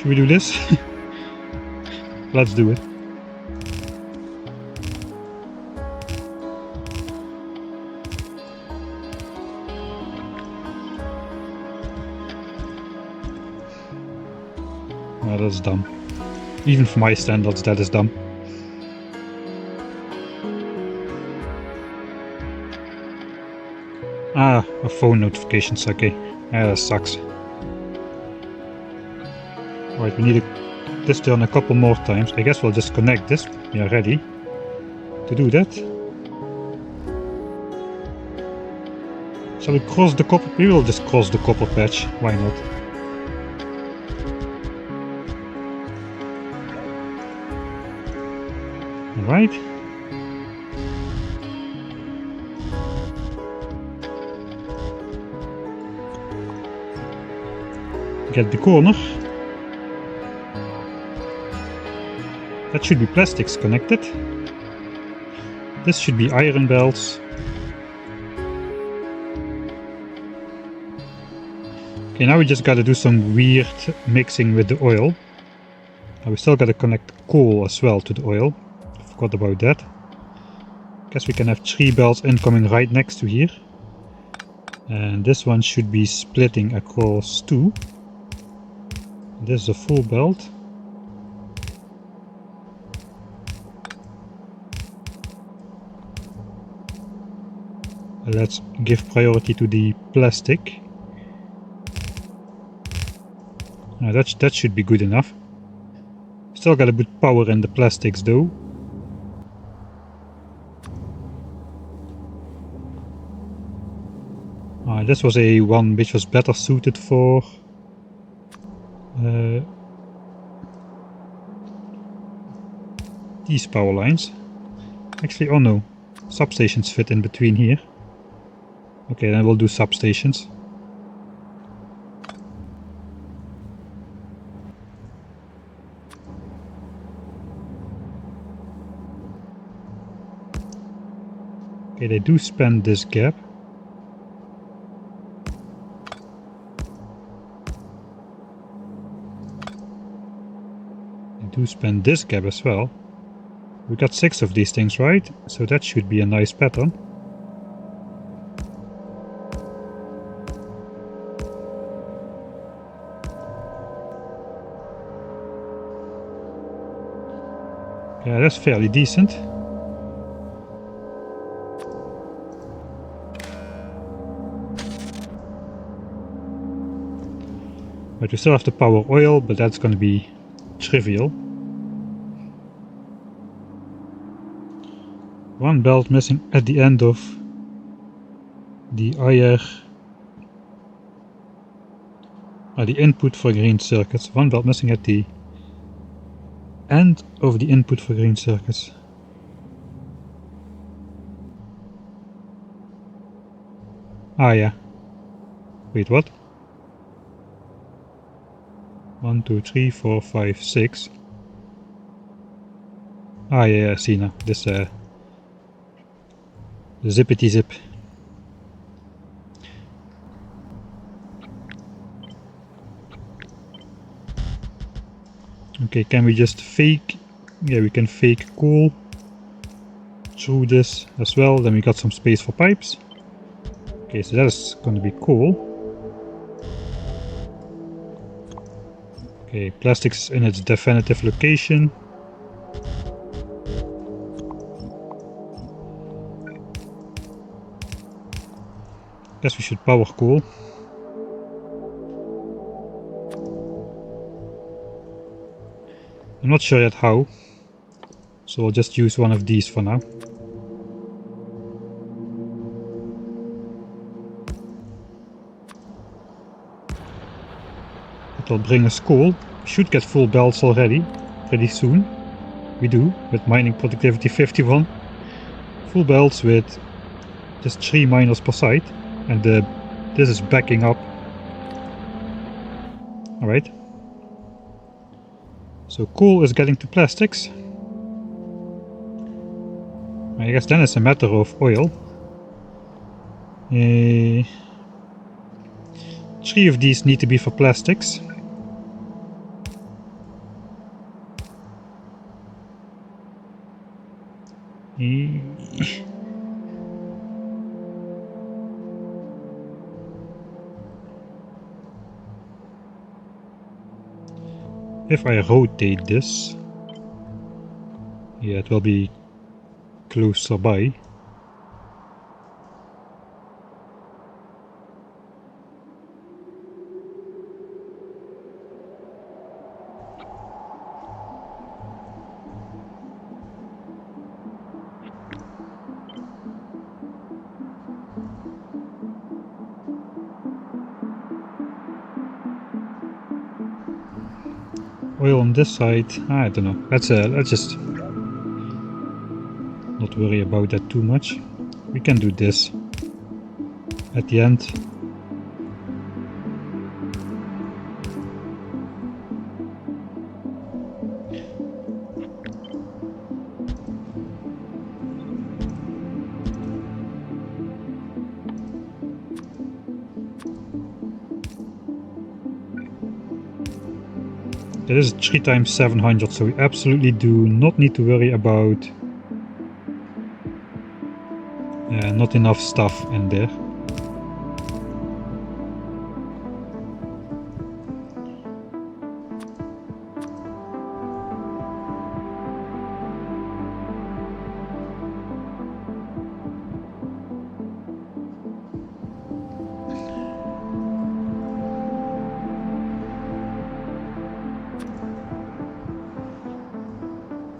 Should we do this? Let's do it. Oh, that's dumb. Even for my standards, that is dumb. Ah, a phone notifications, okay. Yeah, that sucks. Right, we need this turn a couple more times. I guess we'll just connect this. We are ready to do that. Shall we cross the copper? We will just cross the copper patch. Why not? Alright. Get the corner. That should be plastics connected. This should be iron belts. Okay, now we just gotta do some weird mixing with the oil. Now we still gotta connect coal as well to the oil. Forgot about that. Guess we can have 3 belts incoming right next to here. And this one should be splitting across 2. This is a full belt. Let's give priority to the plastic. That should be good enough. Still gotta put power in the plastics though. This was a one which was better suited for these power lines. Actually, oh no, substations fit in between here. Okay, then we'll do substations. Okay, they do span this gap. They do span this gap as well. We got 6 of these things, right? So that should be a nice pattern. Yeah, that's fairly decent. But we still have to power oil, but that's going to be trivial. One belt missing at the end of the IR. The input for green circuits. One belt missing at the end of the input for green circuits. Ah yeah. Wait, what? 1, 2, 3, 4, 5, 6. Ah yeah, I see now. This zippity zip. Okay, can we just fake? Yeah, we can fake coal through this as well. Then we got some space for pipes. Okay, so that is going to be cool. Okay, plastics in its definitive location. Guess we should power coal. I'm not sure yet how, so I'll just use one of these for now. It'll bring us coal. We should get full belts already, pretty soon. We do, with mining productivity 51. Full belts with just 3 miners per side, and this is backing up. Alright. So coal is getting to plastics. I guess then it's a matter of oil. 3 of these need to be for plastics. If I rotate this, yeah, it will be closer by. Oil on this side, I don't know. Let's just not worry about that too much. We can do this at the end. That is 3 times 700, so we absolutely do not need to worry about not enough stuff in there.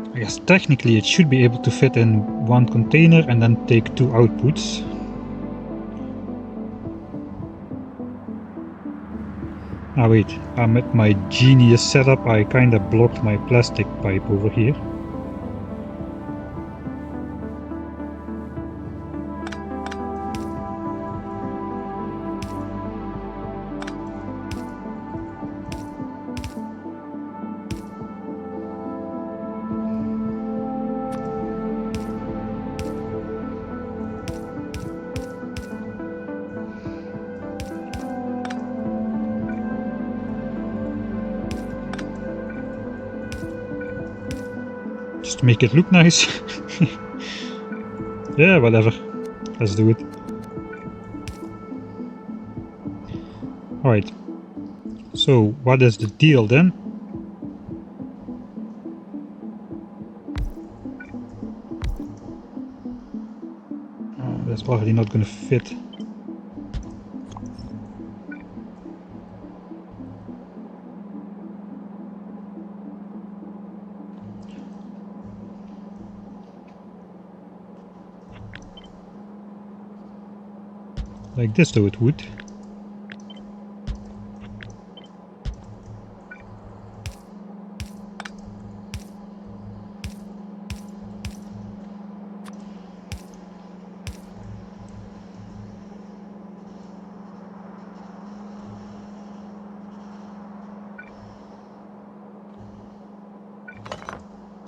I guess technically it should be able to fit in one container and then take 2 outputs. Ah wait, I'm at my genius setup. I kinda blocked my plastic pipe over here. Just to make it look nice. Yeah, whatever. Let's do it. Alright. So, what is the deal then? That's already not gonna fit. Like this though it would.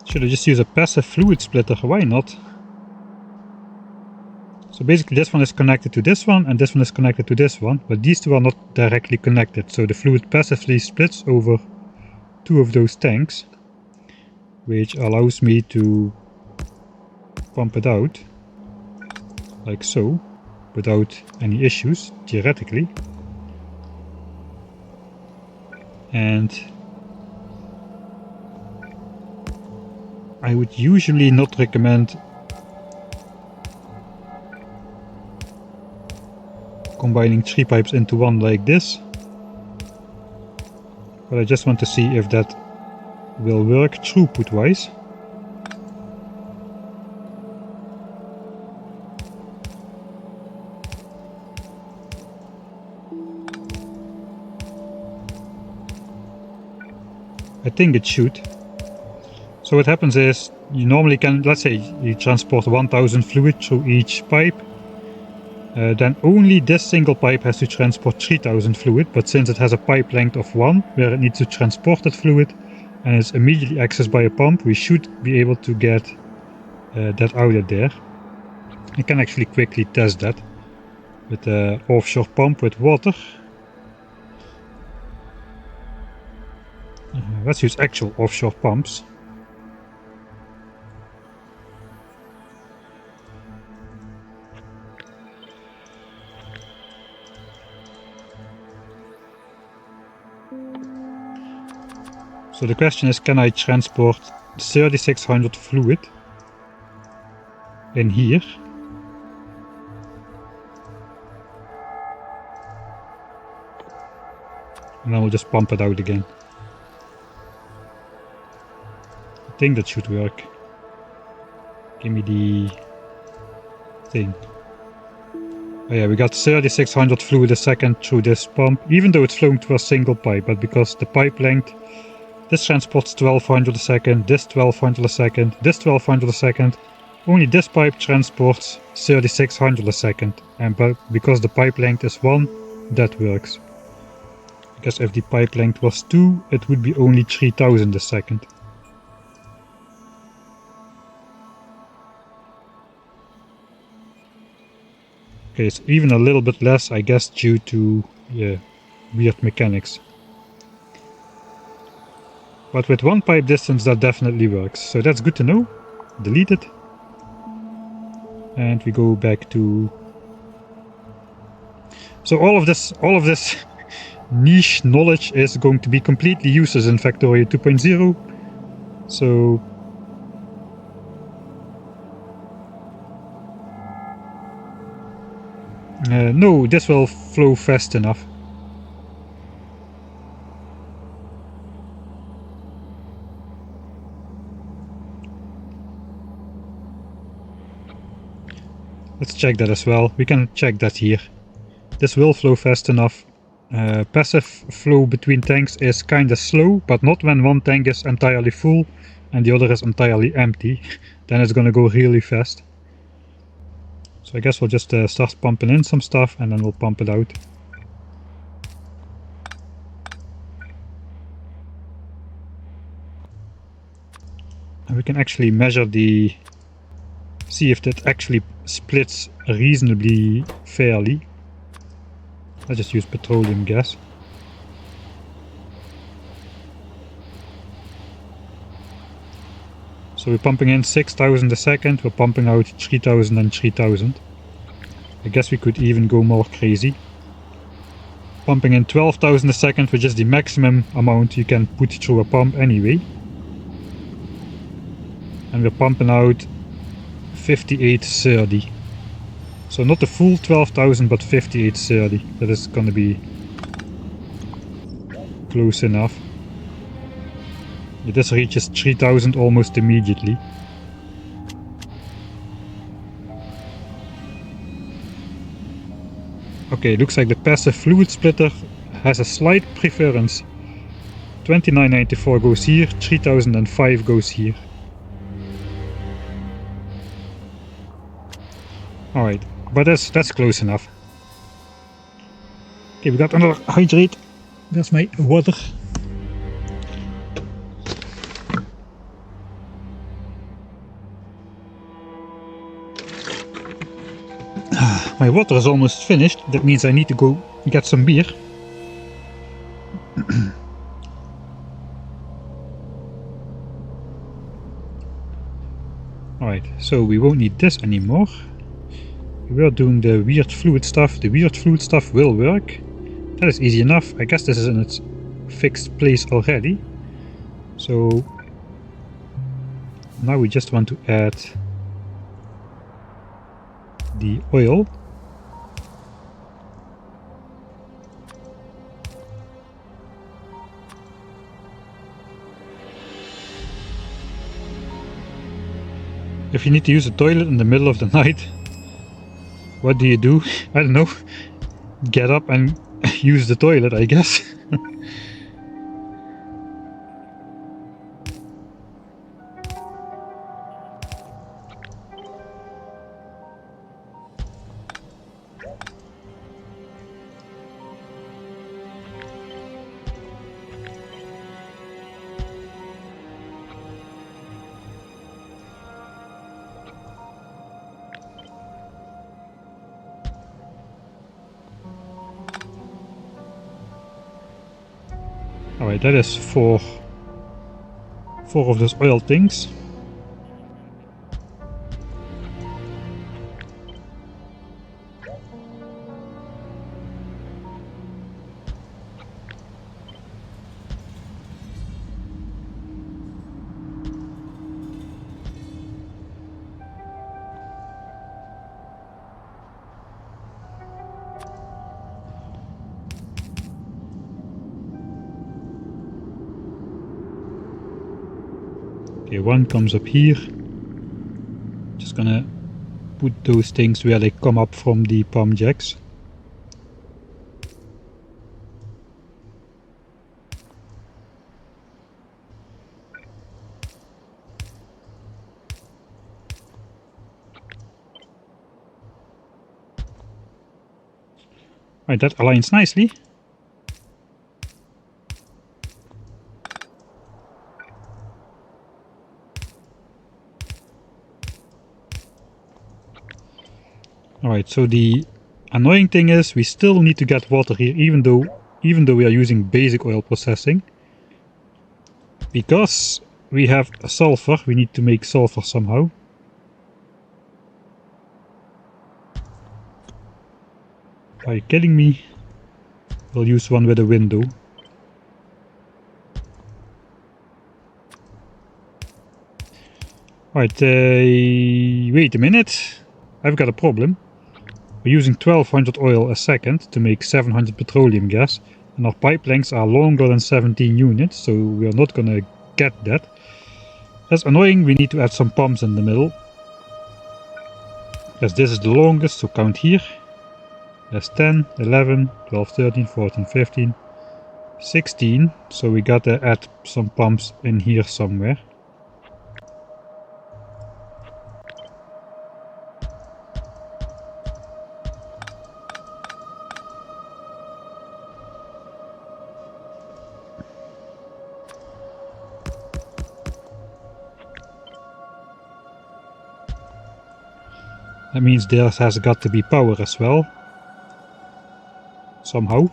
Should I just use a passive fluid splitter? Why not? So basically this one is connected to this one and this one is connected to this one, but these two are not directly connected, so the fluid passively splits over 2 of those tanks, which allows me to pump it out like so without any issues, theoretically. And I would usually not recommend combining 3 pipes into one like this, but I just want to see if that will work throughput wise. I think it should. So what happens is, you normally can, let's say you transport 1000 fluid through each pipe, then only this single pipe has to transport 3000 fluid, but since it has a pipe length of 1 where it needs to transport that fluid and is immediately accessed by a pump, we should be able to get that out of there. I can actually quickly test that with the offshore pump with water. Uh, let's use actual offshore pumps. So the question is, can I transport 3600 fluid in here? And then we'll just pump it out again. I think that should work. Give me the thing. Oh yeah, we got 3600 fluid a second through this pump, even though it's flowing through a single pipe, but because the pipe length, this transports 1200 a second, this 1200 a second, this 1200 a second, only this pipe transports 3600 a second, and because the pipe length is 1, that works. I guess if the pipe length was 2, it would be only 3000 a second. Okay, it's even a little bit less, I guess, due to, yeah, weird mechanics. But with 1 pipe distance that definitely works, so that's good to know. Delete it. And we go back to... So all of this niche knowledge is going to be completely useless in Factorio 2.0. So... no, this will flow fast enough. Let's check that as well. We can check that here. This will flow fast enough. Passive flow between tanks is kinda slow, but not when one tank is entirely full and the other is entirely empty. Then it's gonna go really fast. So I guess we'll just start pumping in some stuff and then we'll pump it out. And we can actually measure see if that actually splits reasonably fairly. Let's just use petroleum gas. So we're pumping in 6000 a second, we're pumping out 3000 and 3000. I guess we could even go more crazy. Pumping in 12,000 a second, which is the maximum amount you can put through a pump anyway. And we're pumping out 5830. So not the full 12,000, but 5830. That is gonna be close enough. This reaches 3000 almost immediately. Okay, looks like the passive fluid splitter has a slight preference. 2994 goes here, 3005 goes here. Alright, but that's close enough. Okay, we got another hydrate. That's my water. My water is almost finished. That means I need to go get some beer. Alright, so we won't need this anymore. We are doing the weird fluid stuff. The weird fluid stuff will work. That is easy enough. I guess this is in its fixed place already. So now we just want to add the oil. If you need to use the toilet in the middle of the night, what do you do? I don't know. Get up and use the toilet, I guess. Alright, that is four of those oil things. Okay, one comes up here. Just gonna put those things where they come up from the pump jacks. Right, that aligns nicely. Alright, so the annoying thing is we still need to get water here even though we are using basic oil processing. Because we have sulfur, we need to make sulfur somehow. Are you kidding me? We'll use one with a window. Right, wait a minute. I've got a problem. We're using 1200 oil a second to make 700 petroleum gas, and our pipe lengths are longer than 17 units, so we are not gonna get that. That's annoying, we need to add some pumps in the middle. As this is the longest, so count here. That's 10, 11, 12, 13, 14, 15, 16, so we gotta add some pumps in here somewhere. That means there has got to be power as well. Somehow.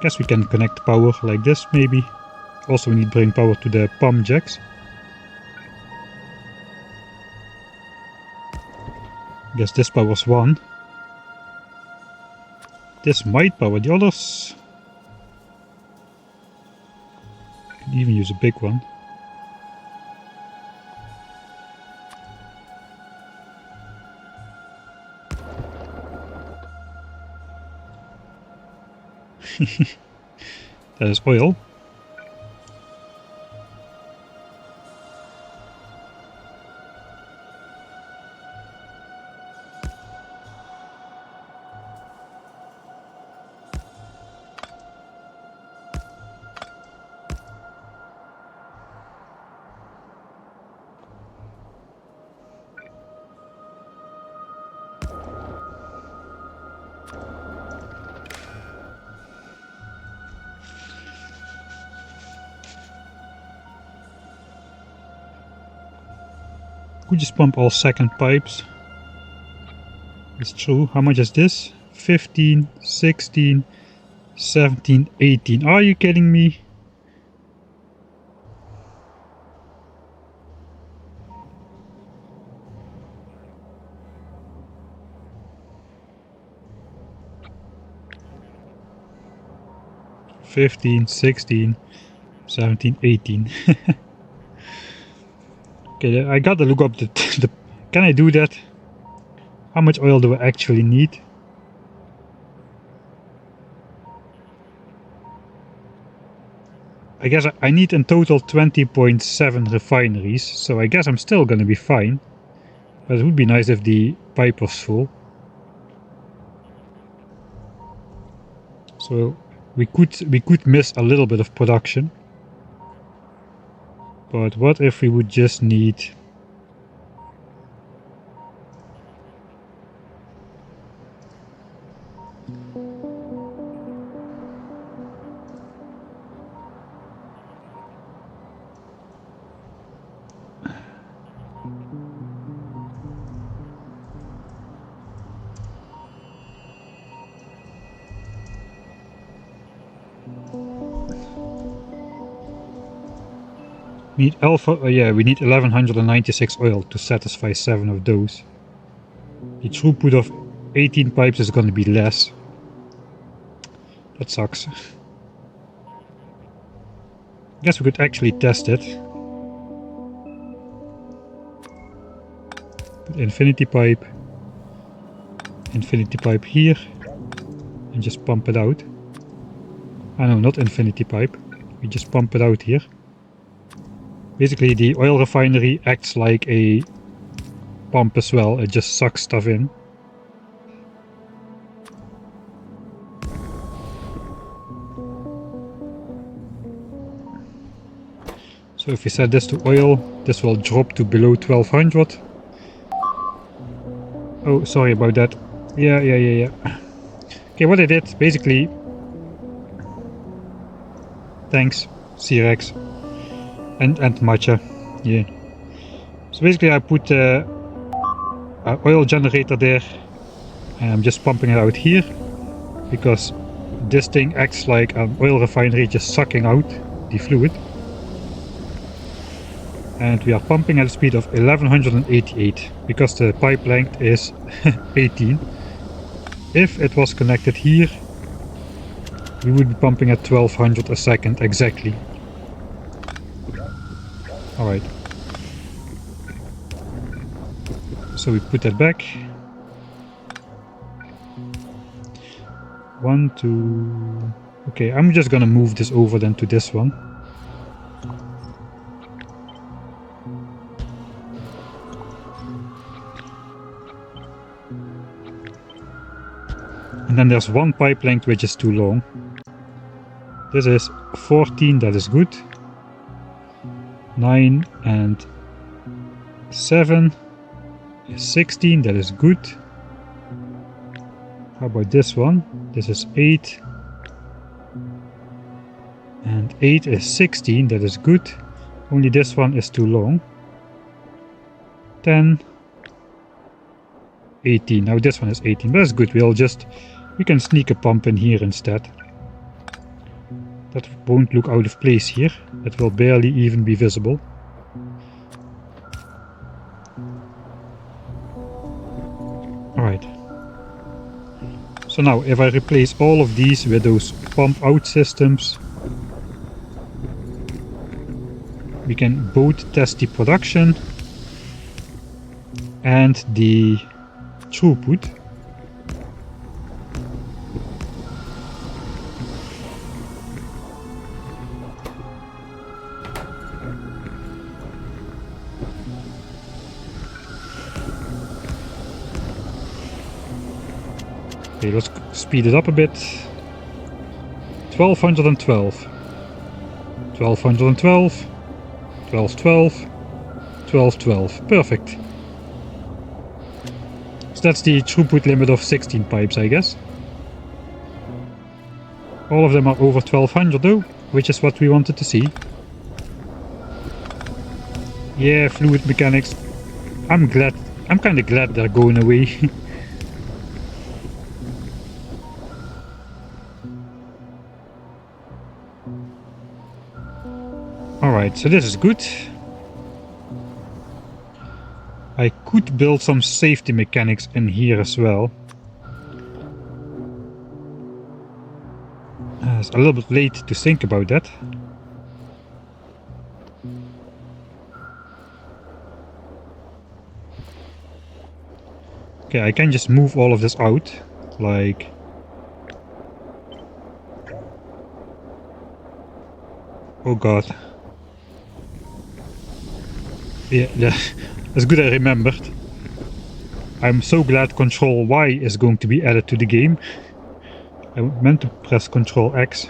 Guess we can connect power like this maybe. Also we need to bring power to the pump jacks. Guess this powers one. This might power the others. Can even use a big one. That is oil. Could just pump all second pipes. It's true. How much is this? 15, 16, 17, 18. Are you kidding me? $15, 16, 17, 18. Okay, I gotta look up the can I do that? How much oil do I actually need? I guess I need in total 20.7 refineries, so I guess I'm still gonna be fine. But it would be nice if the pipe was full. So we could miss a little bit of production. But what if we would just need alpha, yeah, we need 1196 oil to satisfy 7 of those. The throughput of 18 pipes is going to be less. That sucks. Guess we could actually test it. Put infinity pipe here, and just pump it out. I know, not infinity pipe. We just pump it out here. Basically, the oil refinery acts like a pump as well. It just sucks stuff in. So if we set this to oil, this will drop to below 1200. Oh, sorry about that. Yeah. Okay, what I did, basically... Thanks, C-Rex. And matcha, yeah. So basically I put an oil generator there. And I'm just pumping it out here. Because this thing acts like an oil refinery, just sucking out the fluid. And we are pumping at a speed of 1188 because the pipe length is 18. If it was connected here, we would be pumping at 1200 a second exactly. Alright. So we put that back. 1, 2... Okay, I'm just gonna move this over then to this one. And then there's one pipe length which is too long. This is 14, that is good. 9 and 7 is 16, that is good. How about this one? This is 8. And 8 is 16, that is good. Only this one is too long. 10. 18. Now this one is 18, but that's good. We can sneak a pump in here instead. That won't look out of place here. That will barely even be visible. Alright. So now if I replace all of these with those pump out systems, we can both test the production and the throughput. Okay, let's speed it up a bit. 1212, 1212, 1212, 1212. Perfect. So that's the throughput limit of 16 pipes, I guess. All of them are over 1200 though, which is what we wanted to see. Yeah, fluid mechanics. I'm kind of glad they're going away. Alright, so this is good. I could build some safety mechanics in here as well. It's a little bit late to think about that. Okay, I can just move all of this out, like... Oh god. Yeah, that's good I remembered. I'm so glad Control Y is going to be added to the game. I meant to press Control X.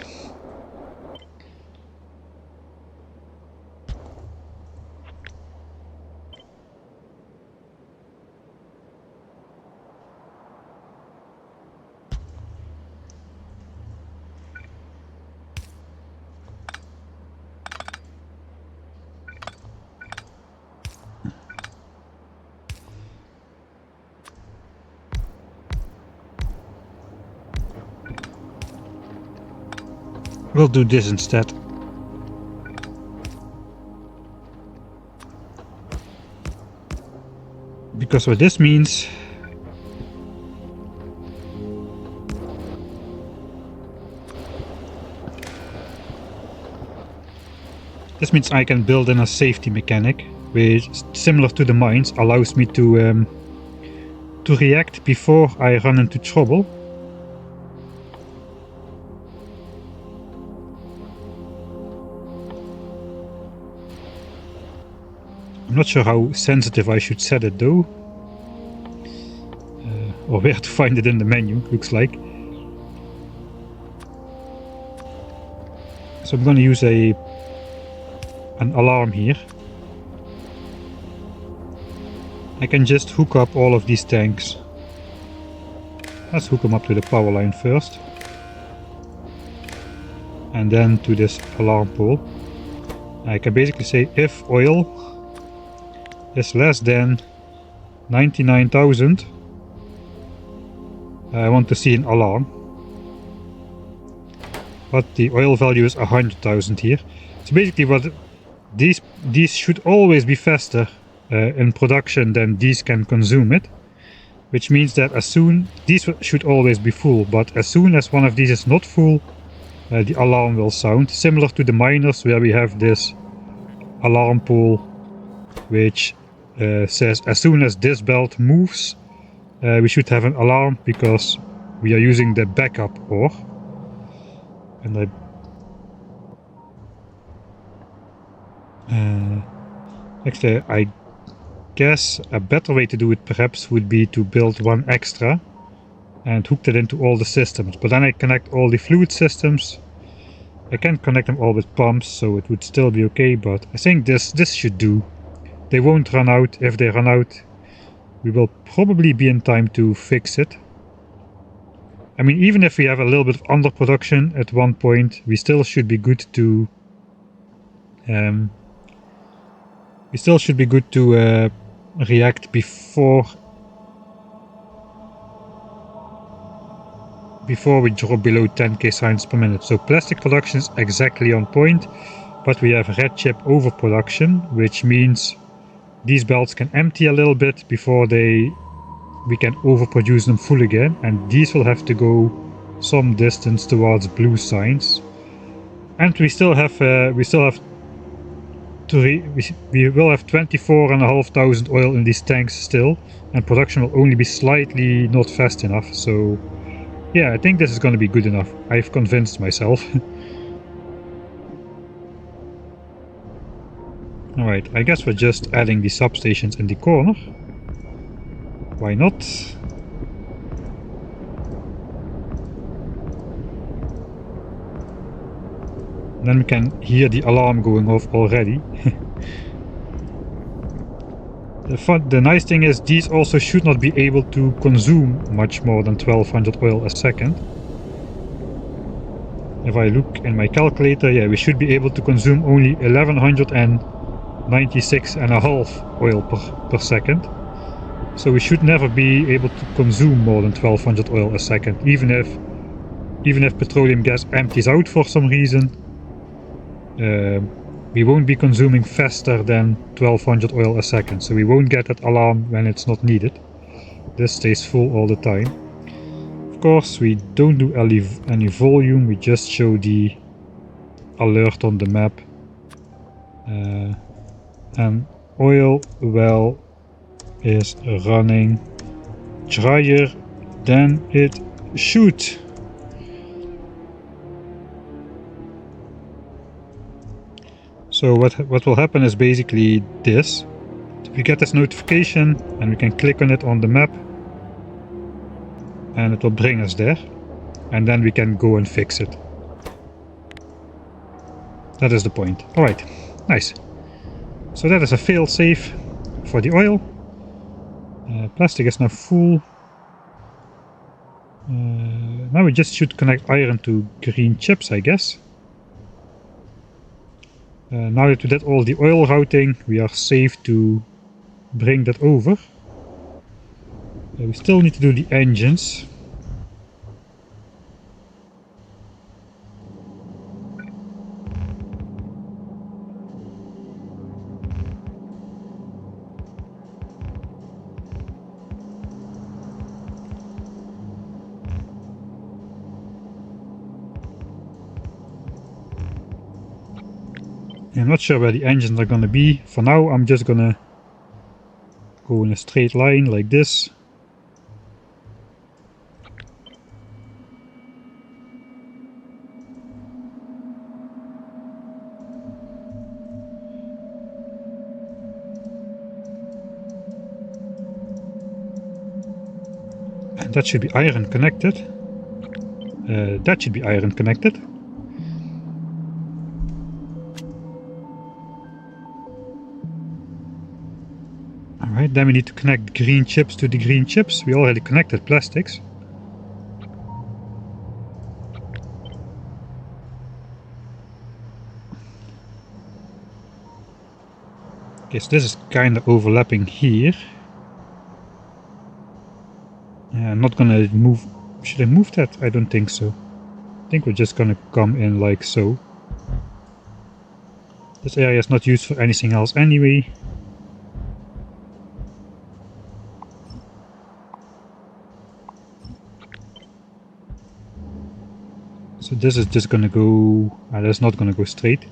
We'll do this instead. Because what this means... This means I can build in a safety mechanic, which, similar to the mines, allows me to react before I run into trouble. I'm not sure how sensitive I should set it though. Or where to find it in the menu, looks like. So I'm going to use an alarm here. I can just hook up all of these tanks. Let's hook them up to the power line first. And then to this alarm pole. I can basically say if oil is less than 99,000, I want to see an alarm. But the oil value is 100,000 here. So basically what these should always be faster in production than these can consume it. Which means that these should always be full, but as soon as one of these is not full, the alarm will sound. Similar to the miners where we have this alarm pole which says as soon as this belt moves, we should have an alarm because we are using the backup ore. And actually I guess a better way to do it perhaps would be to build one extra and hook that into all the systems, but then I connect all the fluid systems. I can't connect them all with pumps, so it would still be okay, but I think this should do. They won't run out. If they run out, we will probably be in time to fix it. I mean, even if we have a little bit of underproduction at one point, we still should be good to react before we drop below 10k science per minute. So plastic production is exactly on point, but we have red chip overproduction, which means these belts can empty a little bit before we can overproduce them full again, and these will have to go some distance towards blue signs. And we will have 24,500 oil in these tanks still, and production will only be slightly not fast enough. So yeah, I think this is going to be good enough. I've convinced myself. Alright, I guess we're just adding the substations in the corner. Why not? Then we can hear the alarm going off already. The nice thing is these also should not be able to consume much more than 1200 oil a second. If I look in my calculator, yeah, we should be able to consume only 1196.5 oil per second. So we should never be able to consume more than 1200 oil a second, even if petroleum gas empties out for some reason. We won't be consuming faster than 1200 oil a second, so we won't get that alarm when it's not needed. This stays full all the time. Of course, we don't do any volume, we just show the alert on the map. And oil well is running drier than it should. So what will happen is basically this. We get this notification and we can click on it on the map and it will bring us there, and then we can go and fix it. That is the point. Alright, nice. So that is a fail-safe for the oil. Plastic is now full. Now we just should connect iron to green chips, I guess. Now that we did all the oil routing, we are safe to bring that over. We still need to do the engines. I'm not sure where the engines are gonna be. For now, I'm just gonna go in a straight line like this. That should be iron connected. That should be iron connected. Alright, then we need to connect green chips to the green chips. We already connected plastics. Okay, so this is kind of overlapping here. I'm not gonna move. Should I move that? I don't think so. I think we're just gonna come in like so. This area is not used for anything else anyway. So this is just gonna go... that's not gonna go straight.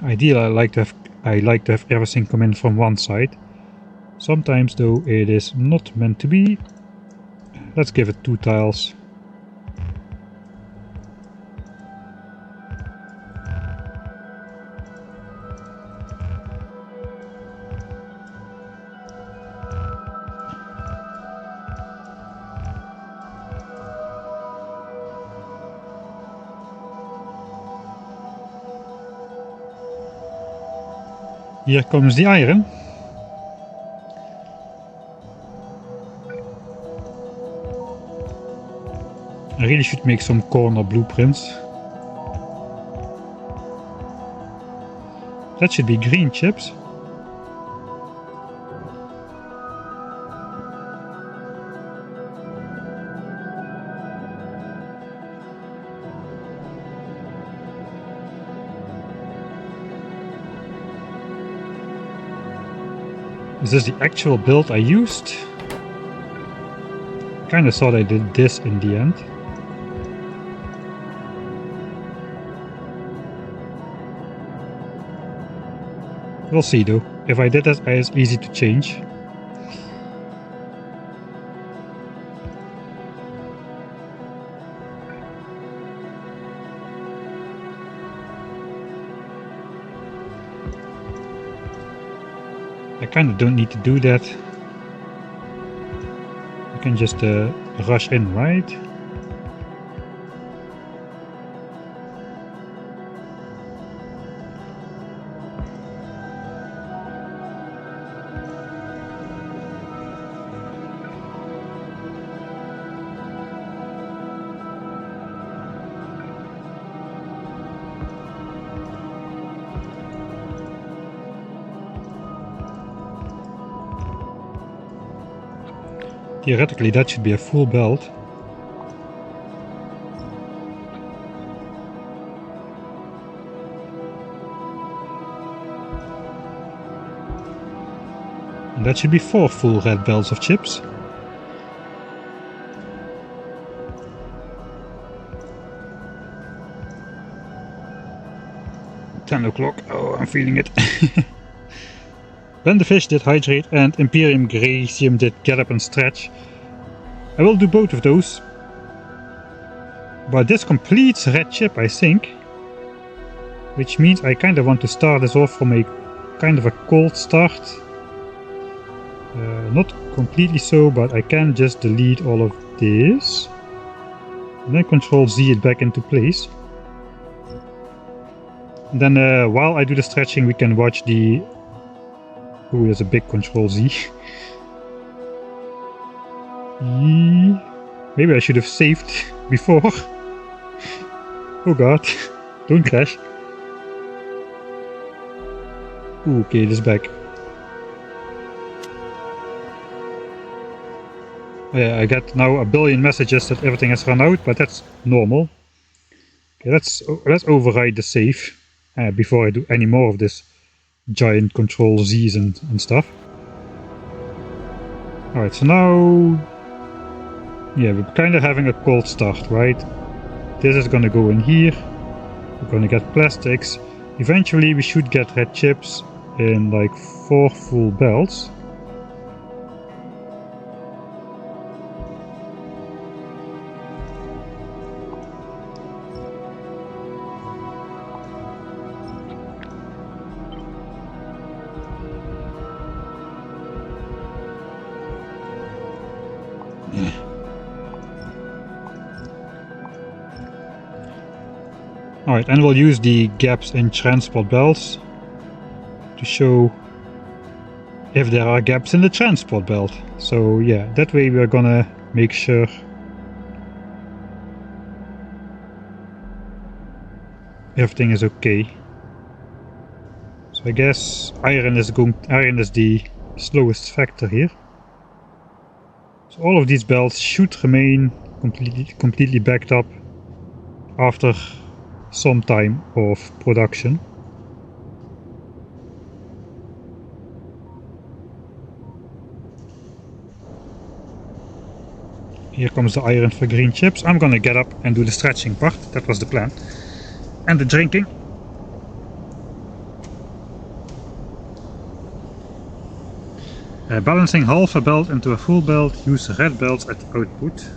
Ideally, I like to have everything come in from one side. Sometimes though it is not meant to be. Let's give it 2 tiles. Here comes the iron. I really should make some corner blueprints. That should be green chips. Is this the actual build I used? Kinda thought I did this in the end. We'll see though. If I did that, it's easy to change. I kind of don't need to do that. I can just rush in, right? Theoretically, that should be a full belt. And that should be 4 full red belts of chips. $10 oh, I'm feeling it. When the fish did hydrate and Imperium Gracium did get up and stretch. I will do both of those. But this completes red chip, I think. Which means I kind of want to start this off from a kind of a cold start. Not completely so, but I can just delete all of this. And then Control Z it back into place. And then while I do the stretching, we can watch the... Ooh, there's a big Control Z. Maybe I should have saved before. Oh god, don't crash. Ooh, okay, it is back. Yeah, I get now a billion messages that everything has run out, but that's normal. Okay, let's override the save before I do any more of this giant Control Z's and stuff. Alright, so now... yeah, we're kind of having a cold start, right? This is gonna go in here. We're gonna get plastics. Eventually we should get red chips in like 4 full belts. Alright, and we'll use the gaps in transport belts to show if there are gaps in the transport belt. So yeah, that way we're gonna make sure everything is okay. So I guess iron is the slowest factor here. So all of these belts should remain completely backed up after some time of production. Here comes the iron for green chips. I'm gonna get up and do the stretching part. That was the plan. And the drinking. Balancing half a belt into a full belt, use red belts at output.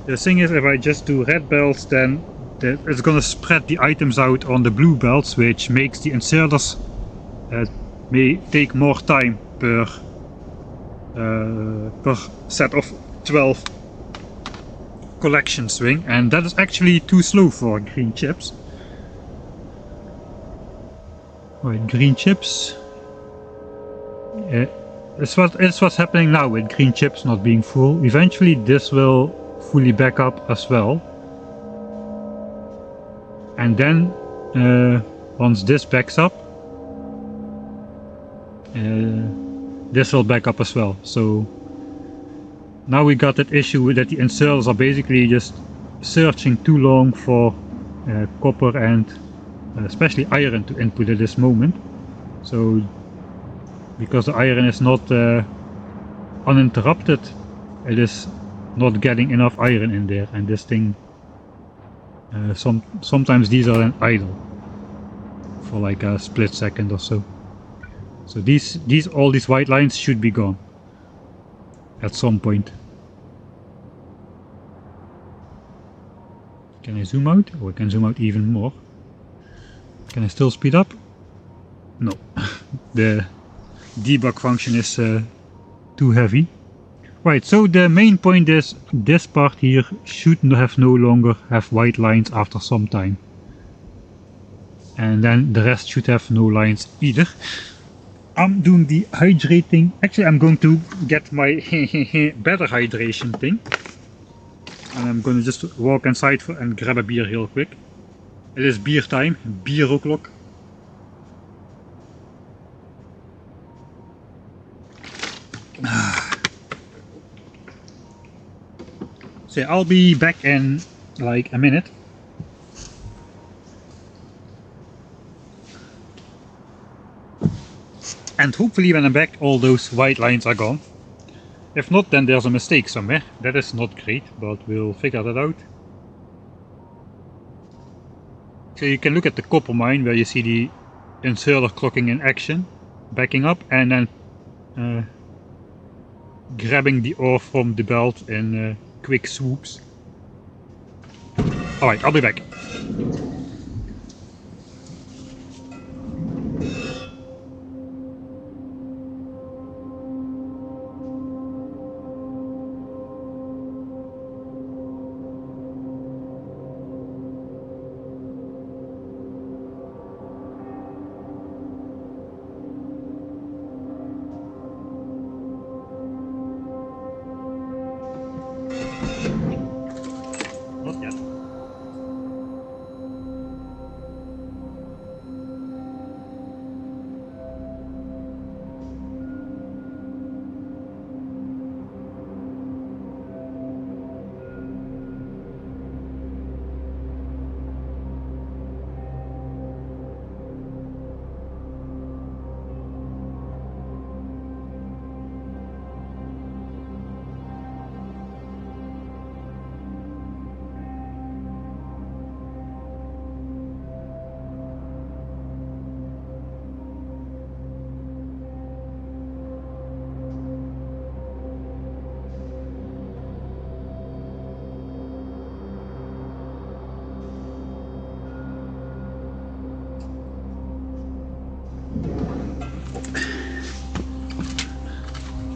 The thing is, if I just do red belts, then it's gonna spread the items out on the blue belts, which makes the inserters may take more time per set of 12 collection swing, and that is actually too slow for green chips. Right, green chips. It's what's happening now with green chips not being full. Eventually this will fully back up as well. And then once this backs up, this will back up as well. So now we got that issue that the inserters are basically just searching too long for copper and especially iron to input at this moment. So because the iron is not uninterrupted, it is not getting enough iron in there, and this thing sometimes these are then idle for like a split second or so. So all these white lines should be gone at some point. Can I zoom out? Or I can zoom out even more. Can I still speed up? No. The debug function is too heavy. Right, so the main point is this part here should no longer have white lines after some time. And then the rest should have no lines either. I'm doing the hydrating. Actually, I'm going to get my better hydration thing. And I'm going to just walk inside and grab a beer real quick. It is beer time, beer o'clock. So I'll be back in like a minute. And hopefully when I'm back all those white lines are gone. If not, then there's a mistake somewhere. That is not great, but we'll figure that out. So you can look at the copper mine where you see the inserter clocking in action, backing up, and then grabbing the ore from the belt in quick swoops. Alright, I'll be back. Not yet.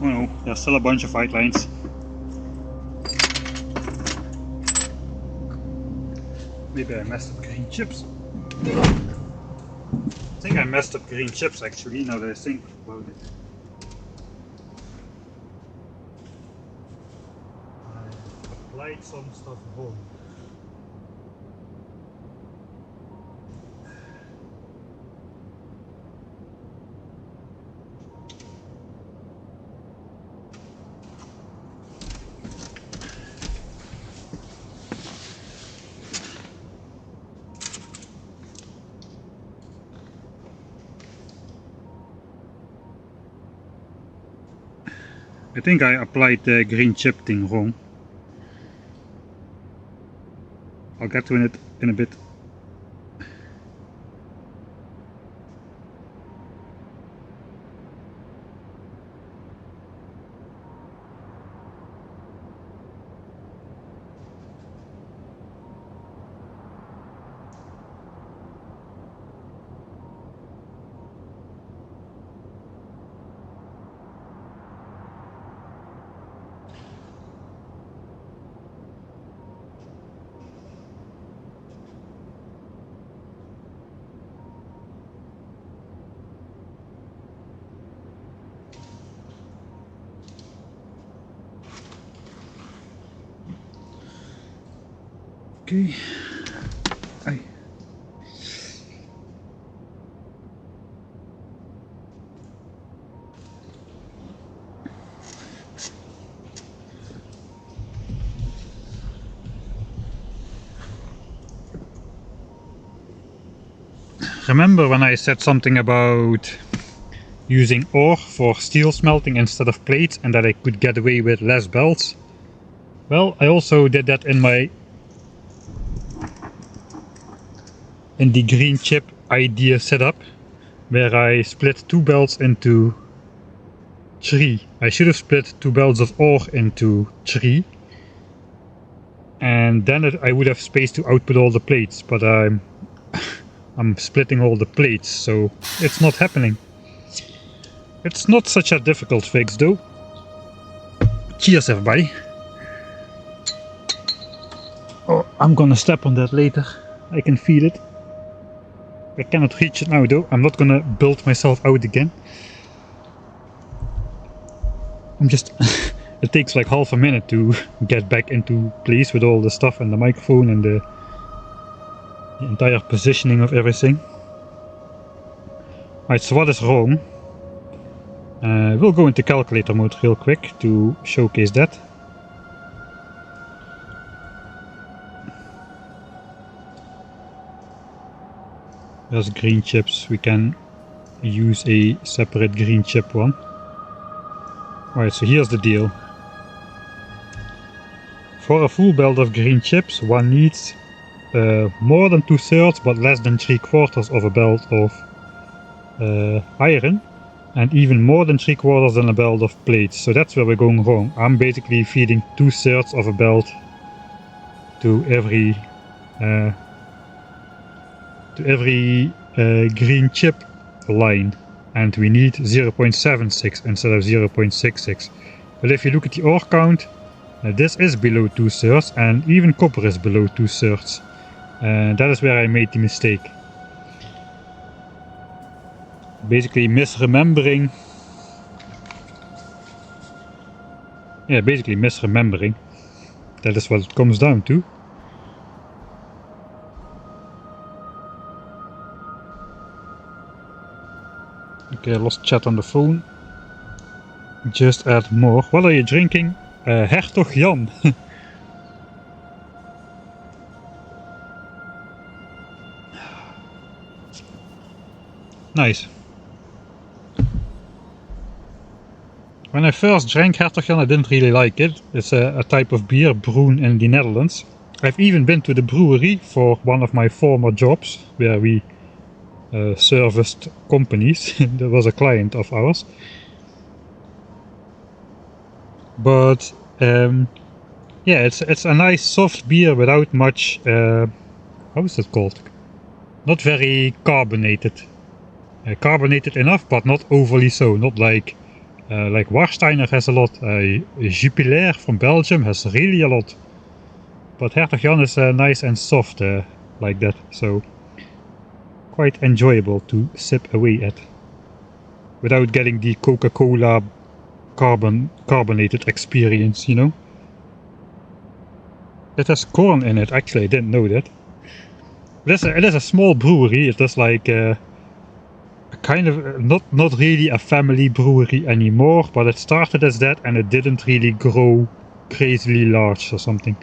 Oh no, there's still a bunch of white lines. maybe I messed up green chips. I think I messed up green chips actually, now that I think about it. I applied some stuff wrong. I think I applied the green chip thing wrong. I'll get to it in a bit. Okay. Aye. Remember when I said something about using ore for steel smelting instead of plates and that I could get away with less belts? Well, I also did that in the green chip idea setup, where I split 2 belts into 3. I should have split 2 belts of ore into 3, and then I would have space to output all the plates, but I'm splitting all the plates, so it's not happening. It's not such a difficult fix though. Cheers everybody. Oh, I'm gonna step on that later. I can feel it. I cannot reach it now though. I'm not gonna build myself out again. I'm just... it takes like half a minute to get back into place with all the stuff and the microphone and the entire positioning of everything. Right, so what is wrong? We'll go into calculator mode real quick to showcase that. There's green chips, we can use a separate green chip one. Alright, so here's the deal. For a full belt of green chips, one needs more than 2/3 but less than 3/4 of a belt of iron, and even more than 3/4 than a belt of plates. So that's where we're going wrong. I'm basically feeding 2/3 of a belt to every green chip line, and we need 0.76 instead of 0.66. But if you look at the ore count, this is below 2/3, and even copper is below 2/3. That is where I made the mistake. Basically misremembering. Yeah, basically misremembering. That is what it comes down to. Okay, I lost chat on the phone. Just add more. What are you drinking? Hertog Jan. Nice. When I first drank Hertog Jan, I didn't really like it. It's a type of beer brewed in the Netherlands. I've even been to the brewery for one of my former jobs, where we serviced companies. That was a client of ours. But yeah, it's a nice soft beer without much, how is that called? Not very carbonated. Carbonated enough, but not overly so. Not like Warsteiner has a lot. Jupiler from Belgium has really a lot. But Hertog Jan is nice and soft. like that, so quite enjoyable to sip away at without getting the Coca-Cola carbonated experience, you know. It has corn in it, actually I didn't know that. It is a small brewery. It is like a kind of not really a family brewery anymore, but it started as that and it didn't really grow crazily large or something.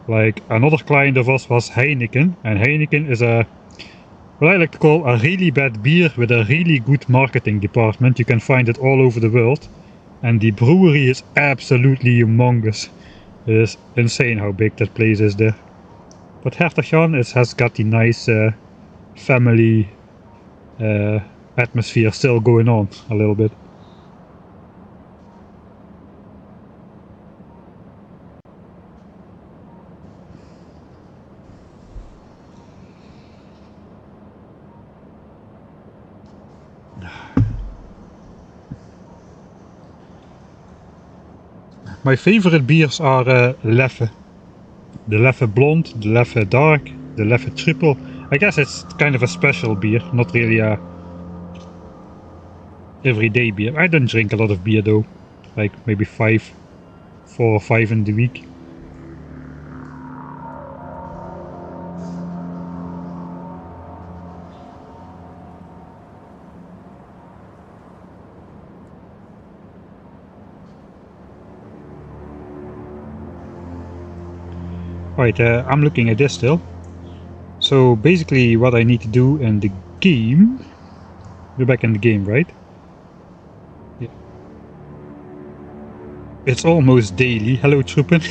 Like another client of us was Heineken, and Heineken is what I like to call a really bad beer with a really good marketing department. You can find it all over the world, and the brewery is absolutely humongous. It is insane how big that place is there. But Hertog has got the nice family atmosphere still going on a little bit. My favorite beers are Leffe. The Leffe Blonde, the Leffe Dark, the Leffe Triple. I guess it's kind of a special beer, not really a everyday beer. I don't drink a lot of beer though, like maybe 4 or 5 in the week. Right, I'm looking at this still. So basically what I need to do in the game... We're back in the game, right? Yeah. It's almost daily. Hello, Troepen.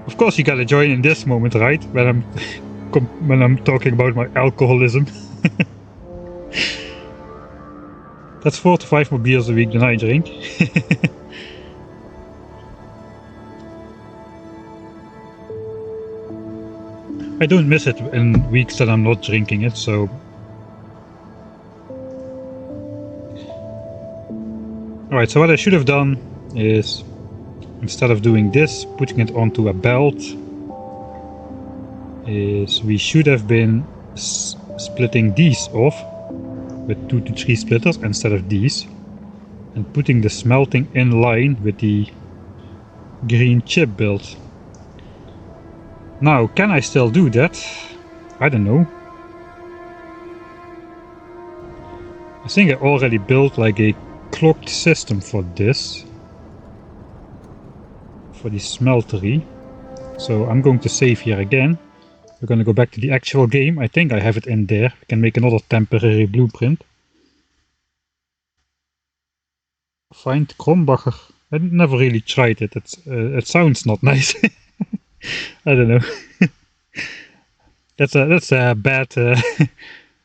Of course you gotta join in this moment, right? When I'm talking about my alcoholism. That's 4 to 5 more beers a week than I drink. I don't miss it in weeks that I'm not drinking it, so... Alright, so what I should have done is, instead of doing this, putting it onto a belt, is we should have been splitting these off with 2 to 3 splitters instead of these, and putting the smelting in line with the green chip build. Now, can I still do that? I don't know. I think I already built like a clocked system for this. For the smeltery. So I'm going to save here again. We're going to go back to the actual game. I think I have it in there. We can make another temporary blueprint. Find Krombacher. I never really tried it. It sounds not nice. I don't know. That's a bad.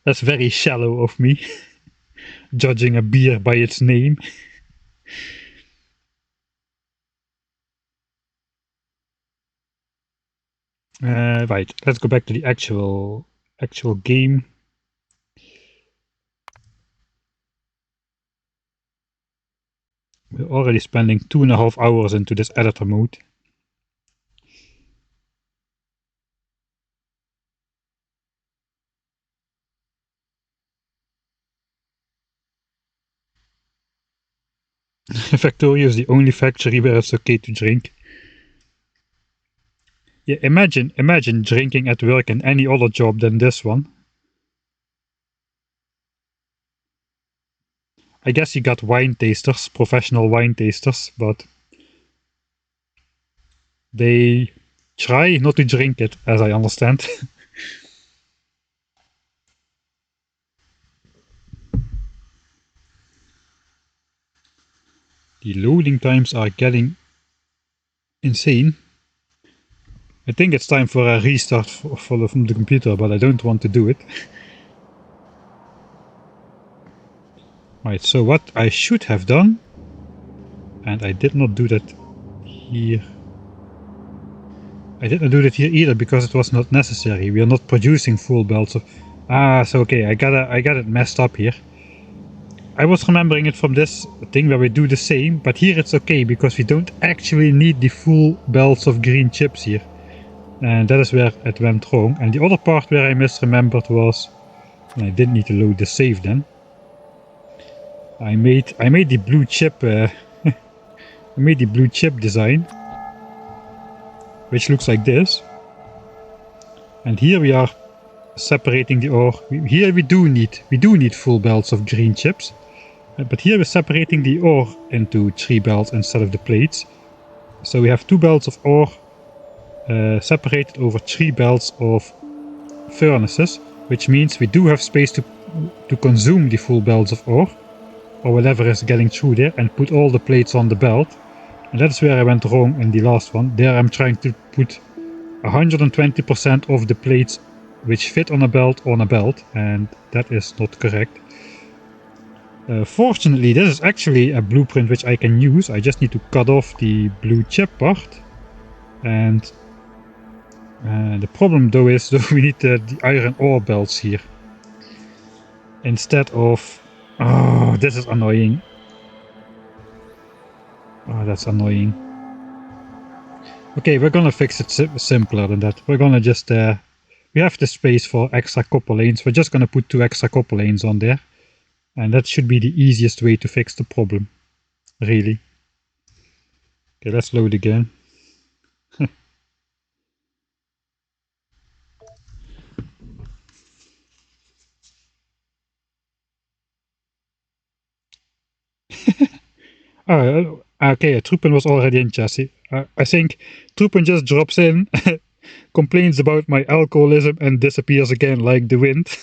That's very shallow of me. Judging a beer by its name. Right. Let's go back to the actual game. We're already spending 2.5 hours into this editor mode. Factorio is the only factory where it's okay to drink. Yeah, imagine drinking at work in any other job than this one. I guess you got wine tasters, professional wine tasters, but they try not to drink it, as I understand. The loading times are getting insane. I think it's time for a restart from the computer, but I don't want to do it. Right, so what I should have done, and I did not do that here. I didn't do that here either because it was not necessary. We are not producing full belts of... so okay, I got it messed up here. I was remembering it from this thing where we do the same, but here it's okay because we don't actually need the full belts of green chips here. And that is where it went wrong. And the other part where I misremembered was, I didn't need to load the save then. I made the blue chip I made the blue chip design, which looks like this. And here we are separating the ore. Here we do need full belts of green chips. But here we're separating the ore into 3 belts instead of the plates. So we have 2 belts of ore separated over 3 belts of furnaces, which means we do have space to consume the full belts of ore, or whatever is getting through there, and put all the plates on the belt. And that's where I went wrong in the last one. There I'm trying to put 120% of the plates which fit on a belt, and that is not correct. Fortunately, this is actually a blueprint which I can use. I just need to cut off the blue chip part. And the problem though is we need the iron ore belts here. Instead of... Oh, this is annoying. Oh, that's annoying. Okay, we're gonna fix it simpler than that. We're gonna just... we have the space for extra copper lanes. We're just gonna put 2 extra copper lanes on there. And that should be the easiest way to fix the problem. Really. Okay, let's load again. Oh, okay, Troepen was already in chassis. I think Troepen just drops in, complains about my alcoholism and disappears again like the wind.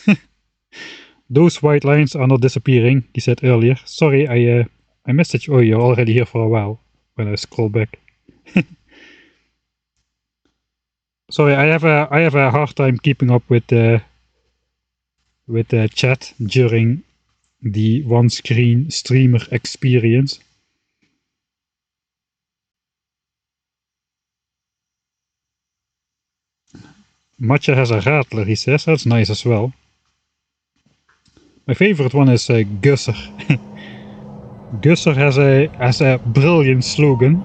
Those white lines are not disappearing, he said earlier. Sorry, I messaged, oh, you're already here for a while, when I scroll back. Sorry, I have a hard time keeping up with the chat during the one-screen streamer experience. Matcha has a rattler, he says. That's nice as well. My favorite one is Gusser. Gusser has a brilliant slogan.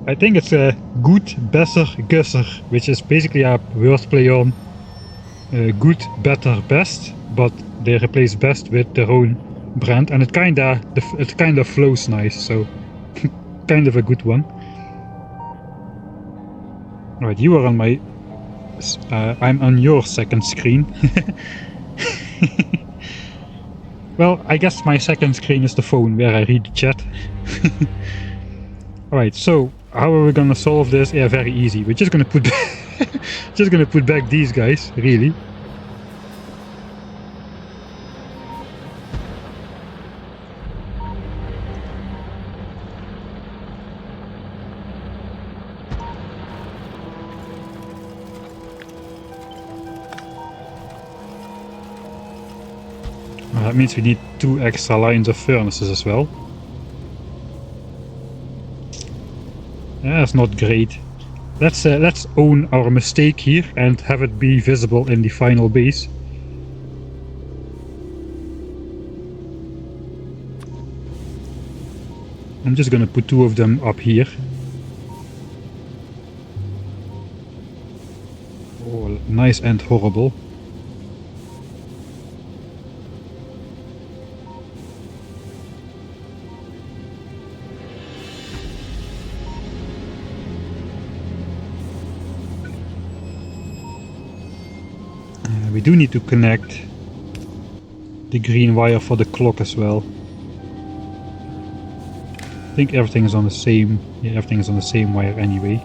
I think it's a good, besser, Gusser, which is basically a wordplay on good, better, best, but they replace best with their own brand, and it kinda flows nice, so kind of a good one. Alright, you are on my... I'm on your second screen. Well, I guess my second screen is the phone where I read the chat. Alright, so how are we gonna solve this? Yeah, very easy. We're just gonna put back these guys, really. That means we need 2 extra lines of furnaces as well. Yeah, that's not great. Let's own our mistake here and have it be visible in the final base. I'm just gonna put 2 of them up here. Oh, nice and horrible. We do need to connect the green wire for the clock as well. I think everything is on the same... yeah, everything is on the same wire anyway.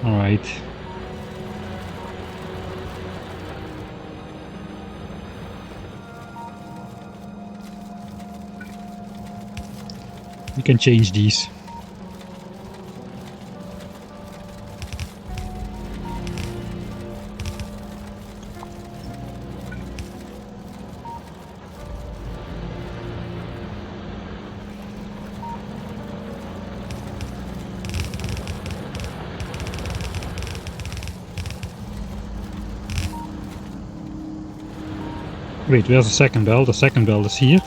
Alright. We can change these. Wait, where's the second belt? The second belt is here.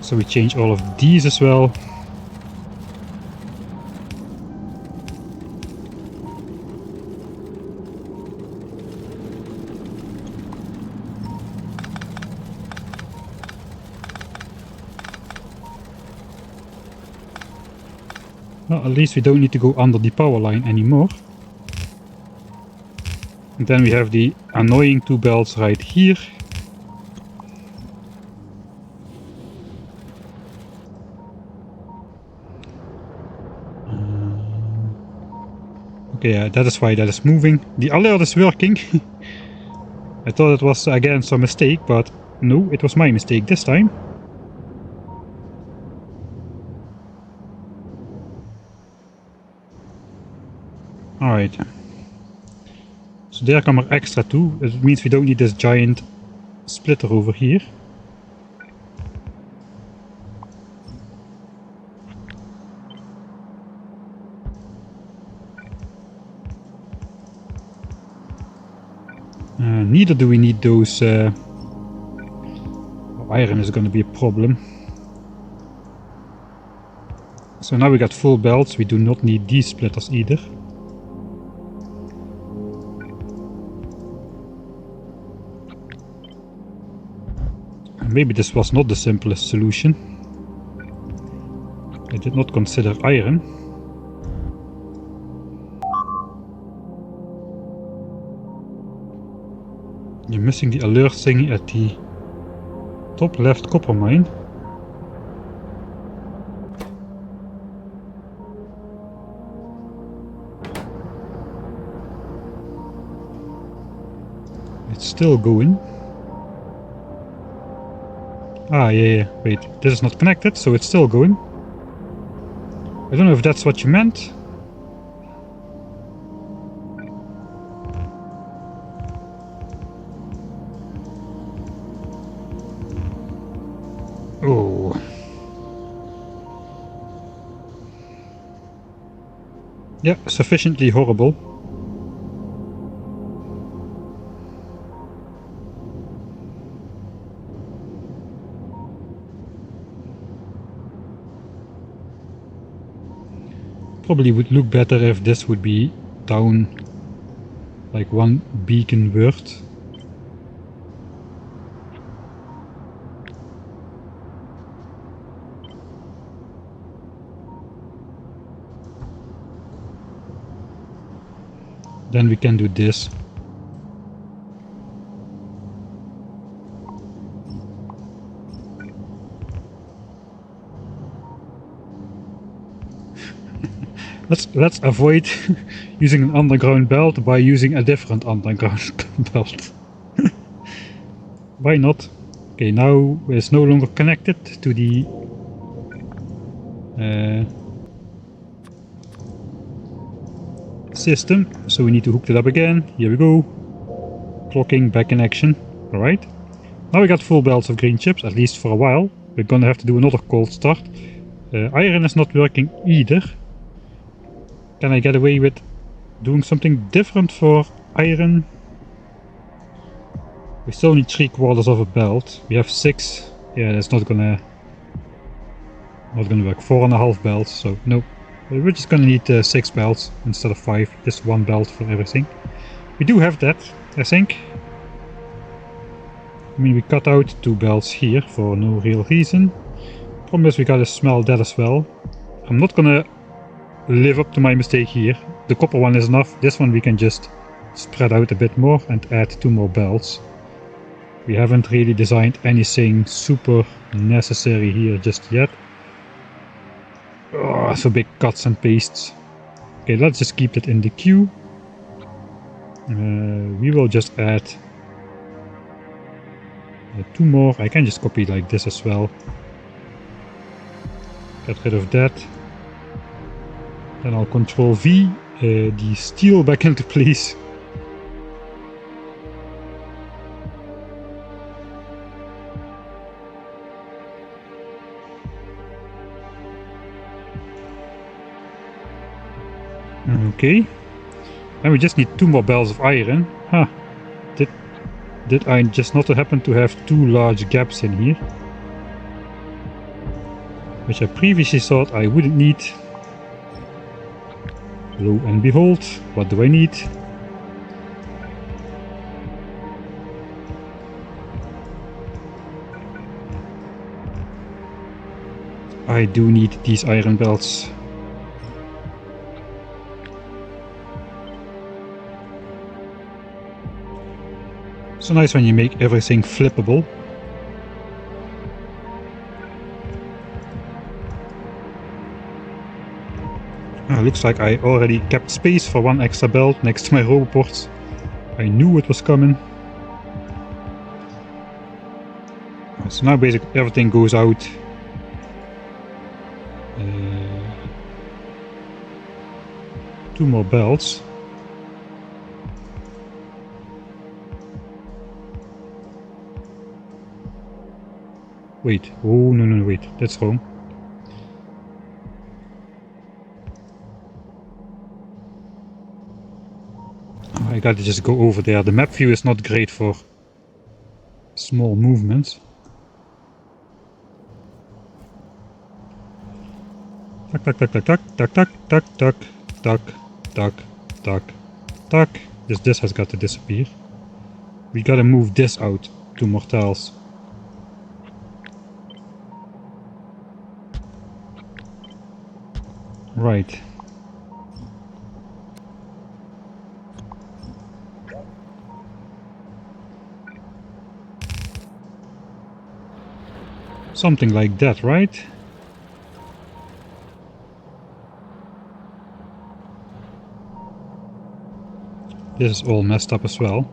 So we change all of these as well. Well, at least we don't need to go under the power line anymore. And then we have the annoying two belts right here. Okay, yeah, that is why that is moving. The alert is working. I thought it was again some mistake, but no, it was my mistake this time. Alright. So there come our extra two. It means we don't need this giant splitter over here. Neither do we need those... iron is going to be a problem. So now we got full belts, we do not need these splitters either. Maybe this was not the simplest solution. I did not consider iron. You're missing the alert thing at the top left copper mine. It's still going. Ah, yeah, wait, this is not connected, so it's still going. I don't know if that's what you meant. Oh. Yeah, sufficiently horrible. Probably would look better if this would be down like one beacon worth. Then we can do this. Let's avoid using an underground belt by using a different underground belt. Why not? Okay, now it's no longer connected to the system, so we need to hook it up again. Here we go. Clocking back in action. Alright. Now we got full belts of green chips, at least for a while. We're gonna have to do another cold start. Iron is not working either. Can I get away with doing something different for iron? We still need 3/4 of a belt. We have 6. Yeah, that's not gonna work. 4.5 belts, so no. We're just gonna need 6 belts instead of 5. Just 1 belt for everything. We do have that, I think. I mean, we cut out 2 belts here for no real reason. Problem is we gotta smell that as well. I'm not gonna live up to my mistake here. The copper one is enough. This one we can just spread out a bit more and add 2 more belts. We haven't really designed anything super necessary here just yet. Oh, so big cuts and pastes. Okay, let's just keep it in the queue. We will just add 2 more. I can just copy like this as well. Get rid of that. Then I'll Control V, the steel back into place. Okay. And we just need 2 more belts of iron. Huh. Did I just not happen to have two large gaps in here? Which I previously thought I wouldn't need. Lo and behold, what do I need? I do need these iron belts. So nice when you make everything flippable. Looks like I already kept space for one extra belt next to my roboports. I knew it was coming. So now basically everything goes out. Two more belts. Wait, oh no, wait, that's wrong. I gotta just go over there. The map view is not great for small movements. Tuck, tuck, tuck, tuck, tuck, tuck, tuck, tuck, tuck, tuck, tuck, tuck. This has got to disappear. We gotta move this out to mortals. Right. Something like that, right? This is all messed up as well.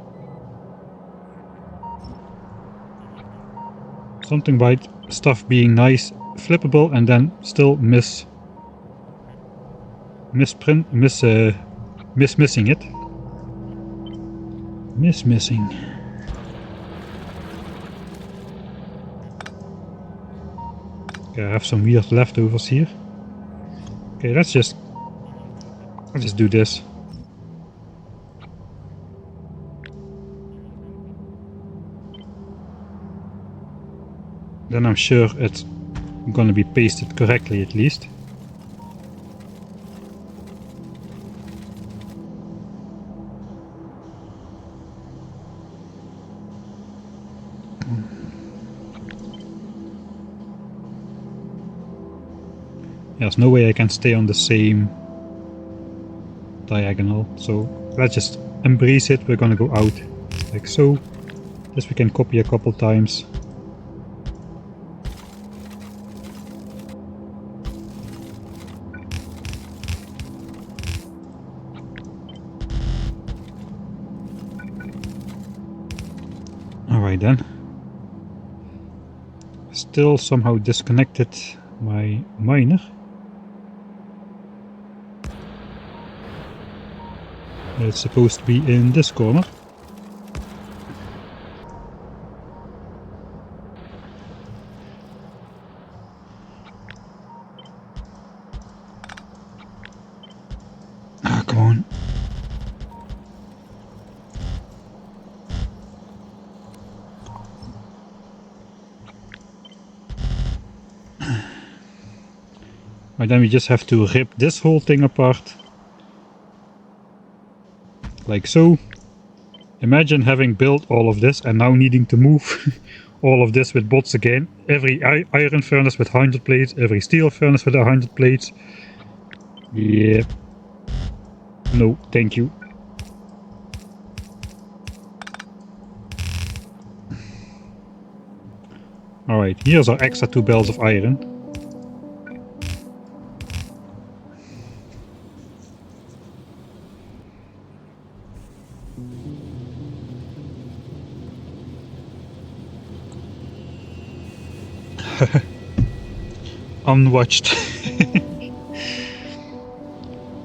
Something about stuff being nice, flippable, and then still missing it. Missing. Okay, I have some weird leftovers here. Okay, let's just do this. Then I'm sure it's gonna be pasted correctly at least. There's no way I can stay on the same diagonal, so let's just embrace it. We're gonna go out like so. This we can copy a couple times. Alright then. Still somehow disconnected my miner. It's supposed to be in this corner. Ah, come on. And then we just have to rip this whole thing apart. Like so. Imagine having built all of this and now needing to move all of this with bots again. Every iron furnace with 100 plates, every steel furnace with 100 plates. Yeah. No, thank you. Alright, here's our extra 2 belts of iron. Unwatched.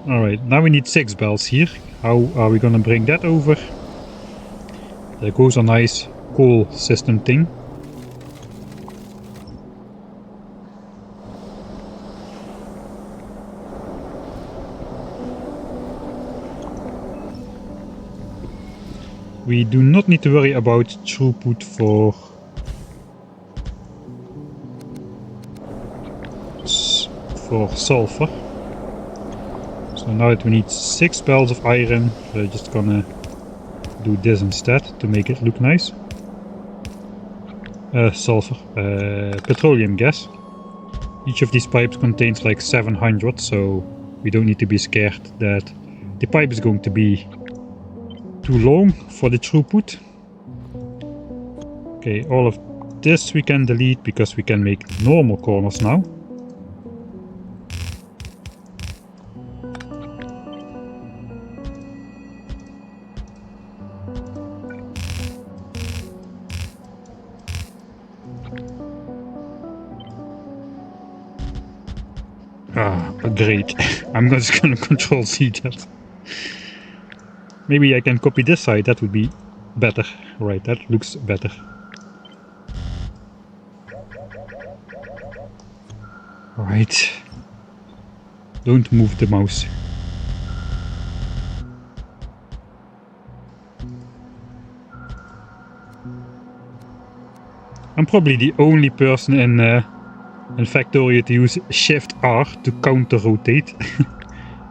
Alright, now we need 6 belts here. How are we gonna bring that over? There goes a nice coal system thing. We do not need to worry about throughput for sulfur. So now that we need 6 belts of iron, we're just gonna do this instead to make it look nice. Sulfur, petroleum gas. Each of these pipes contains like 700, so we don't need to be scared that the pipe is going to be too long for the throughput. Okay, all of this we can delete because we can make normal corners now. Ah, great. I'm just gonna control C that. Maybe I can copy this side, that would be better. Right, that looks better. Right. Don't move the mouse. I'm probably the only person in Factorio to use Shift R to counter rotate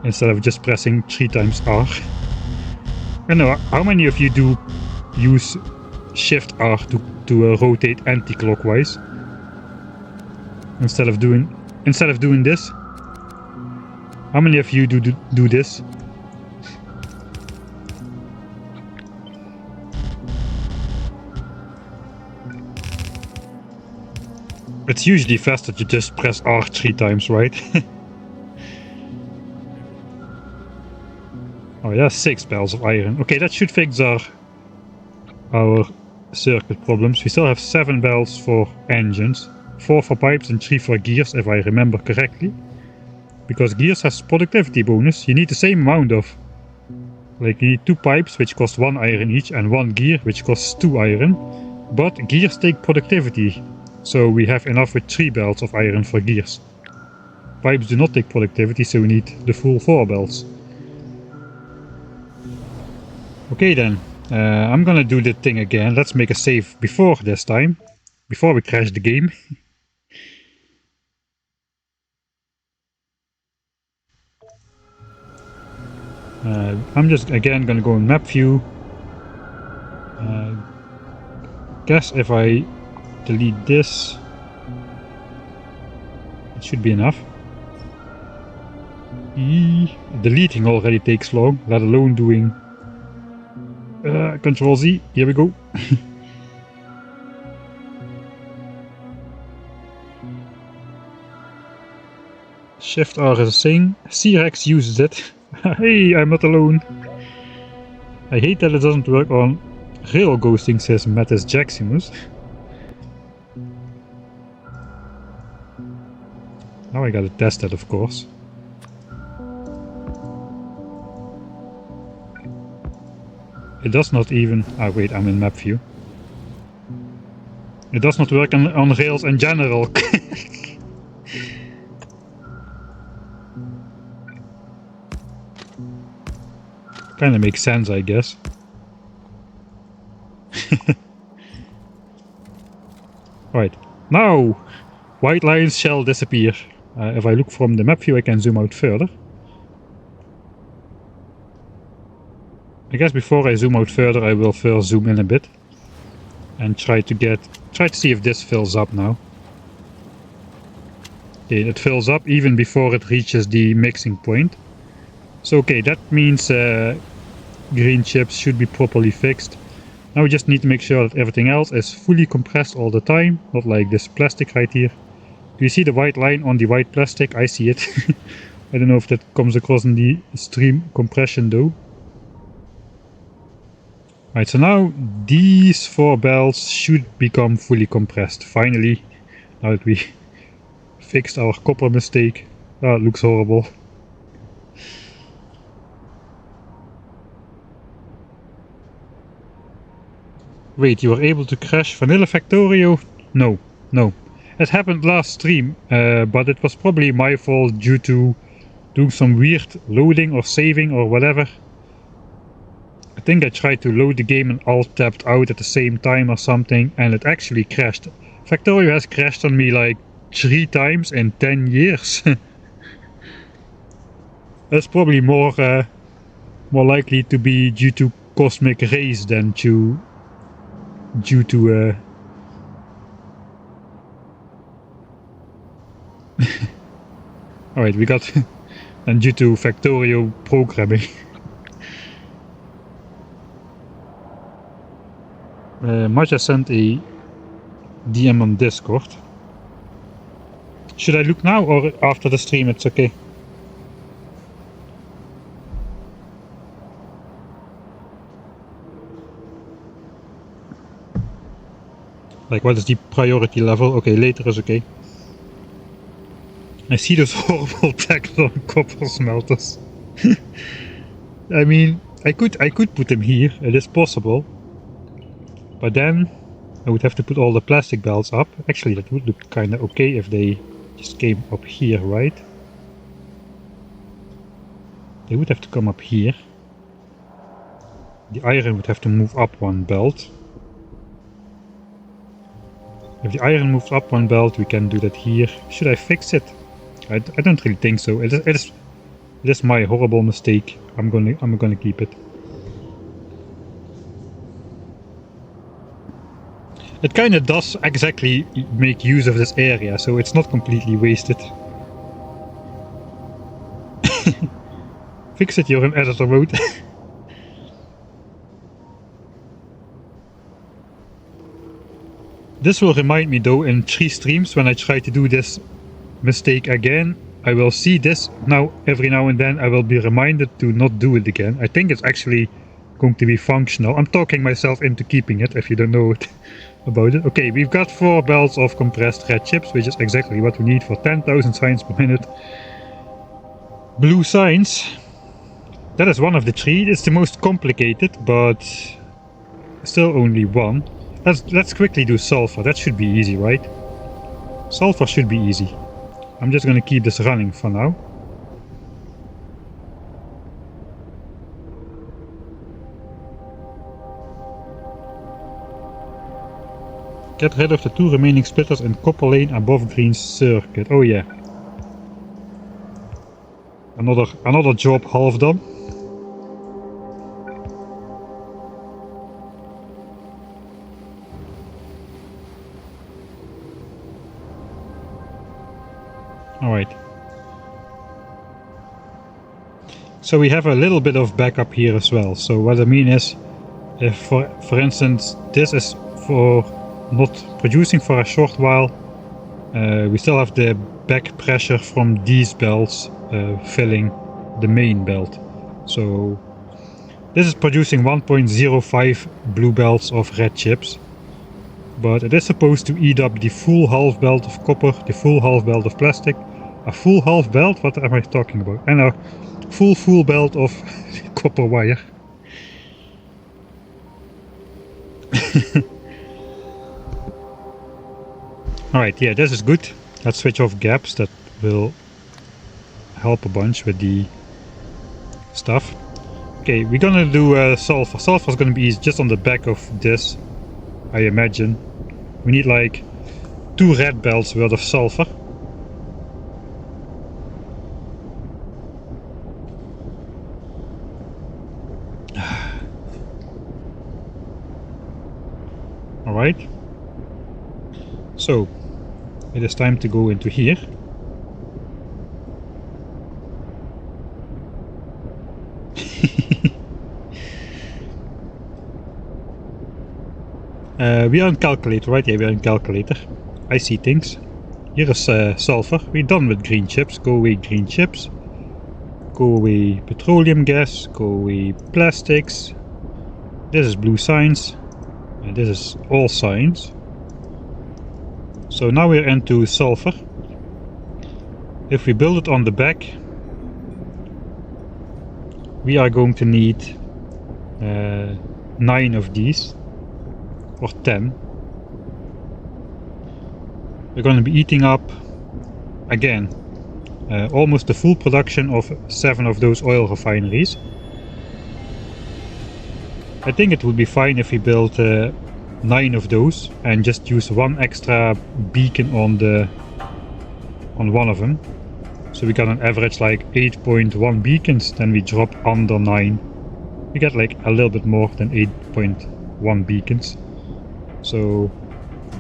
instead of just pressing 3 times R. I don't know, how many of you do use Shift R to rotate anti-clockwise instead of doing this? How many of you do this? It's usually faster to just press R 3 times, right? Oh yeah, 6 belts of iron. Okay, that should fix our circuit problems. We still have 7 belts for engines, 4 for pipes and 3 for gears, if I remember correctly. Because gears has productivity bonus, you need the same amount of... Like, you need 2 pipes, which cost 1 iron each, and 1 gear, which costs 2 iron. But gears take productivity, so we have enough with 3 belts of iron for gears. Pipes do not take productivity, so we need the full 4 belts. Okay then, I'm gonna do the thing again. Let's make a save before this time, before we crash the game. I'm just again gonna go in map view. Guess if I delete this, it should be enough. Deleting already takes long, let alone doing Control Z. Here we go. Shift R is a thing. C-Rex uses it. Hey, I'm not alone. I hate that it doesn't work on real ghosting, says Mattis Jaximus. Now I gotta test that, of course. It does not even... Ah, wait, I'm in map view. It does not work on rails in general. Kinda makes sense, I guess. Right, now white lines shall disappear. If I look from the map view, I can zoom out further. I guess before I zoom out further, I will first zoom in a bit and try to see if this fills up now. Okay, it fills up even before it reaches the mixing point. So okay, that means green chips should be properly fixed. Now we just need to make sure that everything else is fully compressed all the time, not like this plastic right here. Do you see the white line on the white plastic? I see it. I don't know if that comes across in the stream compression though. Right, so now these 4 belts should become fully compressed. Finally, now that we fixed our copper mistake. Oh, it looks horrible. Wait, you were able to crash Vanilla Factorio? No, no. It happened last stream, but it was probably my fault due to doing some weird loading or saving or whatever. I think I tried to load the game and alt tapped out at the same time or something, and it actually crashed. Factorio has crashed on me like 3 times in 10 years. That's probably more likely to be due to cosmic rays than due to alright, we got and due to Factorio programming. Maja sent a DM on Discord. Should I look now or after the stream? It's okay. Like, what is the priority level? Okay, later is okay. I see those horrible tags on copper smelters. I mean, I could put them here. It is possible. But then I would have to put all the plastic belts up. Actually, that would look kind of okay if they just came up here, right? They would have to come up here. The iron would have to move up one belt. If the iron moves up one belt, we can do that here. Should I fix it? I don't really think so. It is my horrible mistake. I'm gonna keep it. It kind of does exactly make use of this area, so it's not completely wasted. Fix it, you're in editor mode. This will remind me though, in 3 streams when I try to do this mistake again, I will see this now every now and then. I will be reminded to not do it again. I think it's actually going to be functional. I'm talking myself into keeping it, if you don't know it about it. Okay, we've got 4 belts of compressed red chips, which is exactly what we need for 10,000 signs per minute. Blue signs. That is one of the 3. It's the most complicated, but still only one. Let's quickly do sulfur. That should be easy, right? Sulfur should be easy. I'm just gonna keep this running for now. Get rid of the 2 remaining splitters in copper lane above green circuit. Oh yeah. Another job half done. Alright. So we have a little bit of backup here as well. So what I mean is, if for instance this is for not producing for a short while, we still have the back pressure from these belts filling the main belt. So this is producing 1.05 blue belts of red chips, but it is supposed to eat up the full half belt of copper, the full half belt of plastic, a full half belt, what am I talking about, and a full belt of copper wire. Alright, yeah, this is good. Let's switch off gaps. That will help a bunch with the stuff. Okay, we're gonna do sulfur. Sulfur is gonna be easy, just on the back of this, I imagine. We need like 2 red belts worth of sulfur. Alright. So, it is time to go into here. We are in calculator, right? Yeah, we are in calculator. I see things. Here is sulfur. We're done with green chips. Go away green chips. Go away petroleum gas. Go away plastics. This is blue signs. And this is all signs. So now we're into sulfur. If we build it on the back, we are going to need 9 of these, or 10. We're going to be eating up, again, almost the full production of 7 of those oil refineries. I think it would be fine if we built 9 of those and just use one extra beacon on one of them. So we got an average like 8.1 beacons, then we drop under 9. We get like a little bit more than 8.1 beacons. So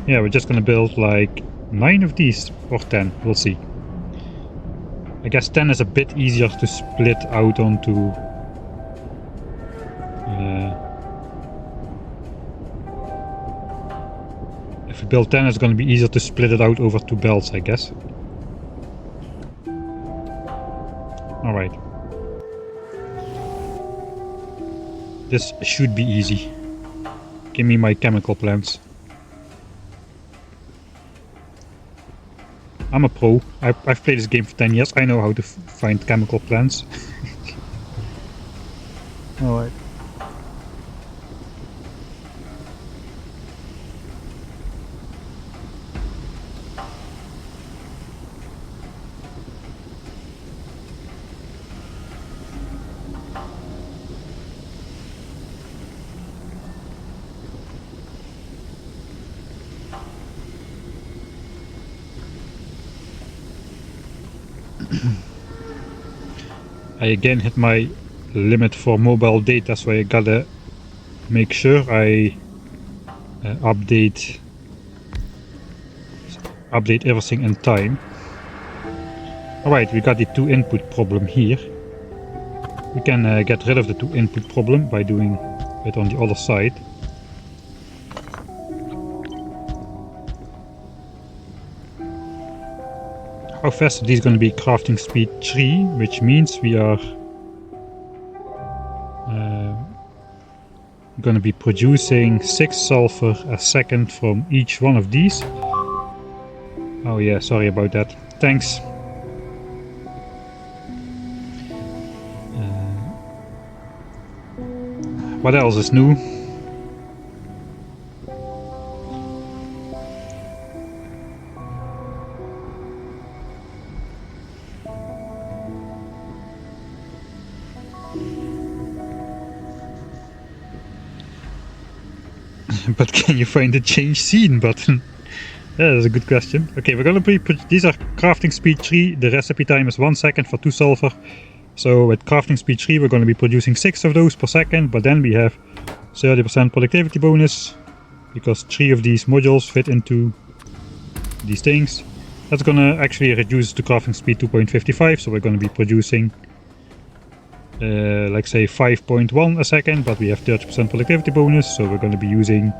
yeah, we're just gonna build like 9 of these, or 10, we'll see. I guess 10 is a bit easier to split out onto if we build 10, it's going to be easier to split it out over 2 belts, I guess. Alright. This should be easy. Give me my chemical plants. I'm a pro. I've played this game for 10 years. I know how to find chemical plants. Alright. I again hit my limit for mobile data, so I gotta make sure I update everything in time. Alright, we got the 2 input problem here. We can get rid of the 2 input problem by doing it on the other side. How fast are these going to be? Crafting speed 3, which means we are going to be producing 6 sulfur a second from each one of these. Oh yeah, sorry about that. Thanks. What else is new? But can you find the change scene button? Yeah, that's a good question. Okay, we're gonna these are crafting speed 3, the recipe time is 1 second for 2 sulfur. So with crafting speed 3 we're gonna be producing 6 of those per second, but then we have 30% productivity bonus, because 3 of these modules fit into these things. That's gonna actually reduce the crafting speed 2.55, so we're gonna be producing like say 5.1 a second, but we have 30% productivity bonus, so we're going to be producing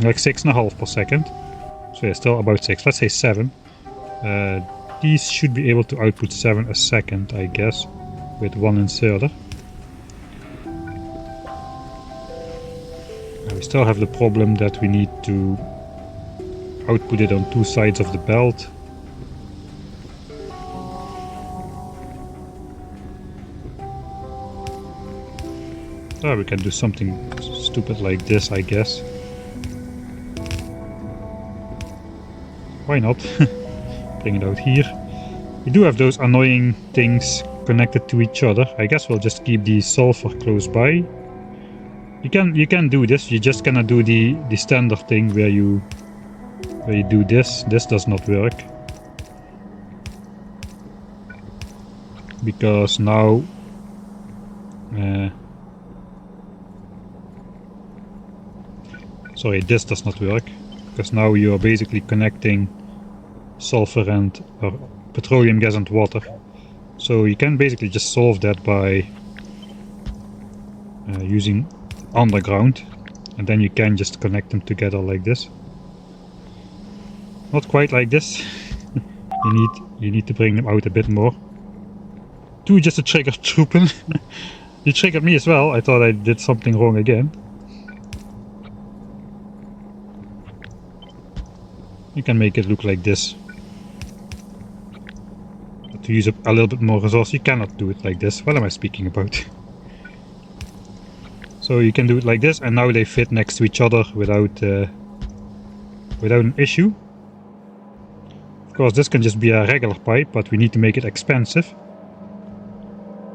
like 6.5 per second. So yeah, still about 6, let's say 7. These should be able to output 7 a second, I guess, with 1 inserter. We still have the problem that we need to output it on 2 sides of the belt. Oh, we can do something stupid like this, I guess. Why not? Bring it out here. We do have those annoying things connected to each other. I guess we'll just keep the sulfur close by. You can do this. You just cannot do the standard thing where you do this. This does not work, because now sorry, this does not work, because now you are basically connecting sulfur and petroleum gas and water. So you can basically just solve that by using underground, and then you can just connect them together like this. Not quite like this. you need to bring them out a bit more. 2 just to trigger Troopen. You triggered me as well. I thought I did something wrong again. You can make it look like this. But to use up a little bit more resource, you cannot do it like this. What am I speaking about? So you can do it like this, and now they fit next to each other without an issue. Of course, this can just be a regular pipe, but we need to make it expensive.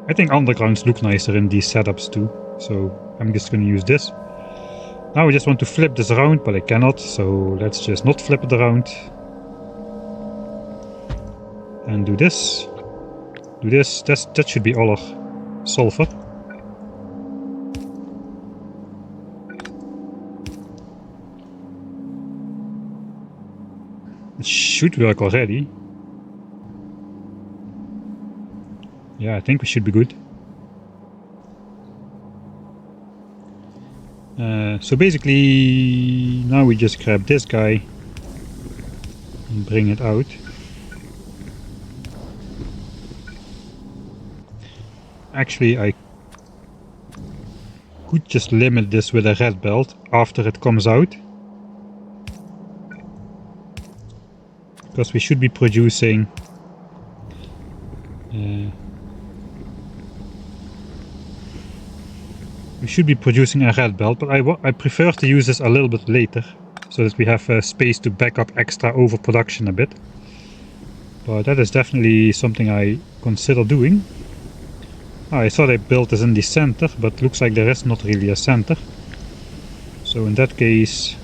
I think undergrounds look nicer in these setups too, so I'm just going to use this. Now I just want to flip this around, but I cannot, so let's just not flip it around. And do this. Do this. That should be all our sulfur. It should work already. Yeah, I think we should be good. So basically, now we just grab this guy and bring it out. Actually, I could just limit this with a red belt after it comes out. Because we should be producing a red belt, but I prefer to use this a little bit later, so that we have space to back up extra overproduction a bit. But that is definitely something I consider doing. I thought I built this in the center, but looks like there is not really a center. So in that case...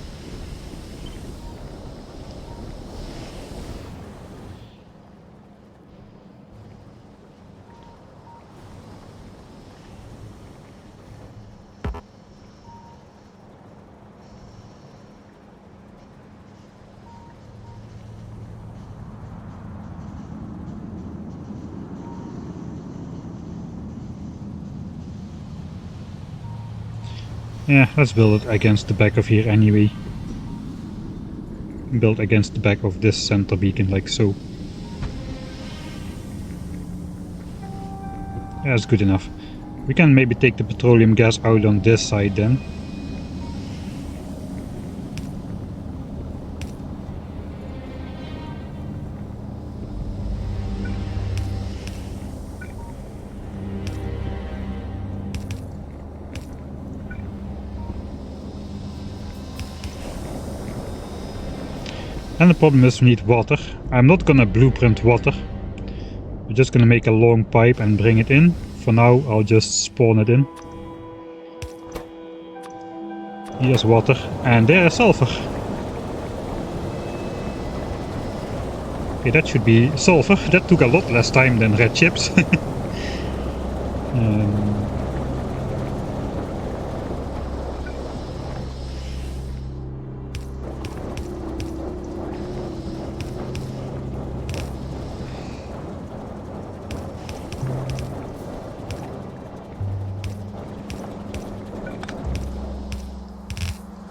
yeah, let's build it against the back of here anyway. Build against the back of this center beacon, like so. Yeah, that's good enough. We can maybe take the petroleum gas out on this side then. And the problem is we need water. I'm not gonna blueprint water. We're just gonna make a long pipe and bring it in. For now, I'll just spawn it in. Here's water, and there is sulfur. Okay, that should be sulfur. That took a lot less time than red chips.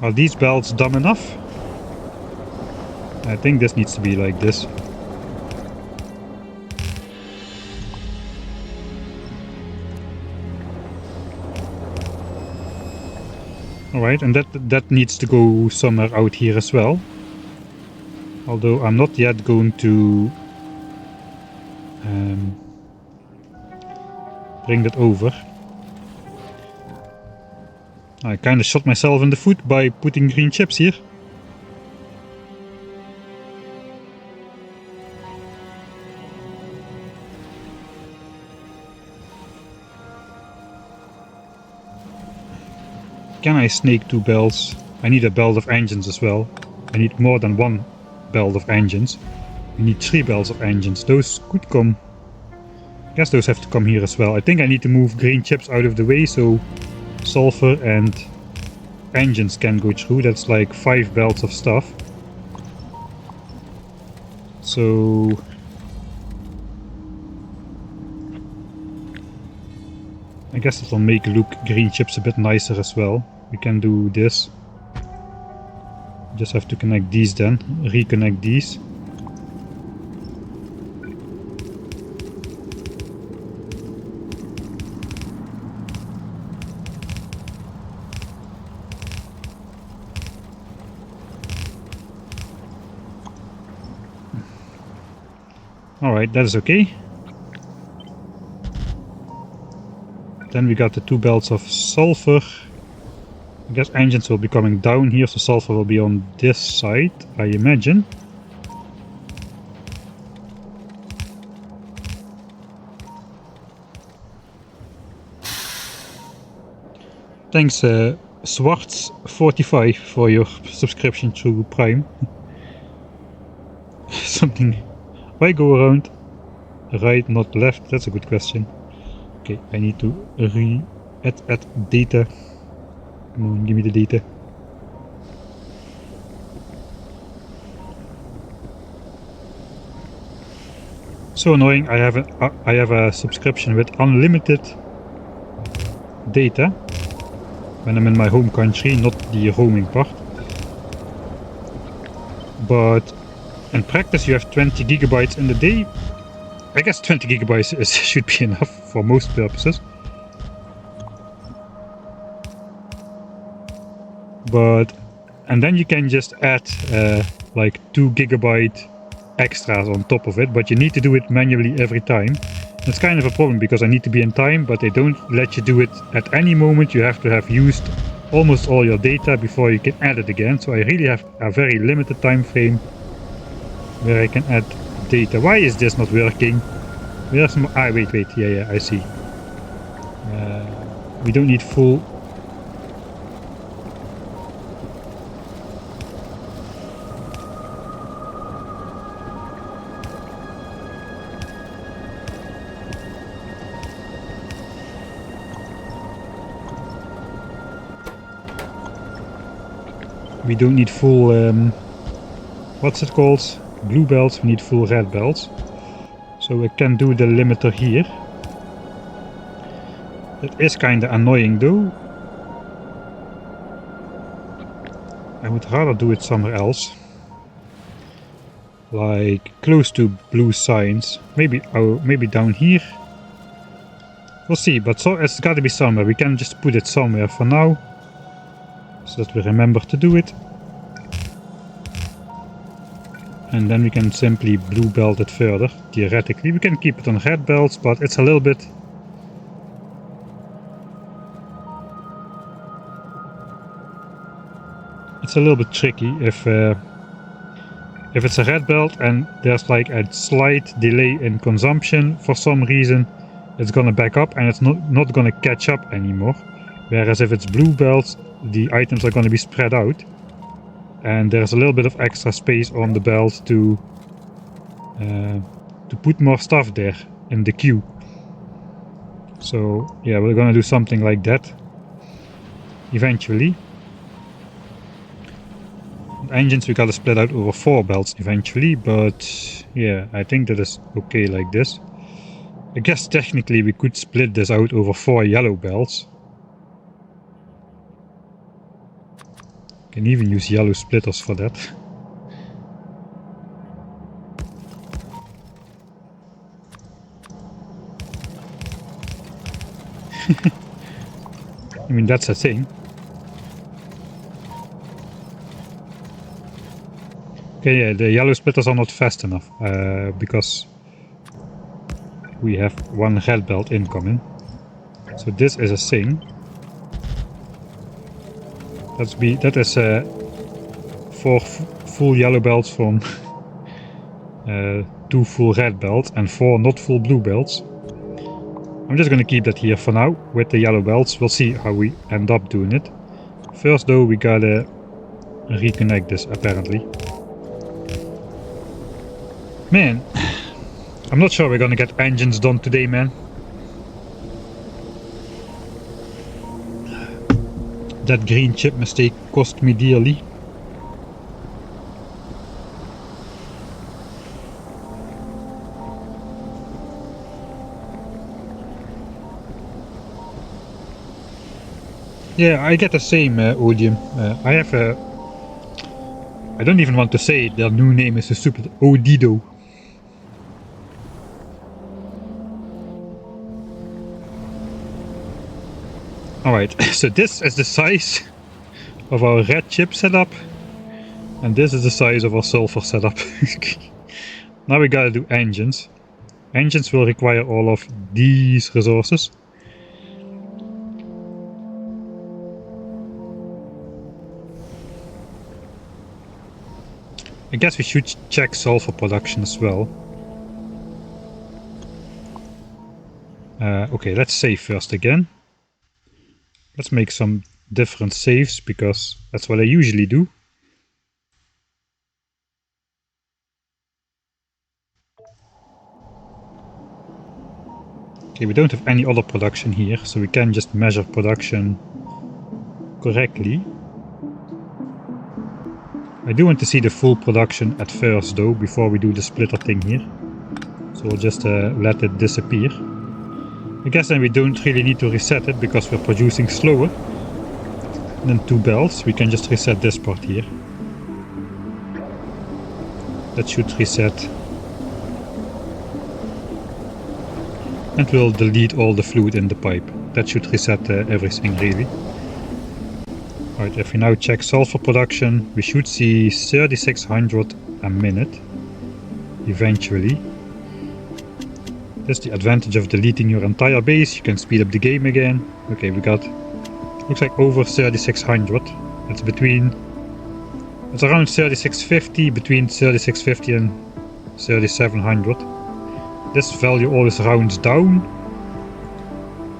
Are these belts dumb enough? I think this needs to be like this. Alright, and that needs to go somewhere out here as well. Although I'm not yet going to bring that over. I kinda shot myself in the foot by putting green chips here. Can I snake 2 belts? I need a belt of engines as well. I need more than 1 belt of engines. We need 3 belts of engines. Those could come... I guess those have to come here as well. I think I need to move green chips out of the way so sulfur and engines can go through. That's like 5 belts of stuff. So... I guess it will make look green chips a bit nicer as well. We can do this. Just have to connect these then. Reconnect these. Alright, that is okay. Then we got the 2 belts of sulfur. I guess engines will be coming down here, so sulfur will be on this side, I imagine. Thanks Swartz45 for your subscription through Prime. Something. Why go around right, not left? That's a good question. Okay, I need to add data. Come on, give me the data. So annoying. I have a subscription with unlimited data when I'm in my home country, not the roaming part. But in practice you have 20 gigabytes in the day. I guess 20 gigabytes should be enough for most purposes. And then you can just add like 2 gigabyte extras on top of it, but you need to do it manually every time. It's kind of a problem because I need to be in time, but they don't let you do it at any moment. You have to have used almost all your data before you can add it again. So I really have a very limited time frame where I can add data. Why is this not working? Where's my... Ah, wait, yeah, I see. We don't need full... We don't need full, what's it called? Blue belts, we need full red belts. So I can do the limiter here. It is kinda annoying though. I would rather do it somewhere else. Like close to blue signs. Maybe, oh, maybe down here. We'll see, but so it's gotta be somewhere. We can just put it somewhere for now. So that we remember to do it. And then we can simply blue belt it further, theoretically. We can keep it on red belts, but it's a little bit... It's a little bit tricky if it's a red belt and there's like a slight delay in consumption for some reason, it's gonna back up and it's not gonna catch up anymore. Whereas if it's blue belts, the items are gonna be spread out. And there's a little bit of extra space on the belt to put more stuff there in the queue. So yeah, we're gonna do something like that eventually. Engines we gotta split out over 4 belts eventually, but yeah, I think that is okay like this. I guess technically we could split this out over 4 yellow belts. Can even use yellow splitters for that. I mean, that's a thing. Okay, yeah, the yellow splitters are not fast enough because we have 1 red belt incoming. So this is a thing. That is 4 full yellow belts from 2 full red belts and 4 not full blue belts. I'm just gonna keep that here for now with the yellow belts. We'll see how we end up doing it. First though, we gotta reconnect this apparently. Man, I'm not sure we're gonna get engines done today, man. That green chip mistake cost me dearly. Yeah, I get the same, Odium. I have a... I don't even want to say it, their new name is so stupid. Odido. Alright, so this is the size of our red chip setup. And this is the size of our sulfur setup. Now we gotta do engines. Engines will require all of these resources. I guess we should check sulfur production as well. Okay, let's save first again. Let's make some different saves, because that's what I usually do. Okay, we don't have any other production here, so we can just measure production correctly. I do want to see the full production at first though, before we do the splitter thing here. So we'll just let it disappear. I guess then we don't really need to reset it, because we're producing slower than 2 bells. We can just reset this part here. That should reset. And we'll delete all the fluid in the pipe. That should reset everything really. Alright, if we now check sulfur production, we should see 3600 a minute eventually. That's the advantage of deleting your entire base. You can speed up the game again. Okay, we got, looks like over 3600. It's around 3650, between 3650 and 3700. This value always rounds down,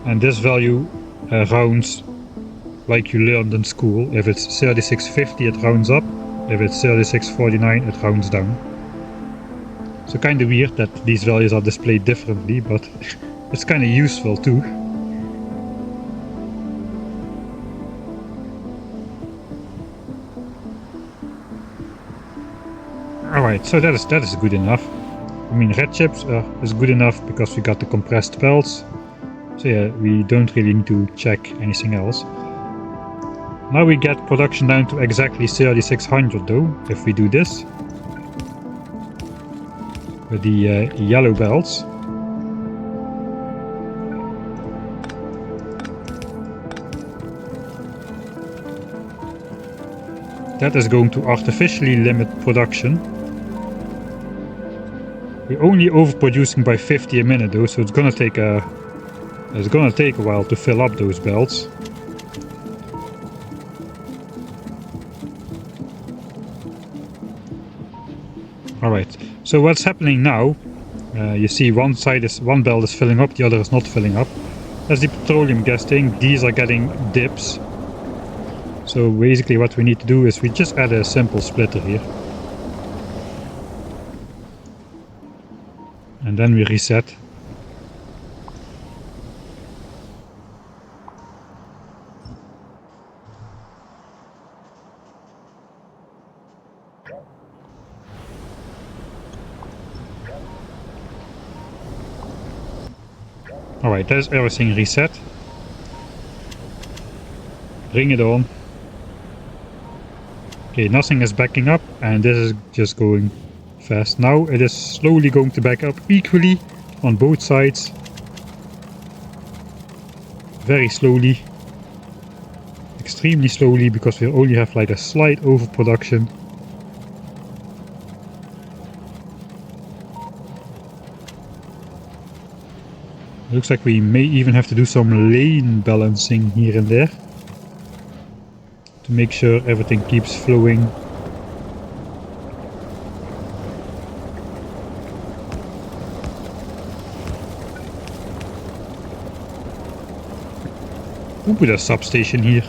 and this value rounds like you learned in school. If it's 3650 it rounds up, if it's 3649 it rounds down. So kinda weird that these values are displayed differently, but it's kinda useful too. Alright, so that is good enough. I mean, red chips is good enough because we got the compressed belts. So yeah, we don't really need to check anything else. Now we get production down to exactly 3600 though, if we do this. With the yellow belts. That is going to artificially limit production. We're only overproducing by 50 a minute though, so it's gonna take a while to fill up those belts. Alright, so what's happening now, you see one belt is filling up, the other is not filling up. That's the petroleum gas tank. These are getting dips. So basically what we need to do is we just add a simple splitter here. And then we reset. Alright, that is everything reset. Bring it on. Okay, nothing is backing up, and this is just going fast. Now it is slowly going to back up equally on both sides. Very slowly. Extremely slowly, because we only have like a slight overproduction. Looks like we may even have to do some lane balancing here and there. To make sure everything keeps flowing. We'll put a substation here.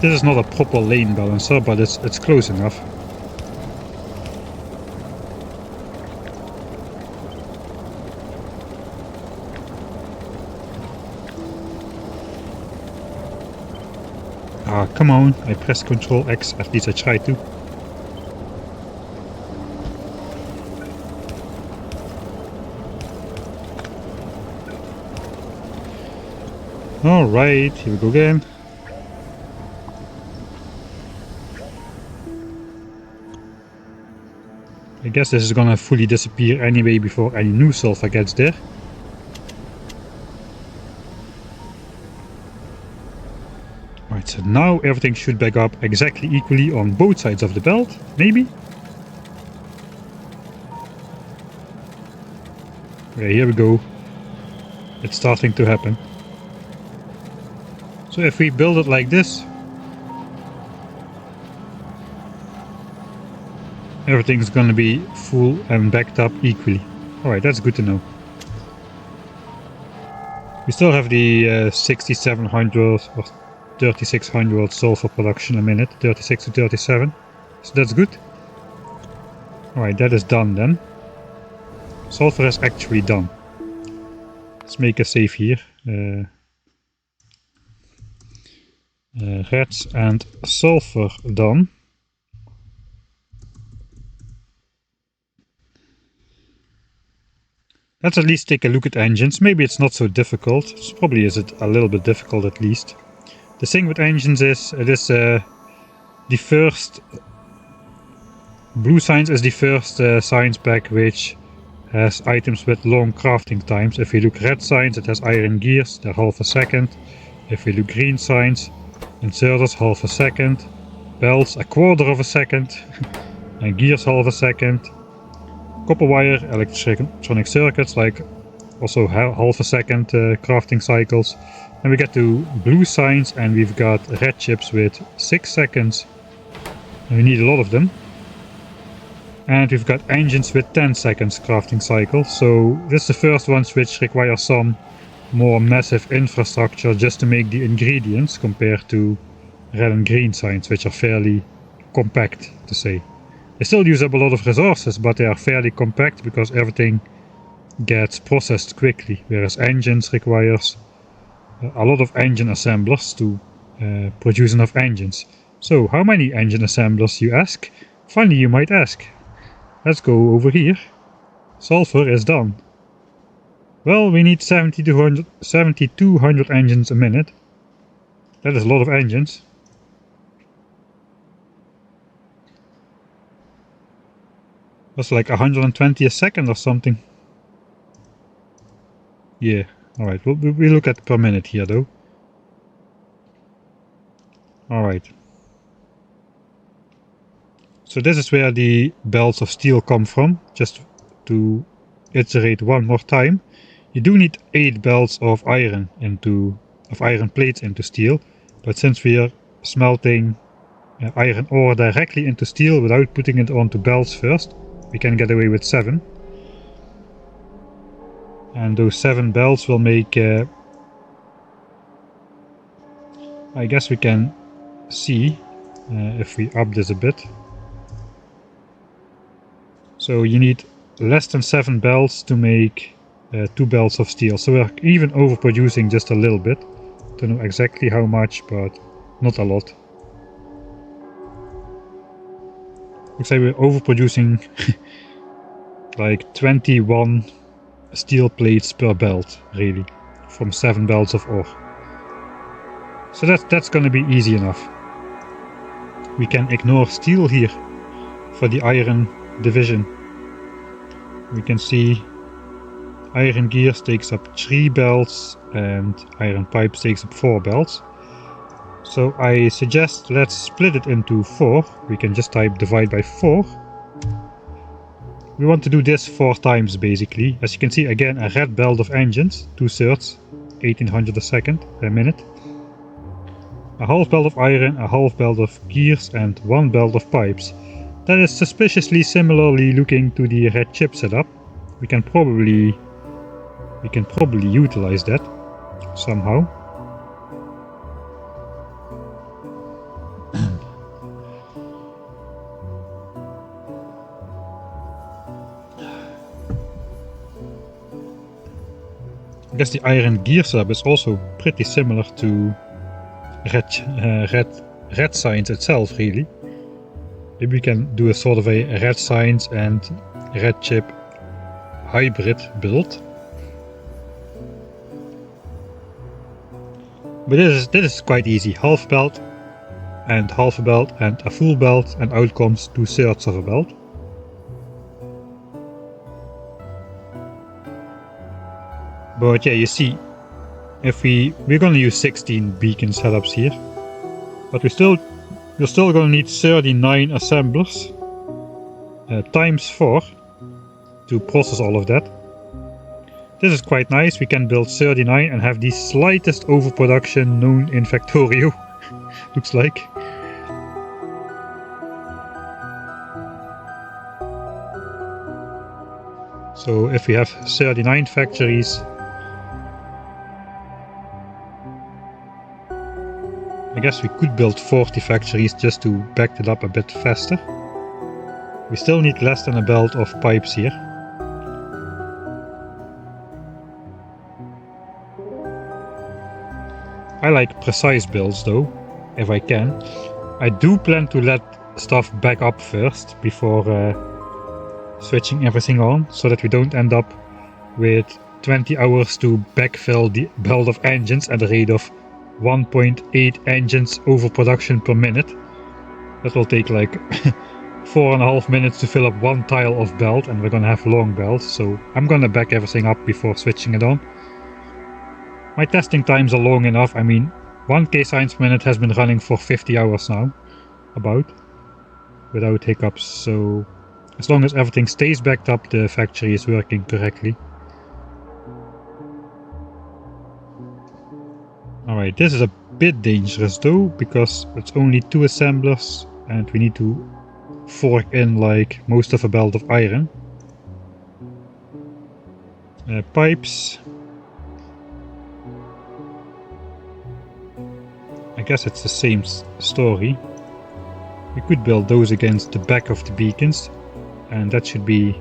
This is not a proper lane balancer, but it's close enough. Ah, come on, I pressed Ctrl X, at least I tried to. Alright, here we go again. I guess this is gonna fully disappear anyway before any new sulfur gets there. Right, so now everything should back up exactly equally on both sides of the belt, maybe? Okay, here we go. It's starting to happen. So if we build it like this, everything's gonna be full and backed up equally. Alright, that's good to know. We still have the 6700 or 3600 sulfur production a minute, 36 to 37, so that's good. Alright, that is done then. Sulfur is actually done. Let's make a save here. Reds and sulfur done. Let's at least take a look at engines. Maybe it's not so difficult. It probably is a little bit difficult at least. The thing with engines is, it is the first... Blue Science is the first science pack which has items with long crafting times. If you look Red Science, it has iron gears, they're half a second. If you look Green Science, inserters half a second. Belts a quarter of a second. And gears half a second. Copper wire, electronic circuits, like also half a second crafting cycles. And we get to Blue Science and we've got red chips with 6 seconds. And we need a lot of them. And we've got engines with 10 seconds crafting cycle. So this is the first ones which require some more massive infrastructure just to make the ingredients compared to Red and Green Science, which are fairly compact to say. They still use up a lot of resources, but they are fairly compact because everything gets processed quickly, whereas engines requires a lot of engine assemblers to produce enough engines. So how many engine assemblers, you ask? Finally you might ask. Let's go over here. Sulfur is done. Well, we need 7,200 engines a minute. That is a lot of engines. That's like 120 a second or something. Yeah, alright, we'll look at per minute here though. Alright. So this is where the belts of steel come from, just to iterate one more time. You do need 8 belts of iron plates into steel, but since we are smelting iron ore directly into steel without putting it onto belts first, we can get away with 7. And those 7 belts will make... I guess we can see if we up this a bit. So you need less than 7 belts to make 2 belts of steel. So we're even overproducing just a little bit. Don't know exactly how much, but not a lot. Looks like we're overproducing like 21 steel plates per belt, really, from 7 belts of ore. So that's gonna be easy enough. We can ignore steel here for the iron division. We can see iron gears takes up 3 belts and iron pipes takes up 4 belts. So I suggest let's split it into 4. We can just type divide by 4. We want to do this 4 times basically. As you can see, again, a red belt of engines, 2/3, 1800 a minute. A half belt of iron, a half belt of gears and 1 belt of pipes. That is suspiciously similarly looking to the red chip setup. We can probably utilize that somehow. I guess the iron gear setup is also pretty similar to red science itself, really. Maybe we can do a sort of a red science and red chip hybrid build. But this is quite easy. Half belt and half a belt and a full belt, and out comes 2/3 of a belt. But yeah, you see, if we're gonna use 16 beacon setups here, but we're still gonna need 39 assemblers times 4 to process all of that. This is quite nice. We can build 39 and have the slightest overproduction known in Factorio. Looks like. So if we have 39 factories, I guess we could build 40 factories just to back it up a bit faster. We still need less than a belt of pipes here. I like precise builds though, if I can. I do plan to let stuff back up first before switching everything on, so that we don't end up with 20 hours to backfill the belt of engines at a rate of 1.8 engines overproduction per minute. That will take like 4.5 minutes to fill up one tile of belt, and we're gonna have long belts, so I'm gonna back everything up before switching it on. My testing times are long enough. I mean, 1k signs per minute has been running for 50 hours now, about, without hiccups, so as long as everything stays backed up, the factory is working correctly. Alright, this is a bit dangerous though, because it's only 2 assemblers and we need to fork in like most of a belt of iron. Pipes. I guess it's the same story. We could build those against the back of the beacons, and that should be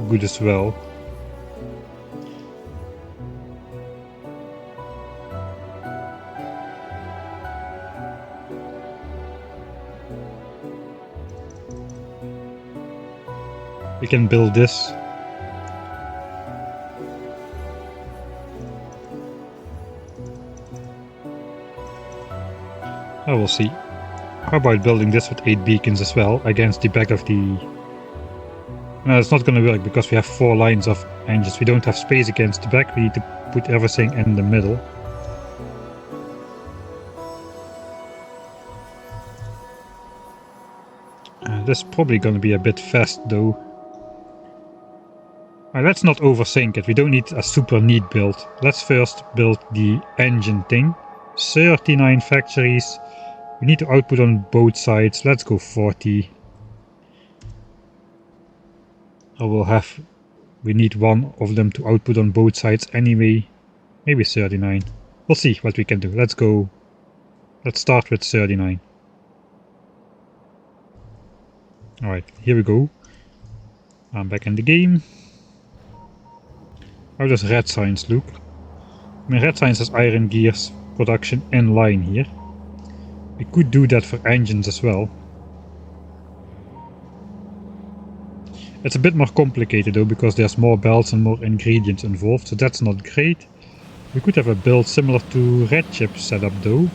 good as well. We can build this. I will see. How about building this with 8 beacons as well against the back of the... No, it's not going to work because we have 4 lines of engines. We don't have space against the back. We need to put everything in the middle. This is probably going to be a bit fast though. Let's not overthink it. We don't need a super neat build. Let's first build the engine thing. 39 factories. We need to output on both sides. Let's go 40. Or we need one of them to output on both sides anyway. Maybe 39. We'll see what we can do. Let's start with 39. Alright, here we go. I'm back in the game. How does Red Science look? I mean, Red Science has iron gears production in line here. We could do that for engines as well. It's a bit more complicated though, because there's more belts and more ingredients involved, so that's not great. We could have a build similar to Red Chip setup though.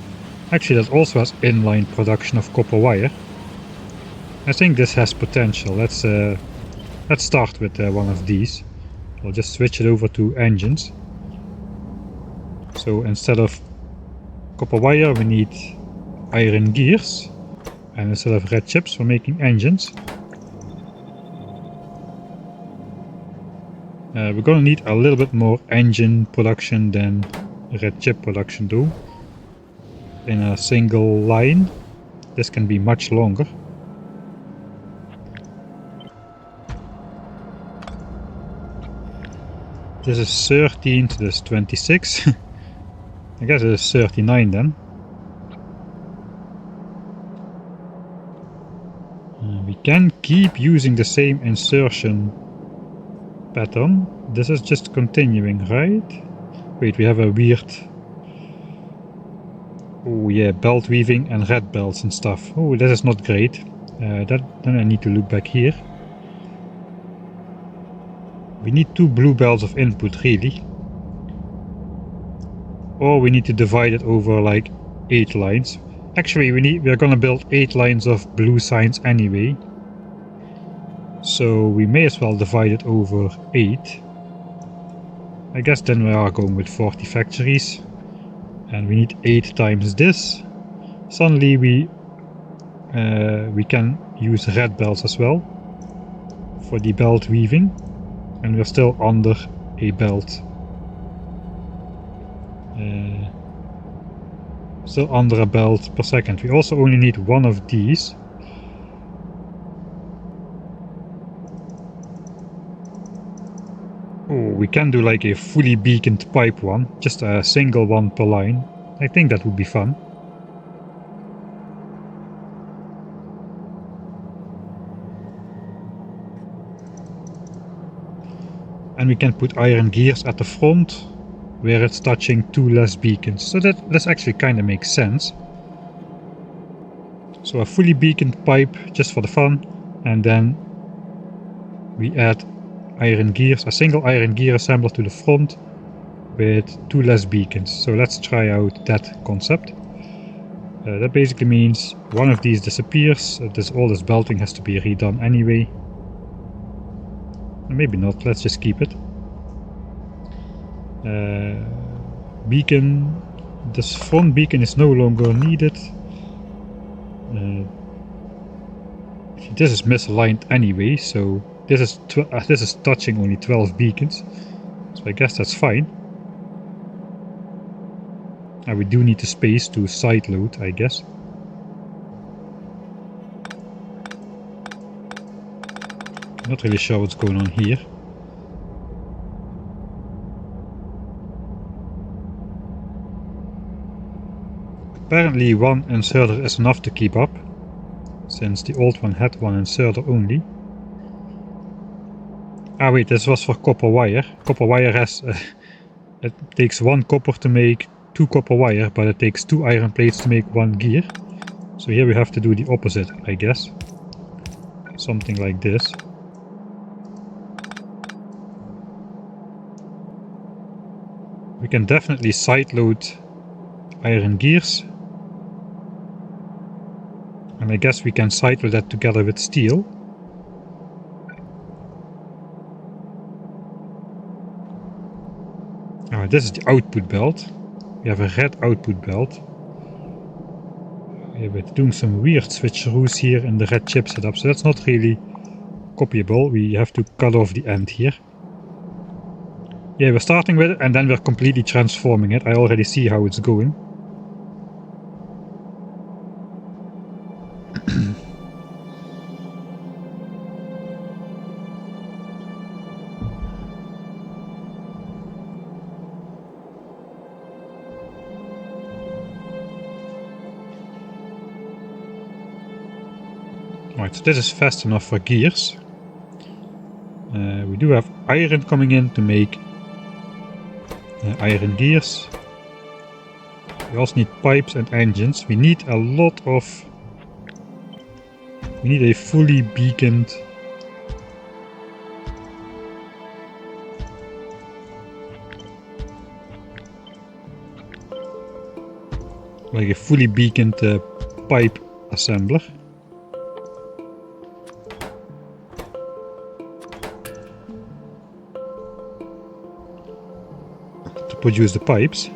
Actually, that also has inline production of copper wire. I think this has potential. Let's start with one of these. I'll just switch it over to engines. So instead of copper wire, we need iron gears, and instead of red chips, we're making engines. We're gonna need a little bit more engine production than red chip production though. In a single line, this can be much longer. This is 13, so this is 26. I guess it is 39 then. We can keep using the same insertion pattern. This is just continuing, right? Wait, we have a weird... Oh yeah, belt weaving and red belts and stuff. Oh, that is not great. Then I need to look back here. We need 2 blue belts of input, really. Or we need to divide it over like 8 lines. Actually, we're gonna build 8 lines of blue signs anyway. So we may as well divide it over 8. I guess then we are going with 40 factories. And we need 8 times this. Suddenly we can use red belts as well for the belt weaving. And we're still under a belt. Still under a belt per second. We also only need 1 of these. we can do like a fully beaconed pipe one, just a single one per line. I think that would be fun. And we can put iron gears at the front where it's touching 2 less beacons. So this actually kind of makes sense. So a fully beaconed pipe just for the fun, and then we add iron gears, a single iron gear assembler to the front with 2 less beacons. So let's try out that concept. That basically means one of these disappears. All this belting has to be redone anyway. Maybe not, let's just keep it. Beacon. This front beacon is no longer needed. This is misaligned anyway, so this is touching only 12 beacons. So I guess that's fine. And we do need the space to side load, I guess. Not really sure what's going on here. Apparently one inserter is enough to keep up, since the old one had one inserter only. Ah wait, this was for copper wire. Copper wire has... it takes 1 copper to make 2 copper wire, but it takes 2 iron plates to make 1 gear. So here we have to do the opposite, I guess. Something like this. We can definitely side load iron gears. And I guess we can side load that together with steel. Oh, this is the output belt. We have a red output belt. Yeah, we're doing some weird switcheroos here in the red chip setup, so that's not really copyable. We have to cut off the end here. Yeah, we're starting with it and then we're completely transforming it. I already see how it's going. Right, so this is fast enough for gears. We do have iron coming in to make iron gears. We also need pipes and engines. We need a lot of... We need a fully beaconed... like a fully beaconed pipe assembler. Produce the pipes.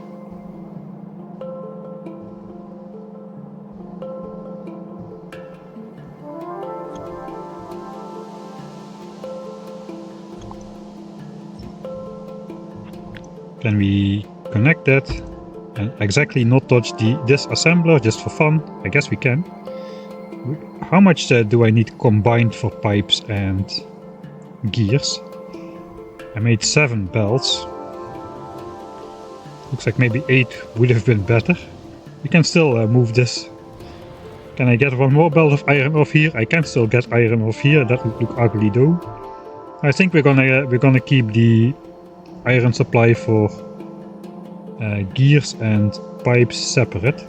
Can we connect that and exactly not touch this assembler just for fun? I guess we can. How much do I need combined for pipes and gears? I made 7 belts. Looks like maybe 8 would have been better. We can still move this. Can I get 1 more belt of iron off here? I can still get iron off here. That would look ugly though. I think we're gonna keep the iron supply for gears and pipes separate.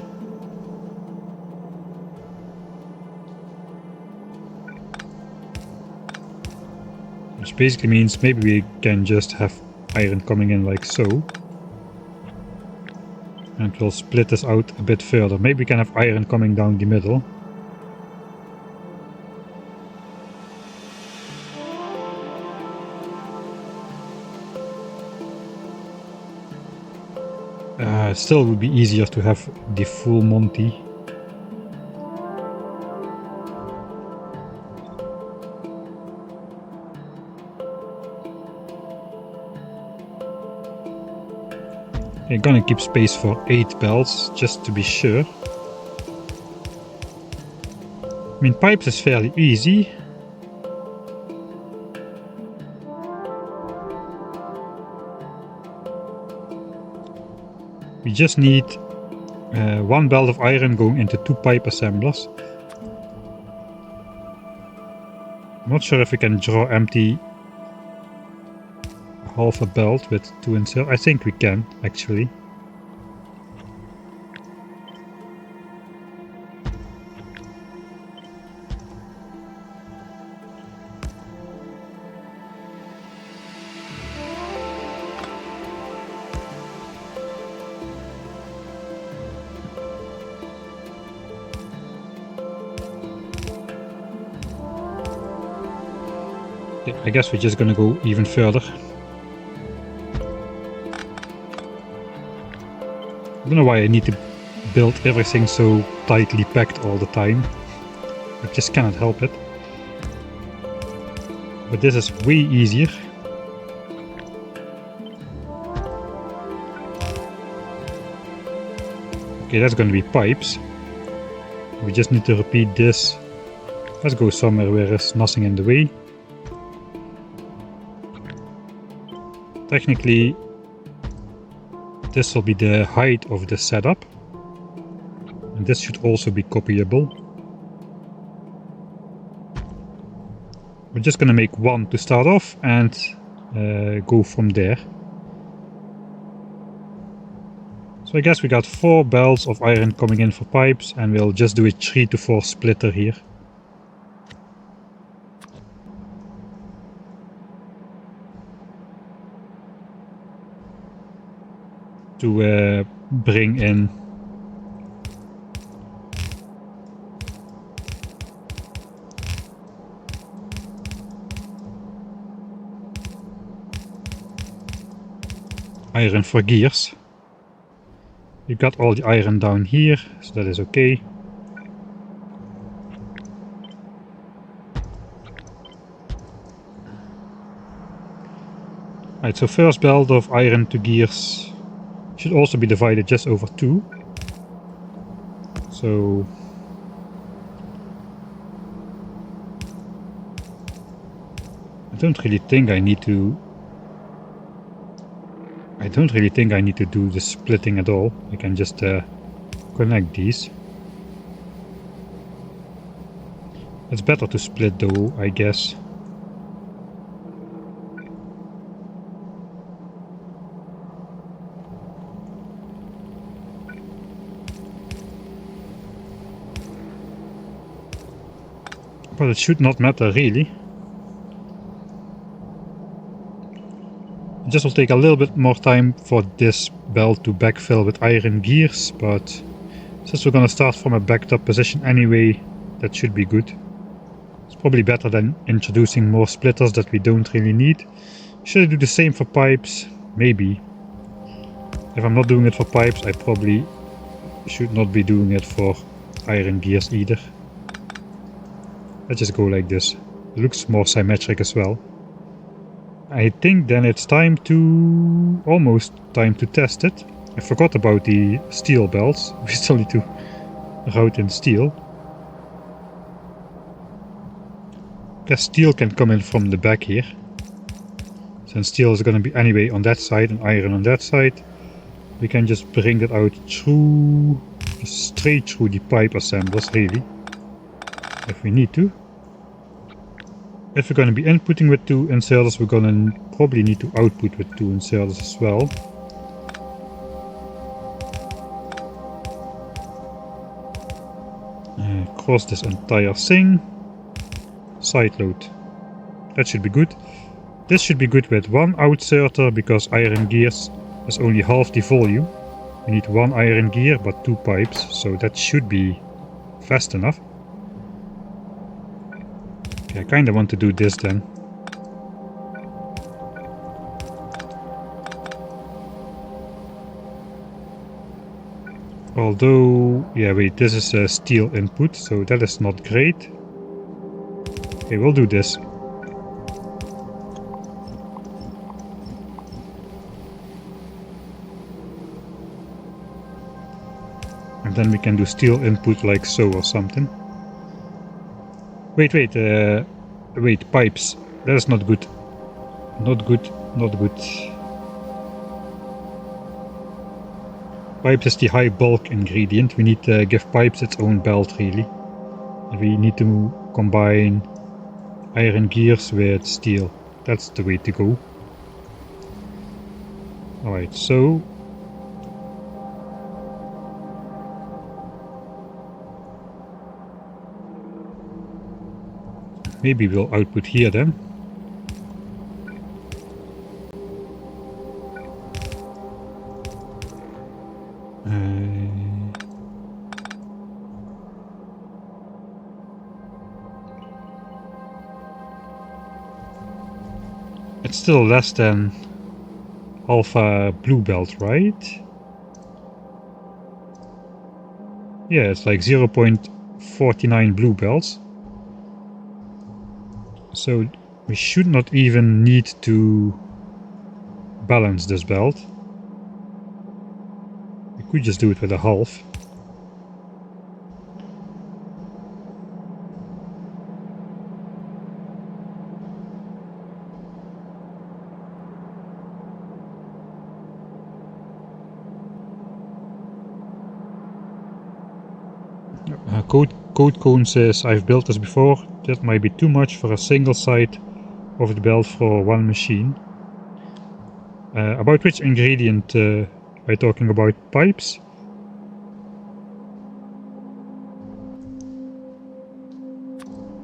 Which basically means maybe we can just have iron coming in like so. And we'll split this out a bit further. Maybe we can have iron coming down the middle. It still would be easier to have the full Monty. I'm gonna keep space for 8 belts, just to be sure. I mean, pipes is fairly easy. We just need one belt of iron going into 2 pipe assemblers. I'm not sure if we can draw empty half a belt with 2 inserts. I think we can, actually. Okay, I guess we're just gonna go even further. I don't know why I need to build everything so tightly packed all the time. I just cannot help it. But this is way easier. Okay, that's going to be pipes. We just need to repeat this. Let's go somewhere where there's nothing in the way. Technically, this will be the height of the setup. And this should also be copyable. We're just going to make one to start off and go from there. So I guess we got 4 belts of iron coming in for pipes, and we'll just do a 3 to 4 splitter here. To bring in iron for gears. We've got all the iron down here, so that is okay. Right, so first belt of iron to gears should also be divided just over 2. So I don't really think I need to do the splitting at all. I can just connect these. It's better to split though, I guess. But it should not matter really. It just will take a little bit more time for this belt to backfill with iron gears, but since we're gonna start from a backed up position anyway, that should be good. It's probably better than introducing more splitters that we don't really need. Should I do the same for pipes? Maybe. If I'm not doing it for pipes, I probably should not be doing it for iron gears either. Let's just go like this. It looks more symmetric as well. I think then it's almost time to test it. I forgot about the steel belts. We still need to route in steel. I guess steel can come in from the back here. Since steel is going to be anyway on that side and iron on that side, we can just bring that out straight through the pipe assemblers really, if we need to. If we're going to be inputting with 2 inserters, we're going to probably need to output with 2 inserters as well. Cross this entire thing. Side load. That should be good. This should be good with 1 outserter because iron gears is only half the volume. We need 1 iron gear but 2 pipes, so that should be fast enough. Okay, I kinda want to do this then. Although, yeah wait, this is a steel input, so that is not great. Okay, we'll do this. And then we can do steel input like so or something. Wait, pipes. That is not good. Not good, not good. Pipes is the high bulk ingredient. We need to give pipes its own belt, really. And we need to combine iron gears with steel. That's the way to go. Alright, so maybe we'll output here then. It's still less than alpha blue belt, right? Yeah, it's like 0.49 blue belts. So we should not even need to balance this belt. We could just do it with a half. Code Cone says, I've built this before. That might be too much for a single side of the belt for one machine. About which ingredient are you talking about? Pipes?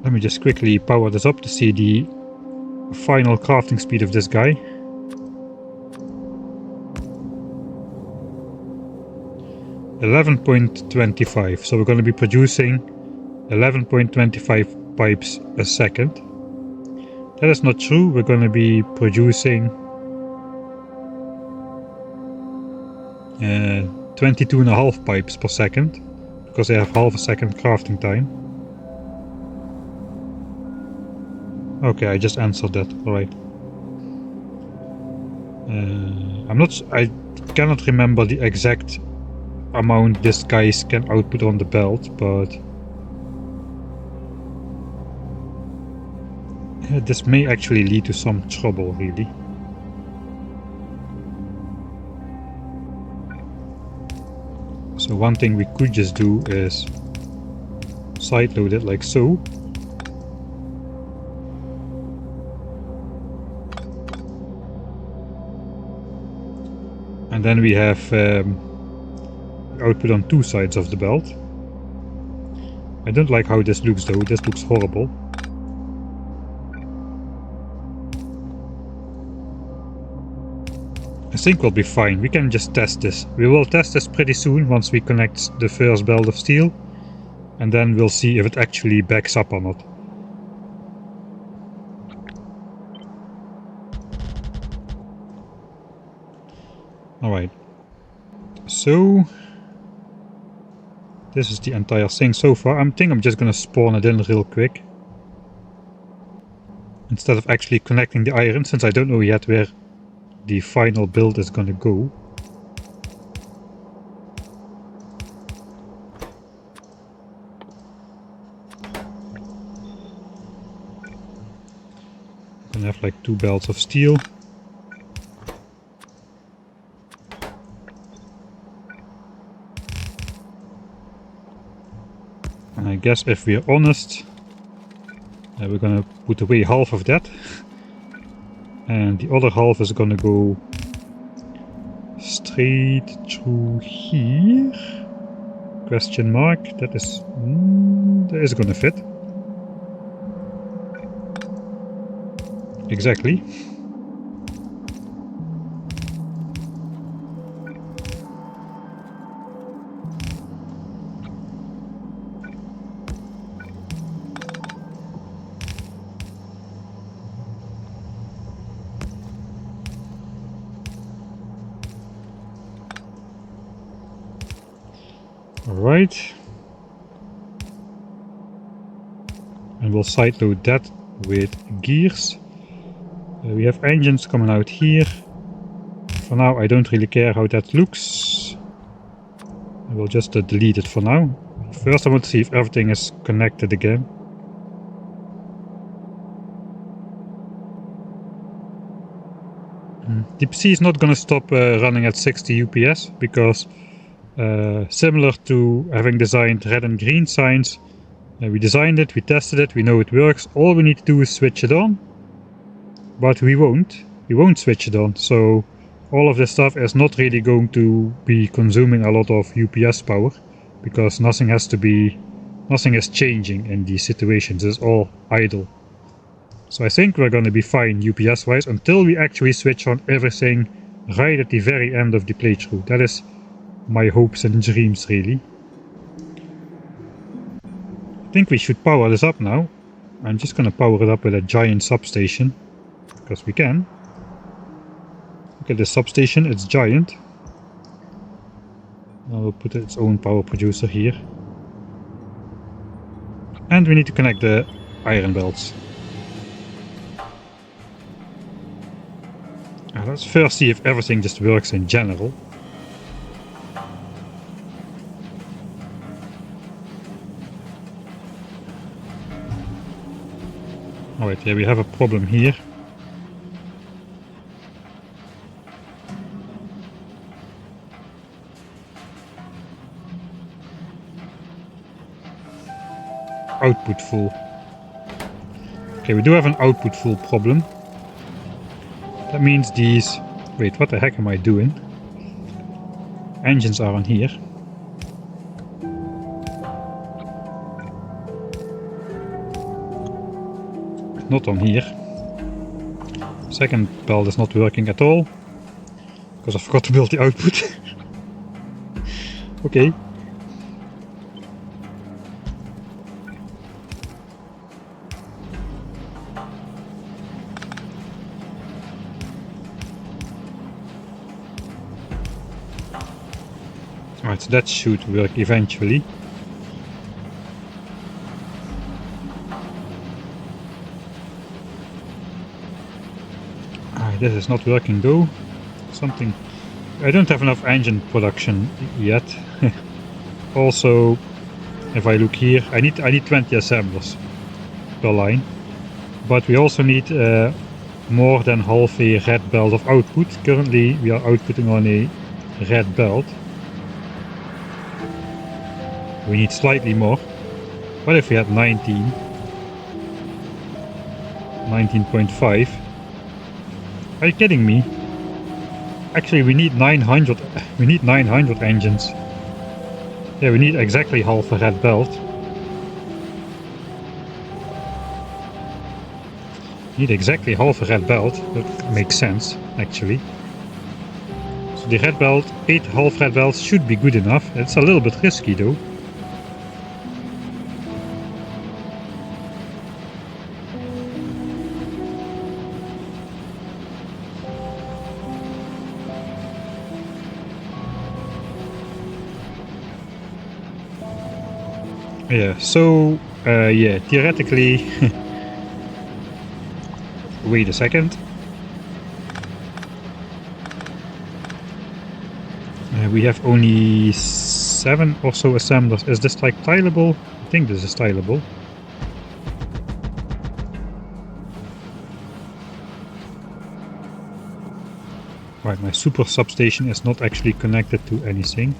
Let me just quickly power this up to see the final crafting speed of this guy. 11.25, so we're going to be producing 11.25 pipes a second. That is not true. We're going to be producing 22.5 pipes per second, because they have half a second crafting time. Okay, I just answered that. Alright. I cannot remember the exact amount this guys can output on the belt, but this may actually lead to some trouble, really. So one thing we could just do is sideload it like so. And then we have output on two sides of the belt. I don't like how this looks though, this looks horrible. I think we'll be fine, we can just test this. We will test this pretty soon once we connect the first belt of steel. And then we'll see if it actually backs up or not. Alright, so this is the entire thing so far. I think I'm just gonna spawn it in real quick, instead of actually connecting the iron, since I don't know yet where the final build is gonna go. I'm gonna have like 2 belts of steel. And I guess if we're honest, we're gonna put away half of that. And the other half is gonna go straight through here. Question mark. That is gonna fit. Exactly. Alright. And we'll sideload that with gears. We have engines coming out here. For now I don't really care how that looks. I will just delete it for now. First I want to see if everything is connected again. The PC is not gonna stop running at 60 UPS, because Similar to having designed red and green signs. We designed it, we tested it, we know it works. All we need to do is switch it on. But we won't switch it on. So all of this stuff is not really going to be consuming a lot of UPS power, because nothing is changing in these situations. It's all idle. So I think we're going to be fine UPS wise until we actually switch on everything right at the very end of the playthrough. That is my hopes and dreams, really. I think we should power this up now. I'm just going to power it up with a giant substation, because we can. Look at this substation, it's giant. Now we'll put its own power producer here. And we need to connect the iron belts. Let's first see if everything just works in general. Alright, yeah, we have a problem here. Output full. Okay, we do have an output full problem. That means these... Wait, what the heck am I doing? Engines are on here. Not on here. Second belt is not working at all, because I forgot to build the output. Okay. Alright, so that should work eventually. This is not working though. Something... I don't have enough engine production yet. Also, if I look here, I need 20 assemblers per line. But we also need more than half a red belt of output. Currently we are outputting on a red belt. We need slightly more. What if we had 19.5? Are you kidding me? Actually, we need 900. We need 900 engines. Yeah, we need exactly half a red belt. Need exactly half a red belt. That makes sense, actually. So the red belt, 8 half red belts should be good enough. It's a little bit risky though. Yeah, so, yeah, theoretically... Wait a second. We have only 7 or so assemblers. Is this like tileable? I think this is tileable. Right, my super substation is not actually connected to anything.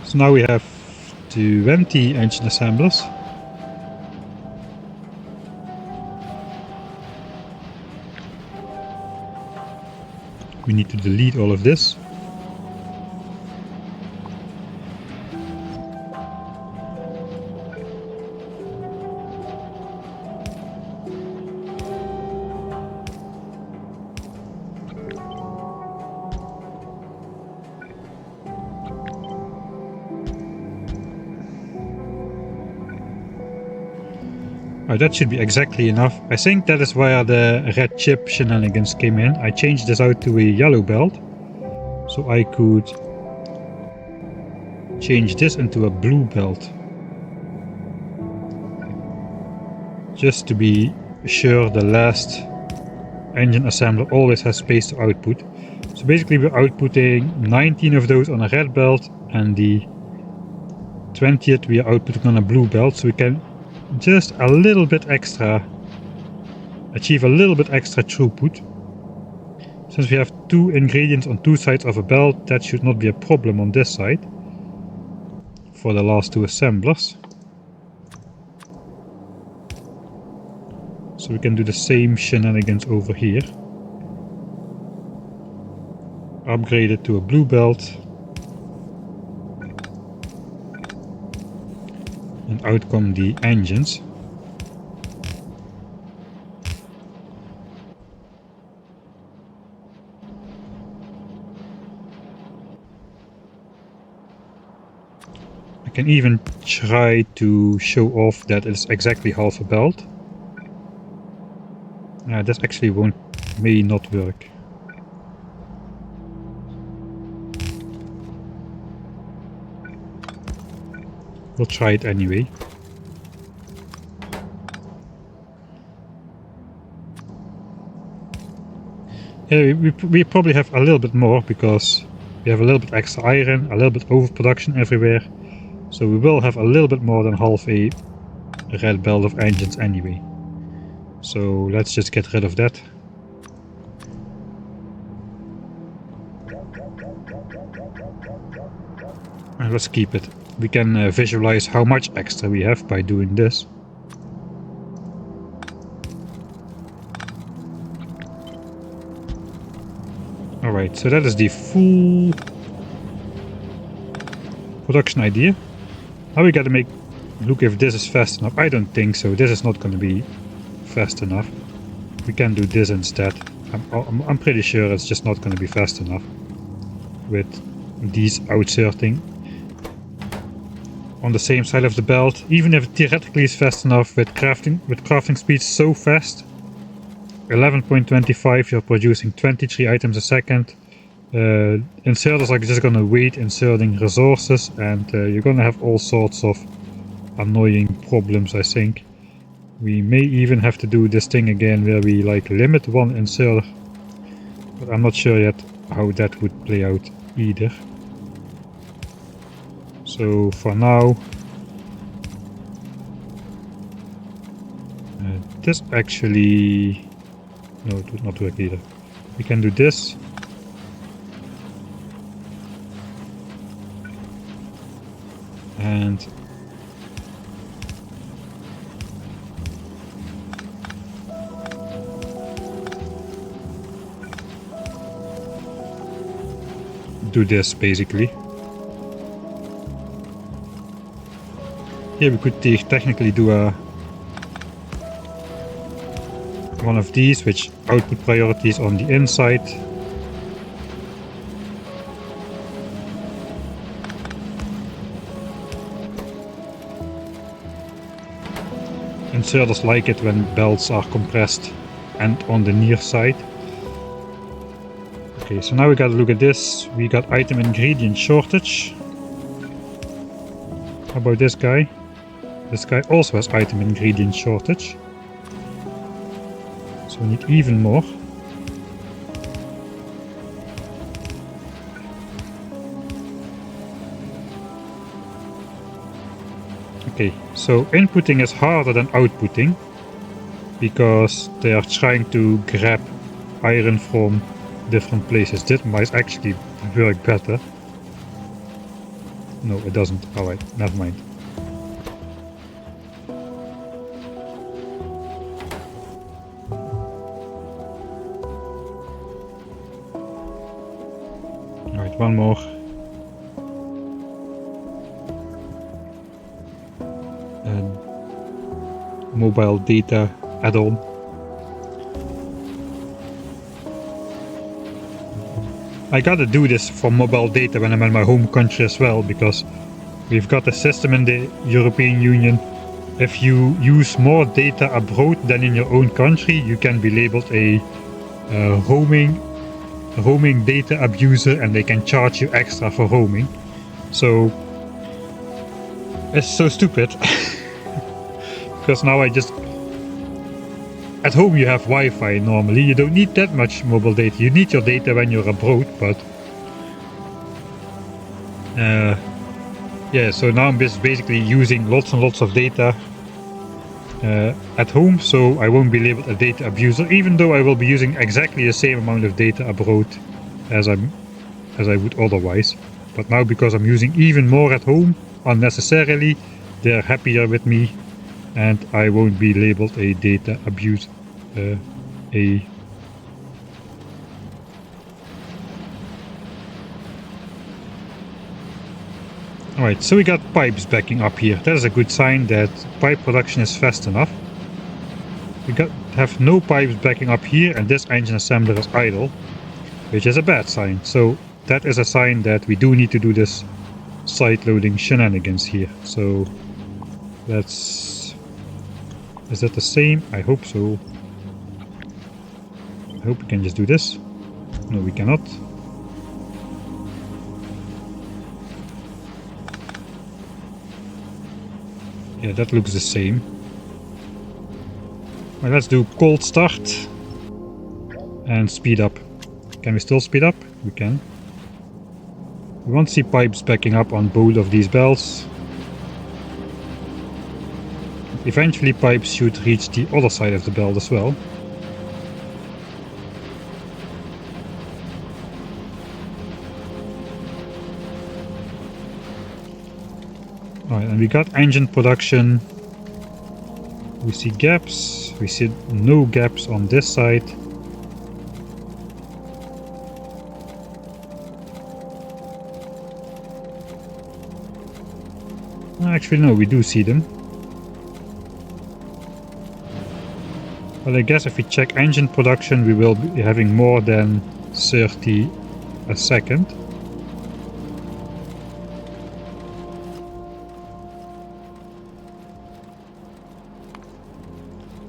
So now we have 20 engine assemblers. We need to delete all of this. Oh, that should be exactly enough. I think that is where the red chip shenanigans came in. I changed this out to a yellow belt, so I could change this into a blue belt. Just to be sure the last engine assembler always has space to output. So basically we're outputting 19 of those on a red belt, and the 20th we are outputting on a blue belt, so we can just a little bit extra, achieve a little bit extra throughput. Since we have 2 ingredients on 2 sides of a belt, that should not be a problem on this side for the last 2 assemblers. So we can do the same shenanigans over here. Upgrade it to a blue belt. And out come the engines. I can even try to show off that it's exactly half a belt. This actually may not work. We'll try it anyway. Yeah, we probably have a little bit more because we have a little bit extra iron, a little bit overproduction everywhere. So we will have a little bit more than half a red belt of engines anyway. So let's just get rid of that. And let's keep it. We can visualize how much extra we have by doing this. Alright, so that is the full production idea. Now we gotta look if this is fast enough. I don't think so. This is not gonna be fast enough. We can do this instead. I'm pretty sure it's just not gonna be fast enough with these outserting on the same side of the belt. Even if it theoretically is fast enough with crafting speed so fast, 11.25, you're producing 23 items a second. Inserters are just gonna wait inserting resources, and you're gonna have all sorts of annoying problems, I think. We may even have to do this thing again where we like limit one inserter, but I'm not sure yet how that would play out either. So for now, this actually, no, it would not work either. We can do this. And do this basically. Here we could technically do one of these, which output priorities on the inside. Inserters like it when belts are compressed and on the near side. Okay, so now we gotta look at this. We got item ingredient shortage. How about this guy? This guy also has item ingredient shortage. So we need even more. Okay, so inputting is harder than outputting because they are trying to grab iron from different places. This might actually work better. No, it doesn't. Alright, never mind. Alright, one more. Mobile data add-on. I gotta do this for mobile data when I'm in my home country as well, because we've got a system in the European Union. If you use more data abroad than in your own country, you can be labeled a roaming data abuser, and they can charge you extra for roaming. So it's so stupid. Because now at home you have Wi-Fi normally, you don't need that much mobile data. You need your data when you're abroad, but yeah, so now I'm just basically using lots and lots of data at home, so I won't be labeled a data abuser, even though I will be using exactly the same amount of data abroad as I would otherwise. But now, because I'm using even more at home unnecessarily, they're happier with me, and I won't be labeled a data abuser. Alright, so we got pipes backing up here. That is a good sign that pipe production is fast enough. We have no pipes backing up here, and this engine assembler is idle, which is a bad sign. So that is a sign that we do need to do this side loading shenanigans here. So let's... Is that the same? I hope so. I hope we can just do this. No, we cannot. Yeah, that looks the same. Well, let's do cold start and speed up. Can we still speed up? We can. We want to see pipes backing up on both of these belts. Eventually pipes should reach the other side of the belt as well. Alright, and we got engine production. We see gaps. We see no gaps on this side. Actually, no, we do see them. Well, I guess if we check engine production, we will be having more than 30 a second.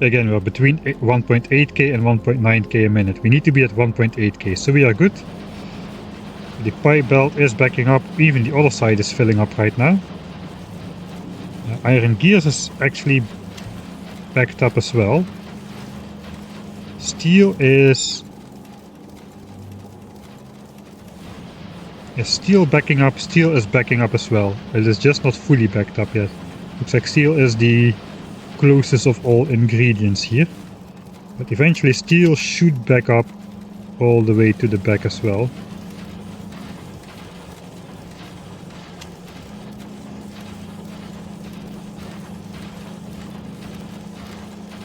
Again, we're between 1.8k and 1.9k a minute. We need to be at 1.8k, so we are good. The pipe belt is backing up. Even the other side is filling up right now. Iron gears is actually backed up as well. Steel is... Is steel backing up? Steel is backing up as well. It is just not fully backed up yet. Looks like steel is the closest of all ingredients here. But eventually steel should back up all the way to the back as well.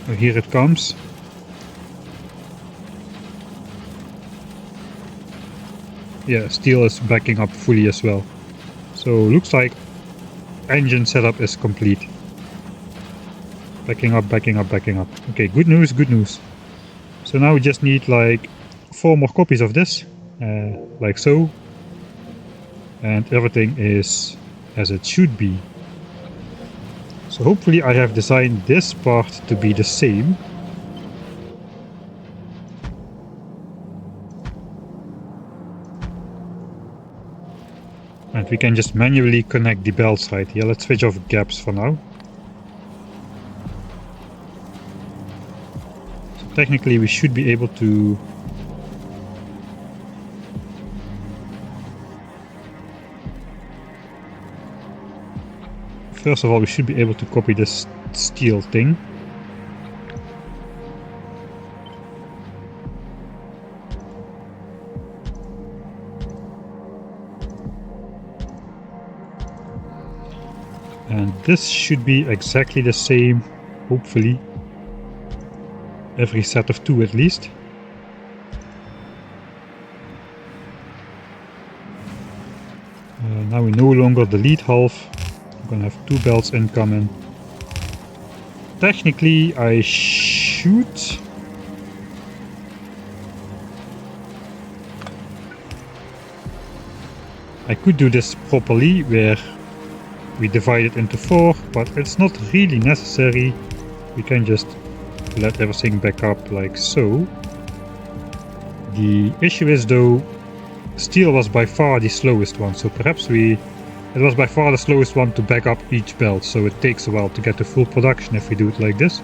Oh, here it comes. Yeah, steel is backing up fully as well. So looks like engine setup is complete. Backing up, backing up, backing up. Okay, good news, good news. So now we just need like 4 more copies of this, like so. And everything is as it should be. So hopefully I have designed this part to be the same. And we can just manually connect the belts right here. Let's switch off gaps for now. So technically we should be able to... First of all, we should be able to copy this steel thing. And this should be exactly the same, hopefully. Every set of 2 at least. Now we no longer delete half. I'm gonna have 2 belts incoming. Technically I should... I could do this properly, where we divide it into 4, but it's not really necessary. We can just let everything back up like so. The issue is though, steel was by far the slowest one, so perhaps it was by far the slowest one to back up each belt, so it takes a while to get to full production if we do it like this.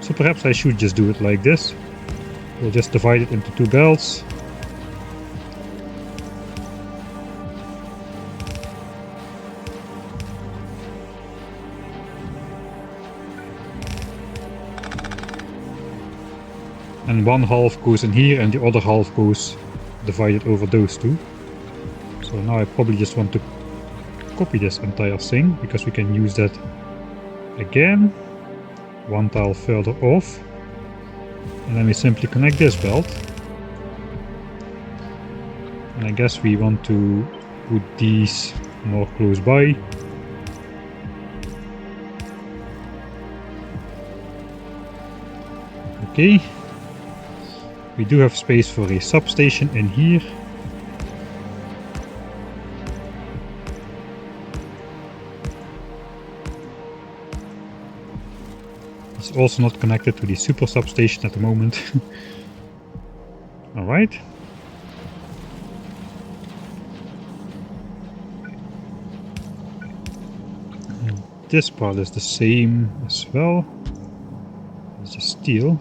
So perhaps I should just do it like this. We'll just divide it into 2 belts. And one half goes in here and the other half goes divided over those two. So now I probably just want to copy this entire thing, because we can use that again. One tile further off. And then we simply connect this belt. And I guess we want to put these more close by. Okay. We do have space for a substation in here. It's also not connected to the super substation at the moment. Alright. This part is the same as well. It's just steel.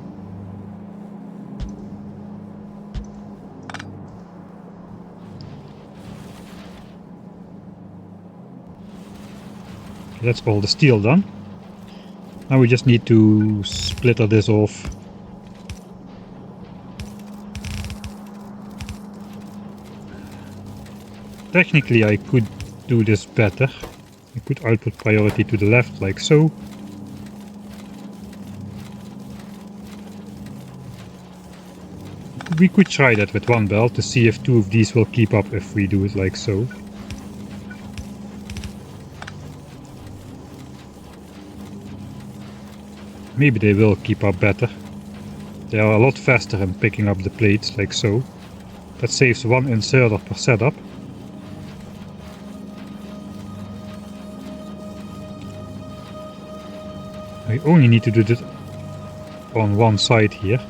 Okay, that's all the steel done. Now we just need to splitter this off. Technically I could do this better. I could output priority to the left like so. We could try that with one belt to see if two of these will keep up if we do it like so. Maybe they will keep up better. They are a lot faster in picking up the plates like so. That saves one inserter per setup. I only need to do this on one side here.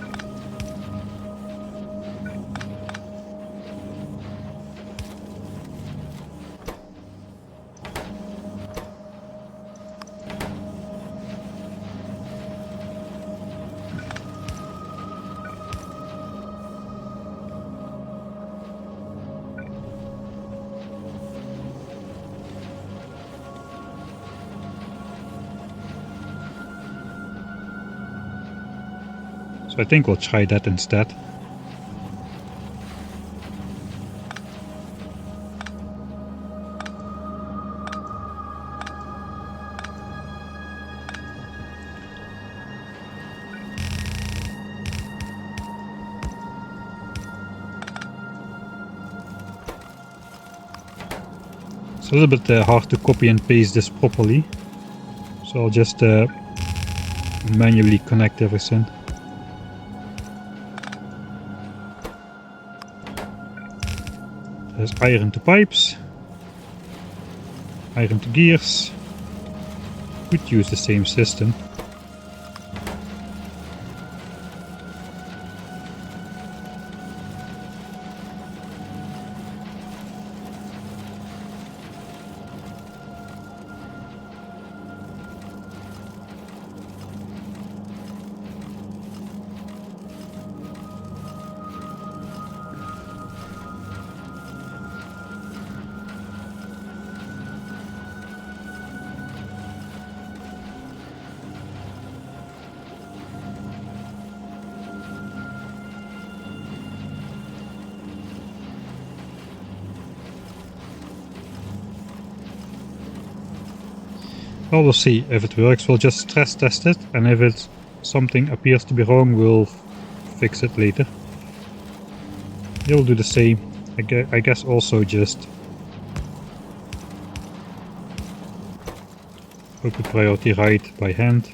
So I think we'll try that instead. It's a little bit hard to copy and paste this properly. So I'll just manually connect everything. There's iron to pipes, iron to gears. Could use the same system. Well, we'll see if it works. We'll just stress test it, and if something appears to be wrong, we'll fix it later. You'll do the same. I guess also just output priority right by hand.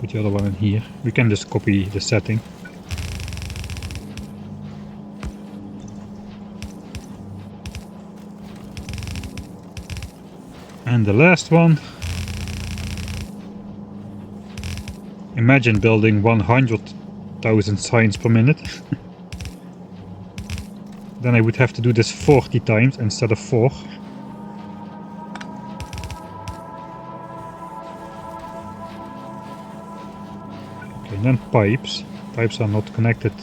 Put the other one in here. We can just copy the setting. And the last one. Imagine building 100,000 signs per minute. Then I would have to do this 40 times instead of 4. Okay, and then pipes. Pipes are not connected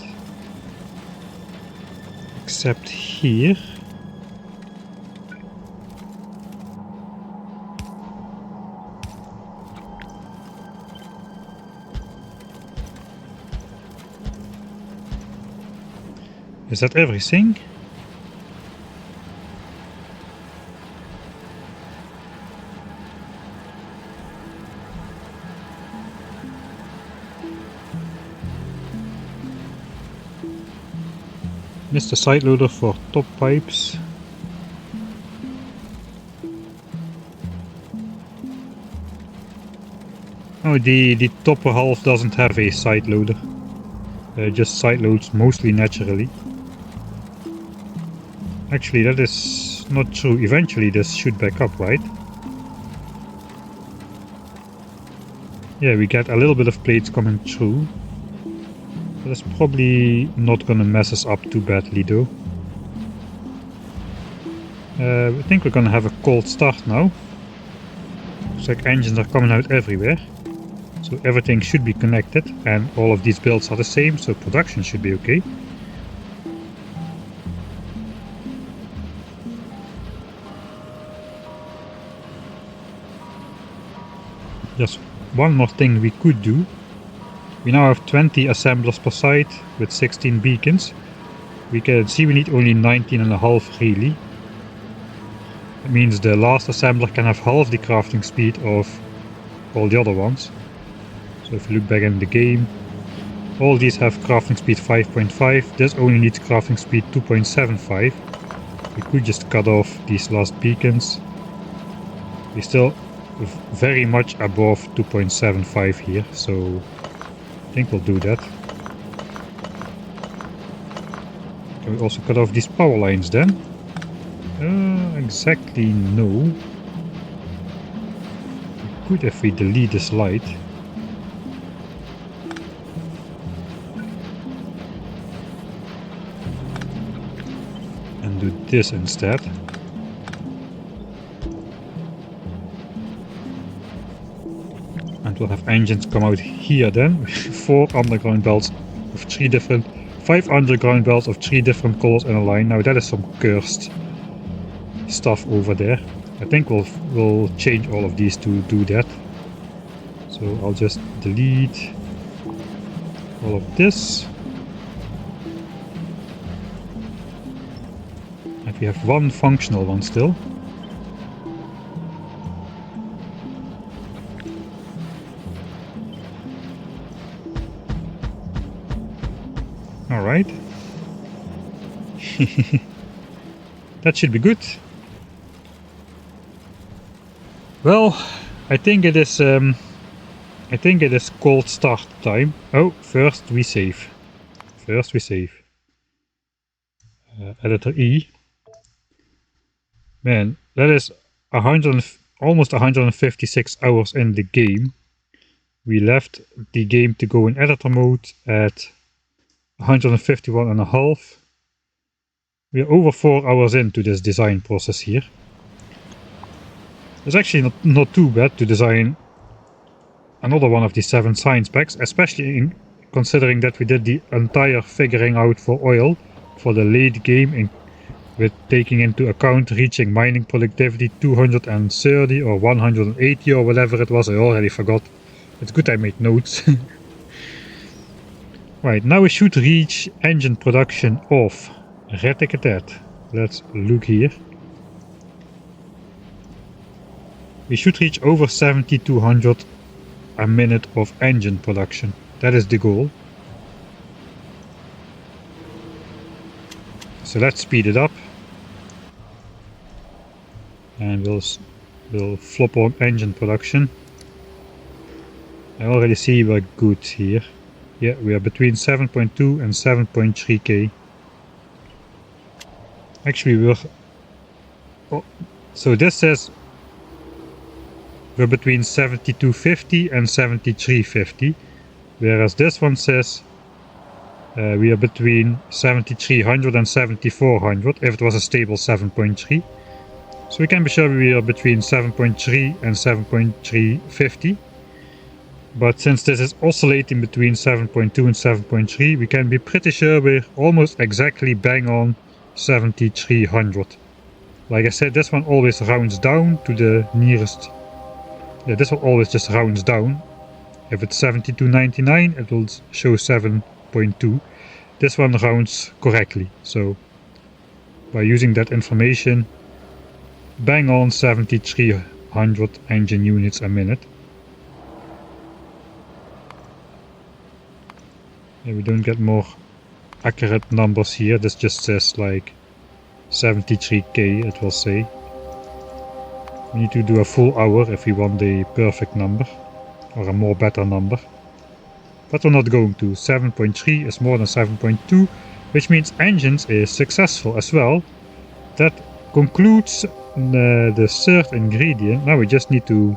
except here. Is that everything? Missed the side loader for top pipes. Oh, the topper half doesn't have a side loader. Just side loads mostly naturally. Actually, that is not true. Eventually this should back up, right? Yeah, we get a little bit of plates coming through. But that's probably not gonna mess us up too badly though. I think we're gonna have a cold start now. Looks like engines are coming out everywhere. So everything should be connected and all of these builds are the same, so production should be okay. Just one more thing we could do. We now have 20 assemblers per side with 16 beacons. We can see we need only 19.5 really. That means the last assembler can have half the crafting speed of all the other ones. So if you look back in the game, all these have crafting speed 5.5, this only needs crafting speed 2.75. We could just cut off these last beacons. We're still very much above 2.75 here, so I think we'll do that. Can we also cut off these power lines then? Exactly no. We could if we delete this light. And do this instead. And we'll have engines come out here then. 4 underground belts of 5 underground belts of 3 different colors in a line. Now that is some cursed stuff over there. I think we'll change all of these to do that. So I'll just delete all of this. And we have one functional one still. Alright. That should be good. Well, I think it is cold start time. Oh, first we save. Editor E. Man, that is almost 156 hours in the game. We left the game to go in editor mode at 151.5. We are over 4 hours into this design process here. It's actually not too bad to design another one of these 7 science packs, especially considering that we did the entire figuring out for oil for the late game, with taking into account reaching mining productivity 230 or 180 or whatever it was. I already forgot. It's good I made notes. Right, now we should reach engine production of Rat-a-tat. Let's look here. We should reach over 7200 a minute of engine production. That is the goal. So let's speed it up. And we'll flop on engine production. I already see we're good here. Yeah, we are between 7.2 and 7.3k. Actually, so this says we're between 7250 and 7350, whereas this one says we are between 7300 and 7400 if it was a stable 7.3. So we can be sure we are between 7.3 and 7.350. But since this is oscillating between 7.2 and 7.3, we can be pretty sure we're almost exactly bang on 7300. Like I said, this one always rounds down to the nearest. Yeah, this one always just rounds down. If it's 72.99, it will show 7.2. this one rounds correctly. So by using that information, bang on 7,300 engine units a minute. And we don't get more accurate numbers here. This just says like 73k, it will say. We need to do a full hour if we want the perfect number, or a more better number. But we're not going to. 7.3 is more than 7.2, which means engines is successful as well. That concludes the third ingredient. Now we just need to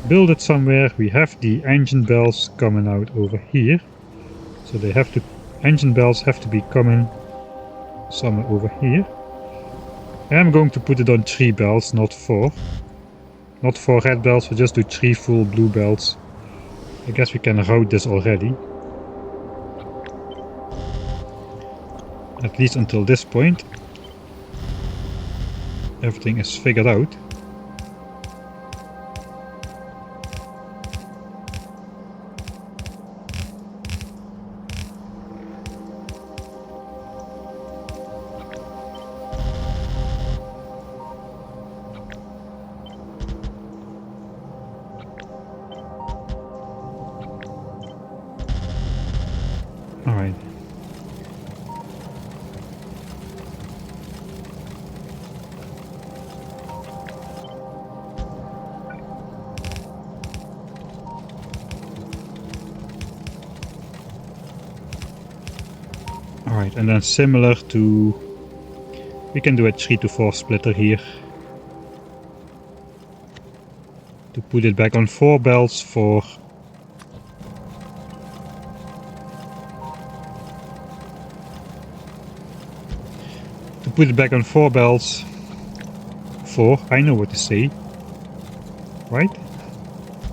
build it somewhere. We have the engine bells coming out over here. So they have to, engine bells have to be coming somewhere over here. And I'm going to put it on 3 bells, not 4. Not 4 red bells, we'll just do 3 full blue bells. I guess we can route this already. At least until this point. Everything is figured out. Alright. Alright, and then similar to... we can do a 3 to 4 splitter here. To put it back on 4 bells for... to put it back on 4 bells for... I know what to say. Right?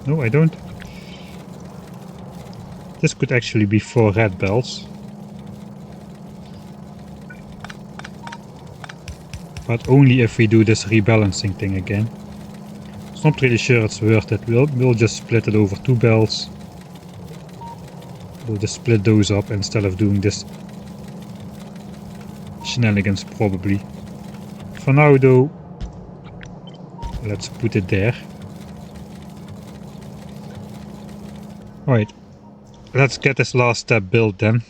No, I don't. This could actually be 4 red bells. But only if we do this rebalancing thing again. I'm not really sure it's worth it. We'll just split it over 2 bells. We'll just split those up instead of doing this shenanigans probably. For now though, let's put it there. Alright, let's get this last step built then.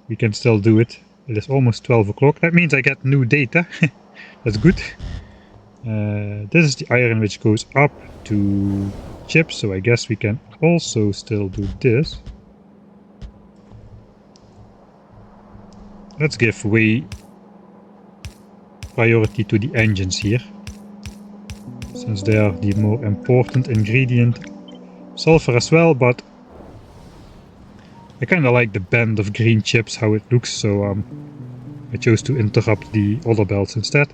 We can still do it. It is almost 12 o'clock. That means I get new data. That's good. This is the iron which goes up to chips, so I guess we can also still do this. Let's give way priority to the engines here, since they are the more important ingredient. Sulfur as well, but I kinda like the band of green chips, how it looks, so I chose to interrupt the other belts instead.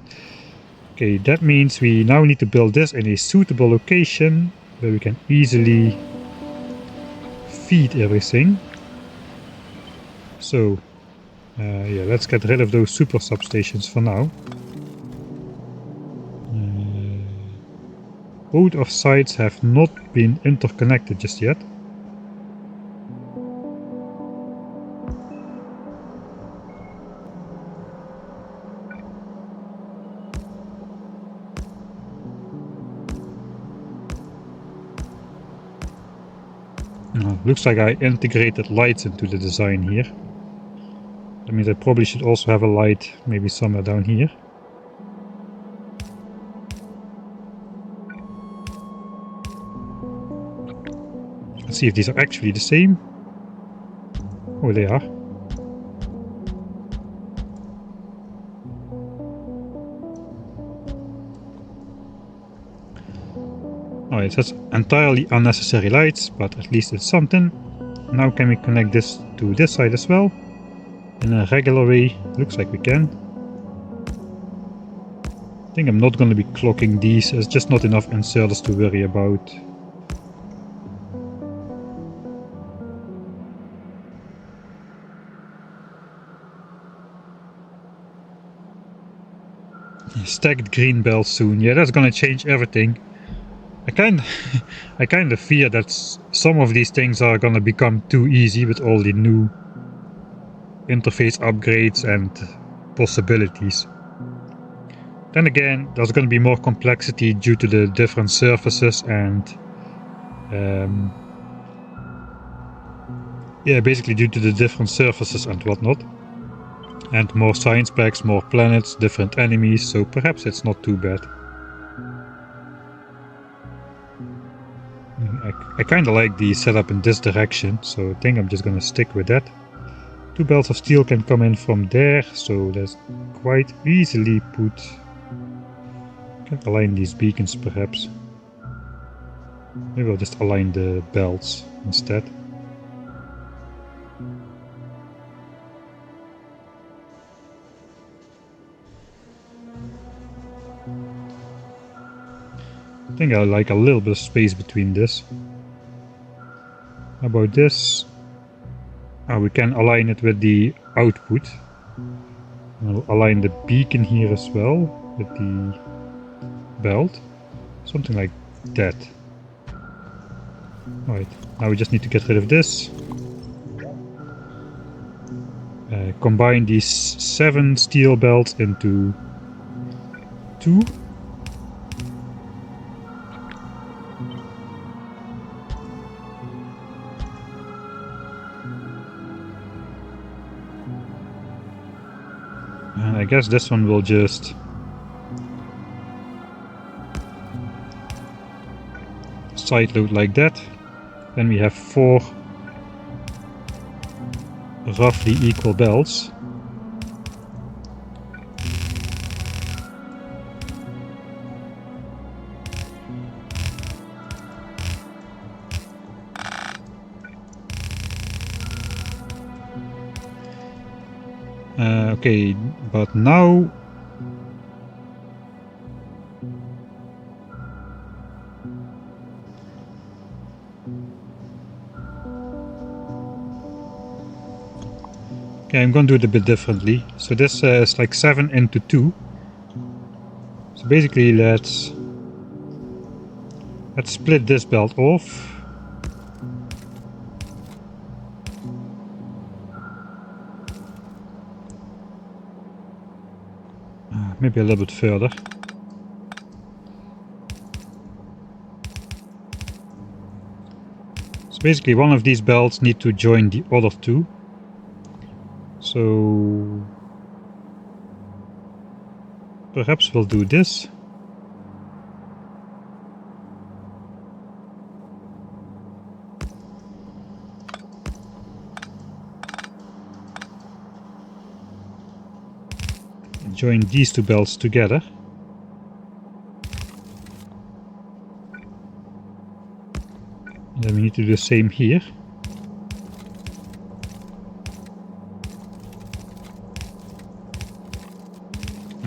Okay, that means we now need to build this in a suitable location where we can easily feed everything. So, yeah, let's get rid of those super substations for now. Both of sides have not been interconnected just yet. Looks like I integrated lights into the design here. That means I probably should also have a light maybe somewhere down here. Let's see if these are actually the same. Oh, they are. Alright, so that's entirely unnecessary lights, but at least it's something. Now can we connect this to this side as well? In a regular way? Looks like we can. I think I'm not going to be clocking these, there's just not enough inserters to worry about. Stacked green bells soon. Yeah, that's gonna change everything. I kind of fear that some of these things are gonna become too easy with all the new interface upgrades and possibilities. Then again, there's going to be more complexity due to the different surfaces and yeah, basically due to the different surfaces and whatnot. And more science packs, more planets, different enemies, so perhaps it's not too bad. I kinda like the setup in this direction, so I think I'm just gonna stick with that. 2 belts of steel can come in from there, so that's quite easily put. Can align these beacons perhaps. Maybe I'll just align the belts instead. I think I like a little bit of space between this. How about this? Oh, we can align it with the output. I'll align the beacon here as well with the belt. Something like that. Alright, now we just need to get rid of this. Combine these 7 steel belts into 2. And I guess this one will just side load like that. Then we have 4 roughly equal belts. Okay, but now okay, I'm going to do it a bit differently. So this is like 7 into 2. So basically let's split this belt off. Maybe a little bit further. So basically one of these belts need to join the other 2. So perhaps we'll do this. Join these 2 belts together. And then we need to do the same here.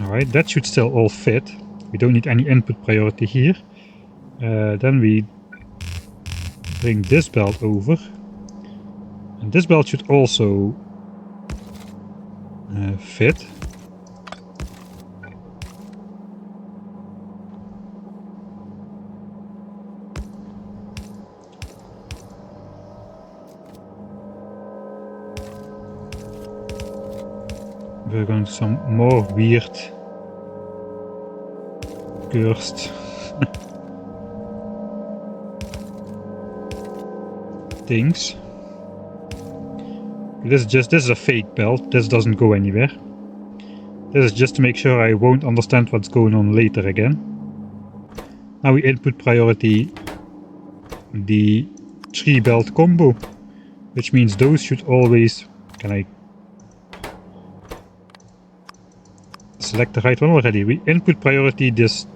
Alright, that should still all fit. We don't need any input priority here. Then we bring this belt over. And this belt should also fit. We're going to some more weird cursed things. This is a fake belt. This doesn't go anywhere. This is just to make sure I won't understand what's going on later again. Now we input priority the 3 belt combo, which means those should always. Can I select the right one already? We input priority these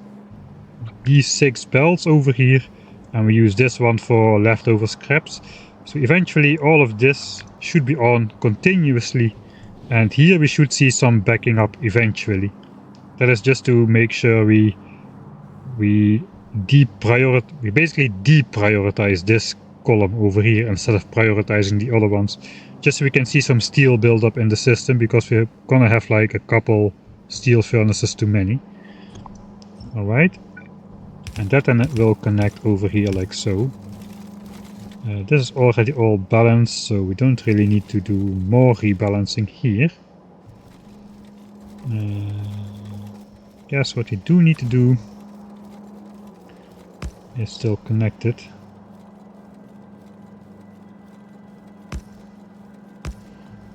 6 belts over here, and we use this one for leftover scraps. So eventually all of this should be on continuously, and here we should see some backing up eventually. That is just to make sure we basically deprioritize this column over here instead of prioritizing the other ones, just so we can see some steel build up in the system, because we're gonna have like a couple steel furnaces too many. Alright, and that then will connect over here like so. This is already all balanced, so we don't really need to do more rebalancing here. Guess what we do need to do is still connect it.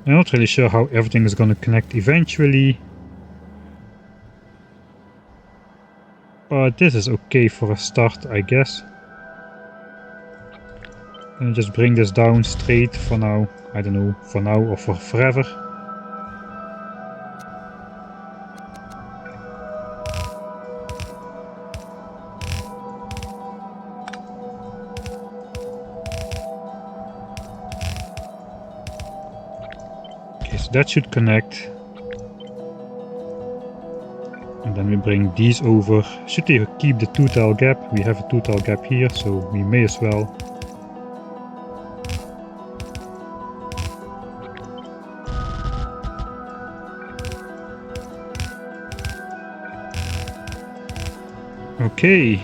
I'm not really sure how everything is going to connect eventually, but this is okay for a start, I guess. And just bring this down straight for now. I don't know, for now or for forever. Okay, so that should connect. And then we bring these over. Should we keep the 2-tile gap? We have a 2-tile gap here, so we may as well. Okay.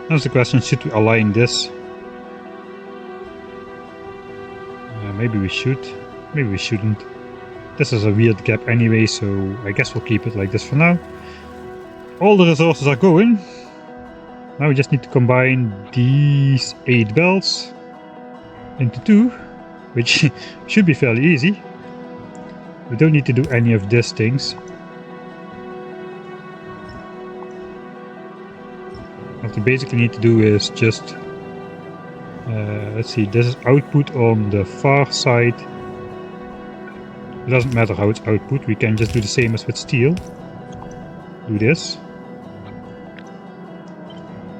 Now the question, should we align this? Maybe we should. Maybe we shouldn't. This is a weird gap anyway, so I guess we'll keep it like this for now. All the resources are going. Now we just need to combine these 8 belts into 2, which should be fairly easy. We don't need to do any of these things. What we basically need to do is just let's see, this is output on the far side. It doesn't matter how it's output, we can just do the same as with steel. Do this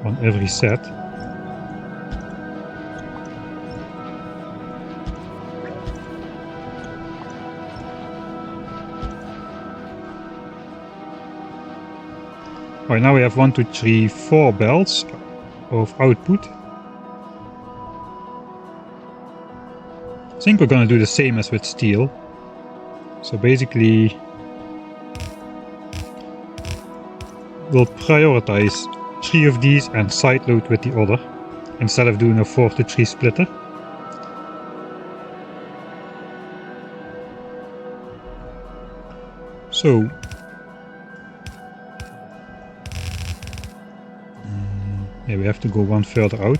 on every set. Alright, now we have 1, 2, 3, 4 belts of output. I think we're gonna do the same as with steel. So basically, we'll prioritize 3 of these and sideload with the other, instead of doing a 4 to 3 splitter. So, yeah, we have to go one further out.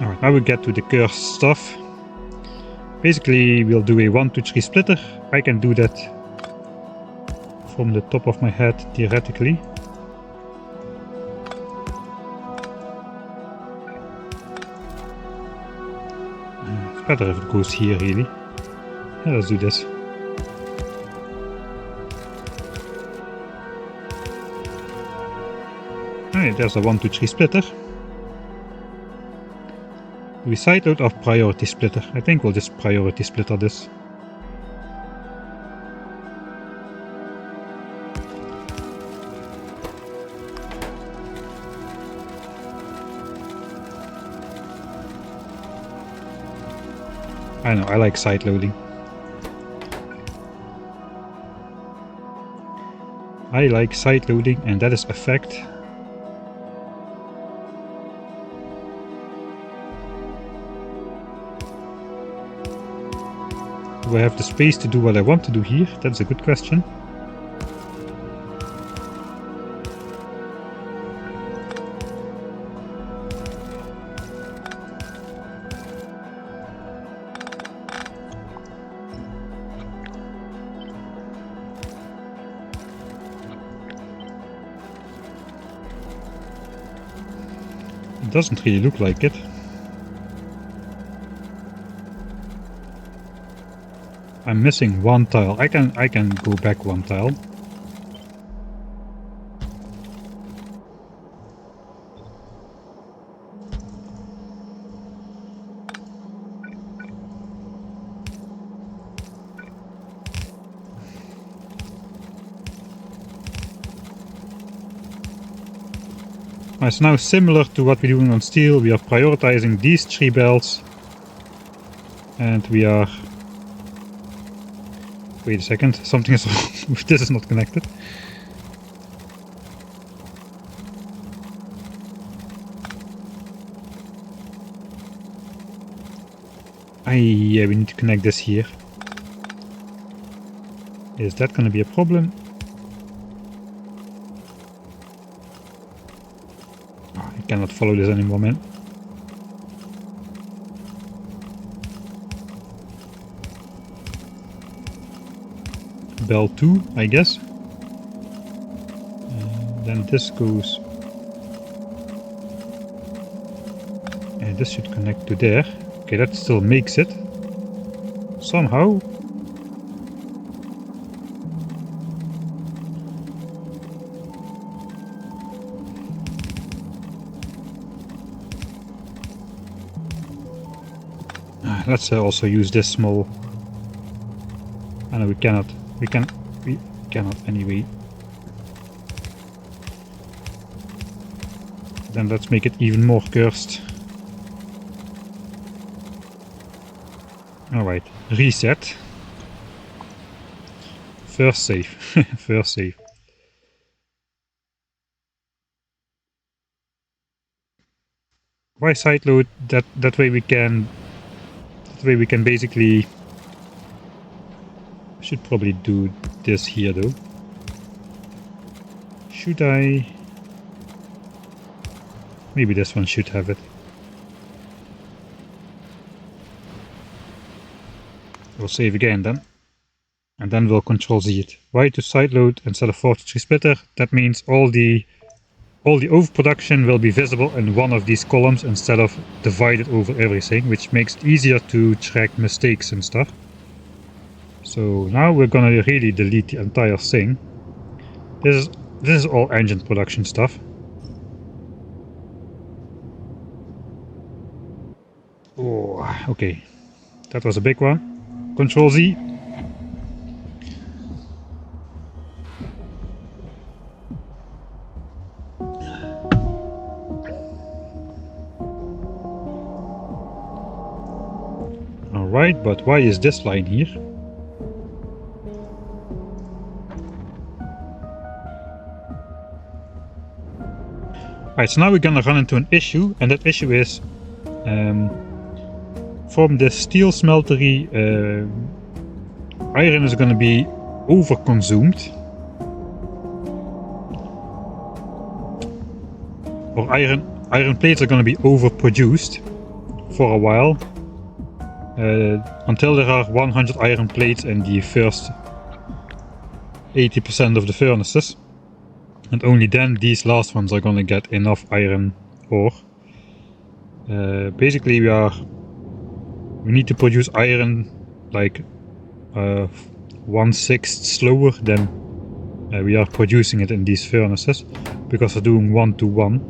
Alright, now we get to the cursed stuff. Basically, we'll do a 1, 2, 3 splitter. I can do that from the top of my head, theoretically. It's better if it goes here, really. Yeah, let's do this. Alright, there's a 1, 2, 3 splitter. Do we sideload or priority splitter? I think we'll just priority splitter this. I know, I like sideloading. I like sideloading, and that is a fact. Do I have the space to do what I want to do here? That's a good question. It doesn't really look like it. I'm missing 1 tile. I can go back 1 tile. It's now similar to what we're doing on steel. We are prioritizing these 3 belts. And we are... Wait a second, something is wrong. This is not connected. Yeah, we need to connect this here. Is that going to be a problem? Oh, I cannot follow this anymore, man. Bell 2, I guess. Then this goes... And this should connect to there. Okay, that still makes it. Somehow. Let's also use this small... I know we cannot. We cannot anyway. Then let's make it even more cursed. Alright, reset. First save. First save. Why sideload? That way we can basically... Should probably do this here though. Should I? Maybe this one should have it. We'll save again then. And then we'll control Z it. Why to sideload instead of 4-3 splitter? That means all the overproduction will be visible in one of these columns instead of divided over everything, which makes it easier to track mistakes and stuff. So now we're gonna really delete the entire thing. This is all engine production stuff. Oh, okay. That was a big one. Control Z. Alright, but why is this line here? Alright, so now we're gonna run into an issue, and that issue is from the steel smeltery, iron is gonna be over-consumed. Or iron plates are gonna be overproduced for a while. Until there are 100 iron plates in the first 80% of the furnaces. And only then these last ones are gonna get enough iron ore. Basically we need to produce iron like 1/6 slower than we are producing it in these furnaces, because we're doing 1-to-1.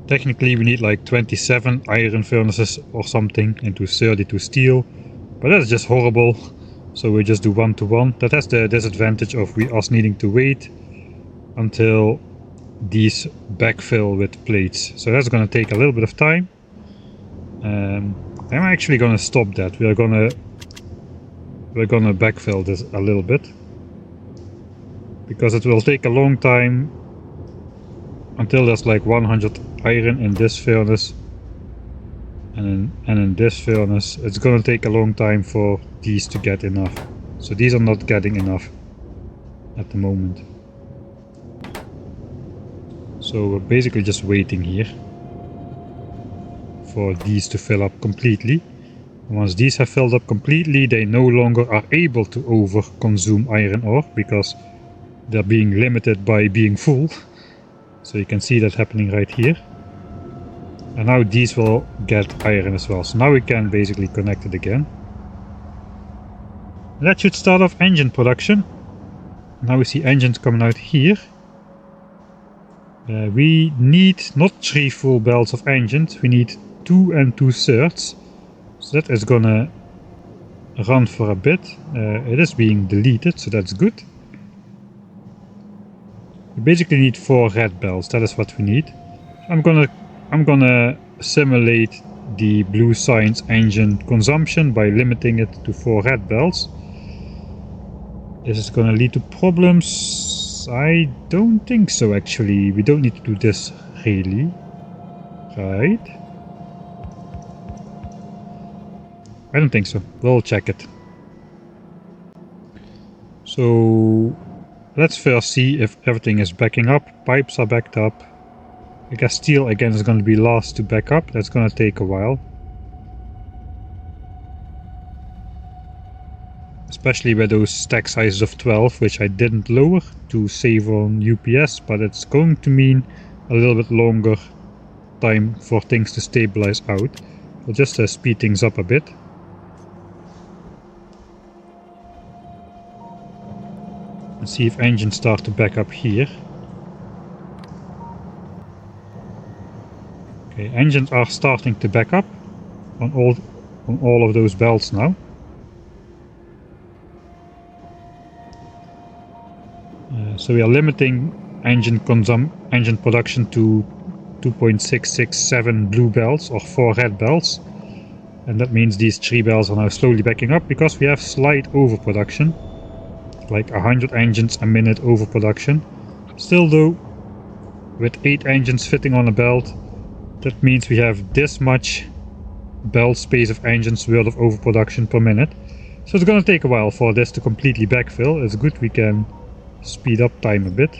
Technically we need like 27 iron furnaces or something into 32 steel, but that's just horrible, so we just do 1-to-1. That has the disadvantage of us needing to wait until these backfill with plates, so that's gonna take a little bit of time. I'm actually gonna stop that. We're gonna backfill this a little bit, because it will take a long time until there's like 100 iron in this furnace, and in this furnace it's gonna take a long time for these to get enough. So these are not getting enough at the moment. So we're basically just waiting here for these to fill up completely. Once these have filled up completely, they no longer are able to over-consume iron ore, because they're being limited by being full. So you can see that happening right here. And now these will get iron as well. So now we can basically connect it again. That should start off engine production. Now we see engines coming out here. We need not 3 full belts of engines, we need 2 2/3. So that is gonna run for a bit. It is being deleted, so that's good. We basically need 4 red bells, that is what we need. I'm gonna simulate the blue science engine consumption by limiting it to 4 red bells. Is this gonna lead to problems? I don't think so actually. We don't need to do this really. Right? I don't think so. We'll check it. So let's first see if everything is backing up. Pipes are backed up. I guess steel again is going to be last to back up. That's going to take a while. Especially with those stack sizes of 12, which I didn't lower to save on UPS, but it's going to mean a little bit longer time for things to stabilize out. We'll just speed things up a bit. And see if engines start to back up here. Okay, engines are starting to back up on all of those belts now. So we are limiting engine production to 2.667 blue bells or 4 red bells, and that means these 3 bells are now slowly backing up because we have slight overproduction, like 100 engines a minute overproduction. Still though, with 8 engines fitting on a belt, that means we have this much belt space of engines worth of overproduction per minute. So it's gonna take a while for this to completely backfill. It's good we can speed up time a bit.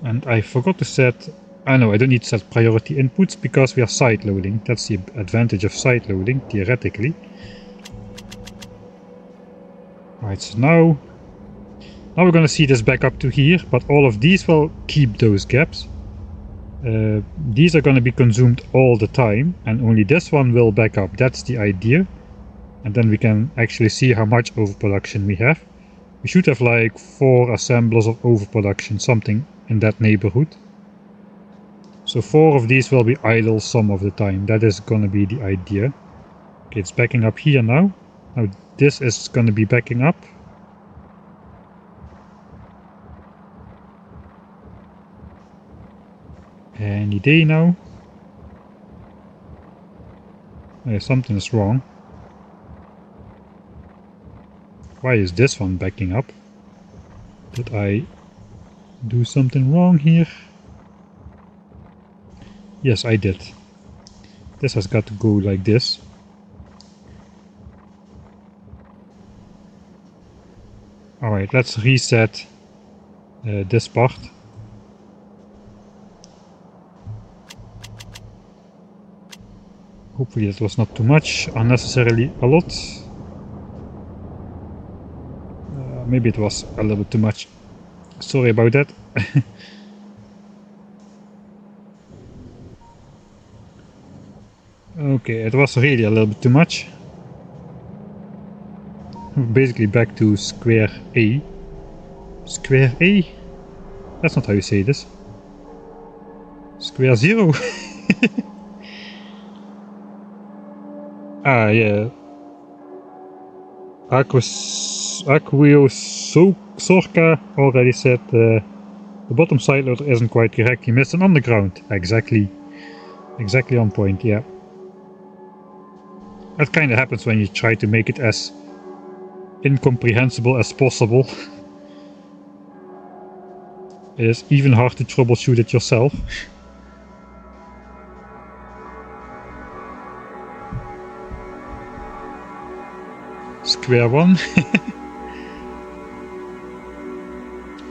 And I forgot to set... I know I don't need to set priority inputs because we are side loading. That's the advantage of side loading, theoretically. Right, so now we're gonna see this back up to here, but all of these will keep those gaps. These are gonna be consumed all the time, and only this one will back up. That's the idea. And then we can actually see how much overproduction we have. We should have like 4 assemblers of overproduction, something in that neighborhood. So 4 of these will be idle some of the time. That is gonna be the idea. Okay, it's backing up here now. Now this is gonna be backing up. Any day now. Something is wrong. Why is this one backing up? Did I do something wrong here? Yes, I did. This has got to go like this. Alright, let's reset this part. Hopefully that was not too much, unnecessarily a lot. Maybe it was a little bit too much. Sorry about that. Okay, it was really a little bit too much. Basically back to square A. Square A? That's not how you say this. Square 0. Ah, yeah. Sorka already said the bottom side loader isn't quite correct. He missed an underground. Exactly on point, yeah. That kind of happens when you try to make it as incomprehensible as possible. It is even hard to troubleshoot it yourself. Square 1.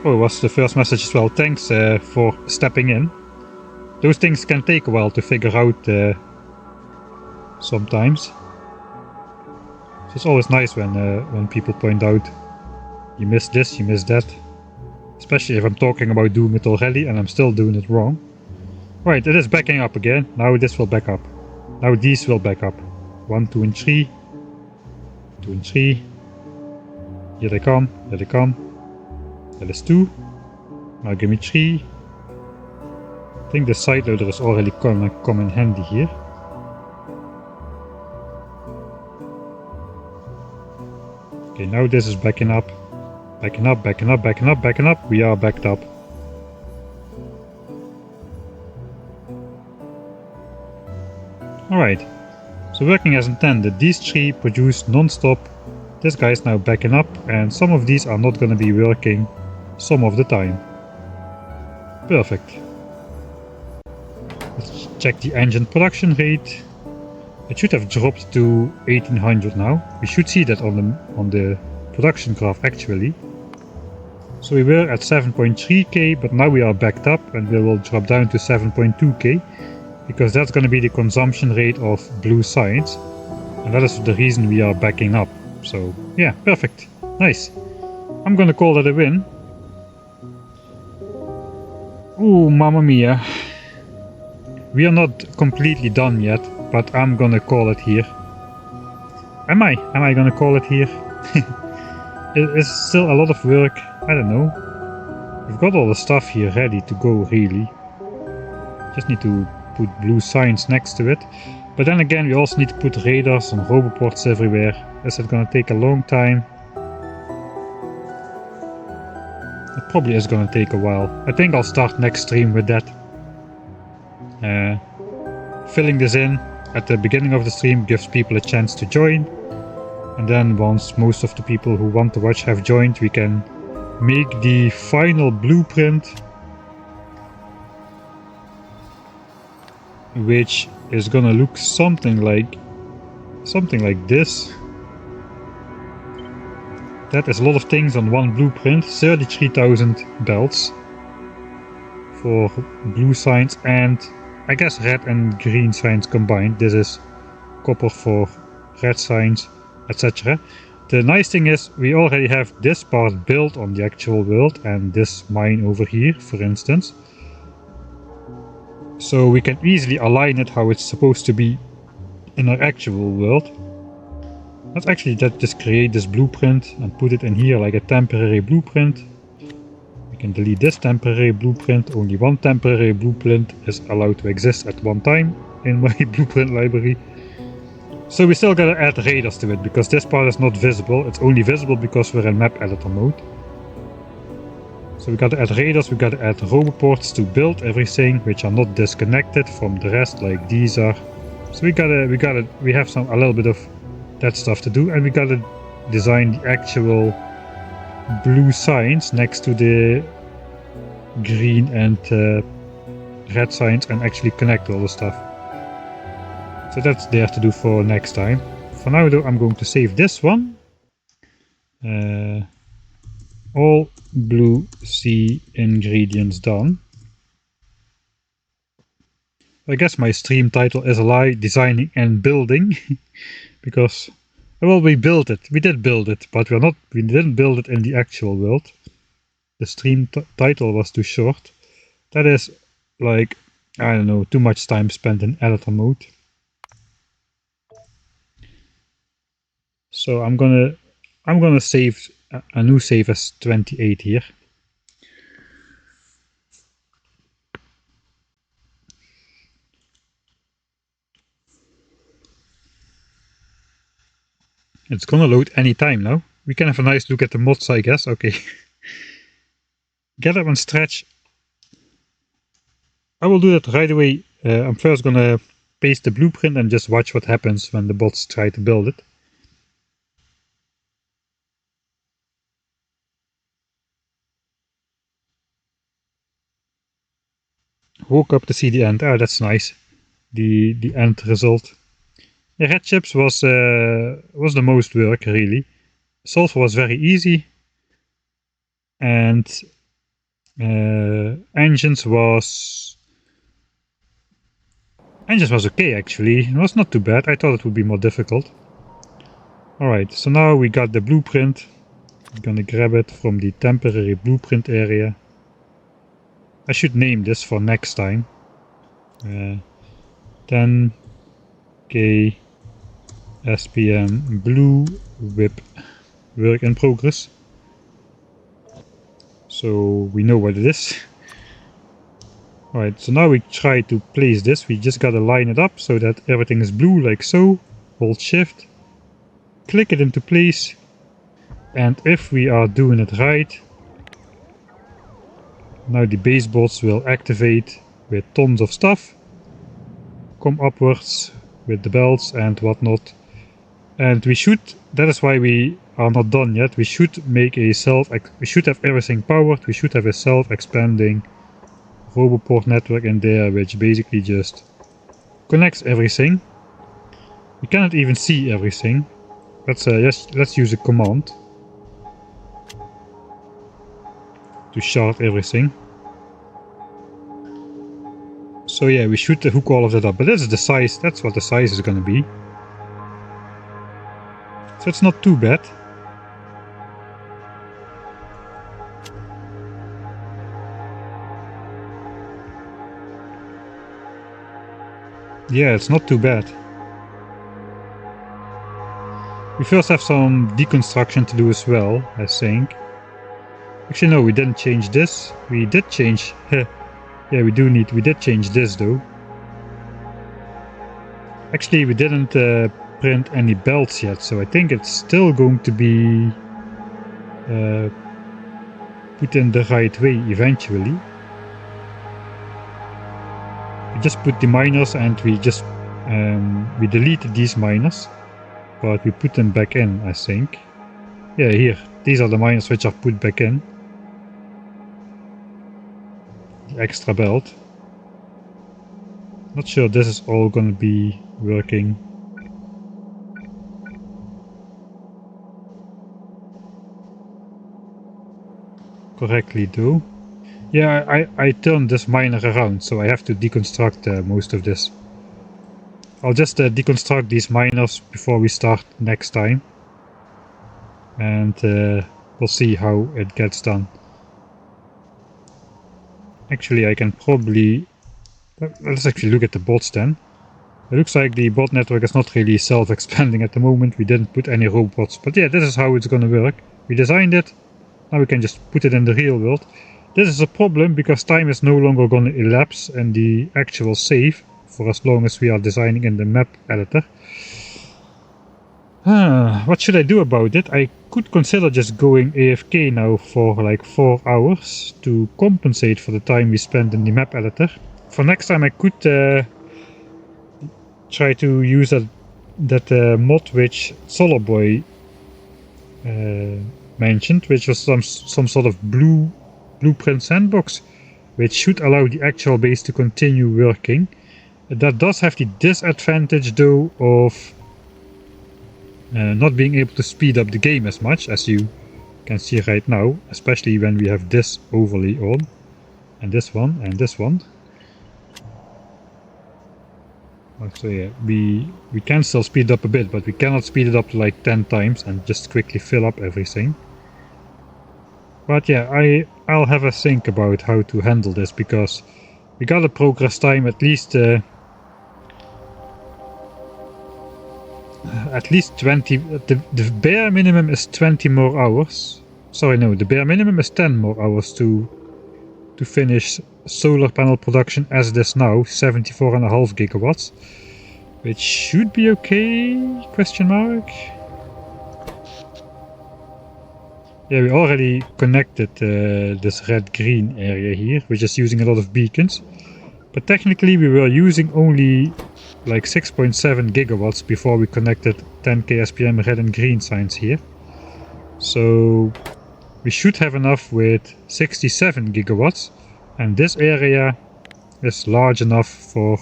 Oh, it was the first message as well. Thanks for stepping in. Those things can take a while to figure out sometimes. So it's always nice when people point out you missed this, you missed that. Especially if I'm talking about doing it already and I'm still doing it wrong. Right, it is backing up again. Now this will back up. Now these will back up. 1, 2 and 3. 2 and 3. Here they come, here they come. That is 2. Now give me 3. I think the side loader is already gonna come in handy here. Okay, now this is backing up. Backing up, backing up, backing up, backing up. We are backed up. Alright, so working as intended, these three produce non-stop. This guy is now backing up, and some of these are not going to be working some of the time. Perfect. Let's check the engine production rate. It should have dropped to 1800 now. We should see that on the production graph actually. So we were at 7.3k, but now we are backed up and we will drop down to 7.2k. Because that's going to be the consumption rate of blue science, and that is the reason we are backing up. So yeah, perfect, nice. I'm gonna call that a win. Ooh, mamma mia. We are not completely done yet, but I'm gonna call it here. Am I gonna call it here? It's still a lot of work. I don't know. We've got all the stuff here ready to go, really. Just need to put blue signs next to it. But then again, we also need to put radars and roboports everywhere. Is it gonna take a long time? It probably is gonna take a while. I think I'll start next stream with that. Filling this in at the beginning of the stream gives people a chance to join. And then once most of the people who want to watch have joined, we can make the final blueprint, which is gonna look something like this. That is a lot of things on one blueprint. 33,000 belts for blue signs and I guess red and green signs combined. This is copper for red signs, etc. The nice thing is we already have this part built on the actual world and this mine over here, for instance. So we can easily align it how it's supposed to be in our actual world. Let's actually just create this blueprint and put it in here like a temporary blueprint. We can delete this temporary blueprint. Only one temporary blueprint is allowed to exist at one time in my blueprint library. So we still gotta add radars to it because this part is not visible. It's only visible because we're in map editor mode. So we gotta add radars, we gotta add roboports to build everything, which are not disconnected from the rest like these are. So we have a little bit of that stuff to do, and we gotta design the actual blue signs next to the green and red signs and actually connect all the stuff. So that's there to do for next time. For now though, I'm going to save this one. All blue sea ingredients done. I guess my stream title is a lie, designing and building. Because, well, we built it. We did build it, but we didn't build it in the actual world. The stream title was too short. That is like, I don't know, too much time spent in editor mode. So I'm gonna save a new save as 28 here. It's gonna load anytime now. We can have a nice look at the mods, I guess. Okay. Get up and stretch. I will do that right away. I'm first gonna paste the blueprint and just watch what happens when the bots try to build it. Woke up to see the end. Ah, that's nice. The end result. Yeah, red chips was the most work really. Sulfur was very easy, and engines was okay actually. It was not too bad. I thought it would be more difficult. Alright, so now we got the blueprint. I'm gonna grab it from the temporary blueprint area. I should name this for next time. 10k SPM blue whip work in progress. So we know what it is. Alright, so now we try to place this. We just gotta line it up so that everything is blue like so. Hold shift. Click it into place. And if we are doing it right, now the baseboards will activate with tons of stuff, come upwards with the belts and whatnot. And we should, that is why we are not done yet, we should make a we should have everything powered, we should have a self-expanding RoboPort network in there, which basically just connects everything. We cannot even see everything. Let's use a command to shard everything. So yeah, we should hook all of that up, but this is the size, that's what the size is gonna be. So it's not too bad. Yeah, it's not too bad. We first have some deconstruction to do as well, I think. Actually no, we didn't change this. We did change... yeah, we did change this though. Actually, we didn't print any belts yet, so I think it's still going to be put in the right way eventually. We just put the miners and we just we deleted these miners, but we put them back in, I think. Yeah, here, these are the miners which are put back in. The extra belt. Not sure this is all gonna be working. Correctly though. Yeah, I turned this miner around, so I have to deconstruct most of this. I'll just deconstruct these miners before we start next time. And we'll see how it gets done. Actually, I can probably... Let's actually look at the bots then. It looks like the bot network is not really self-expanding at the moment. We didn't put any robots. But yeah, this is how it's gonna work. We designed it. Now we can just put it in the real world. This is a problem because time is no longer gonna elapse in the actual save for as long as we are designing in the map editor. What should I do about it? I could consider just going AFK now for like 4 hours to compensate for the time we spent in the map editor. For next time I could try to use that mod which Solarboy mentioned, which was some sort of blueprint sandbox, which should allow the actual base to continue working. That does have the disadvantage though of not being able to speed up the game as much as you can see right now, especially when we have this overlay on, and this one, and this one. So yeah, we can still speed up a bit, but we cannot speed it up to like 10 times and just quickly fill up everything. But yeah, I'll have a think about how to handle this, because we got a progress time at least 20, the bare minimum is 20 more hours. Sorry, no, the bare minimum is 10 more hours to finish solar panel production as it is now, 74.5 gigawatts, which should be okay, question mark. Yeah, we already connected this red-green area here, which is using a lot of beacons. But technically we were using only like 6.7 gigawatts before we connected 10k SPM red and green signs here. So we should have enough with 67 gigawatts, and this area is large enough for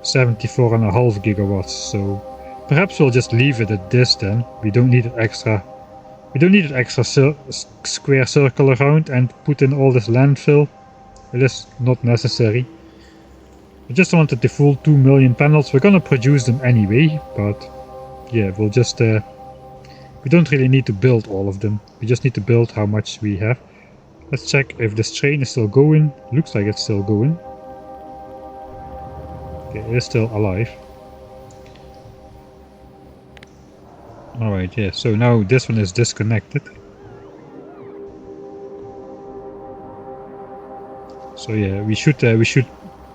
74.5 gigawatts. So perhaps we'll just leave it at this then. We don't need an extra square circle around and put in all this landfill. It is not necessary. I just wanted the full 2 million panels. We're gonna produce them anyway, but yeah, we'll just we don't really need to build all of them. We just need to build how much we have. Let's check if this train is still going. Looks like it's still going. Okay, it is still alive. Alright, yeah, so now this one is disconnected. So yeah, we should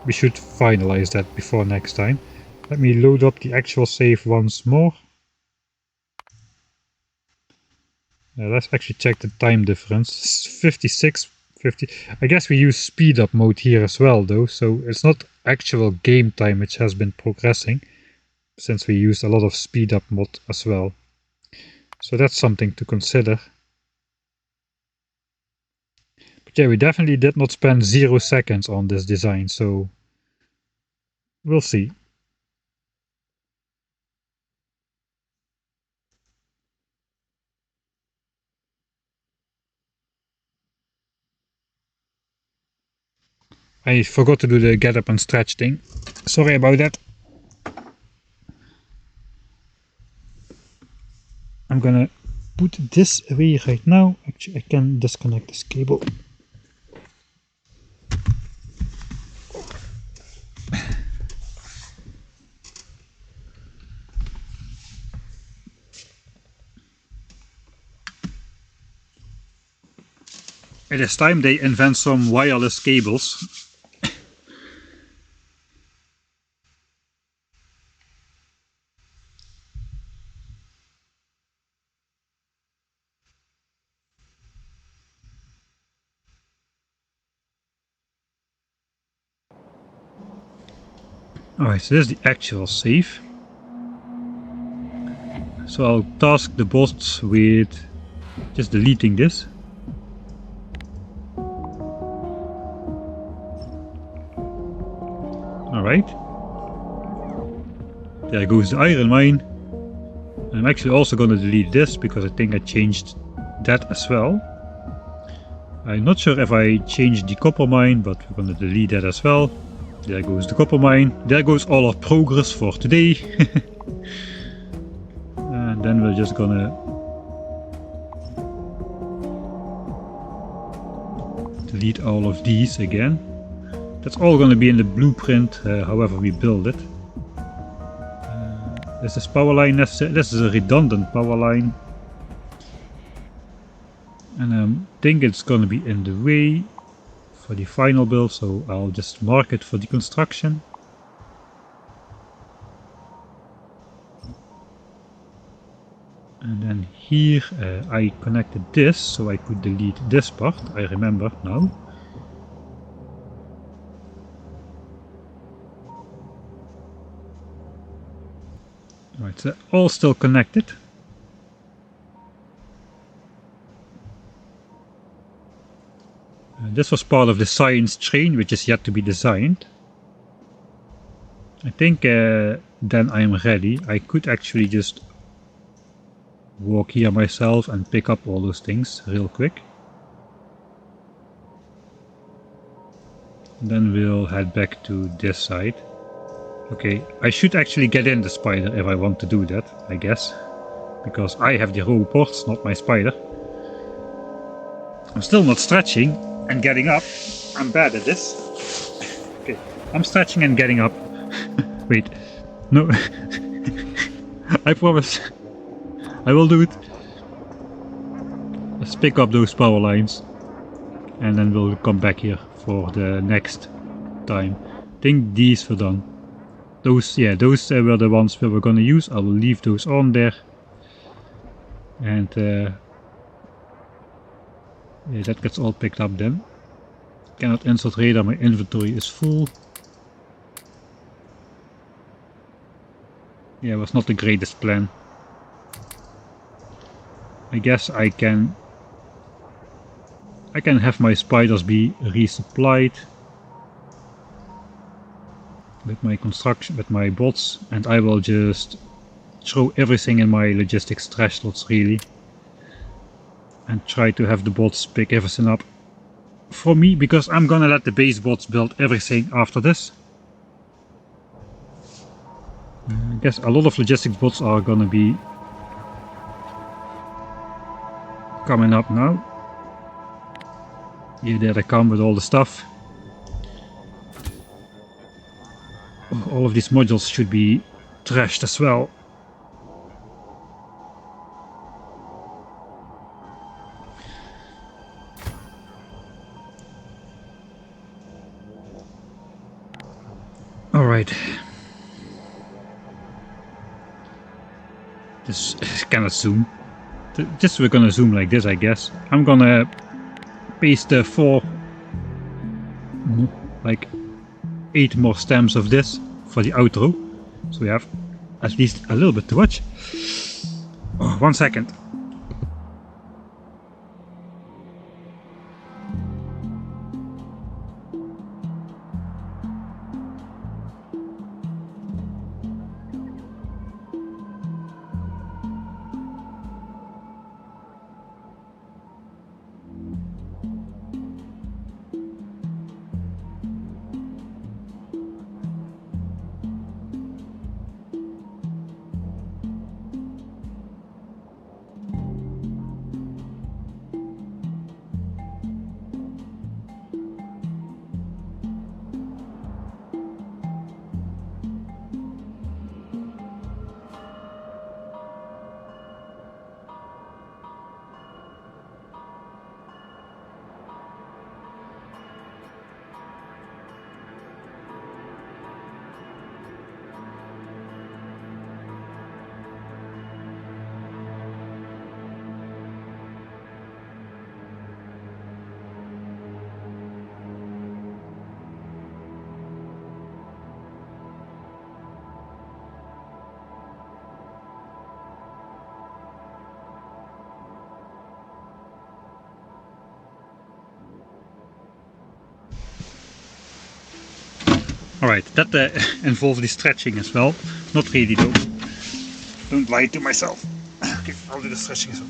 finalize that before next time. Let me load up the actual save once more. Let's actually check the time difference. It's 56, 50. I guess we use speed up mode here as well though, so it's not actual game time which has been progressing, since we used a lot of speed up mod as well. So that's something to consider. But yeah, we definitely did not spend 0 seconds on this design, so we'll see. I forgot to do the get up and stretch thing. Sorry about that. I'm gonna put this away right now. Actually, I can disconnect this cable. It is time they invent some wireless cables. Alright, so this is the actual save. So I'll task the bots with just deleting this. Alright. There goes the iron mine. I'm actually also going to delete this because I think I changed that as well. I'm not sure if I changed the copper mine, but we're going to delete that as well. There goes the copper mine. There goes all our progress for today. And then we're just gonna delete all of these again. That's all gonna be in the blueprint, however we build it. Is this power line necessary? This is a redundant power line. And I think it's gonna be in the way for the final build, so I'll just mark it for deconstruction. And then here I connected this so I could delete this part, I remember now. Right, so all still connected. This was part of the science train, which is yet to be designed. I think then I am ready. I could actually just walk here myself and pick up all those things real quick. And then we'll head back to this side. Okay, I should actually get in the spider if I want to do that, I guess. Because I have the robots, not my spider. I'm still not stretching and getting up. I'm bad at this. Okay, I'm stretching and getting up. Wait, no. I promise. I will do it. Let's pick up those power lines. And then we'll come back here for the next time. I think these were done. Those, yeah, those were the ones we were gonna use. I will leave those on there. And yeah, that gets all picked up then. Cannot insert radar, my inventory is full. Yeah, it was not the greatest plan. I guess I can have my spiders be resupplied with my construction, with my bots, and I will just throw everything in my logistics trash slots really, and try to have the bots pick everything up for me, because I'm gonna let the base bots build everything after this. I guess a lot of logistics bots are gonna be coming up now. Here, there they come with all the stuff. All of these modules should be trashed as well. Alright. This is kinda soon. just we're gonna zoom like this, I guess. I'm gonna paste the 8 more stems of this for the outro, so we have at least a little bit to watch. Oh, 1 second. Alright, that involved the stretching as well. Not really though. Don't lie to myself. Okay, I'll do the stretching as well.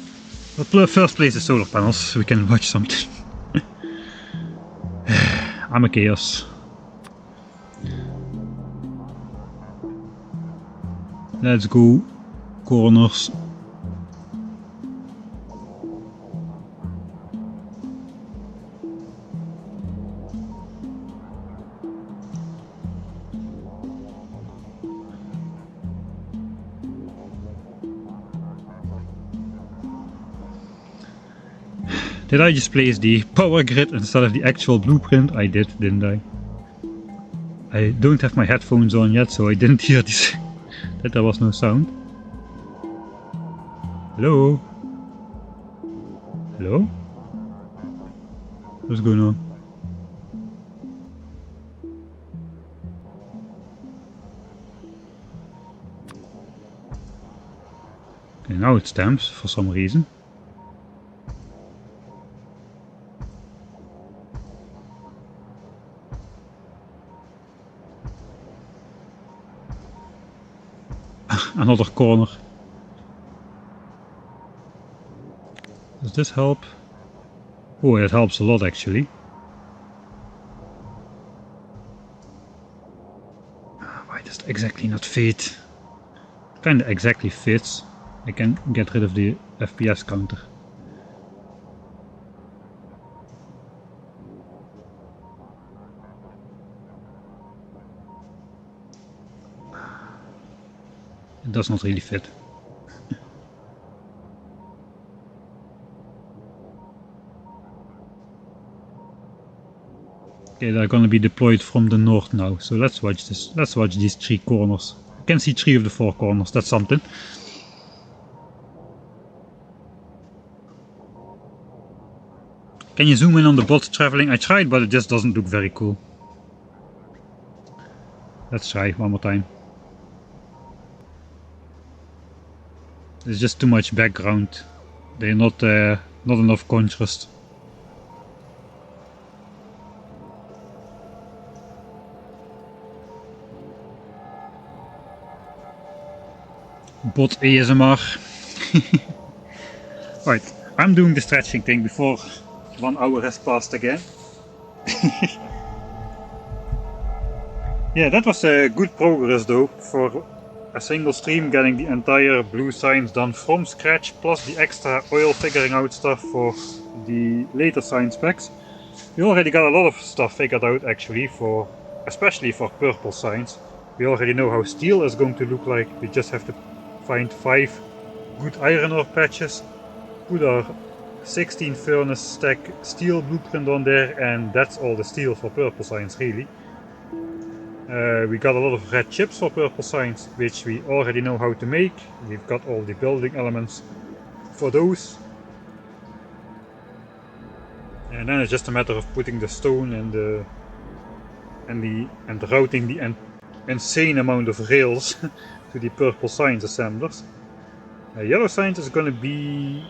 But first place the solar panels so we can watch something. I'm a chaos. Let's go. Corners. Did I just place the power grid instead of the actual blueprint? I did, didn't I? I don't have my headphones on yet, so I didn't hear this that there was no sound. Hello? Hello? What's going on? Okay, now it stamps for some reason. Another corner. Does this help? Oh, it helps a lot actually. Why does it exactly not fit? Kinda exactly fits. I can get rid of the FPS counter. It does not really fit. Okay, they're gonna be deployed from the north now, so let's watch this. Let's watch these 3 corners. I can see 3 of the 4 corners, that's something. Can you zoom in on the bot traveling? I tried, but it just doesn't look very cool. Let's try one more time. There's just too much background. They're not enough contrast. Bot ASMR. Right, I'm doing the stretching thing before 1 hour has passed again. Yeah, that was a good progress though, for a single stream getting the entire blue science done from scratch, plus the extra oil figuring out stuff for the later science packs. We already got a lot of stuff figured out actually, especially for purple science. We already know how steel is going to look like. We just have to find 5 good iron ore patches, put our 16 furnace stack steel blueprint on there, and that's all the steel for purple science really. We got a lot of red chips for purple science, which we already know how to make. We've got all the building elements for those. And then it's just a matter of putting the stone and routing the insane amount of rails to the purple science assemblers. Yellow science is gonna be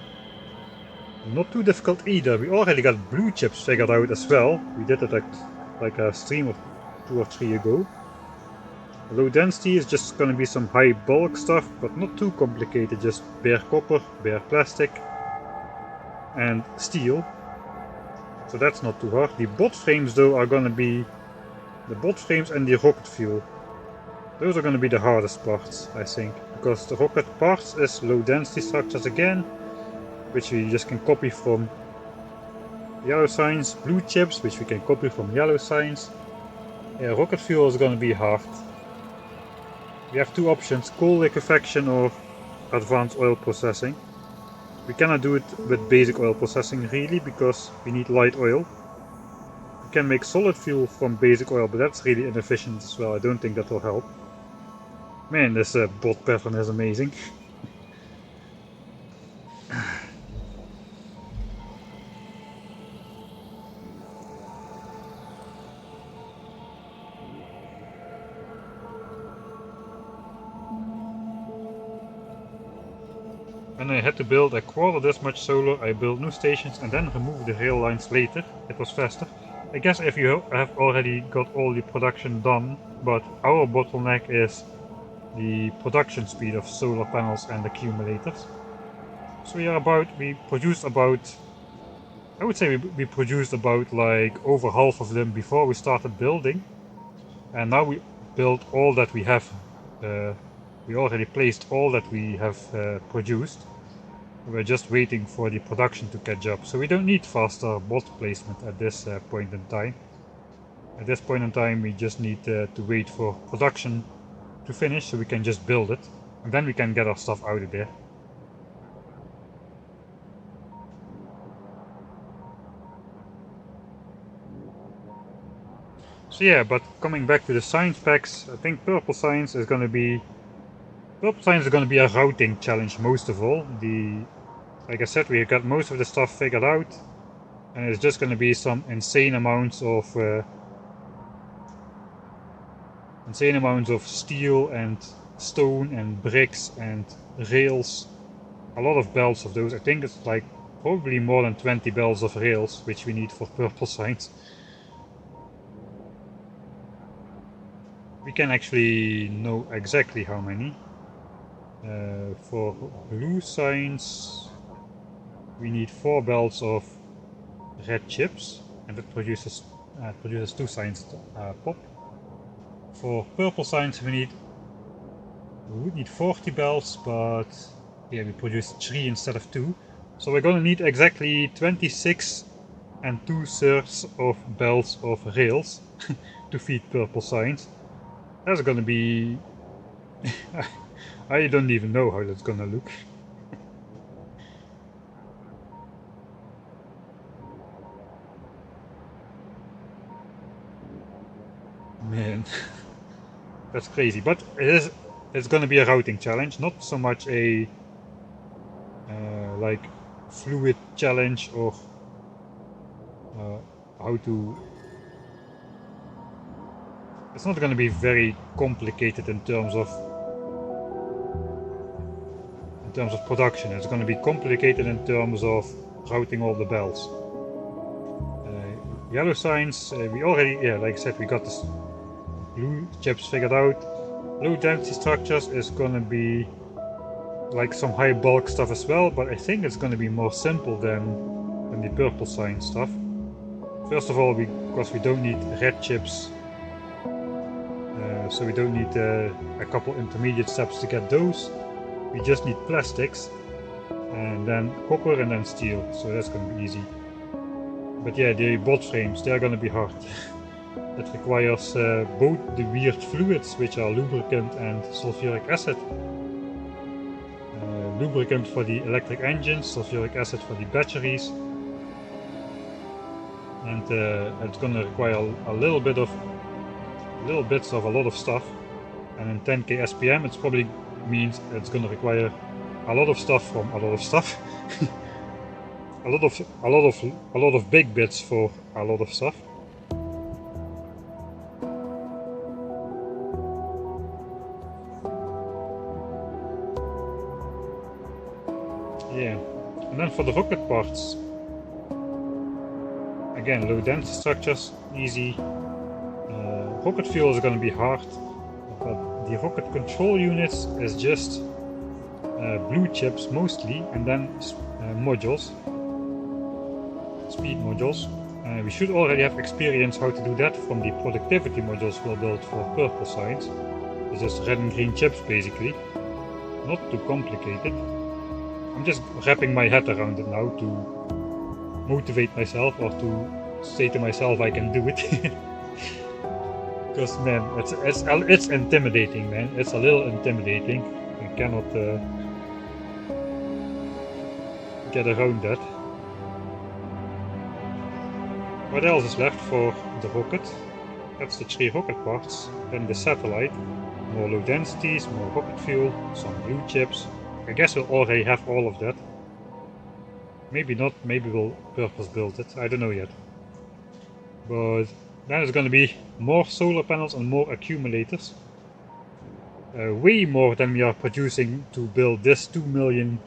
not too difficult either. We already got blue chips figured out as well. We did it like a stream or 2 or 3 ago. Low density is just gonna be some high bulk stuff, but not too complicated, just bare copper, bare plastic, and steel. So that's not too hard. The bot frames though are gonna be the bot frames and the rocket fuel. Those are gonna be the hardest parts, I think, because the rocket parts is low density structures again, which we just can copy from yellow science, blue chips, which we can copy from yellow science. Yeah, rocket fuel is gonna be hard. We have 2 options, coal liquefaction or advanced oil processing. We cannot do it with basic oil processing really, because we need light oil. We can make solid fuel from basic oil, but that's really inefficient as well. I don't think that will help. Man, this bot pattern is amazing. When I had to build a quarter this much solar, I built new stations and then removed the rail lines later. It was faster. I guess if you have already got all the production done, but our bottleneck is the production speed of solar panels and accumulators. So we produced about, I would say we produced about like over half of them before we started building. And now we built all that we have. We already placed all that we have produced. We're just waiting for the production to catch up. So we don't need faster bot placement at this point in time. At this point in time we just need to wait for production to finish so we can just build it. And then we can get our stuff out of there. So yeah, but coming back to the science packs, I think purple science is going to be a routing challenge most of all. Like I said, we got most of the stuff figured out, and it's just going to be some insane amounts of steel and stone and bricks and rails. A lot of belts of those. I think it's like probably more than 20 belts of rails which we need for purple science. We can actually know exactly how many. For blue science we need 4 belts of red chips, and that produces 2 science pop. For purple science we would need 40 belts, but yeah, we produce 3 instead of 2. So we're gonna need exactly 26 and 2/3 of belts of rails to feed purple science. That's gonna be... I don't even know how that's gonna look. Man, that's crazy. But it's gonna be a routing challenge, not so much a like fluid challenge or how to... It's not gonna be very complicated in terms of production. It's going to be complicated in terms of routing all the belts. Yellow science, we already, like I said, we got this blue chips figured out. Low density structures is going to be like some high bulk stuff as well, but I think it's going to be more simple than the purple science stuff. First of all, because we don't need red chips, so we don't need a couple intermediate steps to get those. We just need plastics, and then copper, and then steel, so that's going to be easy. But yeah, the bot frames, they're going to be hard. That requires both the weird fluids, which are lubricant and sulfuric acid. Lubricant for the electric engines, sulfuric acid for the batteries. And it's going to require a little bits of a lot of stuff. And in 10k SPM, it's probably means it's going to require a lot of stuff from a lot of stuff. a lot of big bits for a lot of stuff. Yeah, and then for the rocket parts, again, low density structures, easy. Rocket fuel is going to be hard, but the rocket control units is just blue chips mostly, and then modules, speed modules. We should already have experience how to do that from the productivity modules we'll build for purple science. It's just red and green chips basically, not too complicated. I'm just wrapping my head around it now to motivate myself, or to say to myself I can do it. Because man, it's intimidating, man. It's a little intimidating. I cannot get around that. What else is left for the rocket? That's the 3 rocket parts. Then the satellite, more low densities, more rocket fuel, some blue chips. I guess we'll already have all of that. Maybe not, maybe we'll purpose build it, I don't know yet. But then it's gonna be more solar panels and more accumulators. Way more than we are producing to build this 2 million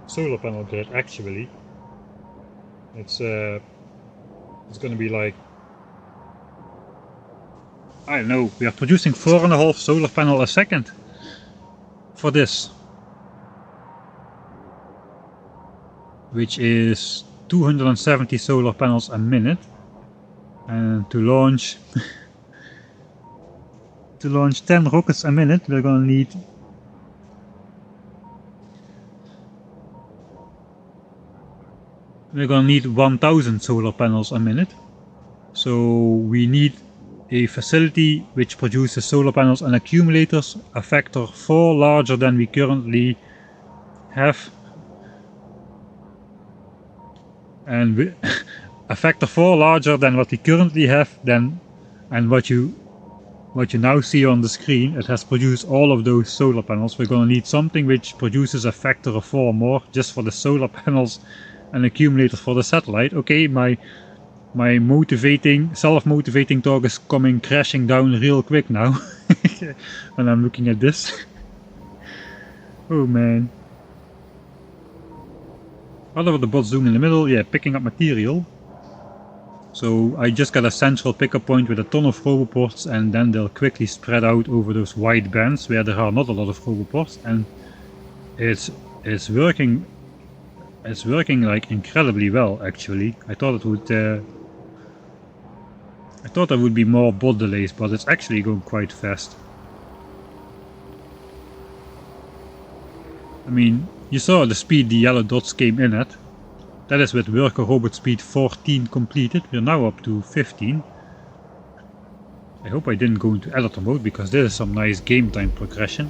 solar panel grid actually. It's gonna be like, I don't know, we are producing 4.5 solar panel a second for this. Which is 270 solar panels a minute. And to launch to launch 10 rockets a minute, we're gonna need we're gonna need 1000 solar panels a minute. So we need a facility which produces solar panels and accumulators a factor 4 larger than we currently have, and a factor 4 larger than what we currently have, and what you now see on the screen. It has produced all of those solar panels. We're gonna need something which produces a factor of 4 more just for the solar panels and accumulators for the satellite. Okay, my self-motivating talk is coming crashing down real quick now when I'm looking at this. Oh man. What are the bots doing in the middle? Yeah, picking up material. So I just got a central pickup point with a ton of roboports, and then they'll quickly spread out over those wide bands where there are not a lot of roboports, and it's working. It's working like incredibly well actually. I thought there would be more bot delays, but it's actually going quite fast. I mean, you saw the speed the yellow dots came in at. That is with worker robot speed 14 completed. We're now up to 15. I hope I didn't go into editor mode, because this is some nice game time progression.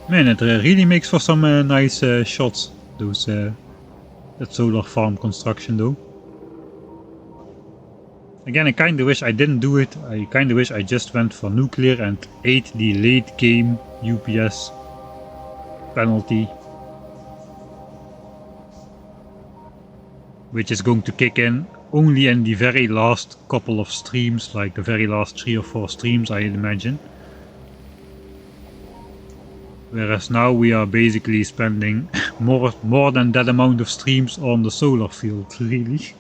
Man, it really makes for some nice shots, those that solar farm construction though. Again, I kinda wish I didn't do it. I kinda wish I just went for nuclear and ate the late game UPS penalty, which is going to kick in only in the very last couple of streams, like the very last 3 or 4 streams I imagine. Whereas now we are basically spending more than that amount of streams on the solar field, really.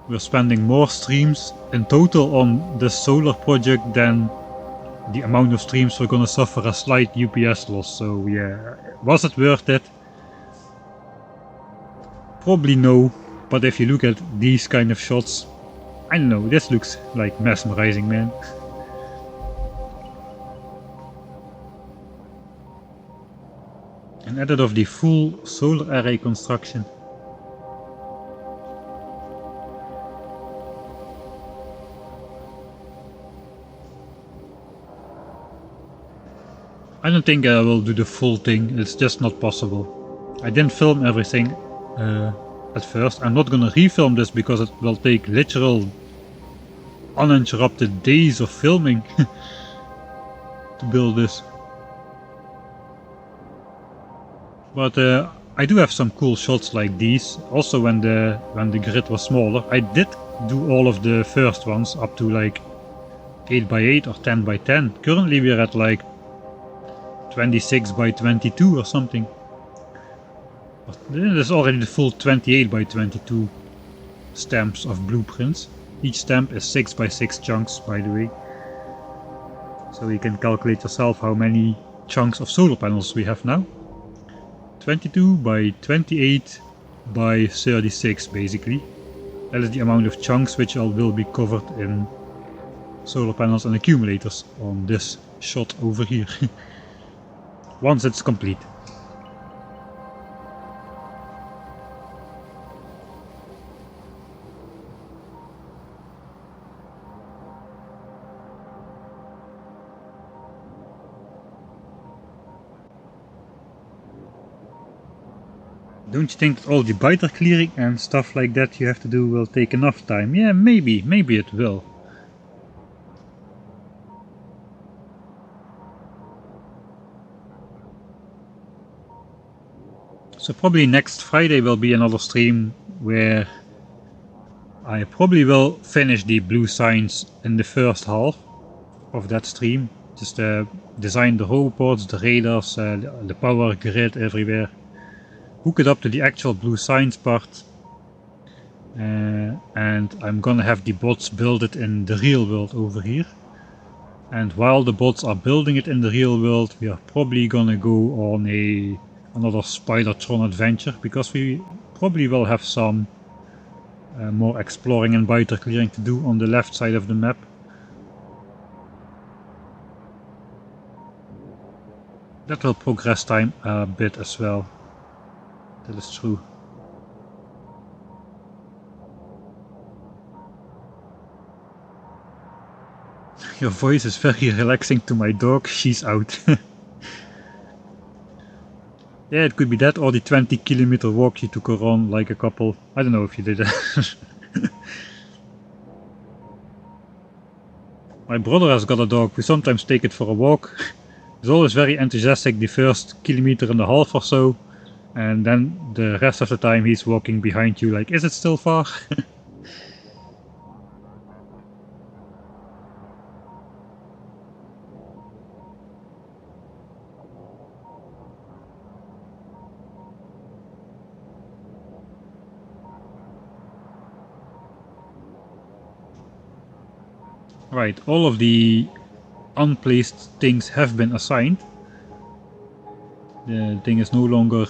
We're spending more streams in total on the solar project than the amount of streams we're gonna suffer a slight UPS loss. So yeah, was it worth it? Probably no, but if you look at these kind of shots, I don't know, this looks like mesmerizing, man. And added of the full solar array construction. I don't think I will do the full thing, it's just not possible. I didn't film everything at first. I'm not gonna refilm this because it will take literal uninterrupted days of filming to build this. But I do have some cool shots like these. Also when the grid was smaller. I did do all of the first ones up to like 8x8 or 10x10. Currently we're at like 26x22 or something. But this is already the full 28x22 stamps of blueprints. Each stamp is 6x6 chunks, by the way. So you can calculate yourself how many chunks of solar panels we have now. 22x28x36 basically. That is the amount of chunks which will be covered in solar panels and accumulators on this shot over here. Once it's complete. Don't you think that all the biter clearing and stuff like that you have to do will take enough time? Yeah, maybe it will. So probably next Friday will be another stream where I probably will finish the blue signs in the first half of that stream. Just design the robots, the radars, the power grid everywhere. Hook it up to the actual blue signs part. And I'm gonna have the bots build it in the real world over here. And while the bots are building it in the real world, we are probably gonna go on another Spidertron adventure, because we probably will have some more exploring and biter clearing to do on the left side of the map. That will progress time a bit as well. That is true. Your voice is very relaxing to my dog, she's out. Yeah, it could be that or the 20-kilometer walk you took her on like a couple. I don't know if you did that. My brother has got a dog, we sometimes take it for a walk. He's always very enthusiastic the first kilometer and a half or so. And then the rest of the time he's walking behind you like, is it still far? Right, all of the unplaced things have been assigned. The thing is no longer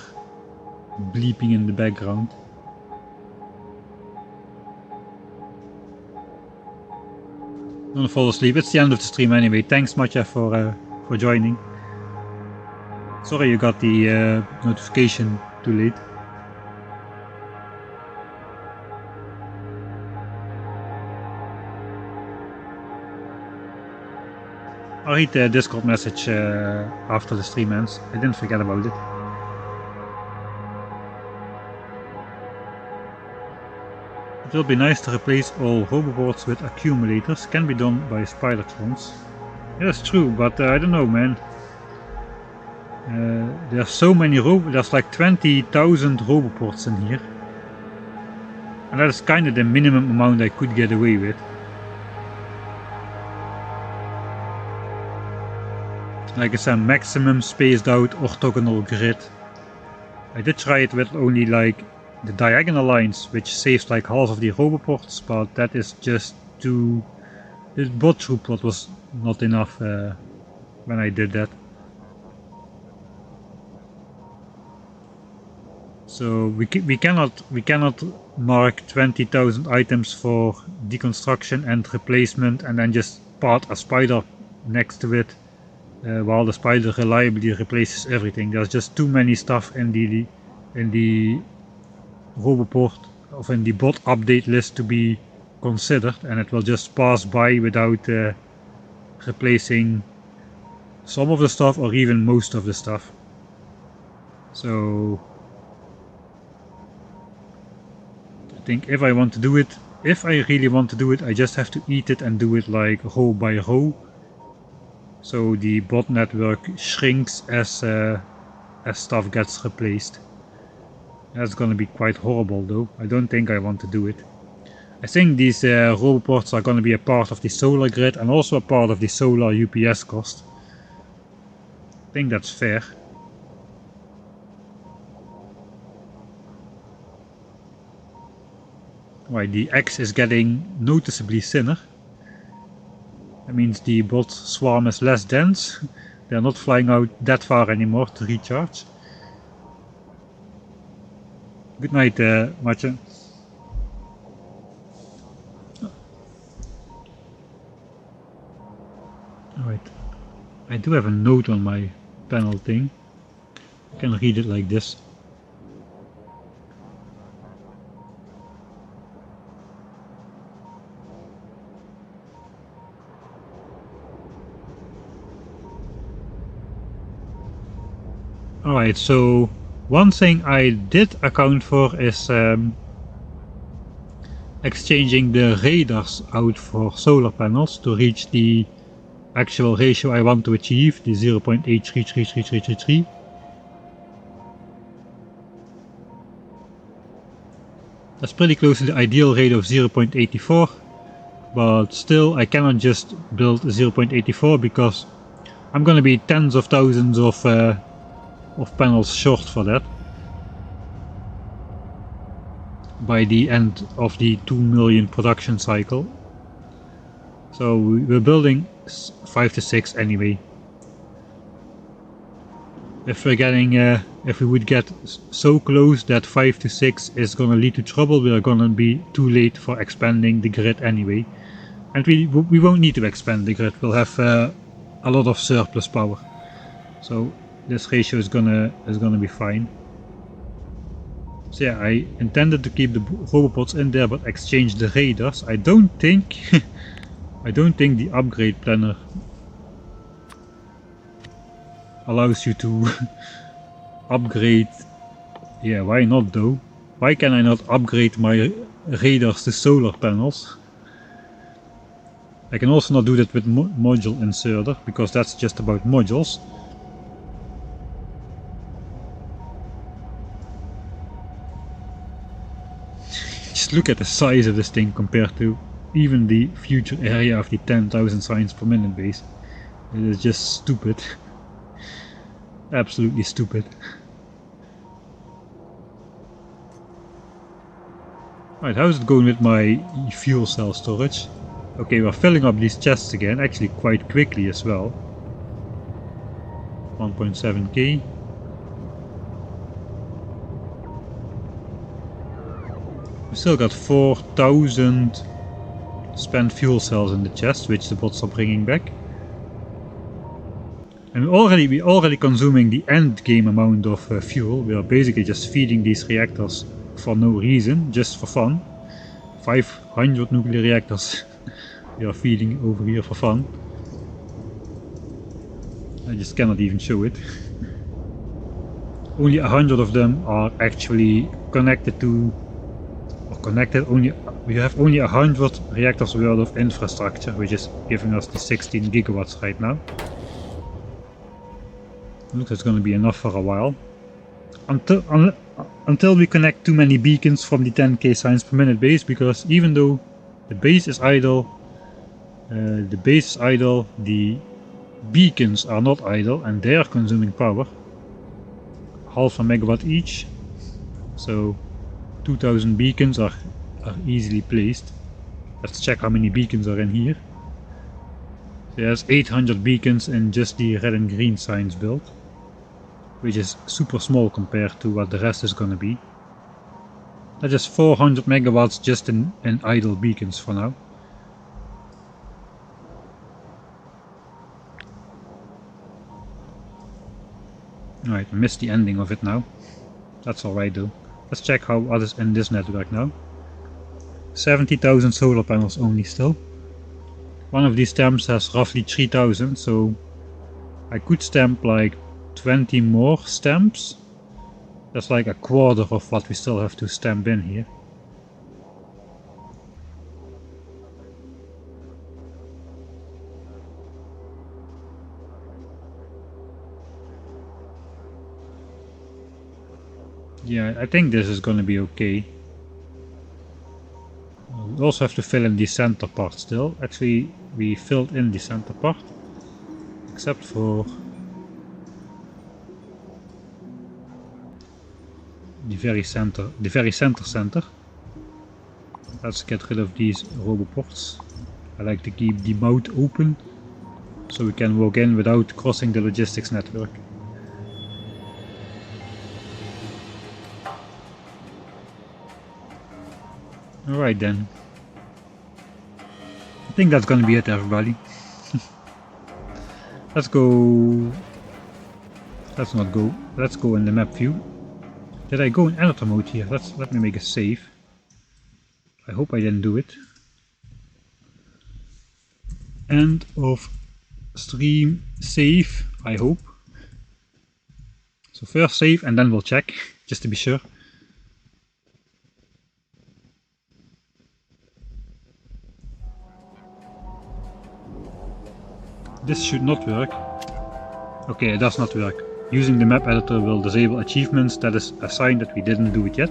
bleeping in the background. I'm gonna fall asleep. It's the end of the stream anyway. Thanks Matja for joining. Sorry you got the notification too late. I'll read the Discord message after the stream ends. I didn't forget about it. It will be nice to replace all roboboards with accumulators. Can be done by Spidertrons. Yeah, that's true, but I don't know, man. There's so many there's like 20,000 roboports in here. And that is kind of the minimum amount I could get away with. Like I said, maximum spaced out orthogonal grid. I did try it with only like the diagonal lines, which saves like half of the roboports, but that is just too... The bot throughput was not enough when I did that. So we cannot mark 20,000 items for deconstruction and replacement and then just part a spider next to it. While the spider reliably replaces everything. There's just too many stuff in the roboport of in the bot update list to be considered, and it will just pass by without replacing some of the stuff or even most of the stuff. So I think if I want to do it, if I really want to do it, I just have to eat it and do it like row by row. So the bot network shrinks as stuff gets replaced. That's gonna be quite horrible though. I don't think I want to do it. I think these roboports are gonna be a part of the solar grid and also a part of the solar UPS cost. I think that's fair. Right, the X is getting noticeably thinner. That means the bot swarm is less dense. They're not flying out that far anymore to recharge. Good night, Matje. Alright, I do have a note on my panel thing. I can read it like this. Alright, so one thing I did account for is exchanging the radars out for solar panels to reach the actual ratio I want to achieve, the 0.833333. That's pretty close to the ideal rate of 0.84, but still I cannot just build 0.84 because I'm gonna be tens of thousands of panels short for that by the end of the 2 million production cycle. So we're building 5 to 6 anyway. If we're getting, if we would get so close that 5 to 6 is gonna lead to trouble, we are gonna be too late for expanding the grid anyway. And we won't need to expand the grid, we'll have a lot of surplus power. So this ratio is gonna be fine. So yeah, I intended to keep the robopods in there but exchange the radars. I don't think I don't think the upgrade planner allows you to upgrade. Yeah, why not though? Why can I not upgrade my radars to solar panels? I can also not do that with module inserter because that's just about modules. Just look at the size of this thing compared to even the future area of the 10,000 signs per minute base. It is just stupid. Absolutely stupid. Right, how's it going with my fuel cell storage? Okay, we're filling up these chests again, actually quite quickly as well. 1.7k. We still got 4,000 spent fuel cells in the chest, which the bots are bringing back. And we're already consuming the end game amount of fuel. We are basically just feeding these reactors for no reason, just for fun. 500 nuclear reactors we are feeding over here for fun. I just cannot even show it. Only 100 of them are actually connected to, or connected. We have only 100 reactors worth of infrastructure, which is giving us the 16 gigawatts right now. Looks like it's going to be enough for a while. Until we connect too many beacons from the 10k signs per minute base, because even though the base is idle, the beacons are not idle and they are consuming power. Half a megawatt each. So 2000 beacons are easily placed. Let's check how many beacons are in here. There's 800 beacons in just the red and green signs build, which is super small compared to what the rest is gonna be. That is 400 megawatts just in idle beacons for now. Alright, I missed the ending of it now. That's alright though. Let's check how what is in this network now. 70,000 solar panels only still. One of these stamps has roughly 3,000, so I could stamp like 20 more stamps. That's like a quarter of what we still have to stamp in here. Yeah, I think this is gonna be okay. We also have to fill in the center part still. Actually, we filled in the center part, except for the very center center. Let's get rid of these roboports. I like to keep the mouth open so we can walk in without crossing the logistics network. Alright then. I think that's gonna be it, everybody. Let's go... Let's not go. Let's go in the map view. Did I go in editor mode here? Let me make a save. I hope I didn't do it. End of stream save, I hope. So first save and then we'll check, just to be sure. This should not work. Okay, it does not work. Using the map editor will disable achievements. That is a sign that we didn't do it yet.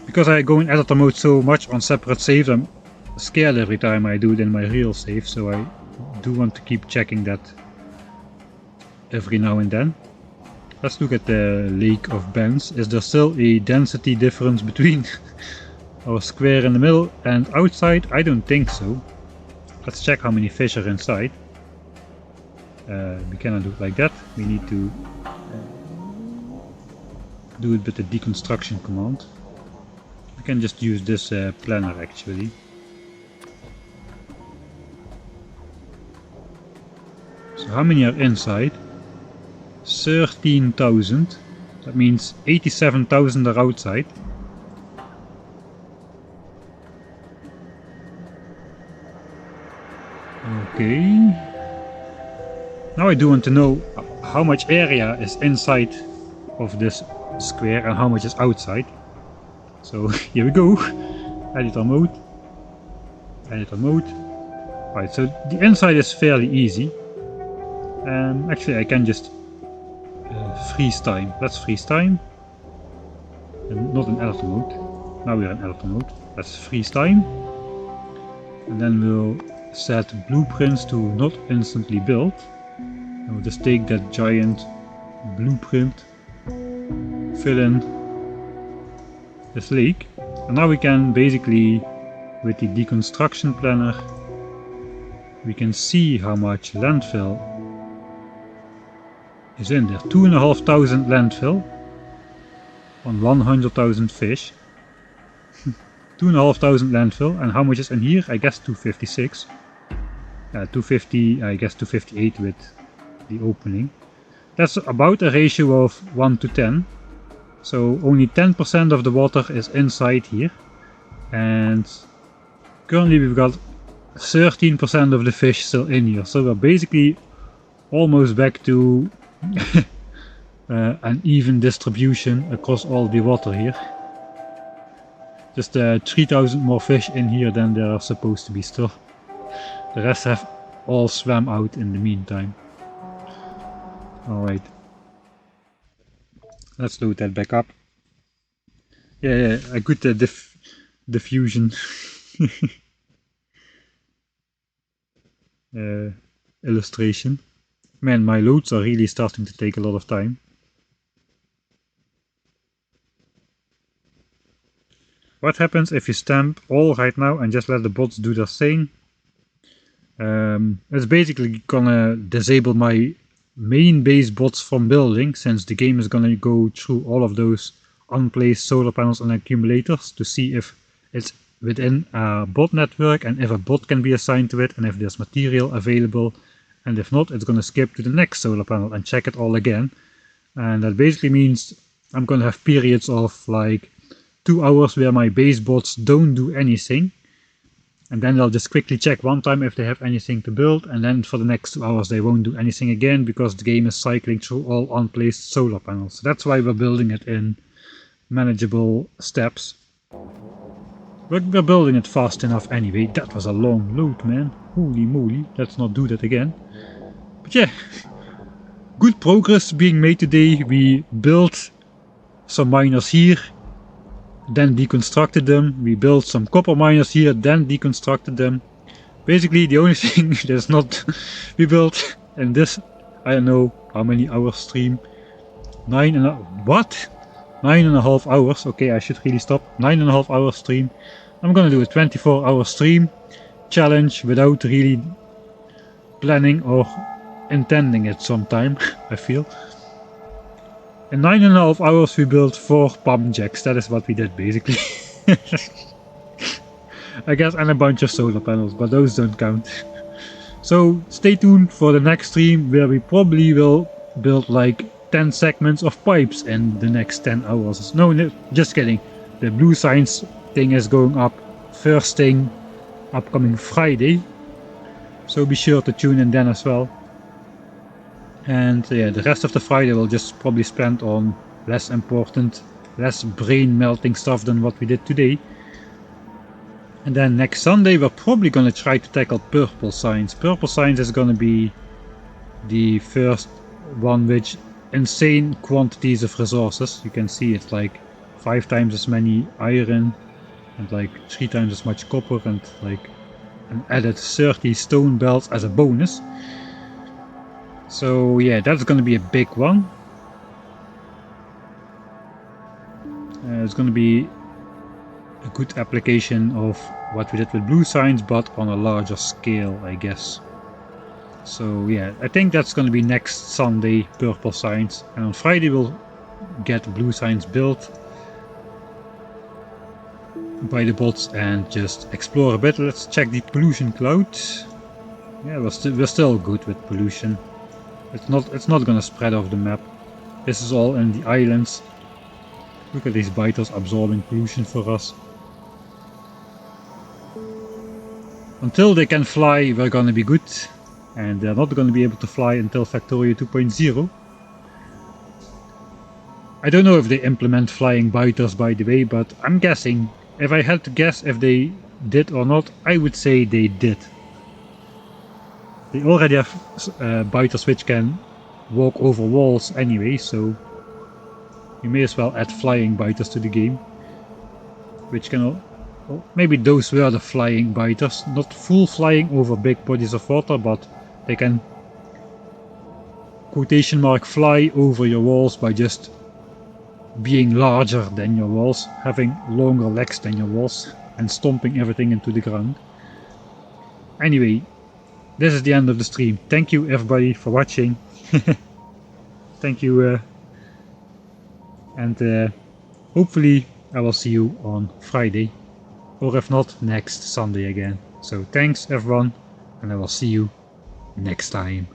Because I go in editor mode so much on separate saves, I'm scared every time I do it in my real save, so I do want to keep checking that every now and then. Let's look at the lake of bends. Is there still a density difference between our square in the middle and outside? I don't think so. Let's check how many fish are inside. We cannot do it like that. We need to do it with the deconstruction command. We can just use this planner actually. So how many are inside? 13,000. That means 87,000 are outside. Okay. Now I do want to know how much area is inside of this square and how much is outside. So here we go. Editor mode. Editor mode. Right, so the inside is fairly easy. Actually I can just freeze time. Let's freeze time. And not in editor mode. Now we're in editor mode. Let's freeze time. And then we'll set blueprints to not instantly build. And we'll just take that giant blueprint, fill in this lake, and now we can basically, with the deconstruction planner, we can see how much landfill is in there. 2,500 landfill on 100,000 fish. 2,500 landfill, and how much is in here? I guess 256. 250, I guess 258 with the opening. That's about a ratio of 1 to 10. So only 10% of the water is inside here. And currently we've got 13% of the fish still in here. So we're basically almost back to an even distribution across all the water here. Just 3,000 more fish in here than there are supposed to be still. The rest have all swam out in the meantime. Alright. Let's load that back up. Yeah, a good diffusion illustration. Man, my loads are really starting to take a lot of time. What happens if you stamp all right now and just let the bots do their thing? It's basically gonna disable my main base bots from building, since the game is gonna go through all of those unplaced solar panels and accumulators to see if it's within a bot network and if a bot can be assigned to it and if there's material available, and if not, it's gonna skip to the next solar panel and check it all again. And that basically means I'm gonna have periods of like 2 hours where my base bots don't do anything, And then they'll just quickly check one time if they have anything to build, and then for the next 2 hours they won't do anything again because the game is cycling through all unplaced solar panels. So that's why we're building it in manageable steps. We're building it fast enough anyway. That was a long load, man. Holy moly, let's not do that again. But yeah, good progress being made today. We built some miners here, then deconstructed them. We built some copper miners here, then deconstructed them. Basically the only thing that's not we built in this, I don't know how many hours stream, 9.5 hours. Okay, I should really stop. 9.5 hours stream. I'm gonna do a 24-hour stream challenge without really planning or intending it sometime. I feel. In 9.5 hours we built 4 pump jacks. That is what we did basically. I guess, and a bunch of solar panels, but those don't count. So stay tuned for the next stream where we probably will build like 10 segments of pipes in the next 10 hours. No, just kidding. The blue science thing is going up first thing upcoming Friday. So be sure to tune in then as well. And yeah, the rest of the Friday will just probably spend on less important, less brain melting stuff than what we did today. And then next Sunday we're probably gonna try to tackle purple science. Purple science is gonna be the first one with insane quantities of resources. You can see it's like 5 times as many iron and like 3 times as much copper and like an added 30 stone belts as a bonus. So yeah, that's gonna be a big one. It's gonna be a good application of what we did with blue science, but on a larger scale, I guess. So yeah, I think that's gonna be next Sunday, purple science, and on Friday we'll get blue science built by the bots and just explore a bit. Let's check the pollution cloud. Yeah, we're still good with pollution. It's not gonna spread off the map. This is all in the islands. Look at these biters absorbing pollution for us. Until they can fly, we're gonna be good. And they're not gonna be able to fly until Factorio 2.0. I don't know if they implement flying biters, by the way, but I'm guessing. If I had to guess if they did or not, I would say they did. They already have biters which can walk over walls anyway, so you may as well add flying biters to the game. Which can, well, maybe those were the flying biters, not full flying over big bodies of water, but they can quotation mark fly over your walls by just being larger than your walls, having longer legs than your walls, and stomping everything into the ground. Anyway, this is the end of the stream. Thank you everybody for watching. Thank you, and hopefully I will see you on Friday, or if not, next Sunday again. So thanks everyone, and I will see you next time.